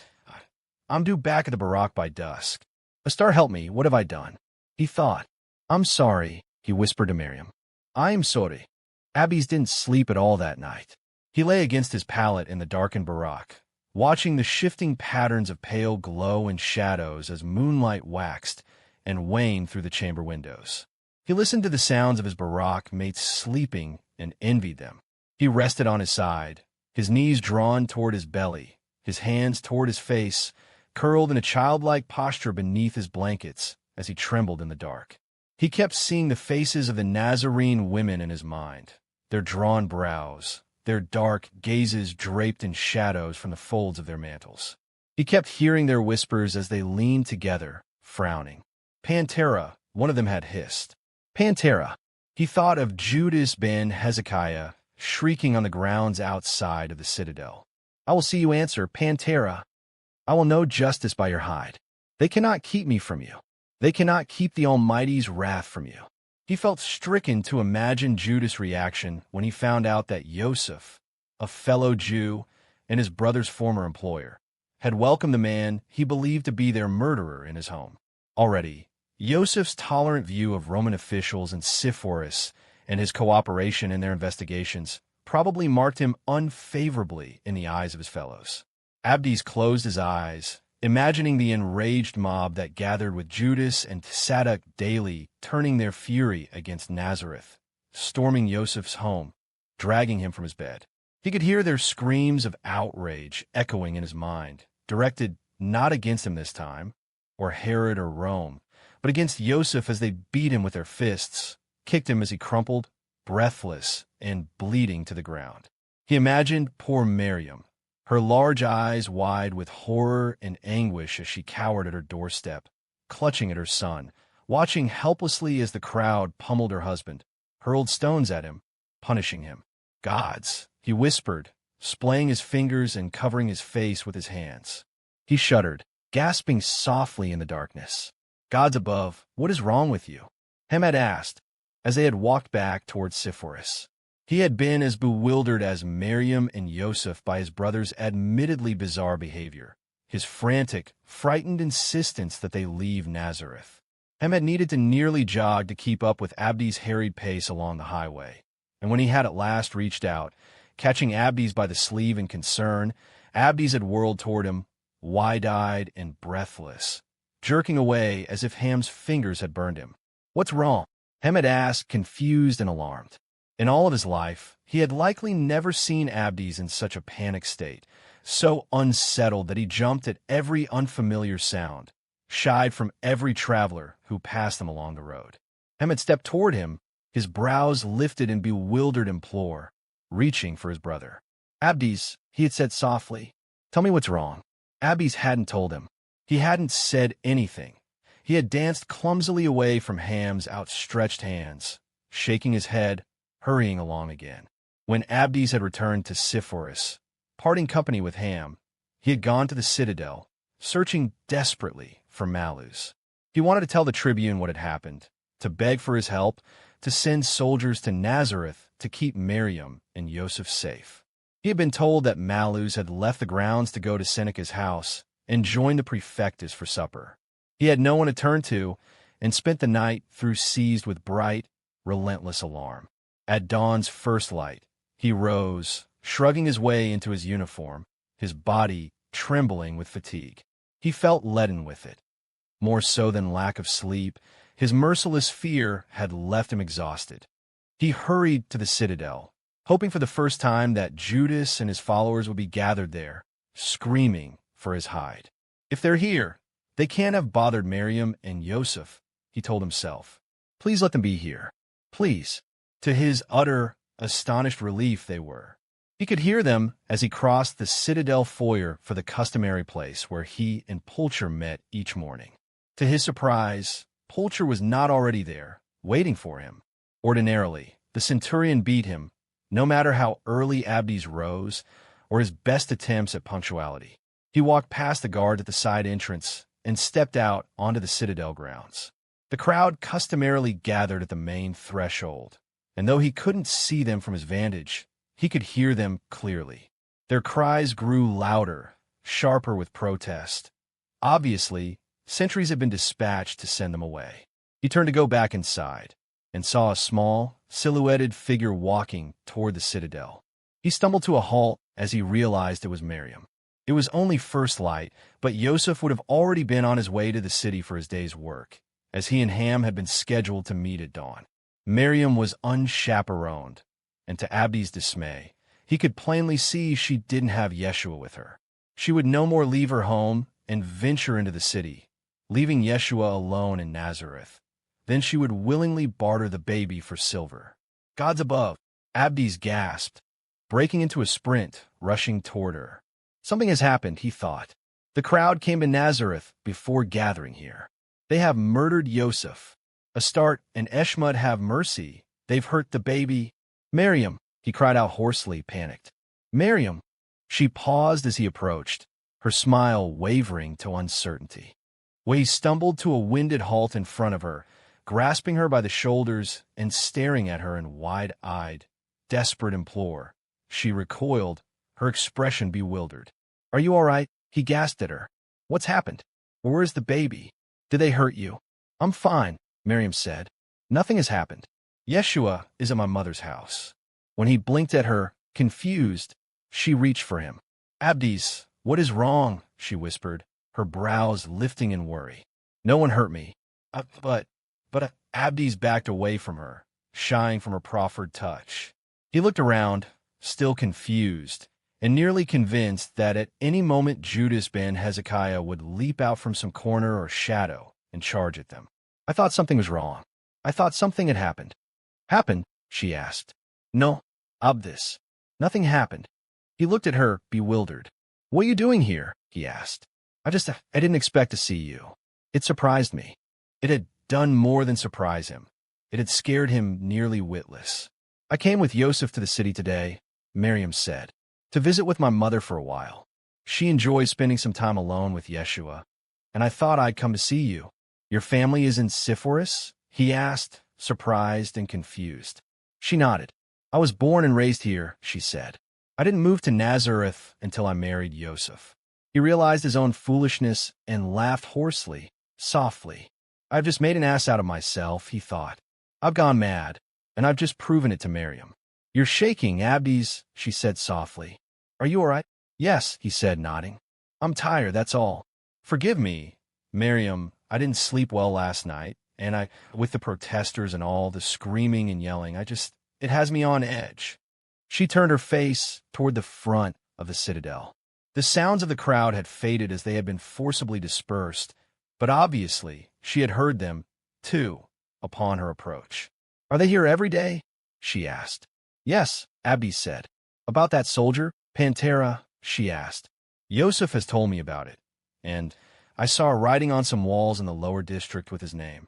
I'm due back at the Barak by dusk. Astar, help me. What have I done?" He thought. "I'm sorry," he whispered to Maryam. "I'm sorry." Abdes didn't sleep at all that night. He lay against his pallet in the darkened Barak, watching the shifting patterns of pale glow and shadows as moonlight waxed and waned through the chamber windows. He listened to the sounds of his Barak mates sleeping and envied them. He rested on his side, his knees drawn toward his belly, his hands toward his face, curled in a childlike posture beneath his blankets as he trembled in the dark. He kept seeing the faces of the Nazarene women in his mind, their drawn brows, their dark gazes draped in shadows from the folds of their mantles. He kept hearing their whispers as they leaned together, frowning. "Pantera," one of them had hissed. "Pantera." He thought of Judas ben Hezekiah shrieking on the grounds outside of the citadel. "I will see you answer, Pantera. I will know justice by your hide. They cannot keep me from you. They cannot keep the Almighty's wrath from you." He felt stricken to imagine Judas' reaction when he found out that Yoseph, a fellow Jew and his brother's former employer, had welcomed the man he believed to be their murderer in his home. Already, Yosef's tolerant view of Roman officials in Sepphoris and his cooperation in their investigations probably marked him unfavorably in the eyes of his fellows. Abdes closed his eyes, imagining the enraged mob that gathered with Judas and Sidon daily, turning their fury against Nazareth, storming Joseph's home, dragging him from his bed. He could hear their screams of outrage echoing in his mind, directed not against him this time, or Herod or Rome, but against Yosef as they beat him with their fists, kicked him as he crumpled, breathless and bleeding to the ground. He imagined poor Maryam, her large eyes wide with horror and anguish as she cowered at her doorstep, clutching at her son, watching helplessly as the crowd pummeled her husband, hurled stones at him, punishing him. "Gods," he whispered, splaying his fingers and covering his face with his hands. He shuddered, gasping softly in the darkness. "Gods above, what is wrong with you?" Hem had asked, as they had walked back towards Sepphoris. He had been as bewildered as Maryam and Yosef by his brother's admittedly bizarre behavior, his frantic, frightened insistence that they leave Nazareth. Hem had needed to nearly jog to keep up with Abdes' harried pace along the highway, and when he had at last reached out, catching Abdes by the sleeve in concern, Abdes had whirled toward him, wide-eyed and breathless, jerking away as if Ham's fingers had burned him. "What's wrong?" Hem had asked, confused and alarmed. In all of his life, he had likely never seen Abdes in such a panic state, so unsettled that he jumped at every unfamiliar sound, shied from every traveler who passed him along the road. Hem had stepped toward him, his brows lifted in bewildered implore, reaching for his brother. "Abdes," he had said softly, "tell me what's wrong." Abdes hadn't told him. He hadn't said anything. He had danced clumsily away from Ham's outstretched hands, shaking his head, hurrying along again. When Abdes had returned to Sepphoris, parting company with Ham, he had gone to the citadel, searching desperately for Malus. He wanted to tell the tribune what had happened, to beg for his help, to send soldiers to Nazareth to keep Maryam and Yosef safe. He had been told that Malus had left the grounds to go to Seneca's house and join the prefectus for supper. He had no one to turn to and spent the night through seized with bright, relentless alarm. At dawn's first light, he rose, shrugging his way into his uniform, his body trembling with fatigue. He felt leaden with it. More so than lack of sleep, his merciless fear had left him exhausted. He hurried to the citadel, hoping for the first time that Judas and his followers would be gathered there, screaming for his hide. "If they're here, they can't have bothered Maryam and Yosef," he told himself. "Please let them be here. Please." To his utter, astonished relief, they were. He could hear them as he crossed the citadel foyer for the customary place where he and Pulcher met each morning. To his surprise, Pulcher was not already there, waiting for him. Ordinarily, the centurion beat him, no matter how early Abdes rose or his best attempts at punctuality. He walked past the guard at the side entrance and stepped out onto the citadel grounds. The crowd customarily gathered at the main threshold, and though he couldn't see them from his vantage, he could hear them clearly. Their cries grew louder, sharper with protest. Obviously, sentries had been dispatched to send them away. He turned to go back inside, and saw a small, silhouetted figure walking toward the citadel. He stumbled to a halt as he realized it was Maryam. It was only first light, but Yosef would have already been on his way to the city for his day's work, as he and Ham had been scheduled to meet at dawn. Maryam was unchaperoned, and to Abdes' dismay, he could plainly see she didn't have Yeshua with her. She would no more leave her home and venture into the city, leaving Yeshua alone in Nazareth. Then she would willingly barter the baby for silver. "Gods above," Abdes gasped, breaking into a sprint, rushing toward her. Something has happened, he thought. The crowd came to Nazareth before gathering here. They have murdered Yosef. Astarte and Eshmud have mercy. They've hurt the baby. "Maryam," he cried out hoarsely, panicked. "Maryam." She paused as he approached, her smile wavering to uncertainty. When he stumbled to a winded halt in front of her, grasping her by the shoulders and staring at her in wide-eyed, desperate implore, she recoiled, her expression bewildered. "Are you all right?" he gasped at her. "What's happened? Where's the baby? Did they hurt you?" "I'm fine," Maryam said. "Nothing has happened. Yeshua is at my mother's house." When he blinked at her, confused, she reached for him. "Abdes, what is wrong?" she whispered, her brows lifting in worry. "No one hurt me. But Abdes backed away from her, shying from her proffered touch. He looked around, still confused, and nearly convinced that at any moment Judas ben Hezekiah would leap out from some corner or shadow and charge at them. "I thought something was wrong. I thought something had happened." "Happened?" she asked. "No, Abdes. Nothing happened." He looked at her, bewildered. "What are you doing here?" he asked. I didn't expect to see you." It surprised me. It had done more than surprise him. It had scared him nearly witless. "I came with Yoseph to the city today," Maryam said, "to visit with my mother for a while. She enjoys spending some time alone with Yeshua, and I thought I'd come to see you." "Your family is in Sepphoris?" he asked, surprised and confused. She nodded. "I was born and raised here," she said. "I didn't move to Nazareth until I married Yoseph." He realized his own foolishness and laughed hoarsely, softly. "I've just made an ass out of myself," he thought. "I've gone mad, and I've just proven it to Maryam." "You're shaking, Abdes," she said softly. "Are you all right?" "Yes," he said, nodding. "I'm tired, that's all." "Forgive me, Maryam. I didn't sleep well last night, and with the protesters and all the screaming and yelling, it has me on edge." She turned her face toward the front of the citadel. The sounds of the crowd had faded as they had been forcibly dispersed, but obviously she had heard them, too, upon her approach. "Are they here every day?" she asked. "Yes," Abdes said. "About that soldier, Pantera?" she asked. "Yosef has told me about it, and I saw a writing on some walls in the lower district with his name.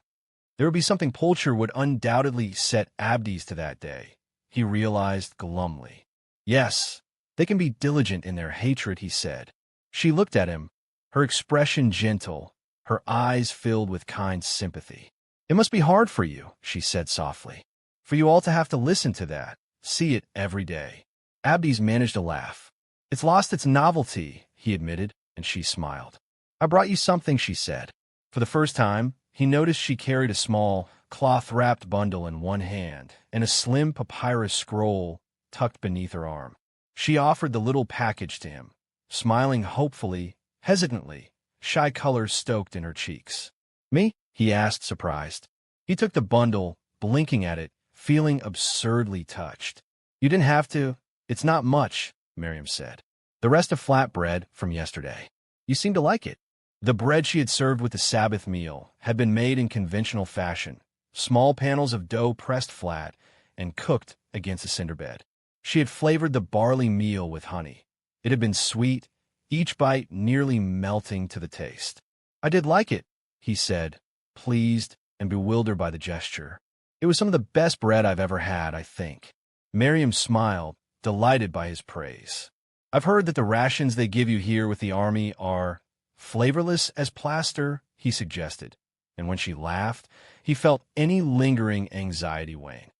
There would be something Pulcher would undoubtedly set Abdes to that day," he realized glumly. "Yes, they can be diligent in their hatred," he said. She looked at him, her expression gentle, her eyes filled with kind sympathy. "It must be hard for you," she said softly, "for you all to have to listen to that, see it every day." Abdes managed a laugh. "It's lost its novelty," he admitted, and she smiled. "I brought you something," she said. For the first time, he noticed she carried a small, cloth-wrapped bundle in one hand and a slim papyrus scroll tucked beneath her arm. She offered the little package to him, smiling hopefully, hesitantly, shy colors stoked in her cheeks. "Me?" he asked, surprised. He took the bundle, blinking at it, feeling absurdly touched. "You didn't have to. It's not much," Maryam said. "The rest of flatbread from yesterday. You seem to like it." The bread she had served with the Sabbath meal had been made in conventional fashion, small panels of dough pressed flat and cooked against a cinder bed. She had flavored the barley meal with honey. It had been sweet, each bite nearly melting to the taste. "I did like it," he said, pleased and bewildered by the gesture. "It was some of the best bread I've ever had, I think." Maryam smiled, delighted by his praise. "I've heard that the rations they give you here with the army are flavorless as plaster," he suggested, and when she laughed, he felt any lingering anxiety wane.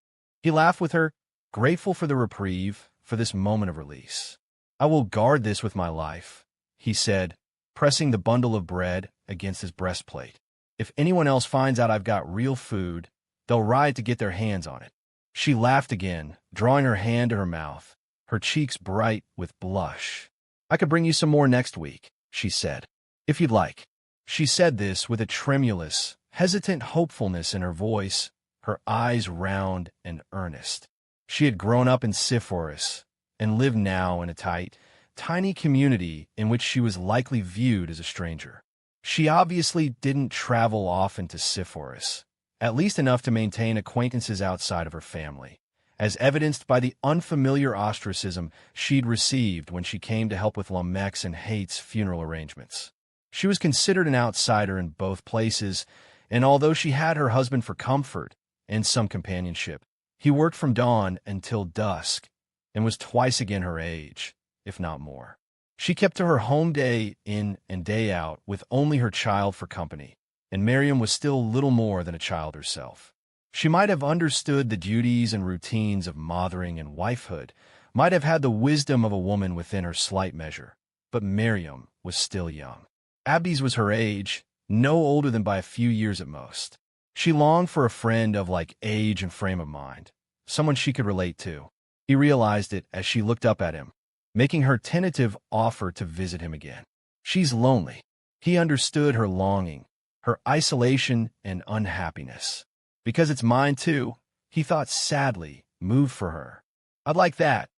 He laughed with her, grateful for the reprieve, for this moment of release. "I will guard this with my life," he said, pressing the bundle of bread against his breastplate. "If anyone else finds out I've got real food, they'll riot to get their hands on it." She laughed again, drawing her hand to her mouth, her cheeks bright with blush. "I could bring you some more next week," she said, "if you'd like." She said this with a tremulous, hesitant hopefulness in her voice, her eyes round and earnest. She had grown up in Sepphoris and lived now in a tight, tiny community in which she was likely viewed as a stranger. She obviously didn't travel often to Sepphoris, at least enough to maintain acquaintances outside of her family, as evidenced by the unfamiliar ostracism she'd received when she came to help with Lamech's and Hate's funeral arrangements. She was considered an outsider in both places, and although she had her husband for comfort and some companionship, he worked from dawn until dusk and was twice again her age, if not more. She kept to her home day in and day out with only her child for company, and Maryam was still little more than a child herself. She might have understood the duties and routines of mothering and wifehood, might have had the wisdom of a woman within her slight measure, but Maryam was still young. Abdes was her age, no older than by a few years at most. She longed for a friend of like age and frame of mind, someone she could relate to. He realized it as she looked up at him, making her tentative offer to visit him again. "She's lonely," He understood her longing, her isolation and unhappiness. Because it's mine too, he thought sadly, moved for her. I'd like that,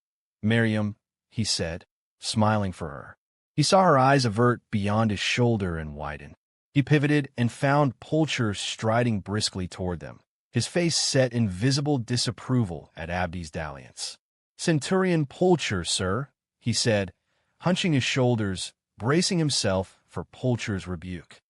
Maryam, he said, smiling for her. He saw her eyes avert beyond his shoulder and widen. He pivoted and found Pulcher striding briskly toward them, his face set in visible disapproval at Abdes' dalliance. "Centurion Pulcher, sir," he said, hunching his shoulders, bracing himself for Pulcher's rebuke.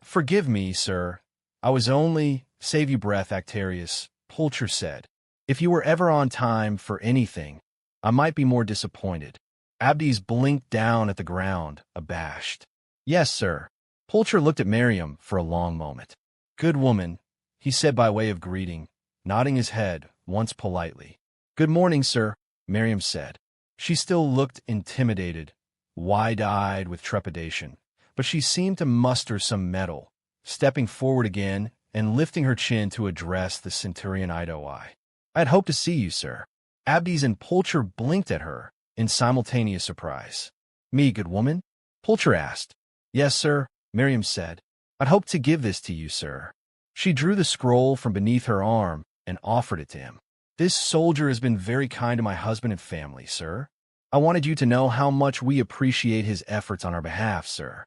Forgive me, sir. I was only—" "Save you breath, Actarius," Pulcher said. "If you were ever on time for anything, I might be more disappointed." Abdes blinked down at the ground, abashed. "Yes, sir." Pulcher looked at Maryam for a long moment. "Good woman," he said by way of greeting, nodding his head once politely. "Good morning, sir," Maryam said. She still looked intimidated, wide-eyed with trepidation, but she seemed to muster some mettle, stepping forward again and lifting her chin to address the centurion eye to eye. "I had hoped to see you, sir." Abdes and Pulcher blinked at her in simultaneous surprise. "Me, good woman?" Pulcher asked. "Yes, sir," Maryam said. "I'd hoped to give this to you, sir." She drew the scroll from beneath her arm and offered it to him. "This soldier has been very kind to my husband and family, sir. I wanted you to know how much we appreciate his efforts on our behalf, sir."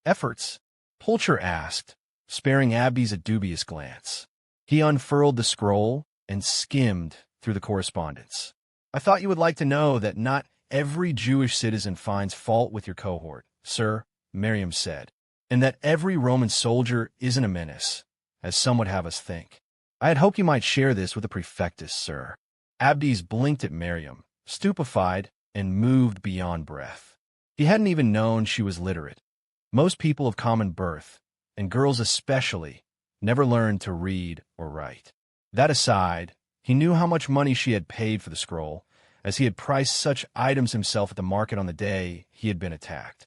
"Efforts?" Pulcher asked, sparing Abdes a dubious glance. He unfurled the scroll and skimmed through the correspondence. "I thought you would like to know that not every Jewish citizen finds fault with your cohort, sir," Maryam said, "and that every Roman soldier isn't a menace, as some would have us think. I had hoped you might share this with the prefectus, sir." Abdes blinked at Maryam, stupefied and moved beyond breath. He hadn't even known she was literate. Most people of common birth, and girls especially, never learned to read or write. That aside, he knew how much money she had paid for the scroll, as he had priced such items himself at the market on the day he had been attacked.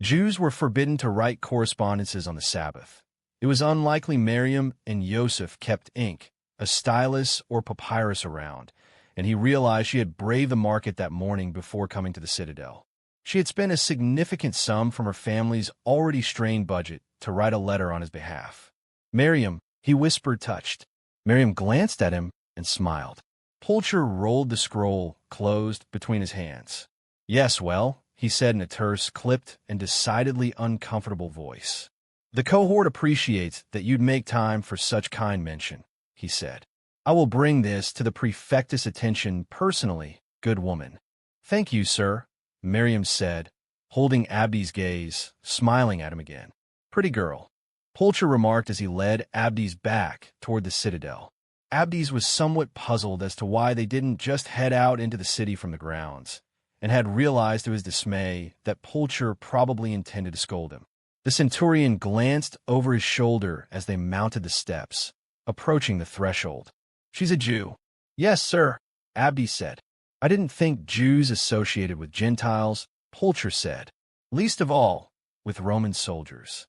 Jews were forbidden to write correspondences on the Sabbath. It was unlikely Maryam and Yoseph kept ink, a stylus, or papyrus around, and he realized she had braved the market that morning before coming to the citadel. She had spent a significant sum from her family's already strained budget to write a letter on his behalf. "Maryam," he whispered, touched. Maryam glanced at him and smiled. Pulcher rolled the scroll closed between his hands. "Yes, well," he said in a terse, clipped, and decidedly uncomfortable voice. "The cohort appreciates that you'd make time for such kind mention," he said. "I will bring this to the prefectus' attention personally, good woman." "Thank you, sir," Maryam said, holding Abdes' gaze, smiling at him again. "Pretty girl," Pulcher remarked as he led Abdes back toward the citadel. Abdes was somewhat puzzled as to why they didn't just head out into the city from the grounds, and had realized to his dismay that Pulcher probably intended to scold him. The centurion glanced over his shoulder as they mounted the steps, approaching the threshold. "She's a Jew." "Yes, sir," Abdes said. "I didn't think Jews associated with Gentiles," Pulcher said. "Least of all, with Roman soldiers."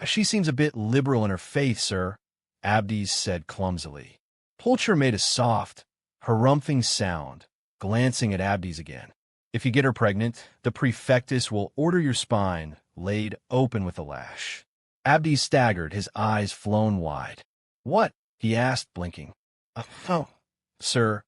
"She seems a bit liberal in her faith, sir," Abdes said clumsily. Pulcher made a soft, harumphing sound, glancing at Abdes again. "If you get her pregnant, the prefectus will order your spine laid open with a lash." Abdes staggered, his eyes flown wide. "What?" he asked, blinking. "Oh, sir,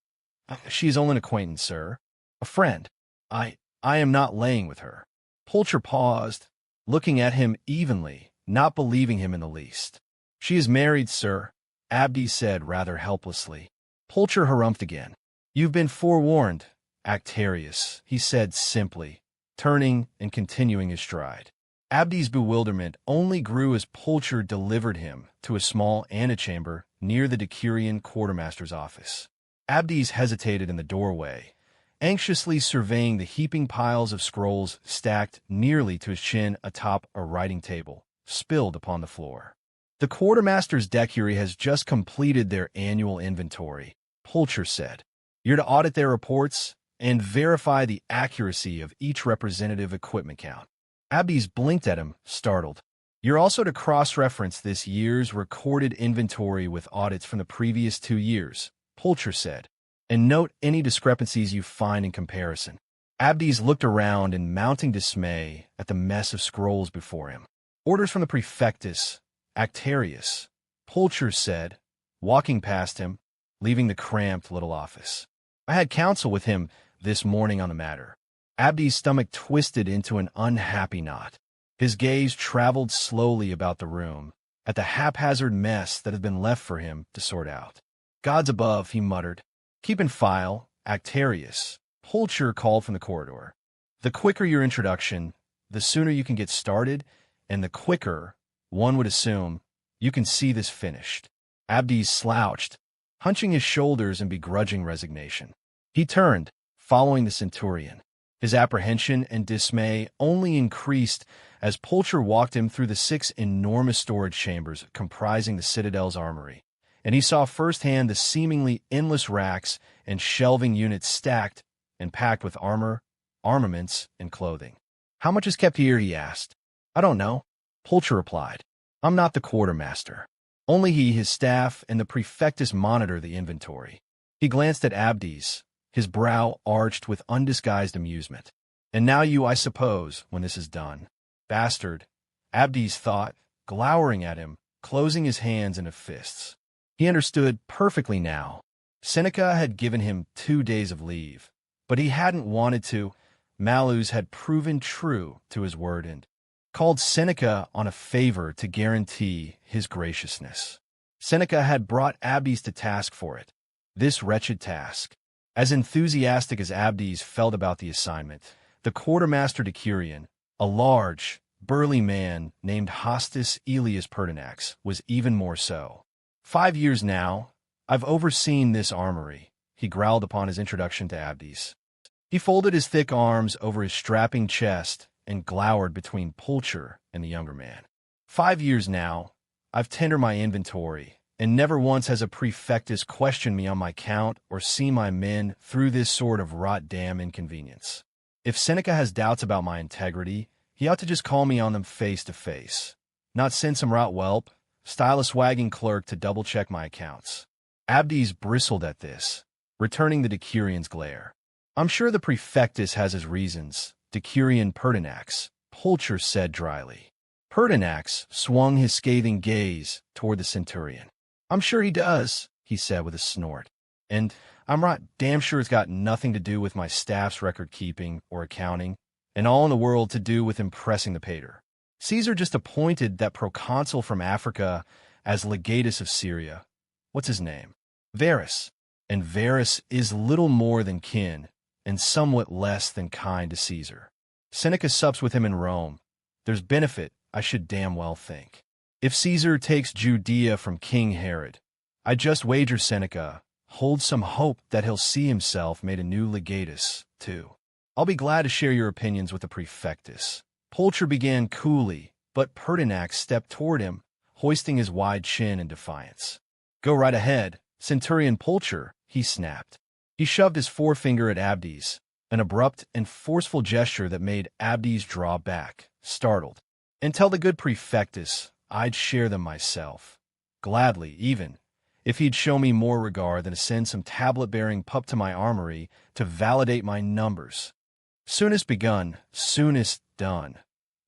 she is only an acquaintance, sir. A friend. I am not laying with her." Pulcher paused, looking at him evenly, not believing him in the least. "She is married, sir," Abdes said rather helplessly. Pulcher harumphed again. "You've been forewarned, Actarius," he said simply, turning and continuing his stride. Abdes' bewilderment only grew as Pulcher delivered him to a small antechamber near the Decurion quartermaster's office. Abdes hesitated in the doorway, anxiously surveying the heaping piles of scrolls stacked nearly to his chin atop a writing table, spilled upon the floor. "The quartermaster's decury has just completed their annual inventory," Pulcher said. "You're to audit their reports and verify the accuracy of each representative equipment count." Abdes blinked at him, startled. "You're also to cross-reference this year's recorded inventory with audits from the previous 2 years," Pulcher said, "and note any discrepancies you find in comparison." Abdes looked around in mounting dismay at the mess of scrolls before him. Orders from the prefectus, Actarius, Pulcher said, walking past him, leaving the cramped little office. I had counsel with him this morning on the matter. Abdes' stomach twisted into an unhappy knot. His gaze traveled slowly about the room, at the haphazard mess that had been left for him to sort out. Gods above, he muttered. Keep in file, Actarius, Pulcher called from the corridor. The quicker your introduction, the sooner you can get started, and the quicker, one would assume, you can see this finished. Abdes slouched, hunching his shoulders in begrudging resignation. He turned, following the centurion. His apprehension and dismay only increased as Pulcher walked him through the 6 enormous storage chambers comprising the citadel's armory, and he saw firsthand the seemingly endless racks and shelving units stacked and packed with armor, armaments, and clothing. How much is kept here, he asked. I don't know, Pulcher replied. I'm not the quartermaster. Only he, his staff, and the prefectus monitor the inventory. He glanced at Abdes, his brow arched with undisguised amusement. And now you, I suppose, when this is done. Bastard, Abdes thought, glowering at him, closing his hands into fists. He understood perfectly now. Seneca had given him 2 days of leave, but he hadn't wanted to. Malus had proven true to his word and called Seneca on a favor to guarantee his graciousness. Seneca had brought Abdes to task for it. This wretched task. As enthusiastic as Abdes felt about the assignment, the quartermaster Decurion, a large, burly man named Hostus Aelius Pertinax, was even more so. 5 years now, I've overseen this armory, he growled upon his introduction to Abdes. He folded his thick arms over his strapping chest and glowered between Pulcher and the younger man. 5 years now, I've tendered my inventory, and never once has a prefectus questioned me on my count or seen my men through this sort of rot-damn inconvenience. If Seneca has doubts about my integrity, he ought to just call me on them face to face, not send some rot whelp, stylus-wagging clerk to double-check my accounts. Abdes bristled at this, returning the Decurion's glare. I'm sure the prefectus has his reasons, Decurion Pertinax, Pulcher said dryly. Pertinax swung his scathing gaze toward the centurion. I'm sure he does, he said with a snort. And I'm right damn sure it's got nothing to do with my staff's record-keeping or accounting, and all in the world to do with impressing the pater. Caesar just appointed that proconsul from Africa as legatus of Syria. What's his name? Varus. And Varus is little more than kin, and somewhat less than kind to Caesar. Seneca sups with him in Rome. There's benefit, I should damn well think. If Caesar takes Judea from King Herod, I just wager Seneca holds some hope that he'll see himself made a new legatus, too. I'll be glad to share your opinions with the prefectus. Pulcher began coolly, but Pertinax stepped toward him, hoisting his wide chin in defiance. Go right ahead, Centurion Pulcher, he snapped. He shoved his forefinger at Abdes, an abrupt and forceful gesture that made Abdes draw back, startled. And tell the good prefectus I'd share them myself. Gladly, even, if he'd show me more regard than to send some tablet-bearing pup to my armory to validate my numbers. Soonest begun, soonest done,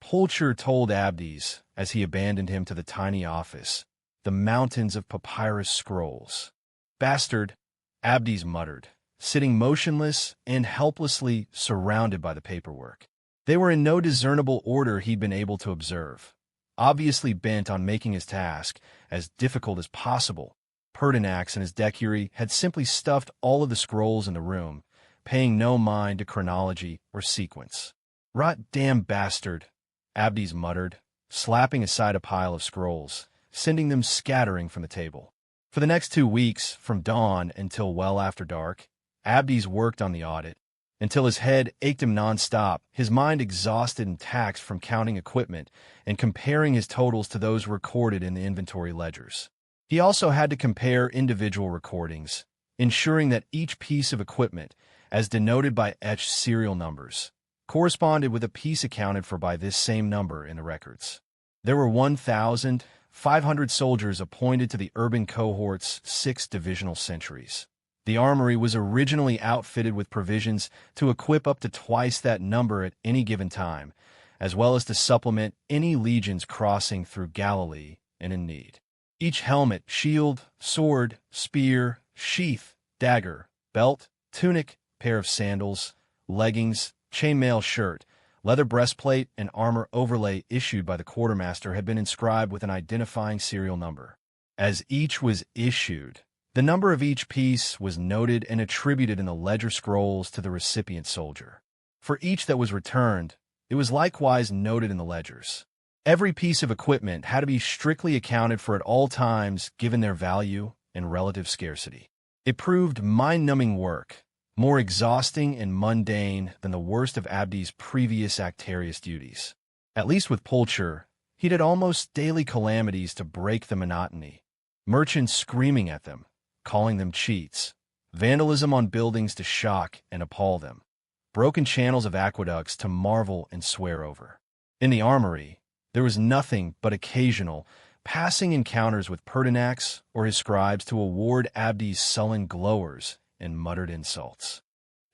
Pulcher told Abdes as he abandoned him to the tiny office, the mountains of papyrus scrolls. Bastard, Abdes muttered, sitting motionless and helplessly surrounded by the paperwork. They were in no discernible order he'd been able to observe. Obviously bent on making his task as difficult as possible, Pertinax and his decury had simply stuffed all of the scrolls in the room, paying no mind to chronology or sequence. Rot-damn bastard, Abdes muttered, slapping aside a pile of scrolls, sending them scattering from the table. For the next 2 weeks, from dawn until well after dark, Abdes worked on the audit, until his head ached him nonstop, his mind exhausted and taxed from counting equipment and comparing his totals to those recorded in the inventory ledgers. He also had to compare individual recordings, ensuring that each piece of equipment, as denoted by etched serial numbers, corresponded with a piece accounted for by this same number in the records. There were 1,500 soldiers appointed to the urban cohort's 6 divisional centuries. The armory was originally outfitted with provisions to equip up to twice that number at any given time, as well as to supplement any legions crossing through Galilee and in need. Each helmet, shield, sword, spear, sheath, dagger, belt, tunic, pair of sandals, leggings, chainmail shirt, leather breastplate, and armor overlay issued by the quartermaster had been inscribed with an identifying serial number. As each was issued, the number of each piece was noted and attributed in the ledger scrolls to the recipient soldier. For each that was returned, it was likewise noted in the ledgers. Every piece of equipment had to be strictly accounted for at all times given their value and relative scarcity. It proved mind-numbing work, more exhausting and mundane than the worst of Abdes' previous Actarius duties. At least with Pulcher, he'd had almost daily calamities to break the monotony. Merchants screaming at them, calling them cheats, vandalism on buildings to shock and appall them, broken channels of aqueducts to marvel and swear over. In the armory, there was nothing but occasional, passing encounters with Pertinax or his scribes to award Abdes sullen glowers and muttered insults.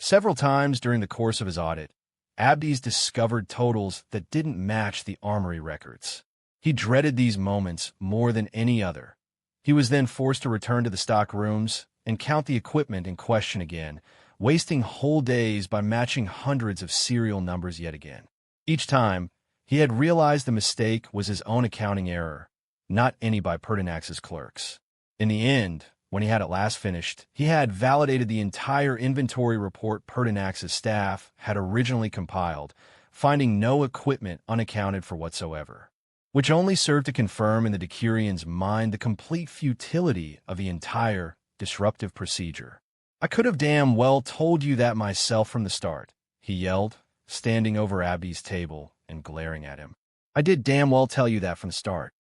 Several times during the course of his audit, Abdes discovered totals that didn't match the armory records. He dreaded these moments more than any other. He was then forced to return to the stock rooms and count the equipment in question again, wasting whole days by matching hundreds of serial numbers yet again. Each time, he had realized the mistake was his own accounting error, not any by Pertinax's clerks. In the end, when he had at last finished, he had validated the entire inventory report Pertinax's staff had originally compiled, finding no equipment unaccounted for whatsoever, which only served to confirm in the Decurion's mind the complete futility of the entire disruptive procedure. "I could have damn well told you that myself from the start," he yelled, standing over Abdes' table and glaring at him. "I did damn well tell you that from the start."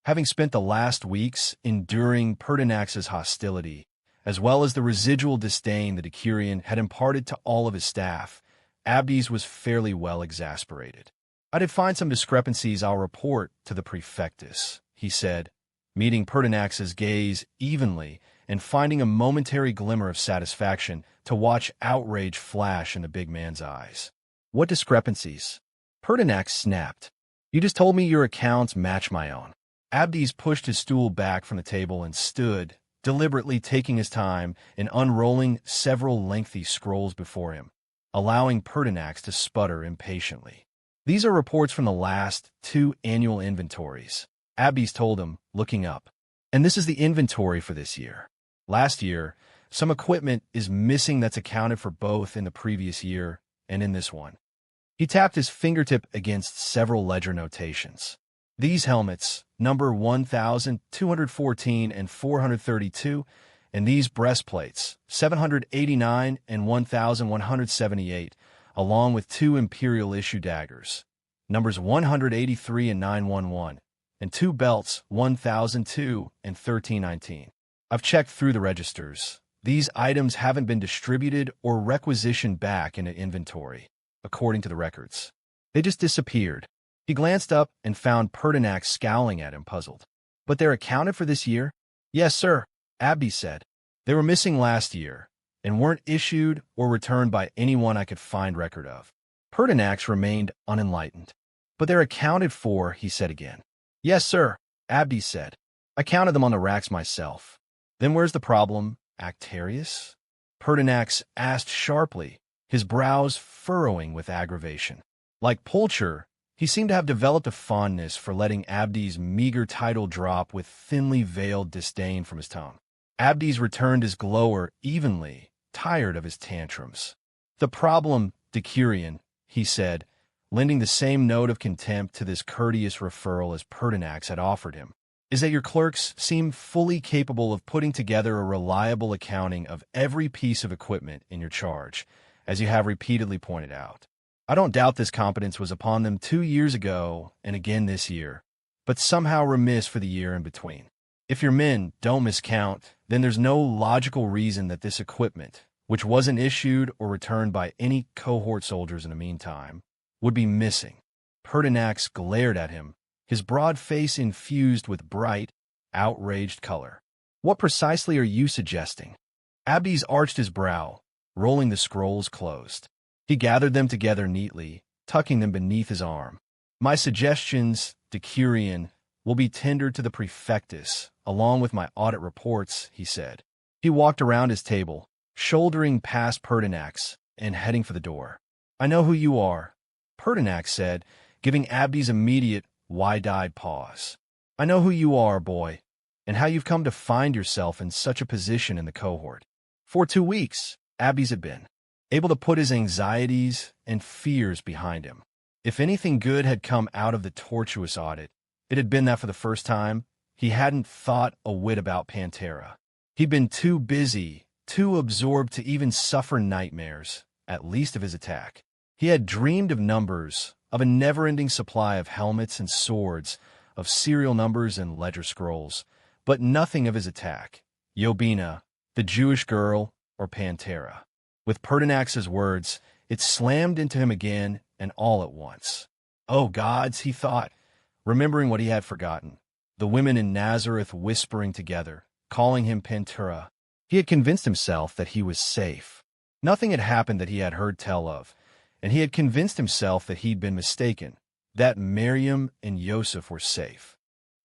Having spent the last weeks enduring Pertinax's hostility, as well as the residual disdain the Decurion had imparted to all of his staff, Abdes was fairly well exasperated. "I did find some discrepancies I'll report to the prefectus," he said, meeting Pertinax's gaze evenly and finding a momentary glimmer of satisfaction to watch outrage flash in the big man's eyes. "What discrepancies?" Pertinax snapped. "You just told me your accounts match my own." Abdes pushed his stool back from the table and stood, deliberately taking his time and unrolling several lengthy scrolls before him, allowing Pertinax to sputter impatiently. "These are reports from the last 2 annual inventories," Abdes told him, looking up. "And this is the inventory for this year. Last year, some equipment is missing that's accounted for both in the previous year and in this one." He tapped his fingertip against several ledger notations. "These helmets, number 1,214 and 432, and these breastplates, 789 and 1,178, along with 2 Imperial issue daggers, numbers 183 and 911, and 2 belts, 1,002 and 1319. I've checked through the registers. These items haven't been distributed or requisitioned back into inventory, according to the records. They just disappeared." He glanced up and found Pertinax scowling at him, puzzled. "But they're accounted for this year?" "Yes, sir," Abdes said. "They were missing last year and weren't issued or returned by anyone I could find record of." Pertinax remained unenlightened. "But they're accounted for," he said again. "Yes, sir," Abdes said. "I counted them on the racks myself." "Then where's the problem, Actarius?" Pertinax asked sharply, his brows furrowing with aggravation. Like Pulcher, he seemed to have developed a fondness for letting Abdes' meager title drop with thinly veiled disdain from his tone. Abdes returned his glower evenly, tired of his tantrums. "The problem, Decurion," he said, lending the same note of contempt to this courteous referral as Pertinax had offered him, "is that your clerks seem fully capable of putting together a reliable accounting of every piece of equipment in your charge, as you have repeatedly pointed out. I don't doubt this competence was upon them 2 years ago and again this year, but somehow remiss for the year in between. If your men don't miscount, then there's no logical reason that this equipment, which wasn't issued or returned by any cohort soldiers in the meantime, would be missing." Pertinax glared at him, his broad face infused with bright, outraged color. "What precisely are you suggesting?" Abdes arched his brow, rolling the scrolls closed. He gathered them together neatly, tucking them beneath his arm. My suggestions, decurion, will be tendered to the prefectus, along with my audit reports, he said. He walked around his table, shouldering past Pertinax and heading for the door. I know who you are, Pertinax said, giving Abdes immediate, wide-eyed pause. I know who you are, boy, and how you've come to find yourself in such a position in the cohort. For 2 weeks, Abdes had been able to put his anxieties and fears behind him. If anything good had come out of the tortuous audit, it had been that for the first time, he hadn't thought a whit about Pantera. He'd been too busy, too absorbed to even suffer nightmares, at least of his attack. He had dreamed of numbers, of a never-ending supply of helmets and swords, of serial numbers and ledger scrolls, but nothing of his attack, Yobina, the Jewish girl, or Pantera. With Pertinax's words, it slammed into him again and all at once. Oh gods, he thought, remembering what he had forgotten. The women in Nazareth whispering together, calling him Pantera. He had convinced himself that he was safe. Nothing had happened that he had heard tell of, and he had convinced himself that he'd been mistaken, that Maryam and Yoseph were safe.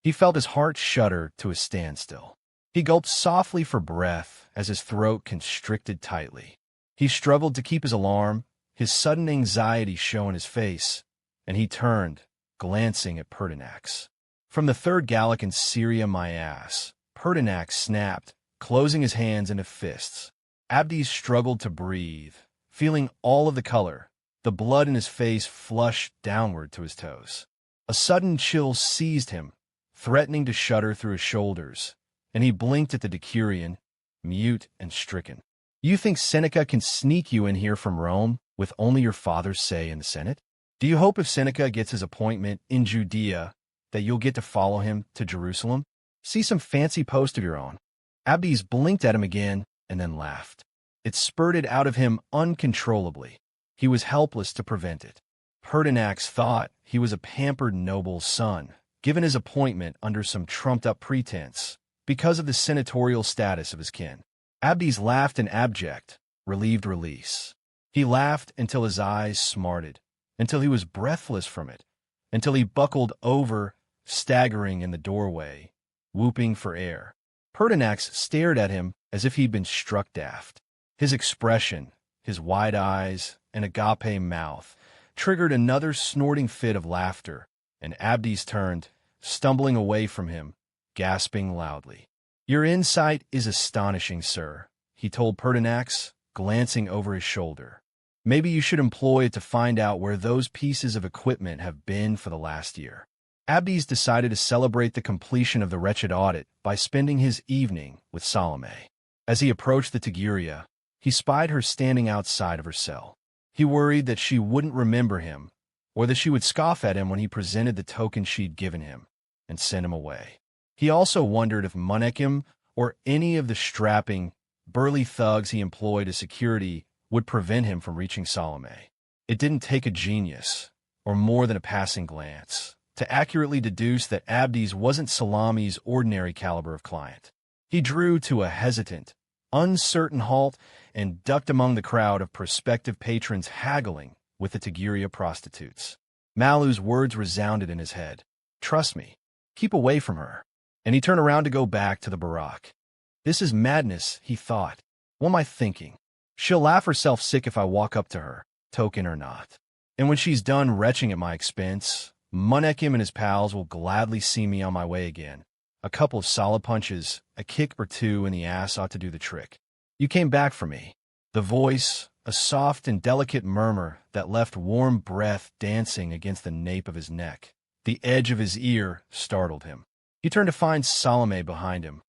He felt his heart shudder to a standstill. He gulped softly for breath as his throat constricted tightly. He struggled to keep his alarm, his sudden anxiety show in his face, and he turned, glancing at Pertinax. From the 3rd Gallic in Syria, my ass, Pertinax snapped, closing his hands into fists. Abdes struggled to breathe, feeling all of the color, the blood in his face flushed downward to his toes. A sudden chill seized him, threatening to shudder through his shoulders, and he blinked at the decurion, mute and stricken. You think Seneca can sneak you in here from Rome with only your father's say in the Senate? Do you hope if Seneca gets his appointment in Judea that you'll get to follow him to Jerusalem? See some fancy post of your own. Abdes blinked at him again and then laughed. It spurted out of him uncontrollably. He was helpless to prevent it. Pertinax thought he was a pampered noble's son, given his appointment under some trumped-up pretense, because of the senatorial status of his kin. Abdes laughed in abject, relieved release. He laughed until his eyes smarted, until he was breathless from it, until he buckled over, staggering in the doorway, whooping for air. Pertinax stared at him as if he'd been struck daft. His expression, his wide eyes, and agape mouth triggered another snorting fit of laughter, and Abdes turned, stumbling away from him, gasping loudly. Your insight is astonishing, sir, he told Pertinax, glancing over his shoulder. Maybe you should employ it to find out where those pieces of equipment have been for the last year. Abdes decided to celebrate the completion of the wretched audit by spending his evening with Salome. As he approached the Tiguria, he spied her standing outside of her cell. He worried that she wouldn't remember him, or that she would scoff at him when he presented the token she'd given him, and send him away. He also wondered if Munekim or any of the strapping, burly thugs he employed as security would prevent him from reaching Salome. It didn't take a genius, or more than a passing glance, to accurately deduce that Abdes wasn't Salome's ordinary caliber of client. He drew to a hesitant, uncertain halt and ducked among the crowd of prospective patrons haggling with the Tiguria prostitutes. Malu's words resounded in his head. Trust me. Keep away from her. And he turned around to go back to the barack. This is madness, he thought. What am I thinking? She'll laugh herself sick if I walk up to her, token or not. And when she's done retching at my expense, Munekim and his pals will gladly see me on my way again. A couple of solid punches, a kick or two in the ass ought to do the trick. You came back for me. The voice, a soft and delicate murmur that left warm breath dancing against the nape of his neck. The edge of his ear startled him. He turned to find Salome behind him,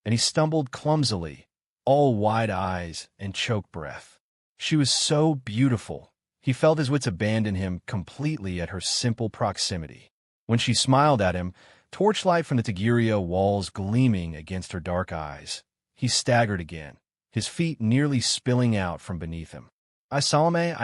and he stumbled clumsily, all wide eyes and choked breath. She was so beautiful. He felt his wits abandon him completely at her simple proximity. When she smiled at him, torchlight from the Tiguria walls gleaming against her dark eyes, he staggered again, his feet nearly spilling out from beneath him. Salome,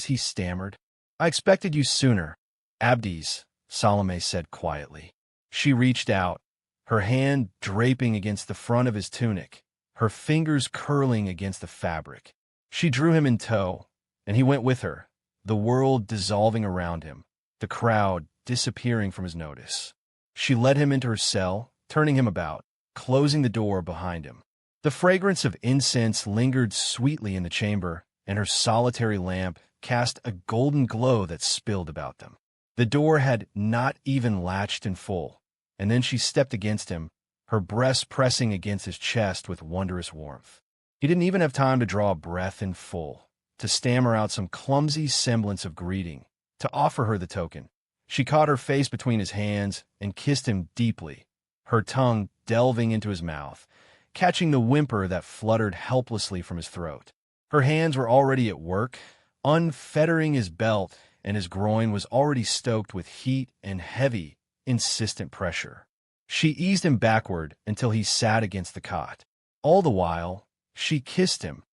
he stammered. I expected you sooner. Abdes, Salome said quietly. She reached out, her hand draping against the front of his tunic, her fingers curling against the fabric. She drew him in tow, and he went with her, the world dissolving around him, the crowd disappearing from his notice. She led him into her cell, turning him about, closing the door behind him. The fragrance of incense lingered sweetly in the chamber, and her solitary lamp cast a golden glow that spilled about them. The door had not even latched in full, and then she stepped against him, her breast pressing against his chest with wondrous warmth. He didn't even have time to draw a breath in full, to stammer out some clumsy semblance of greeting, to offer her the token. She caught her face between his hands and kissed him deeply, her tongue delving into his mouth, catching the whimper that fluttered helplessly from his throat. Her hands were already at work, unfettering his belt, and his groin was already stoked with heat and heavy, insistent pressure. She eased him backward until he sat against the cot. All the while, she kissed him,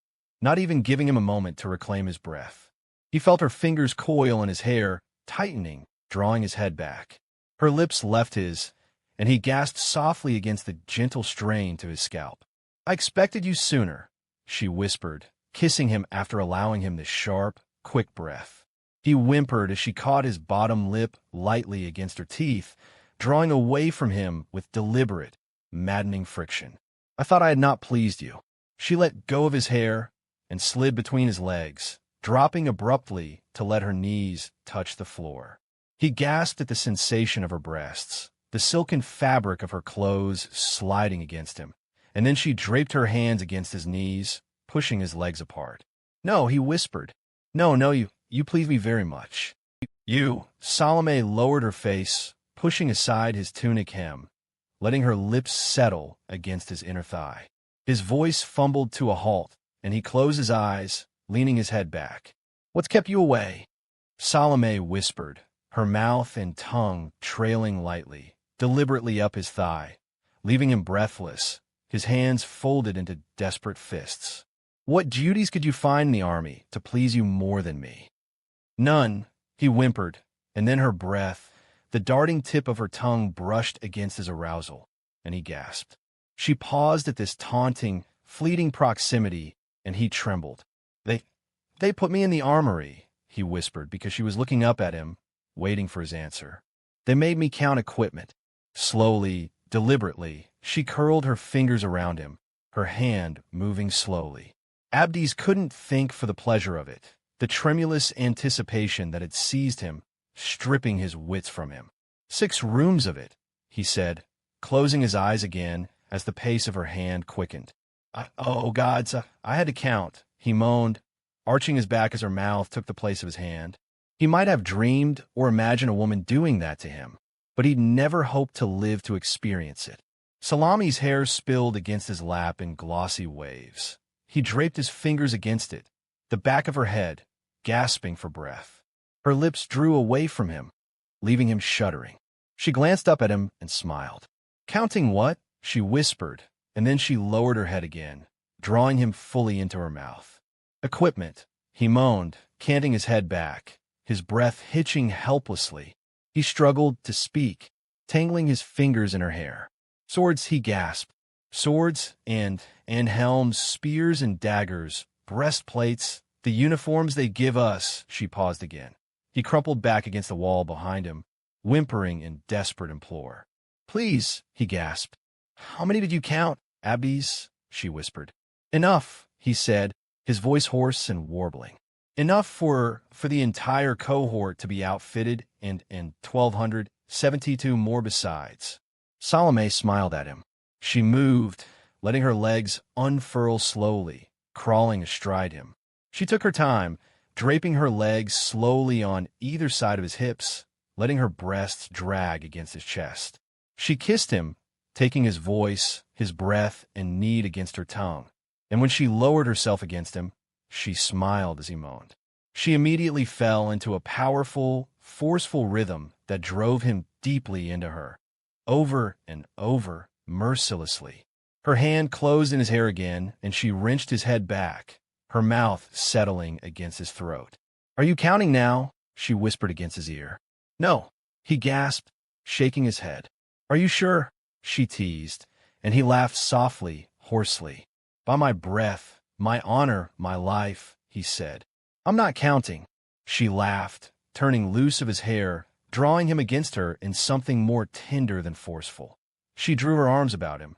not even giving him a moment to reclaim his breath. He felt her fingers coil in his hair, tightening, drawing his head back. Her lips left his, and he gasped softly against the gentle strain to his scalp. "I expected you sooner," she whispered, kissing him after allowing him the sharp, quick breath. He whimpered as she caught his bottom lip lightly against her teeth, drawing away from him with deliberate, maddening friction. "I thought I had not pleased you." She let go of his hair and slid between his legs, dropping abruptly to let her knees touch the floor. He gasped at the sensation of her breasts, the silken fabric of her clothes sliding against him, and then she draped her hands against his knees, pushing his legs apart. "No," he whispered. No, you please me very much." "You." Salome lowered her face, pushing aside his tunic hem, letting her lips settle against his inner thigh. His voice fumbled to a halt, and he closed his eyes, leaning his head back. "What's kept you away?" Salome whispered, her mouth and tongue trailing lightly, deliberately up his thigh, leaving him breathless, his hands folded into desperate fists. "What duties could you find in the army to please you more than me?" "None," he whimpered, and then her breath, the darting tip of her tongue brushed against his arousal, and he gasped. She paused at this taunting, fleeting proximity, and he trembled. They put me in the armory," he whispered, because she was looking up at him, waiting for his answer. "They made me count equipment." Slowly, deliberately, she curled her fingers around him, her hand moving slowly. Abdes couldn't think for the pleasure of it, the tremulous anticipation that had seized him, stripping his wits from him. 6 rooms of it," he said, closing his eyes again as the pace of her hand quickened. Oh, gods, I had to count," he moaned, arching his back as her mouth took the place of his hand. He might have dreamed or imagined a woman doing that to him, but he'd never hoped to live to experience it. Salome's hair spilled against his lap in glossy waves. He draped his fingers against it, the back of her head, gasping for breath. Her lips drew away from him, leaving him shuddering. She glanced up at him and smiled. "Counting what?" she whispered, and then she lowered her head again, drawing him fully into her mouth. "Equipment," he moaned, canting his head back, his breath hitching helplessly. He struggled to speak, tangling his fingers in her hair. "Swords," he gasped. "Swords and helms, spears and daggers, breastplates, the uniforms they give us." She paused again. He crumpled back against the wall behind him, whimpering in desperate implore. "Please," he gasped. "How many did you count, Abdes?" she whispered. "Enough," he said, his voice hoarse and warbling. "Enough for the entire cohort to be outfitted, and 1,272 more besides." Salome smiled at him. She moved, letting her legs unfurl slowly, crawling astride him. She took her time, draping her legs slowly on either side of his hips, letting her breasts drag against his chest. She kissed him, taking his voice, his breath, and need against her tongue. And when she lowered herself against him, she smiled as he moaned. She immediately fell into a powerful, forceful rhythm that drove him deeply into her, over and over, mercilessly. Her hand closed in his hair again, and she wrenched his head back, her mouth settling against his throat. "Are you counting now?" she whispered against his ear. "No," he gasped, shaking his head. "Are you sure?" she teased, and he laughed softly, hoarsely. "By my breath, my honor, my life," he said. "I'm not counting." She laughed, turning loose of his hair, drawing him against her in something more tender than forceful. She drew her arms about him,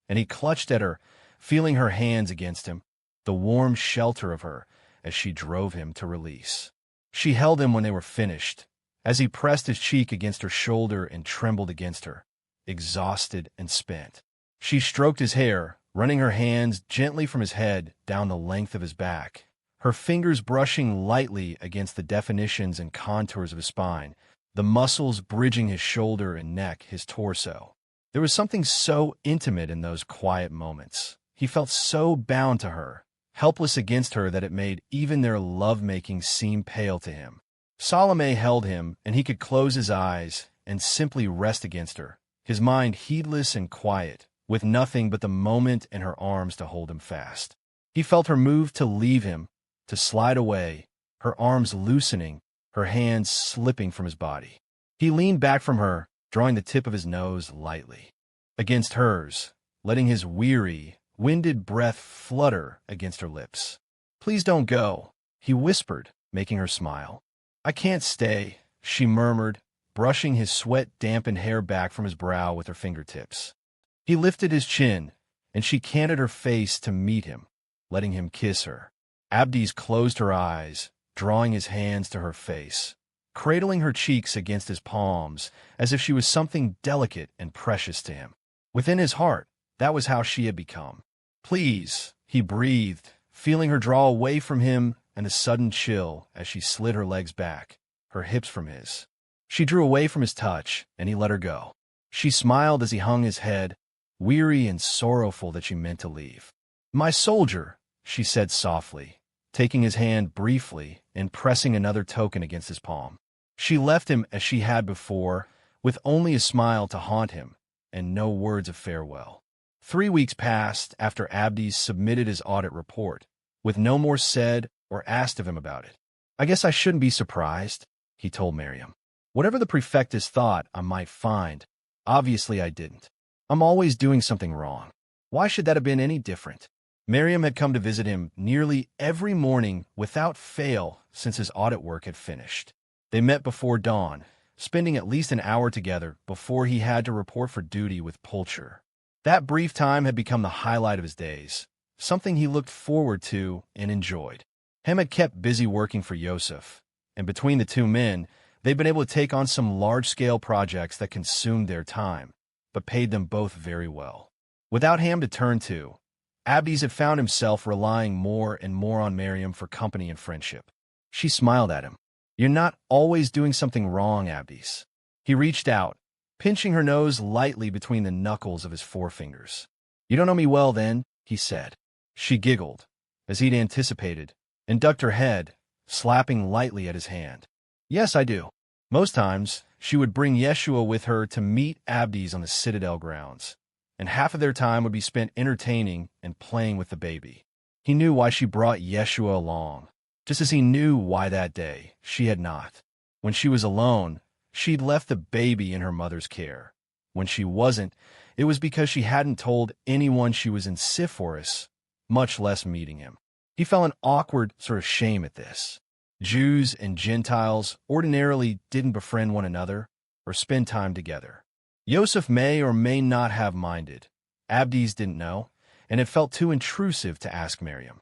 and he clutched at her, feeling her hands against him, the warm shelter of her as she drove him to release. She held him when they were finished, as he pressed his cheek against her shoulder and trembled against her, exhausted and spent. She stroked his hair, running her hands gently from his head down the length of his back, her fingers brushing lightly against the definitions and contours of his spine, the muscles bridging his shoulder and neck, his torso. There was something so intimate in those quiet moments. He felt so bound to her, helpless against her, that it made even their lovemaking seem pale to him. Salome held him, and he could close his eyes and simply rest against her, his mind heedless and quiet, with nothing but the moment and her arms to hold him fast. He felt her move to leave him, to slide away, her arms loosening, her hands slipping from his body. He leaned back from her, drawing the tip of his nose lightly against hers, letting his weary, winded breath flutter against her lips. "Please don't go," he whispered, making her smile. "I can't stay," she murmured, brushing his sweat-dampened hair back from his brow with her fingertips. He lifted his chin, and she canted her face to meet him, letting him kiss her. Abdes closed her eyes, drawing his hands to her face, cradling her cheeks against his palms as if she was something delicate and precious to him. Within his heart, that was how she had become. "Please," he breathed, feeling her draw away from him, and a sudden chill as she slid her legs back, her hips from his. She drew away from his touch, and he let her go. She smiled as he hung his head, weary and sorrowful that she meant to leave. "My soldier," she said softly, taking his hand briefly and pressing another token against his palm. She left him as she had before, with only a smile to haunt him, and no words of farewell. 3 weeks passed after Abdes submitted his audit report, with no more said or asked of him about it. "I guess I shouldn't be surprised," he told Maryam. "Whatever the prefectus thought I might find, obviously I didn't. I'm always doing something wrong. Why should that have been any different?" Maryam had come to visit him nearly every morning without fail since his audit work had finished. They met before dawn, spending at least an hour together before he had to report for duty with Pulcher. That brief time had become the highlight of his days, something he looked forward to and enjoyed. Hem had kept busy working for Yoseph, and between the two men, they'd been able to take on some large-scale projects that consumed their time, but paid them both very well. Without Ham to turn to, Abdes had found himself relying more and more on Maryam for company and friendship. She smiled at him. "You're not always doing something wrong, Abdes." He reached out, pinching her nose lightly between the knuckles of his forefingers. "You don't know me well, then," he said. She giggled, as he'd anticipated, and ducked her head, slapping lightly at his hand. "Yes, I do." Most times, she would bring Yeshua with her to meet Abdes on the Citadel grounds, and half of their time would be spent entertaining and playing with the baby. He knew why she brought Yeshua along, just as he knew why that day she had not. When she was alone, she'd left the baby in her mother's care. When she wasn't, it was because she hadn't told anyone she was in Sepphoris, much less meeting him. He felt an awkward sort of shame at this. Jews and Gentiles ordinarily didn't befriend one another or spend time together. Yosef may or may not have minded. Abdes didn't know, and it felt too intrusive to ask Maryam.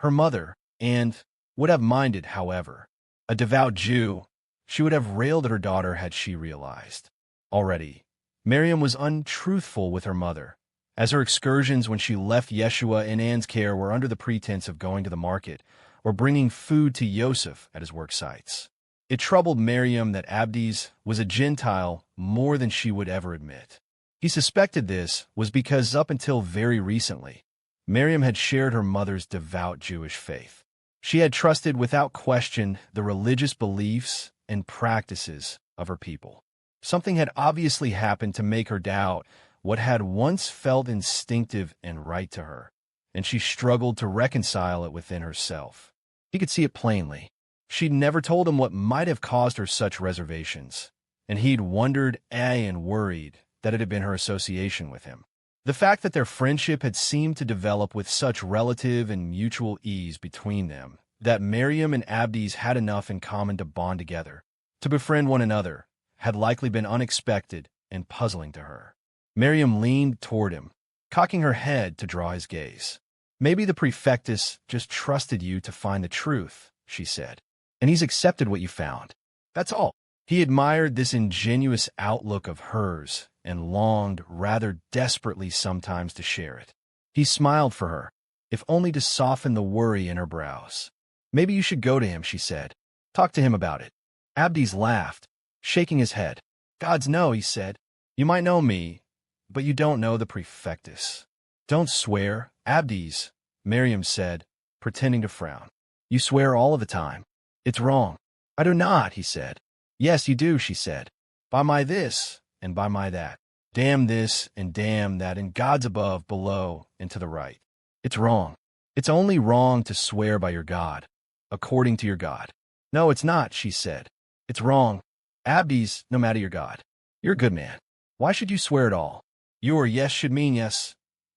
Her mother, and would have minded, however. A devout Jew, she would have railed at her daughter had she realized. Already, Maryam was untruthful with her mother, as her excursions when she left Yeshua in Anne's care were under the pretense of going to the market or bringing food to Yosef at his work sites. It troubled Maryam that Abdes was a Gentile more than she would ever admit. He suspected this was because up until very recently, Maryam had shared her mother's devout Jewish faith. She had trusted without question the religious beliefs and practices of her people. Something had obviously happened to make her doubt what had once felt instinctive and right to her, and she struggled to reconcile it within herself. He could see it plainly. She'd never told him what might have caused her such reservations, and he'd wondered and worried that it had been her association with him. The fact that their friendship had seemed to develop with such relative and mutual ease between them, that Maryam and Abdes had enough in common to bond together, to befriend one another, had likely been unexpected and puzzling to her. Maryam leaned toward him, cocking her head to draw his gaze. "Maybe the prefectus just trusted you to find the truth," she said, "and he's accepted what you found. That's all." He admired this ingenuous outlook of hers and longed rather desperately sometimes to share it. He smiled for her, if only to soften the worry in her brows. "Maybe you should go to him," she said. "Talk to him about it." Abdes laughed, shaking his head. "Gods no," he said. "You might know me, but you don't know the prefectus." "Don't swear, Abdes," Maryam said, pretending to frown. "You swear all of the time. It's wrong." "I do not," he said. "Yes, you do," she said. "By my this, and by my that. Damn this, and damn that, and gods above, below, and to the right. It's wrong. It's only wrong to swear by your God, according to your God." "No, it's not," she said. "It's wrong. Abdes, no matter your God. You're a good man. Why should you swear at all? Your yes should mean yes.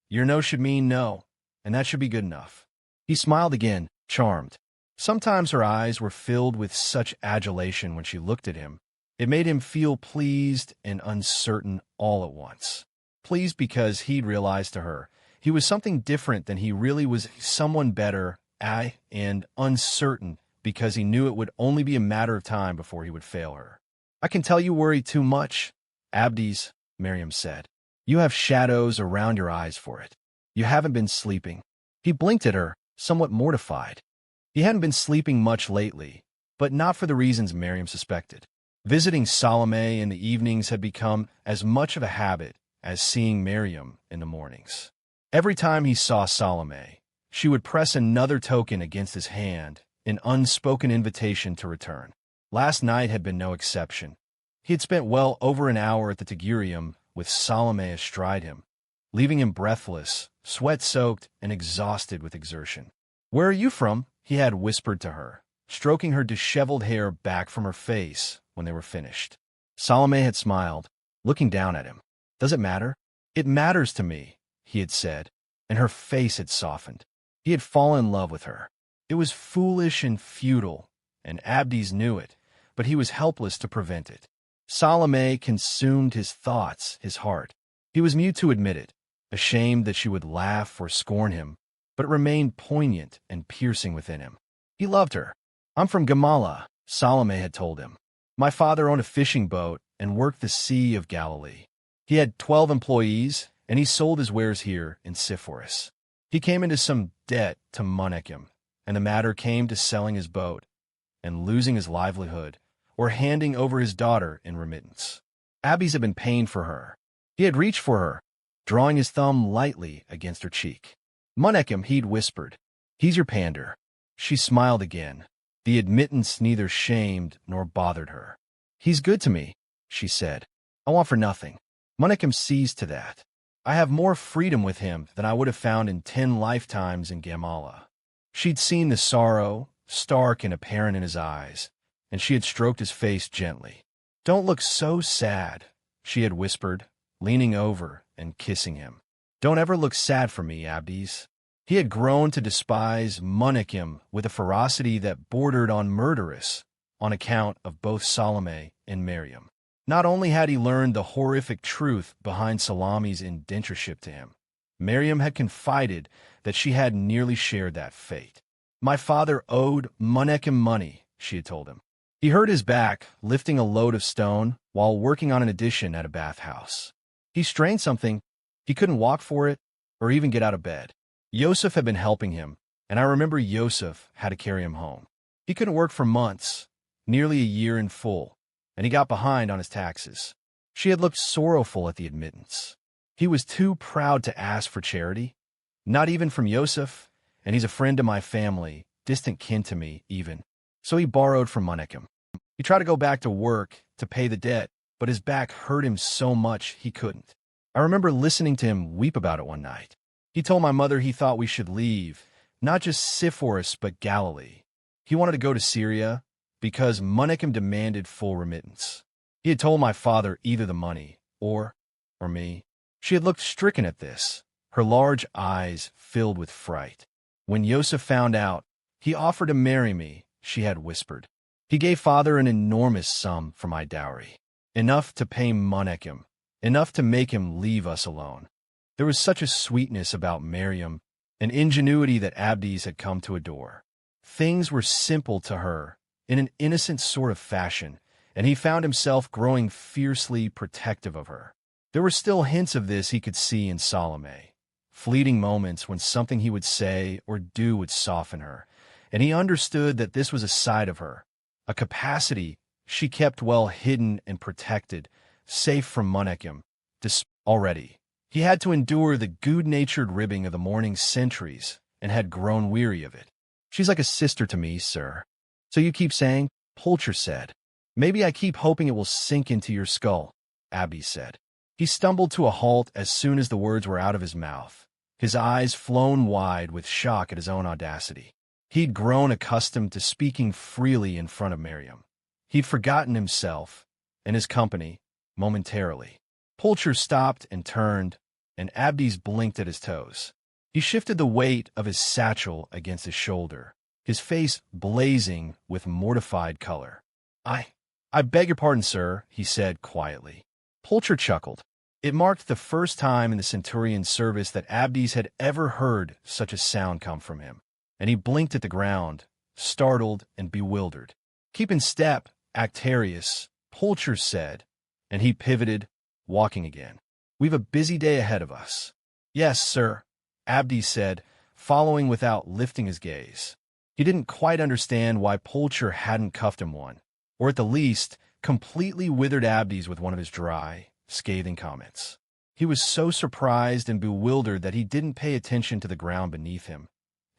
Your no should mean no, and that should be good enough." He smiled again, charmed. Sometimes her eyes were filled with such adulation when she looked at him. It made him feel pleased and uncertain all at once. Pleased because he'd realized to her he was something different than he really was, someone better, and uncertain because he knew it would only be a matter of time before he would fail her. "I can tell you worry too much, Abdes," Maryam said. "You have shadows around your eyes for it. You haven't been sleeping." He blinked at her, somewhat mortified. He hadn't been sleeping much lately, but not for the reasons Maryam suspected. Visiting Salome in the evenings had become as much of a habit as seeing Maryam in the mornings. Every time he saw Salome, she would press another token against his hand, an unspoken invitation to return. Last night had been no exception. He had spent well over an hour at the Tigurium with Salome astride him, leaving him breathless, sweat-soaked, and exhausted with exertion. "Where are you from?" he had whispered to her, stroking her disheveled hair back from her face when they were finished. Salome had smiled, looking down at him. "Does it matter?" "It matters to me," he had said, and her face had softened. He had fallen in love with her. It was foolish and futile, and Abdes knew it, but he was helpless to prevent it. Salome consumed his thoughts, his heart. He was mute to admit it, ashamed that she would laugh or scorn him, but it remained poignant and piercing within him. He loved her. "I'm from Gamala," Salome had told him. "My father owned a fishing boat and worked the Sea of Galilee. He had 12 employees, and he sold his wares here in Sepphoris. He came into some debt to Munechim, and the matter came to selling his boat and losing his livelihood, or handing over his daughter in remittance." Abdes had been paying for her. He had reached for her, drawing his thumb lightly against her cheek. "Munechim," he'd whispered. "He's your pander." She smiled again. The admittance neither shamed nor bothered her. "He's good to me," she said. "I want for nothing." Munechim seized to that. "I have more freedom with him than I would have found in 10 lifetimes in Gamala." She'd seen the sorrow, stark and apparent in his eyes, and she had stroked his face gently. "Don't look so sad," she had whispered, leaning over and kissing him. "Don't ever look sad for me, Abdes." He had grown to despise Munechim with a ferocity that bordered on murderous on account of both Salome and Maryam. Not only had he learned the horrific truth behind Salome's indentureship to him, Maryam had confided that she had nearly shared that fate. "My father owed Munechim money," she had told him. He hurt his back lifting a load of stone while working on an addition at a bathhouse. He strained something. He couldn't walk for it or even get out of bed. Yoseph had been helping him, and I remember Yoseph had to carry him home. He couldn't work for months, nearly a year in full, and he got behind on his taxes. She had looked sorrowful at the admittance. He was too proud to ask for charity, not even from Yoseph, and he's a friend to my family, distant kin to me even. So he borrowed from Munechim. He tried to go back to work to pay the debt, but his back hurt him so much he couldn't. I remember listening to him weep about it one night. He told my mother he thought we should leave, not just Sepphoris, but Galilee. He wanted to go to Syria because Munechim demanded full remittance. He had told my father either the money or me. She had looked stricken at this, her large eyes filled with fright. When Yosef found out, he offered to marry me, she had whispered. He gave father an enormous sum for my dowry, enough to pay Monechem, enough to make him leave us alone. There was such a sweetness about Maryam, an ingenuity that Abdes had come to adore. Things were simple to her, in an innocent sort of fashion, and he found himself growing fiercely protective of her. There were still hints of this he could see in Salome, fleeting moments when something he would say or do would soften her, and he understood that this was a side of her, a capacity she kept well hidden and protected, safe from Monechem. Already, he had to endure the good-natured ribbing of the morning's sentries and had grown weary of it. She's like a sister to me, sir. So you keep saying, Pulcher said. Maybe I keep hoping it will sink into your skull, Abdes said. He stumbled to a halt as soon as the words were out of his mouth, his eyes flown wide with shock at his own audacity. He'd grown accustomed to speaking freely in front of Maryam. He'd forgotten himself and his company momentarily. Pulcher stopped and turned, and Abdes blinked at his toes. He shifted the weight of his satchel against his shoulder, his face blazing with mortified color. I beg your pardon, sir, he said quietly. Pulcher chuckled. It marked the first time in the centurion's service that Abdes had ever heard such a sound come from him, and he blinked at the ground, startled and bewildered. Keep in step, Actarius, Pulcher said, and he pivoted, walking again. We've a busy day ahead of us. Yes, sir, Abdes said, following without lifting his gaze. He didn't quite understand why Pulcher hadn't cuffed him one, or at the least, completely withered Abdes with one of his dry, scathing comments. He was so surprised and bewildered that he didn't pay attention to the ground beneath him,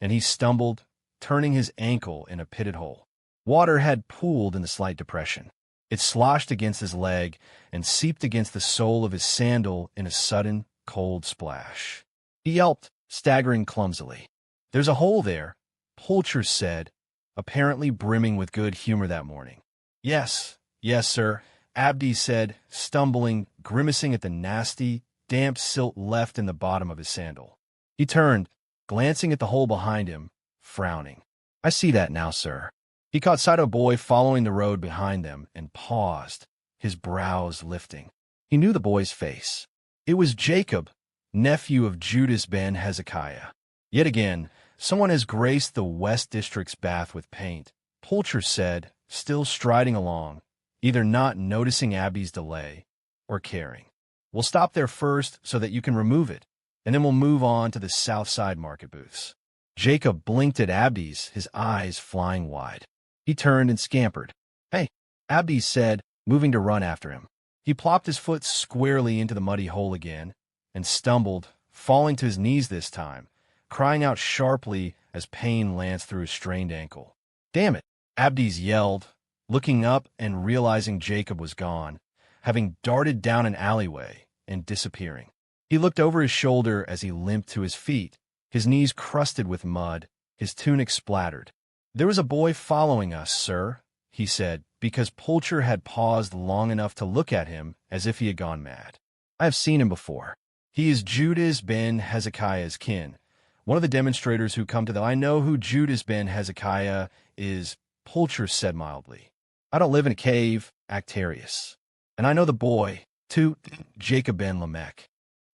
and he stumbled, turning his ankle in a pitted hole. Water had pooled in the slight depression. It sloshed against his leg and seeped against the sole of his sandal in a sudden, cold splash. He yelped, staggering clumsily. There's a hole there, Pulcher said, apparently brimming with good humor that morning. Yes, sir, Abdes said, stumbling, grimacing at the nasty, damp silt left in the bottom of his sandal. He turned, glancing at the hole behind him, frowning. I see that now, sir. He caught sight of a boy following the road behind them and paused, his brows lifting. He knew the boy's face. It was Jacob, nephew of Judas ben Hezekiah. Yet again, someone has graced the West District's bath with paint, Pulcher said, still striding along, either not noticing Abdes' delay or caring. We'll stop there first so that you can remove it, and then we'll move on to the south side market booths. Jacob blinked at Abdes, his eyes flying wide. He turned and scampered. Hey, Abdes said, moving to run after him. He plopped his foot squarely into the muddy hole again and stumbled, falling to his knees this time, crying out sharply as pain lanced through his strained ankle. Damn it, Abdes yelled, looking up and realizing Jacob was gone, having darted down an alleyway and disappearing. He looked over his shoulder as he limped to his feet, his knees crusted with mud, his tunic splattered. There was a boy following us, sir, he said, because Pulcher had paused long enough to look at him as if he had gone mad. I have seen him before. He is Judas ben Hezekiah's kin, one of the demonstrators who come to the... I know who Judas ben Hezekiah is, Pulcher said mildly. I don't live in a cave, Actarius. And I know the boy, too, Jacob ben Lamech.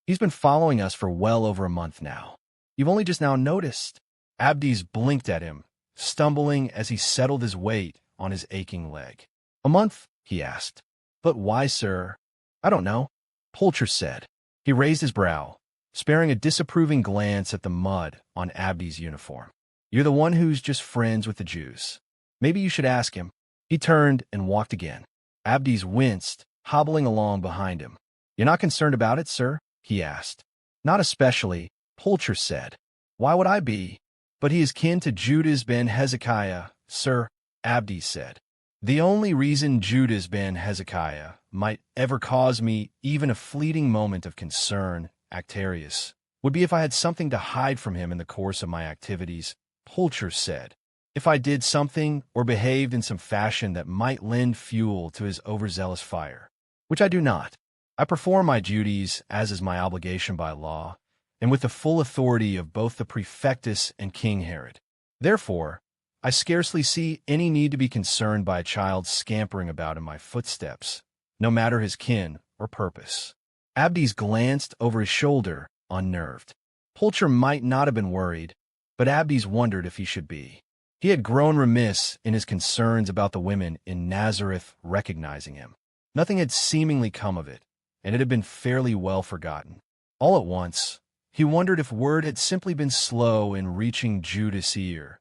He's been following us for well over a month now. You've only just now noticed. Abdes blinked at him, stumbling as he settled his weight on his aching leg. A month? He asked. But why, sir? I don't know, Pulcher said. He raised his brow, sparing a disapproving glance at the mud on Abdes' uniform. You're the one who's just friends with the Jews. Maybe you should ask him. He turned and walked again. Abdes winced, hobbling along behind him. You're not concerned about it, sir? He asked. Not especially, Pulcher said. Why would I be? But he is kin to Judas ben Hezekiah, sir, Abdes said. The only reason Judas ben Hezekiah might ever cause me even a fleeting moment of concern, Actarius, would be if I had something to hide from him in the course of my activities, Pulcher said. If I did something or behaved in some fashion that might lend fuel to his overzealous fire, which I do not. I perform my duties, as is my obligation by law, and with the full authority of both the prefectus and King Herod. Therefore, I scarcely see any need to be concerned by a child scampering about in my footsteps, no matter his kin or purpose." Abdes glanced over his shoulder, unnerved. Pulcher might not have been worried, but Abdes wondered if he should be. He had grown remiss in his concerns about the women in Nazareth recognizing him. Nothing had seemingly come of it, and it had been fairly well forgotten. All at once, he wondered if word had simply been slow in reaching Judas' ear,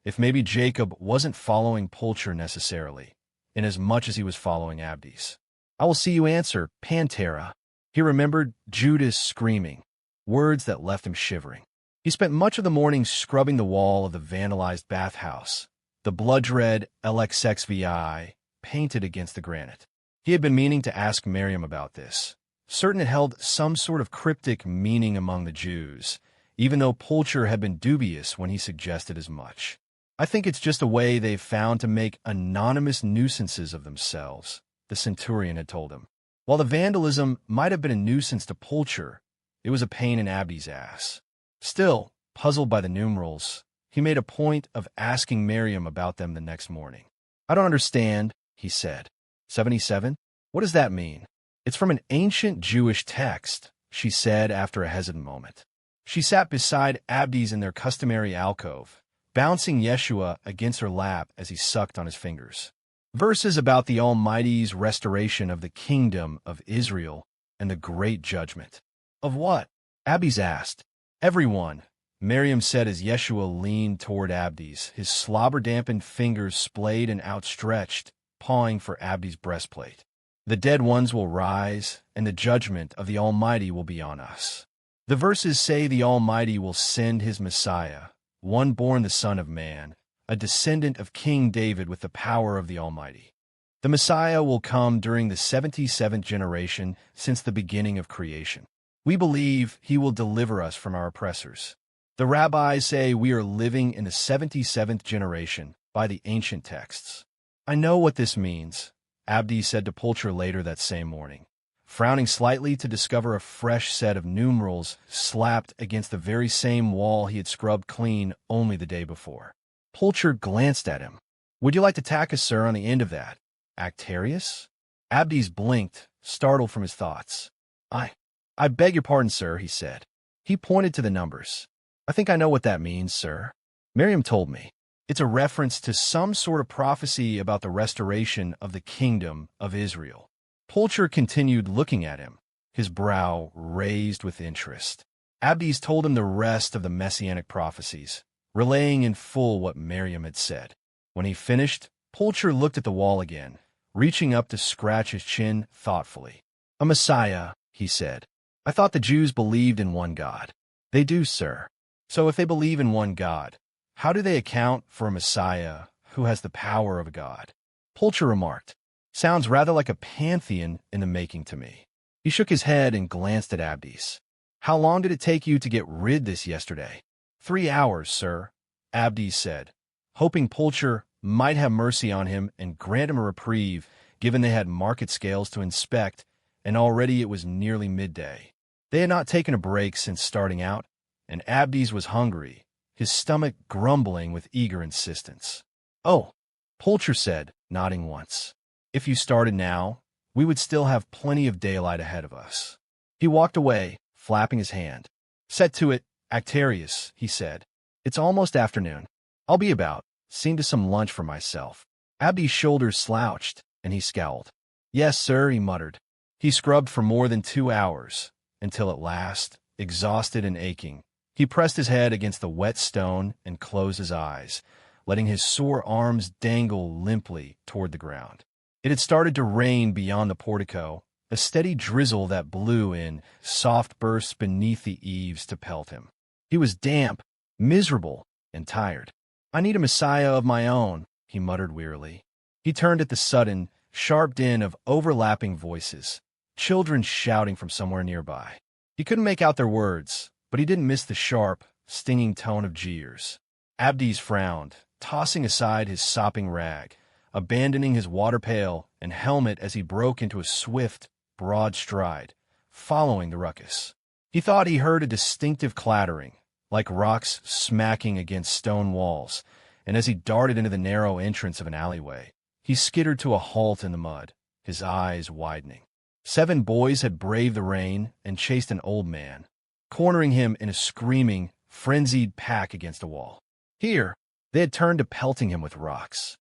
if maybe Jacob wasn't following Pulcher necessarily, inasmuch as he was following Abdes. "I will see you answer, Pantera." He remembered Judas screaming, words that left him shivering. He spent much of the morning scrubbing the wall of the vandalized bathhouse, the blood-red LXXVI painted against the granite. He had been meaning to ask Maryam about this, certain it held some sort of cryptic meaning among the Jews, even though Pulcher had been dubious when he suggested as much. "I think it's just a way they've found to make anonymous nuisances of themselves," the centurion had told him. While the vandalism might have been a nuisance to Pulcher, it was a pain in Abdes' ass. Still, puzzled by the numerals, he made a point of asking Maryam about them the next morning. "I don't understand," he said. 77? What does that mean?" "It's from an ancient Jewish text," she said after a hesitant moment. She sat beside Abdes in their customary alcove, bouncing Yeshua against her lap as he sucked on his fingers. Verses about the Almighty's restoration of the kingdom of Israel and the great judgment. "Of what?" Abdes asked. "Everyone," Maryam said as Yeshua leaned toward Abdes, his slobber-dampened fingers splayed and outstretched, pawing for Abdes' breastplate. "The dead ones will rise, and the judgment of the Almighty will be on us." The verses say the Almighty will send his Messiah, one born the Son of Man, a descendant of King David with the power of the Almighty. The Messiah will come during the 77th generation since the beginning of creation. We believe he will deliver us from our oppressors. The rabbis say we are living in the 77th generation by the ancient texts. "I know what this means," Abdes said to Pulcher later that same morning, frowning slightly to discover a fresh set of numerals slapped against the very same wall he had scrubbed clean only the day before. Pulcher glanced at him. "Would you like to tack us, sir, on the end of that? Actarius?" Abdes blinked, startled from his thoughts. I beg your pardon, sir," he said. He pointed to the numbers. "I think I know what that means, sir. Maryam told me. It's a reference to some sort of prophecy about the restoration of the kingdom of Israel." Pulcher continued looking at him, his brow raised with interest. Abdes told him the rest of the messianic prophecies, relaying in full what Maryam had said. When he finished, Pulcher looked at the wall again, reaching up to scratch his chin thoughtfully. "A Messiah," he said. "I thought the Jews believed in one God." "They do, sir. So if they believe in one God, how do they account for a Messiah who has the power of a God?" Pulcher remarked. "Sounds rather like a pantheon in the making to me." He shook his head and glanced at Abdes. "How long did it take you to get rid this yesterday?" 3 hours, sir," Abdes said, hoping Pulcher might have mercy on him and grant him a reprieve, given they had market scales to inspect, and already it was nearly midday. They had not taken a break since starting out, and Abdes was hungry, his stomach grumbling with eager insistence. "Oh," Pulcher said, nodding once. "If you started now, we would still have plenty of daylight ahead of us." He walked away, flapping his hand. "Set to it, Actarius," he said. "It's almost afternoon. I'll be about, seeing to some lunch for myself." Abdes' shoulders slouched, and he scowled. "Yes, sir," he muttered. He scrubbed for more than 2 hours, until at last, exhausted and aching, he pressed his head against the wet stone and closed his eyes, letting his sore arms dangle limply toward the ground. It had started to rain beyond the portico, a steady drizzle that blew in soft bursts beneath the eaves to pelt him. He was damp, miserable, and tired. "I need a Messiah of my own," he muttered wearily. He turned at the sudden, sharp din of overlapping voices, children shouting from somewhere nearby. He couldn't make out their words, but he didn't miss the sharp, stinging tone of jeers. Abdes frowned, tossing aside his sopping rag, abandoning his water pail and helmet as he broke into a swift, broad stride, following the ruckus. He thought he heard a distinctive clattering, like rocks smacking against stone walls, and as he darted into the narrow entrance of an alleyway, he skittered to a halt in the mud, his eyes widening. 7 boys had braved the rain and chased an old man, cornering him in a screaming, frenzied pack against a wall. Here, they had turned to pelting him with rocks.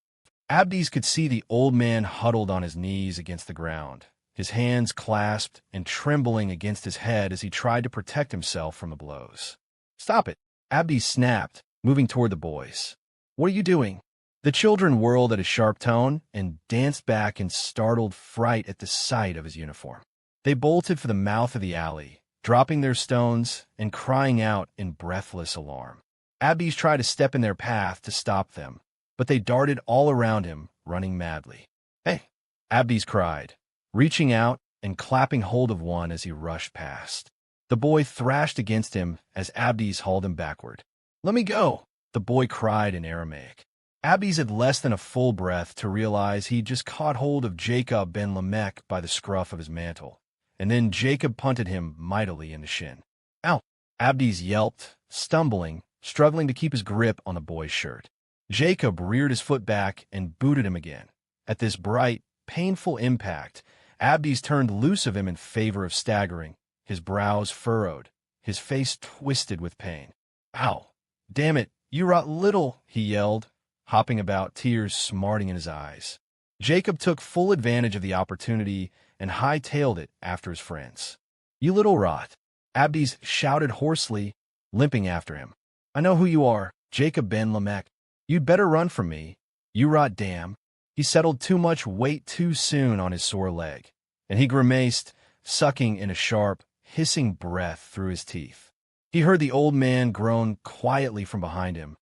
Abdes could see the old man huddled on his knees against the ground, his hands clasped and trembling against his head as he tried to protect himself from the blows. "Stop it!" Abdes snapped, moving toward the boys. "What are you doing?" The children whirled at his sharp tone and danced back in startled fright at the sight of his uniform. They bolted for the mouth of the alley, dropping their stones and crying out in breathless alarm. Abdes tried to step in their path to stop them, but they darted all around him, running madly. "Hey!" Abdes cried, reaching out and clapping hold of one as he rushed past. The boy thrashed against him as Abdes hauled him backward. "Let me go!" the boy cried in Aramaic. Abdes had less than a full breath to realize he'd just caught hold of Jacob ben Lamech by the scruff of his mantle, and then Jacob punted him mightily in the shin. "Ow!" Abdes yelped, stumbling, struggling to keep his grip on the boy's shirt. Jacob reared his foot back and booted him again. At this bright, painful impact, Abdes turned loose of him in favor of staggering, his brows furrowed, his face twisted with pain. "Ow! Damn it, you rot little!" he yelled, hopping about, tears smarting in his eyes. Jacob took full advantage of the opportunity and hightailed it after his friends. "You little rot!" Abdes shouted hoarsely, limping after him. "I know who you are, Jacob ben Lamech. You'd better run from me. You rot damn." He settled too much weight too soon on his sore leg, and he grimaced, sucking in a sharp, hissing breath through his teeth. He heard the old man groan quietly from behind him,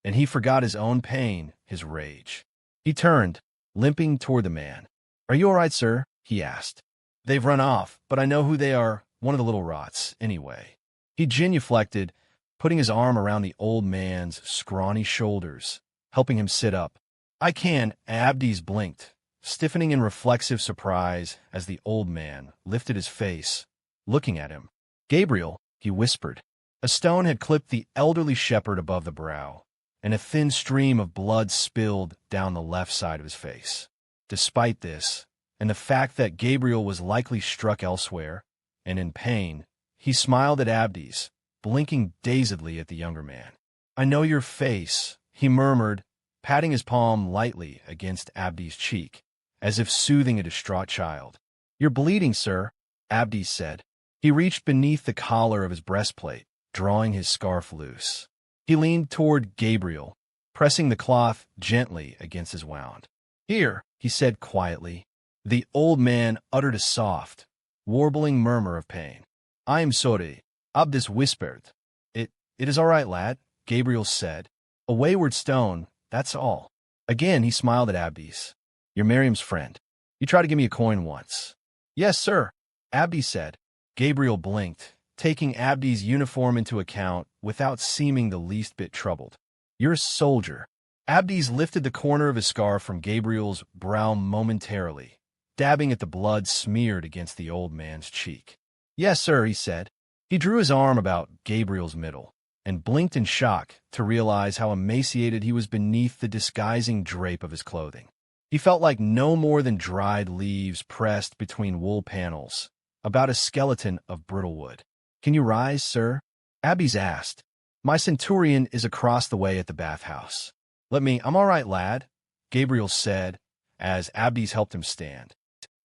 and he forgot his own pain, his rage. He turned, limping toward the man. "Are you all right, sir?" he asked. "They've run off, but I know who they are, one of the little rots, anyway." He genuflected, putting his arm around the old man's scrawny shoulders, helping him sit up. "I can," Abdes blinked, stiffening in reflexive surprise as the old man lifted his face, looking at him. "Gabriel," he whispered. A stone had clipped the elderly shepherd above the brow, and a thin stream of blood spilled down the left side of his face. Despite this, and the fact that Gabriel was likely struck elsewhere, and in pain, he smiled at Abdes, blinking dazedly at the younger man. "I know your face," he murmured, patting his palm lightly against Abdes' cheek, as if soothing a distraught child. "You're bleeding, sir," Abdes said. He reached beneath the collar of his breastplate, drawing his scarf loose. He leaned toward Gabriel, pressing the cloth gently against his wound. "Here," he said quietly. The old man uttered a soft, warbling murmur of pain. "I am sorry," Abdes whispered. It is all right, lad," Gabriel said. "A wayward stone, that's all." Again he smiled at Abdes. "You're Maryam's friend. You tried to give me a coin once." "Yes, sir," Abdes said. Gabriel blinked, taking Abdes' uniform into account without seeming the least bit troubled. "You're a soldier." Abdes lifted the corner of his scarf from Gabriel's brow momentarily, dabbing at the blood smeared against the old man's cheek. "Yes, sir," he said. He drew his arm about Gabriel's middle and blinked in shock to realize how emaciated he was beneath the disguising drape of his clothing. He felt like no more than dried leaves pressed between wool panels, about a skeleton of brittle wood. "Can you rise, sir?" Abdes asked. "My centurion is across the way at the bathhouse." I'm all right, lad," Gabriel said, as Abdes helped him stand.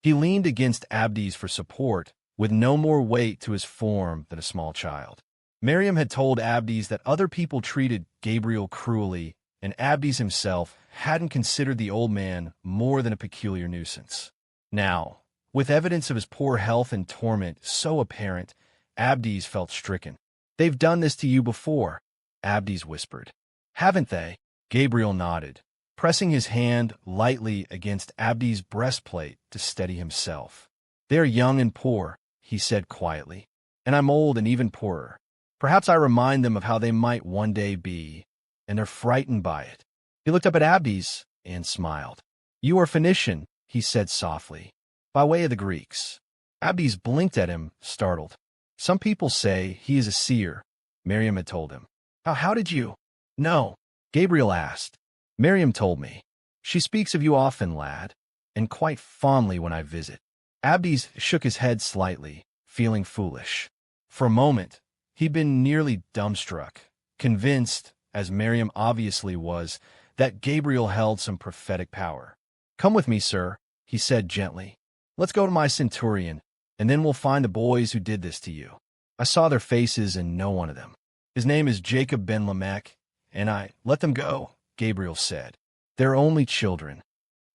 He leaned against Abdes for support, with no more weight to his form than a small child. Maryam had told Abdes that other people treated Gabriel cruelly, and Abdes himself hadn't considered the old man more than a peculiar nuisance. Now, with evidence of his poor health and torment so apparent, Abdes felt stricken. "They've done this to you before," Abdes whispered. "Haven't they?" Gabriel nodded, pressing his hand lightly against Abdes' breastplate to steady himself. "They're young and poor," he said quietly, "and I'm old and even poorer. Perhaps I remind them of how they might one day be, and they're frightened by it." He looked up at Abdes and smiled. "You are Phoenician," he said softly, "by way of the Greeks." Abdes blinked at him, startled. Some people say he is a seer, Maryam had told him. How did you know? Gabriel asked. Maryam told me. She speaks of you often, lad, and quite fondly when I visit. Abdes shook his head slightly, feeling foolish. For a moment, he'd been nearly dumbstruck, convinced, as Maryam obviously was, that Gabriel held some prophetic power. Come with me, sir, he said gently. Let's go to my centurion, and then we'll find the boys who did this to you. I saw their faces and know one of them. His name is Jacob ben Lamech, and I let them go, Gabriel said. They're only children.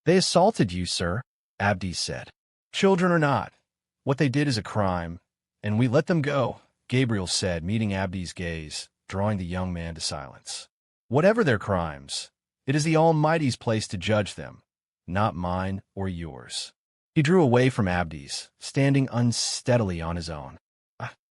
They assaulted you, sir, Abdes said. Children or not, what they did is a crime, and we let them go, Gabriel said, meeting Abdes' gaze, drawing the young man to silence. Whatever their crimes, it is the Almighty's place to judge them, not mine or yours. He drew away from Abdes, standing unsteadily on his own.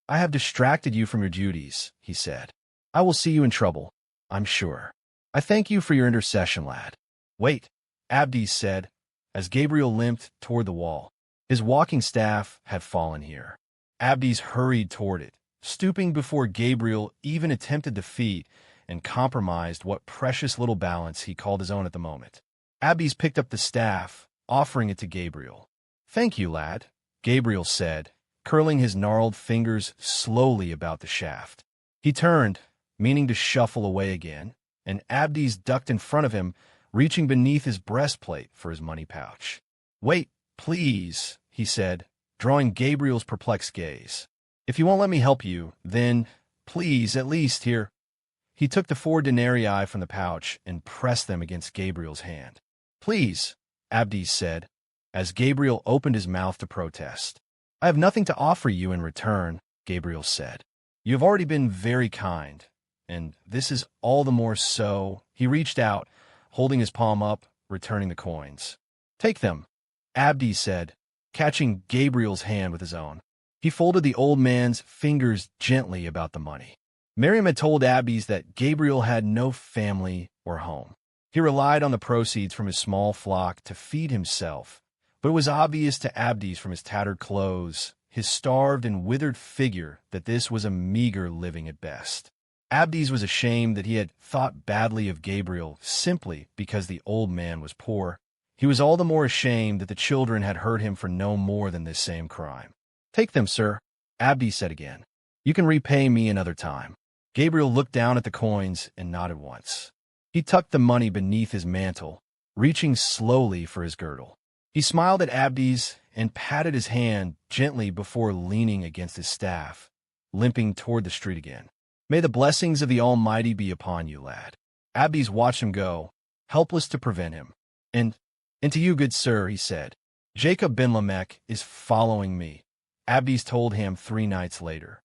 I have distracted you from your duties, he said. I will see you in trouble, I'm sure. I thank you for your intercession, lad. Wait, Abdes said, as Gabriel limped toward the wall. His walking staff had fallen here. Abdes hurried toward it, stooping before Gabriel even attempted to feet and compromised what precious little balance he called his own at the moment. Abdes picked up the staff, offering it to Gabriel. Thank you, lad, Gabriel said, curling his gnarled fingers slowly about the shaft. He turned, meaning to shuffle away again, and Abdes ducked in front of him, reaching beneath his breastplate for his money pouch. Wait, please, he said, drawing Gabriel's perplexed gaze. If you won't let me help you, then, please, at least here. He took the 4 denarii from the pouch and pressed them against Gabriel's hand. Please, Abdes said, as Gabriel opened his mouth to protest. I have nothing to offer you in return, Gabriel said. You have already been very kind, and this is all the more so. He reached out, holding his palm up, returning the coins. Take them, Abdes said, catching Gabriel's hand with his own. He folded the old man's fingers gently about the money. Maryam had told Abdes that Gabriel had no family or home. He relied on the proceeds from his small flock to feed himself, but it was obvious to Abdes from his tattered clothes, his starved and withered figure, that this was a meager living at best. Abdes was ashamed that he had thought badly of Gabriel simply because the old man was poor. He was all the more ashamed that the children had hurt him for no more than this same crime. Take them, sir, Abdes said again. You can repay me another time. Gabriel looked down at the coins and nodded once. He tucked the money beneath his mantle, reaching slowly for his girdle. He smiled at Abdes and patted his hand gently before leaning against his staff, limping toward the street again. May the blessings of the Almighty be upon you, lad. Abdes watched him go, helpless to prevent him. And to you, good sir, he said. Jacob ben Lamech is following me, Abdes told him 3 nights later.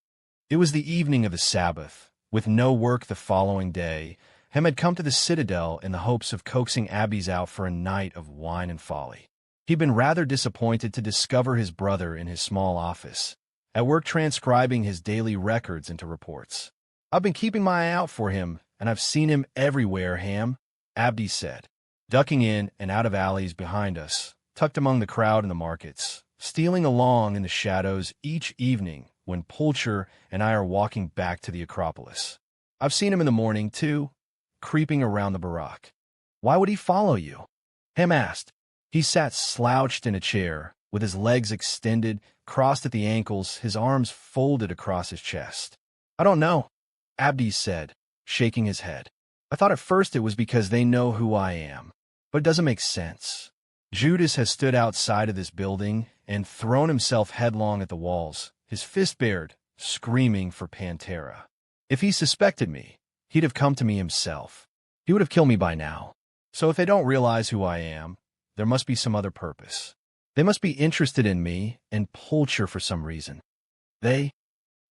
It was the evening of the Sabbath. With no work the following day, Ham had come to the citadel in the hopes of coaxing Abdes out for a night of wine and folly. He'd been rather disappointed to discover his brother in his small office, at work transcribing his daily records into reports. I've been keeping my eye out for him, and I've seen him everywhere, Ham, Abdes said, ducking in and out of alleys behind us, tucked among the crowd in the markets, stealing along in the shadows each evening when Pulcher and I are walking back to the Acropolis. I've seen him in the morning, too, creeping around the barack. Why would he follow you? Ham asked. He sat slouched in a chair, with his legs extended, crossed at the ankles, his arms folded across his chest. I don't know, Abdes said, shaking his head. I thought at first it was because they know who I am, but it doesn't make sense. Judas has stood outside of this building and thrown himself headlong at the walls, his fist bared, screaming for Pantera. If he suspected me, he'd have come to me himself. He would have killed me by now. So if they don't realize who I am, there must be some other purpose. They must be interested in me and Pulcher for some reason. They?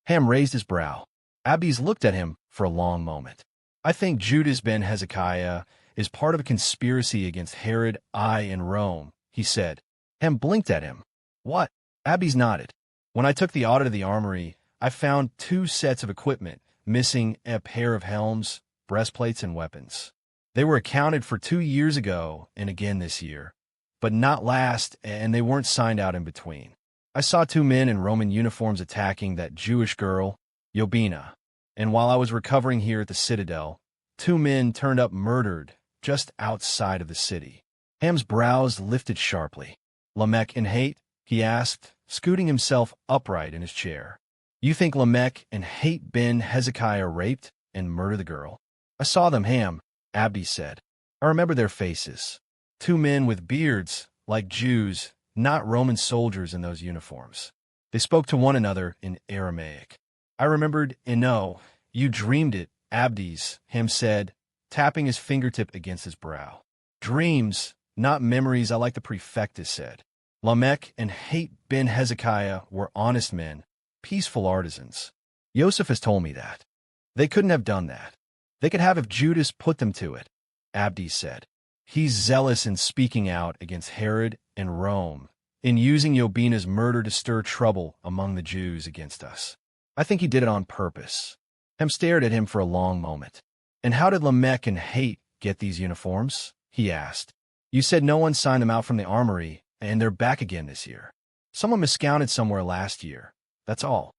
Ham raised his brow. Abdes looked at him for a long moment. I think Judas ben Hezekiah is part of a conspiracy against Herod I and Rome, he said. Ham blinked at him. What? Abdes nodded. When I took the audit of the armory, I found 2 sets of equipment, missing a pair of helms, breastplates, and weapons. They were accounted for 2 years ago and again this year, but not last, and they weren't signed out in between. I saw two men in Roman uniforms attacking that Jewish girl, Yobina, and while I was recovering here at the Citadel, two men turned up murdered just outside of the city. Ham's brows lifted sharply. Lamech and Hate? He asked, scooting himself upright in his chair. You think Lamech and Hate ben Hezekiah raped and murdered the girl? I saw them, Ham, Abdes said. I remember their faces. Two men with beards, like Jews, not Roman soldiers in those uniforms. They spoke to one another in Aramaic. I remembered, no, you dreamed it, Abdes, Ham said, tapping his fingertip against his brow. Dreams, not memories, I like the prefectus said. Lamech and Hate ben Hezekiah were honest men, peaceful artisans. Yoseph has told me that. They couldn't have done that. They could have if Judas put them to it, Abdes said. He's zealous in speaking out against Herod and Rome, in using Yobina's murder to stir trouble among the Jews against us. I think he did it on purpose. Ham stared at him for a long moment. And how did Lamech and Hate get these uniforms? He asked. You said no one signed them out from the armory, and they're back again this year. Someone miscounted somewhere last year. That's all.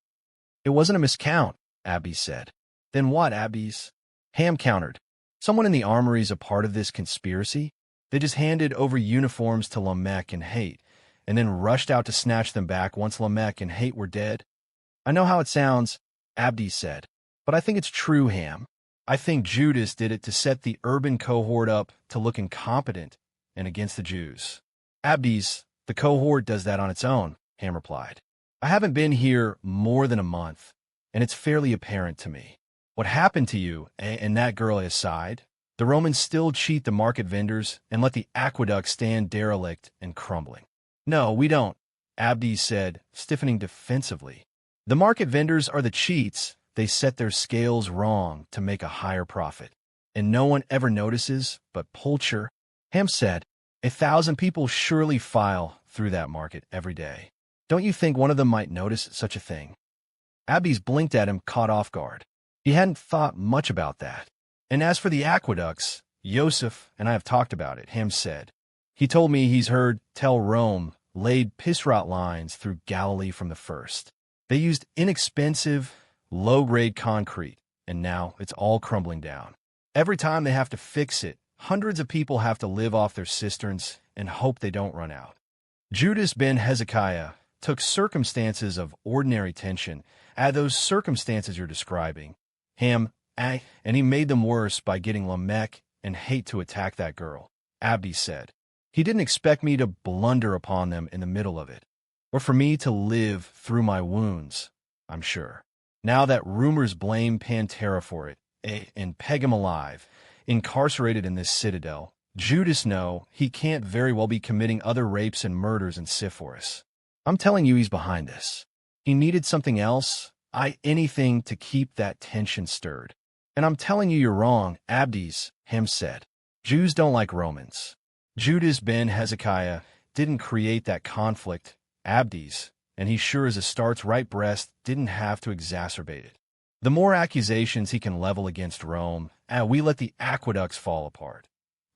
It wasn't a miscount, Abdes said. Then what, Abdes? Ham countered. Someone in the armory is a part of this conspiracy? They just handed over uniforms to Lamech and Hate, and then rushed out to snatch them back once Lamech and Hate were dead? I know how it sounds, Abdes said, but I think it's true, Ham. I think Judas did it to set the urban cohort up to look incompetent and against the Jews. Abdes, the cohort does that on its own, Ham replied. I haven't been here more than a month, and it's fairly apparent to me. What happened to you and that girl aside, the Romans still cheat the market vendors and let the aqueduct stand derelict and crumbling. No, we don't, Abdes said, stiffening defensively. The market vendors are the cheats. They set their scales wrong to make a higher profit. And no one ever notices but Pulcher. Ham said, 1,000 people surely file through that market every day. Don't you think one of them might notice such a thing? Abdes blinked at him, caught off guard. He hadn't thought much about that. And as for the aqueducts, Yoseph and I have talked about it, Ham said. He told me he's heard tell Rome laid pisrot lines through Galilee from the first. They used inexpensive, low-grade concrete, and now it's all crumbling down. Every time they have to fix it, hundreds of people have to live off their cisterns and hope they don't run out. Judas ben Hezekiah took circumstances of ordinary tension, add those circumstances you're describing, Ham, and he made them worse by getting Lamech and Hate to attack that girl, Abdes said. He didn't expect me to blunder upon them in the middle of it, or for me to live through my wounds, I'm sure. Now that rumors blame Pantera for it, and peg him alive, incarcerated in this citadel, Judas know he can't very well be committing other rapes and murders in Sepphoris. I'm telling you he's behind this. He needed something else, anything to keep that tension stirred. And I'm telling you you're wrong, Abdes, Ham said. Jews don't like Romans. Judas ben Hezekiah didn't create that conflict, Abdes, and he sure as a start's right breast didn't have to exacerbate it. The more accusations he can level against Rome, we let the aqueducts fall apart.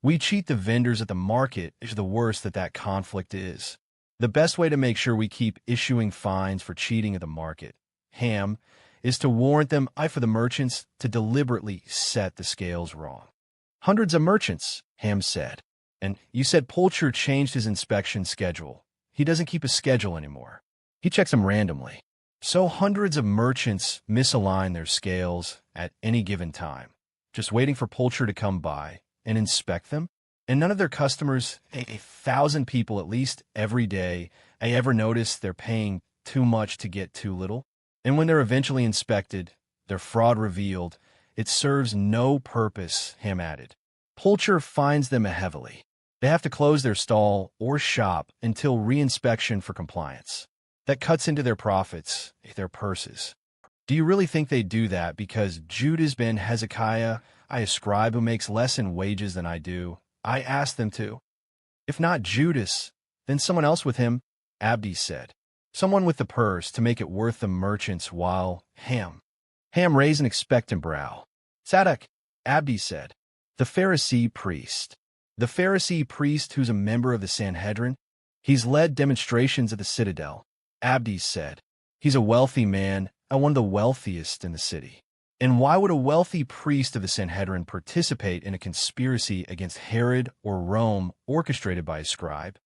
We cheat the vendors at the market is the worse that conflict is. The best way to make sure we keep issuing fines for cheating at the market, Ham, is to warrant them for the merchants to deliberately set the scales wrong. Hundreds of merchants, Ham said. And you said Pulcher changed his inspection schedule. He doesn't keep a schedule anymore. He checks them randomly. So hundreds of merchants misalign their scales at any given time, just waiting for Pulcher to come by and inspect them. And none of their customers, 1,000 people at least every day, ever notice they're paying too much to get too little. And when they're eventually inspected, their fraud revealed, it serves no purpose, Ham added. Pulcher fines them heavily. They have to close their stall or shop until reinspection for compliance. That cuts into their profits, their purses. Do you really think they do that because Judas ben Hezekiah, a scribe who makes less in wages than I do, I asked them to? If not Judas, then someone else with him, Abdes said. Someone with the purse to make it worth the merchants while Ham raised an expectant brow. Zadok, Abdes said. The Pharisee priest. The Pharisee priest who's a member of the Sanhedrin. He's led demonstrations at the Citadel. Abdes said. He's a wealthy man, and one of the wealthiest in the city. And why would a wealthy priest of the Sanhedrin participate in a conspiracy against Herod or Rome orchestrated by a scribe?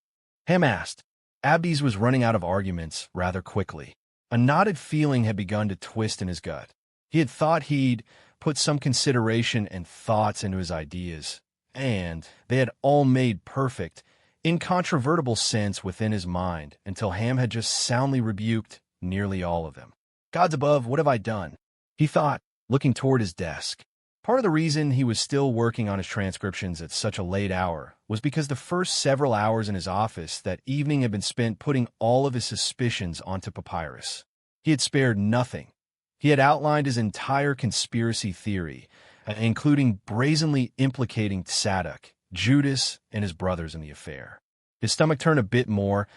Ham asked. Abdes was running out of arguments rather quickly. A knotted feeling had begun to twist in his gut. He had thought he'd put some consideration and thoughts into his ideas, and they had all made perfect, incontrovertible sense within his mind until Ham had just soundly rebuked nearly all of them. Gods above, what have I done? He thought, looking toward his desk. Part of the reason he was still working on his transcriptions at such a late hour was because the first several hours in his office that evening had been spent putting all of his suspicions onto papyrus. He had spared nothing. He had outlined his entire conspiracy theory, including brazenly implicating Zadok, Judas, and his brothers in the affair. His stomach turned a bit more,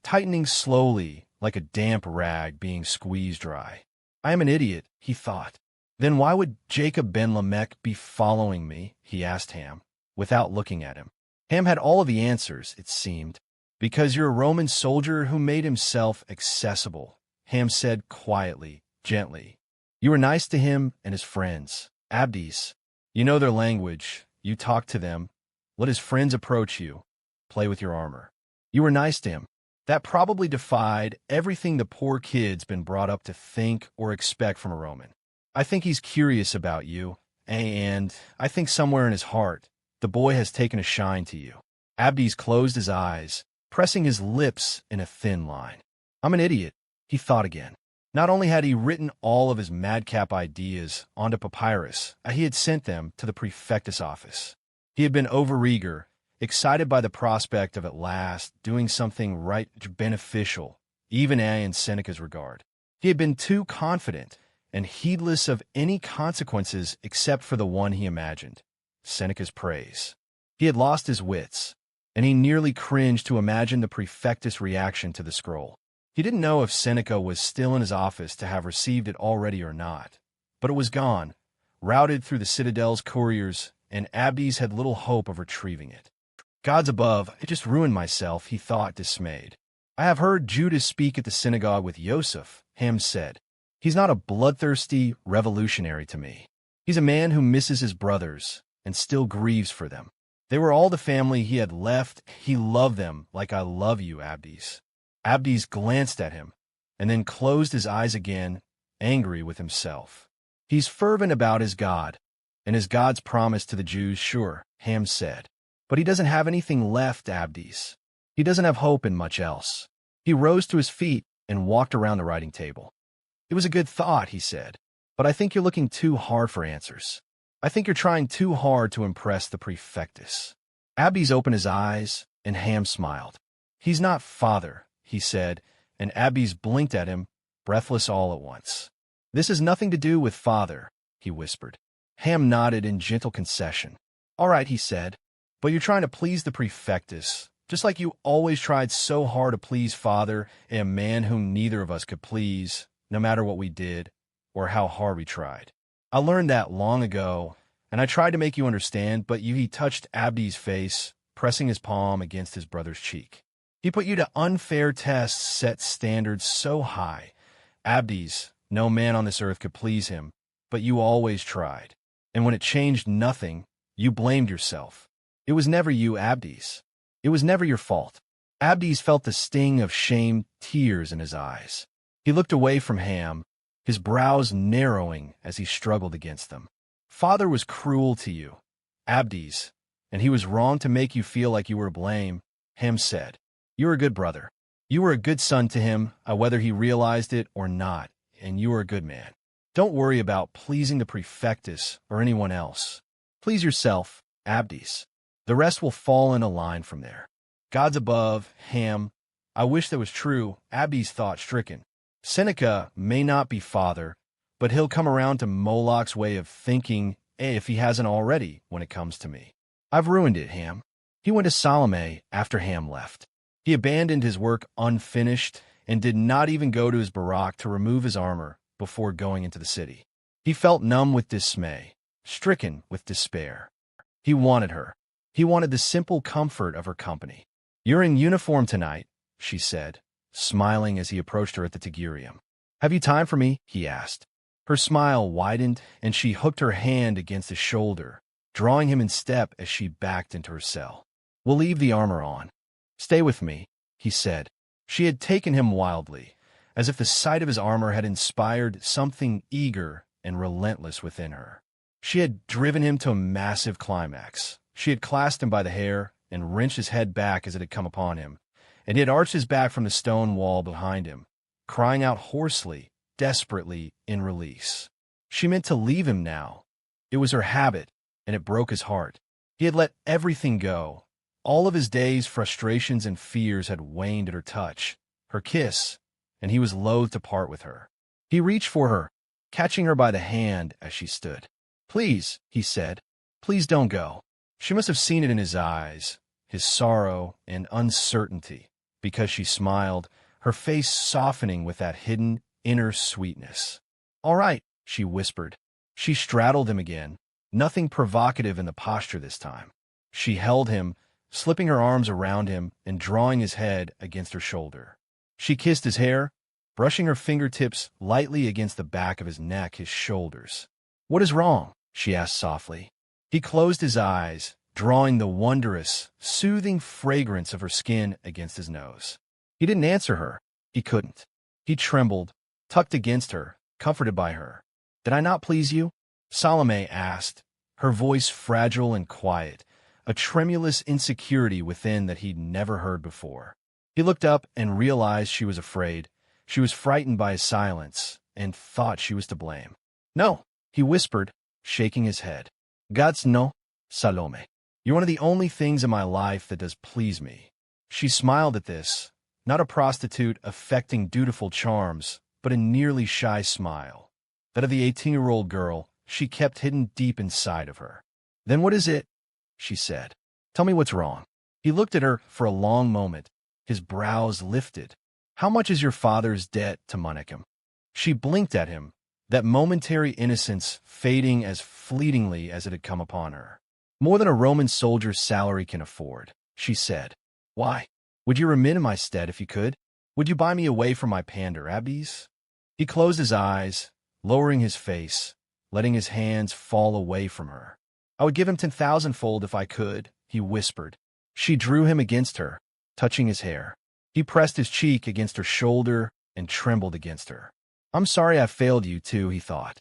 tightening slowly like a damp rag being squeezed dry. I am an idiot, he thought. Then why would Jacob ben Lamech be following me? He asked Ham, without looking at him. Ham had all of the answers, it seemed. Because you're a Roman soldier who made himself accessible, Ham said quietly, gently. You were nice to him and his friends. Abdes. You know their language. You talk to them. Let his friends approach you. Play with your armor. You were nice to him. That probably defied everything the poor kid's been brought up to think or expect from a Roman. I think he's curious about you, and I think somewhere in his heart, the boy has taken a shine to you. Abdes closed his eyes, pressing his lips in a thin line. I'm an idiot, he thought again. Not only had he written all of his madcap ideas onto papyrus, he had sent them to the prefectus office. He had been overeager, excited by the prospect of at last doing something right beneficial, even in Seneca's regard. He had been too confident and heedless of any consequences except for the one he imagined, Seneca's praise. He had lost his wits, and he nearly cringed to imagine the prefectus' reaction to the scroll. He didn't know if Seneca was still in his office to have received it already or not, but it was gone, routed through the citadel's couriers, and Abdes had little hope of retrieving it. Gods above, I just ruined myself, he thought, dismayed. I have heard Judas speak at the synagogue with Yoseph, Ham said. He's not a bloodthirsty revolutionary to me. He's a man who misses his brothers and still grieves for them. They were all the family he had left. He loved them like I love you, Abdes. Abdes glanced at him and then closed his eyes again, angry with himself. He's fervent about his God, and his God's promise to the Jews, sure, Ham said. But he doesn't have anything left, Abdes. He doesn't have hope in much else. He rose to his feet and walked around the writing table. It was a good thought, he said, but I think you're looking too hard for answers. I think you're trying too hard to impress the prefectus. Abdes opened his eyes, and Ham smiled. He's not father, he said, and Abdes blinked at him, breathless all at once. This has nothing to do with father, he whispered. Ham nodded in gentle concession. All right, he said, but you're trying to please the prefectus, just like you always tried so hard to please father, a man whom neither of us could please, no matter what we did, or how hard we tried. I learned that long ago, and I tried to make you understand, but he touched Abdes' face, pressing his palm against his brother's cheek. He put you to unfair tests, set standards so high. Abdes, no man on this earth could please him, but you always tried. And when it changed nothing, you blamed yourself. It was never you, Abdes. It was never your fault. Abdes felt the sting of shame, tears in his eyes. He looked away from Ham, his brows narrowing as he struggled against them. Father was cruel to you, Abdes, and he was wrong to make you feel like you were to blame, Ham said. You were a good brother. You were a good son to him, whether he realized it or not, and you were a good man. Don't worry about pleasing the prefectus or anyone else. Please yourself, Abdes. The rest will fall in a line from there. Gods above, Ham. I wish that was true, Abdes thought, stricken. Seneca may not be father, but he'll come around to Moloch's way of thinking, if he hasn't already, when it comes to me. I've ruined it, Ham. He went to Salome after Ham left. He abandoned his work unfinished and did not even go to his barack to remove his armor before going into the city. He felt numb with dismay, stricken with despair. He wanted her. He wanted the simple comfort of her company. You're in uniform tonight, she said, smiling as he approached her at the Tigurium. "Have you time for me?" he asked. Her smile widened, and she hooked her hand against his shoulder, drawing him in step as she backed into her cell. "We'll leave the armor on. Stay with me," he said. She had taken him wildly, as if the sight of his armor had inspired something eager and relentless within her. She had driven him to a massive climax. She had clasped him by the hair and wrenched his head back as it had come upon him, and he had arched his back from the stone wall behind him, crying out hoarsely, desperately, in release. She meant to leave him now. It was her habit, and it broke his heart. He had let everything go. All of his days' frustrations and fears had waned at her touch, her kiss, and he was loath to part with her. He reached for her, catching her by the hand as she stood. "Please," he said, "please don't go." She must have seen it in his eyes, his sorrow and uncertainty, because she smiled, her face softening with that hidden, inner sweetness. "All right," she whispered. She straddled him again, nothing provocative in the posture this time. She held him, slipping her arms around him and drawing his head against her shoulder. She kissed his hair, brushing her fingertips lightly against the back of his neck, his shoulders. "What is wrong?" she asked softly. He closed his eyes, drawing the wondrous, soothing fragrance of her skin against his nose. He didn't answer her. He couldn't. He trembled, tucked against her, comforted by her. "Did I not please you?" Salome asked, her voice fragile and quiet, a tremulous insecurity within that he'd never heard before. He looked up and realized she was afraid. She was frightened by his silence and thought she was to blame. "No," he whispered, shaking his head. "God's no, Salome. You're one of the only things in my life that does please me." She smiled at this, not a prostitute affecting dutiful charms, but a nearly shy smile, that of the 18-year-old girl she kept hidden deep inside of her. "Then what is it?" she said. "Tell me what's wrong." He looked at her for a long moment, his brows lifted. "How much is your father's debt to Monachim?" She blinked at him, that momentary innocence fading as fleetingly as it had come upon her. "More than a Roman soldier's salary can afford," she said. "Why? Would you remit in my stead if you could? Would you buy me away from my pander, Abdes?" He closed his eyes, lowering his face, letting his hands fall away from her. "I would give him 10,000-fold if I could," he whispered. She drew him against her, touching his hair. He pressed his cheek against her shoulder and trembled against her. "I'm sorry I failed you, too," he thought.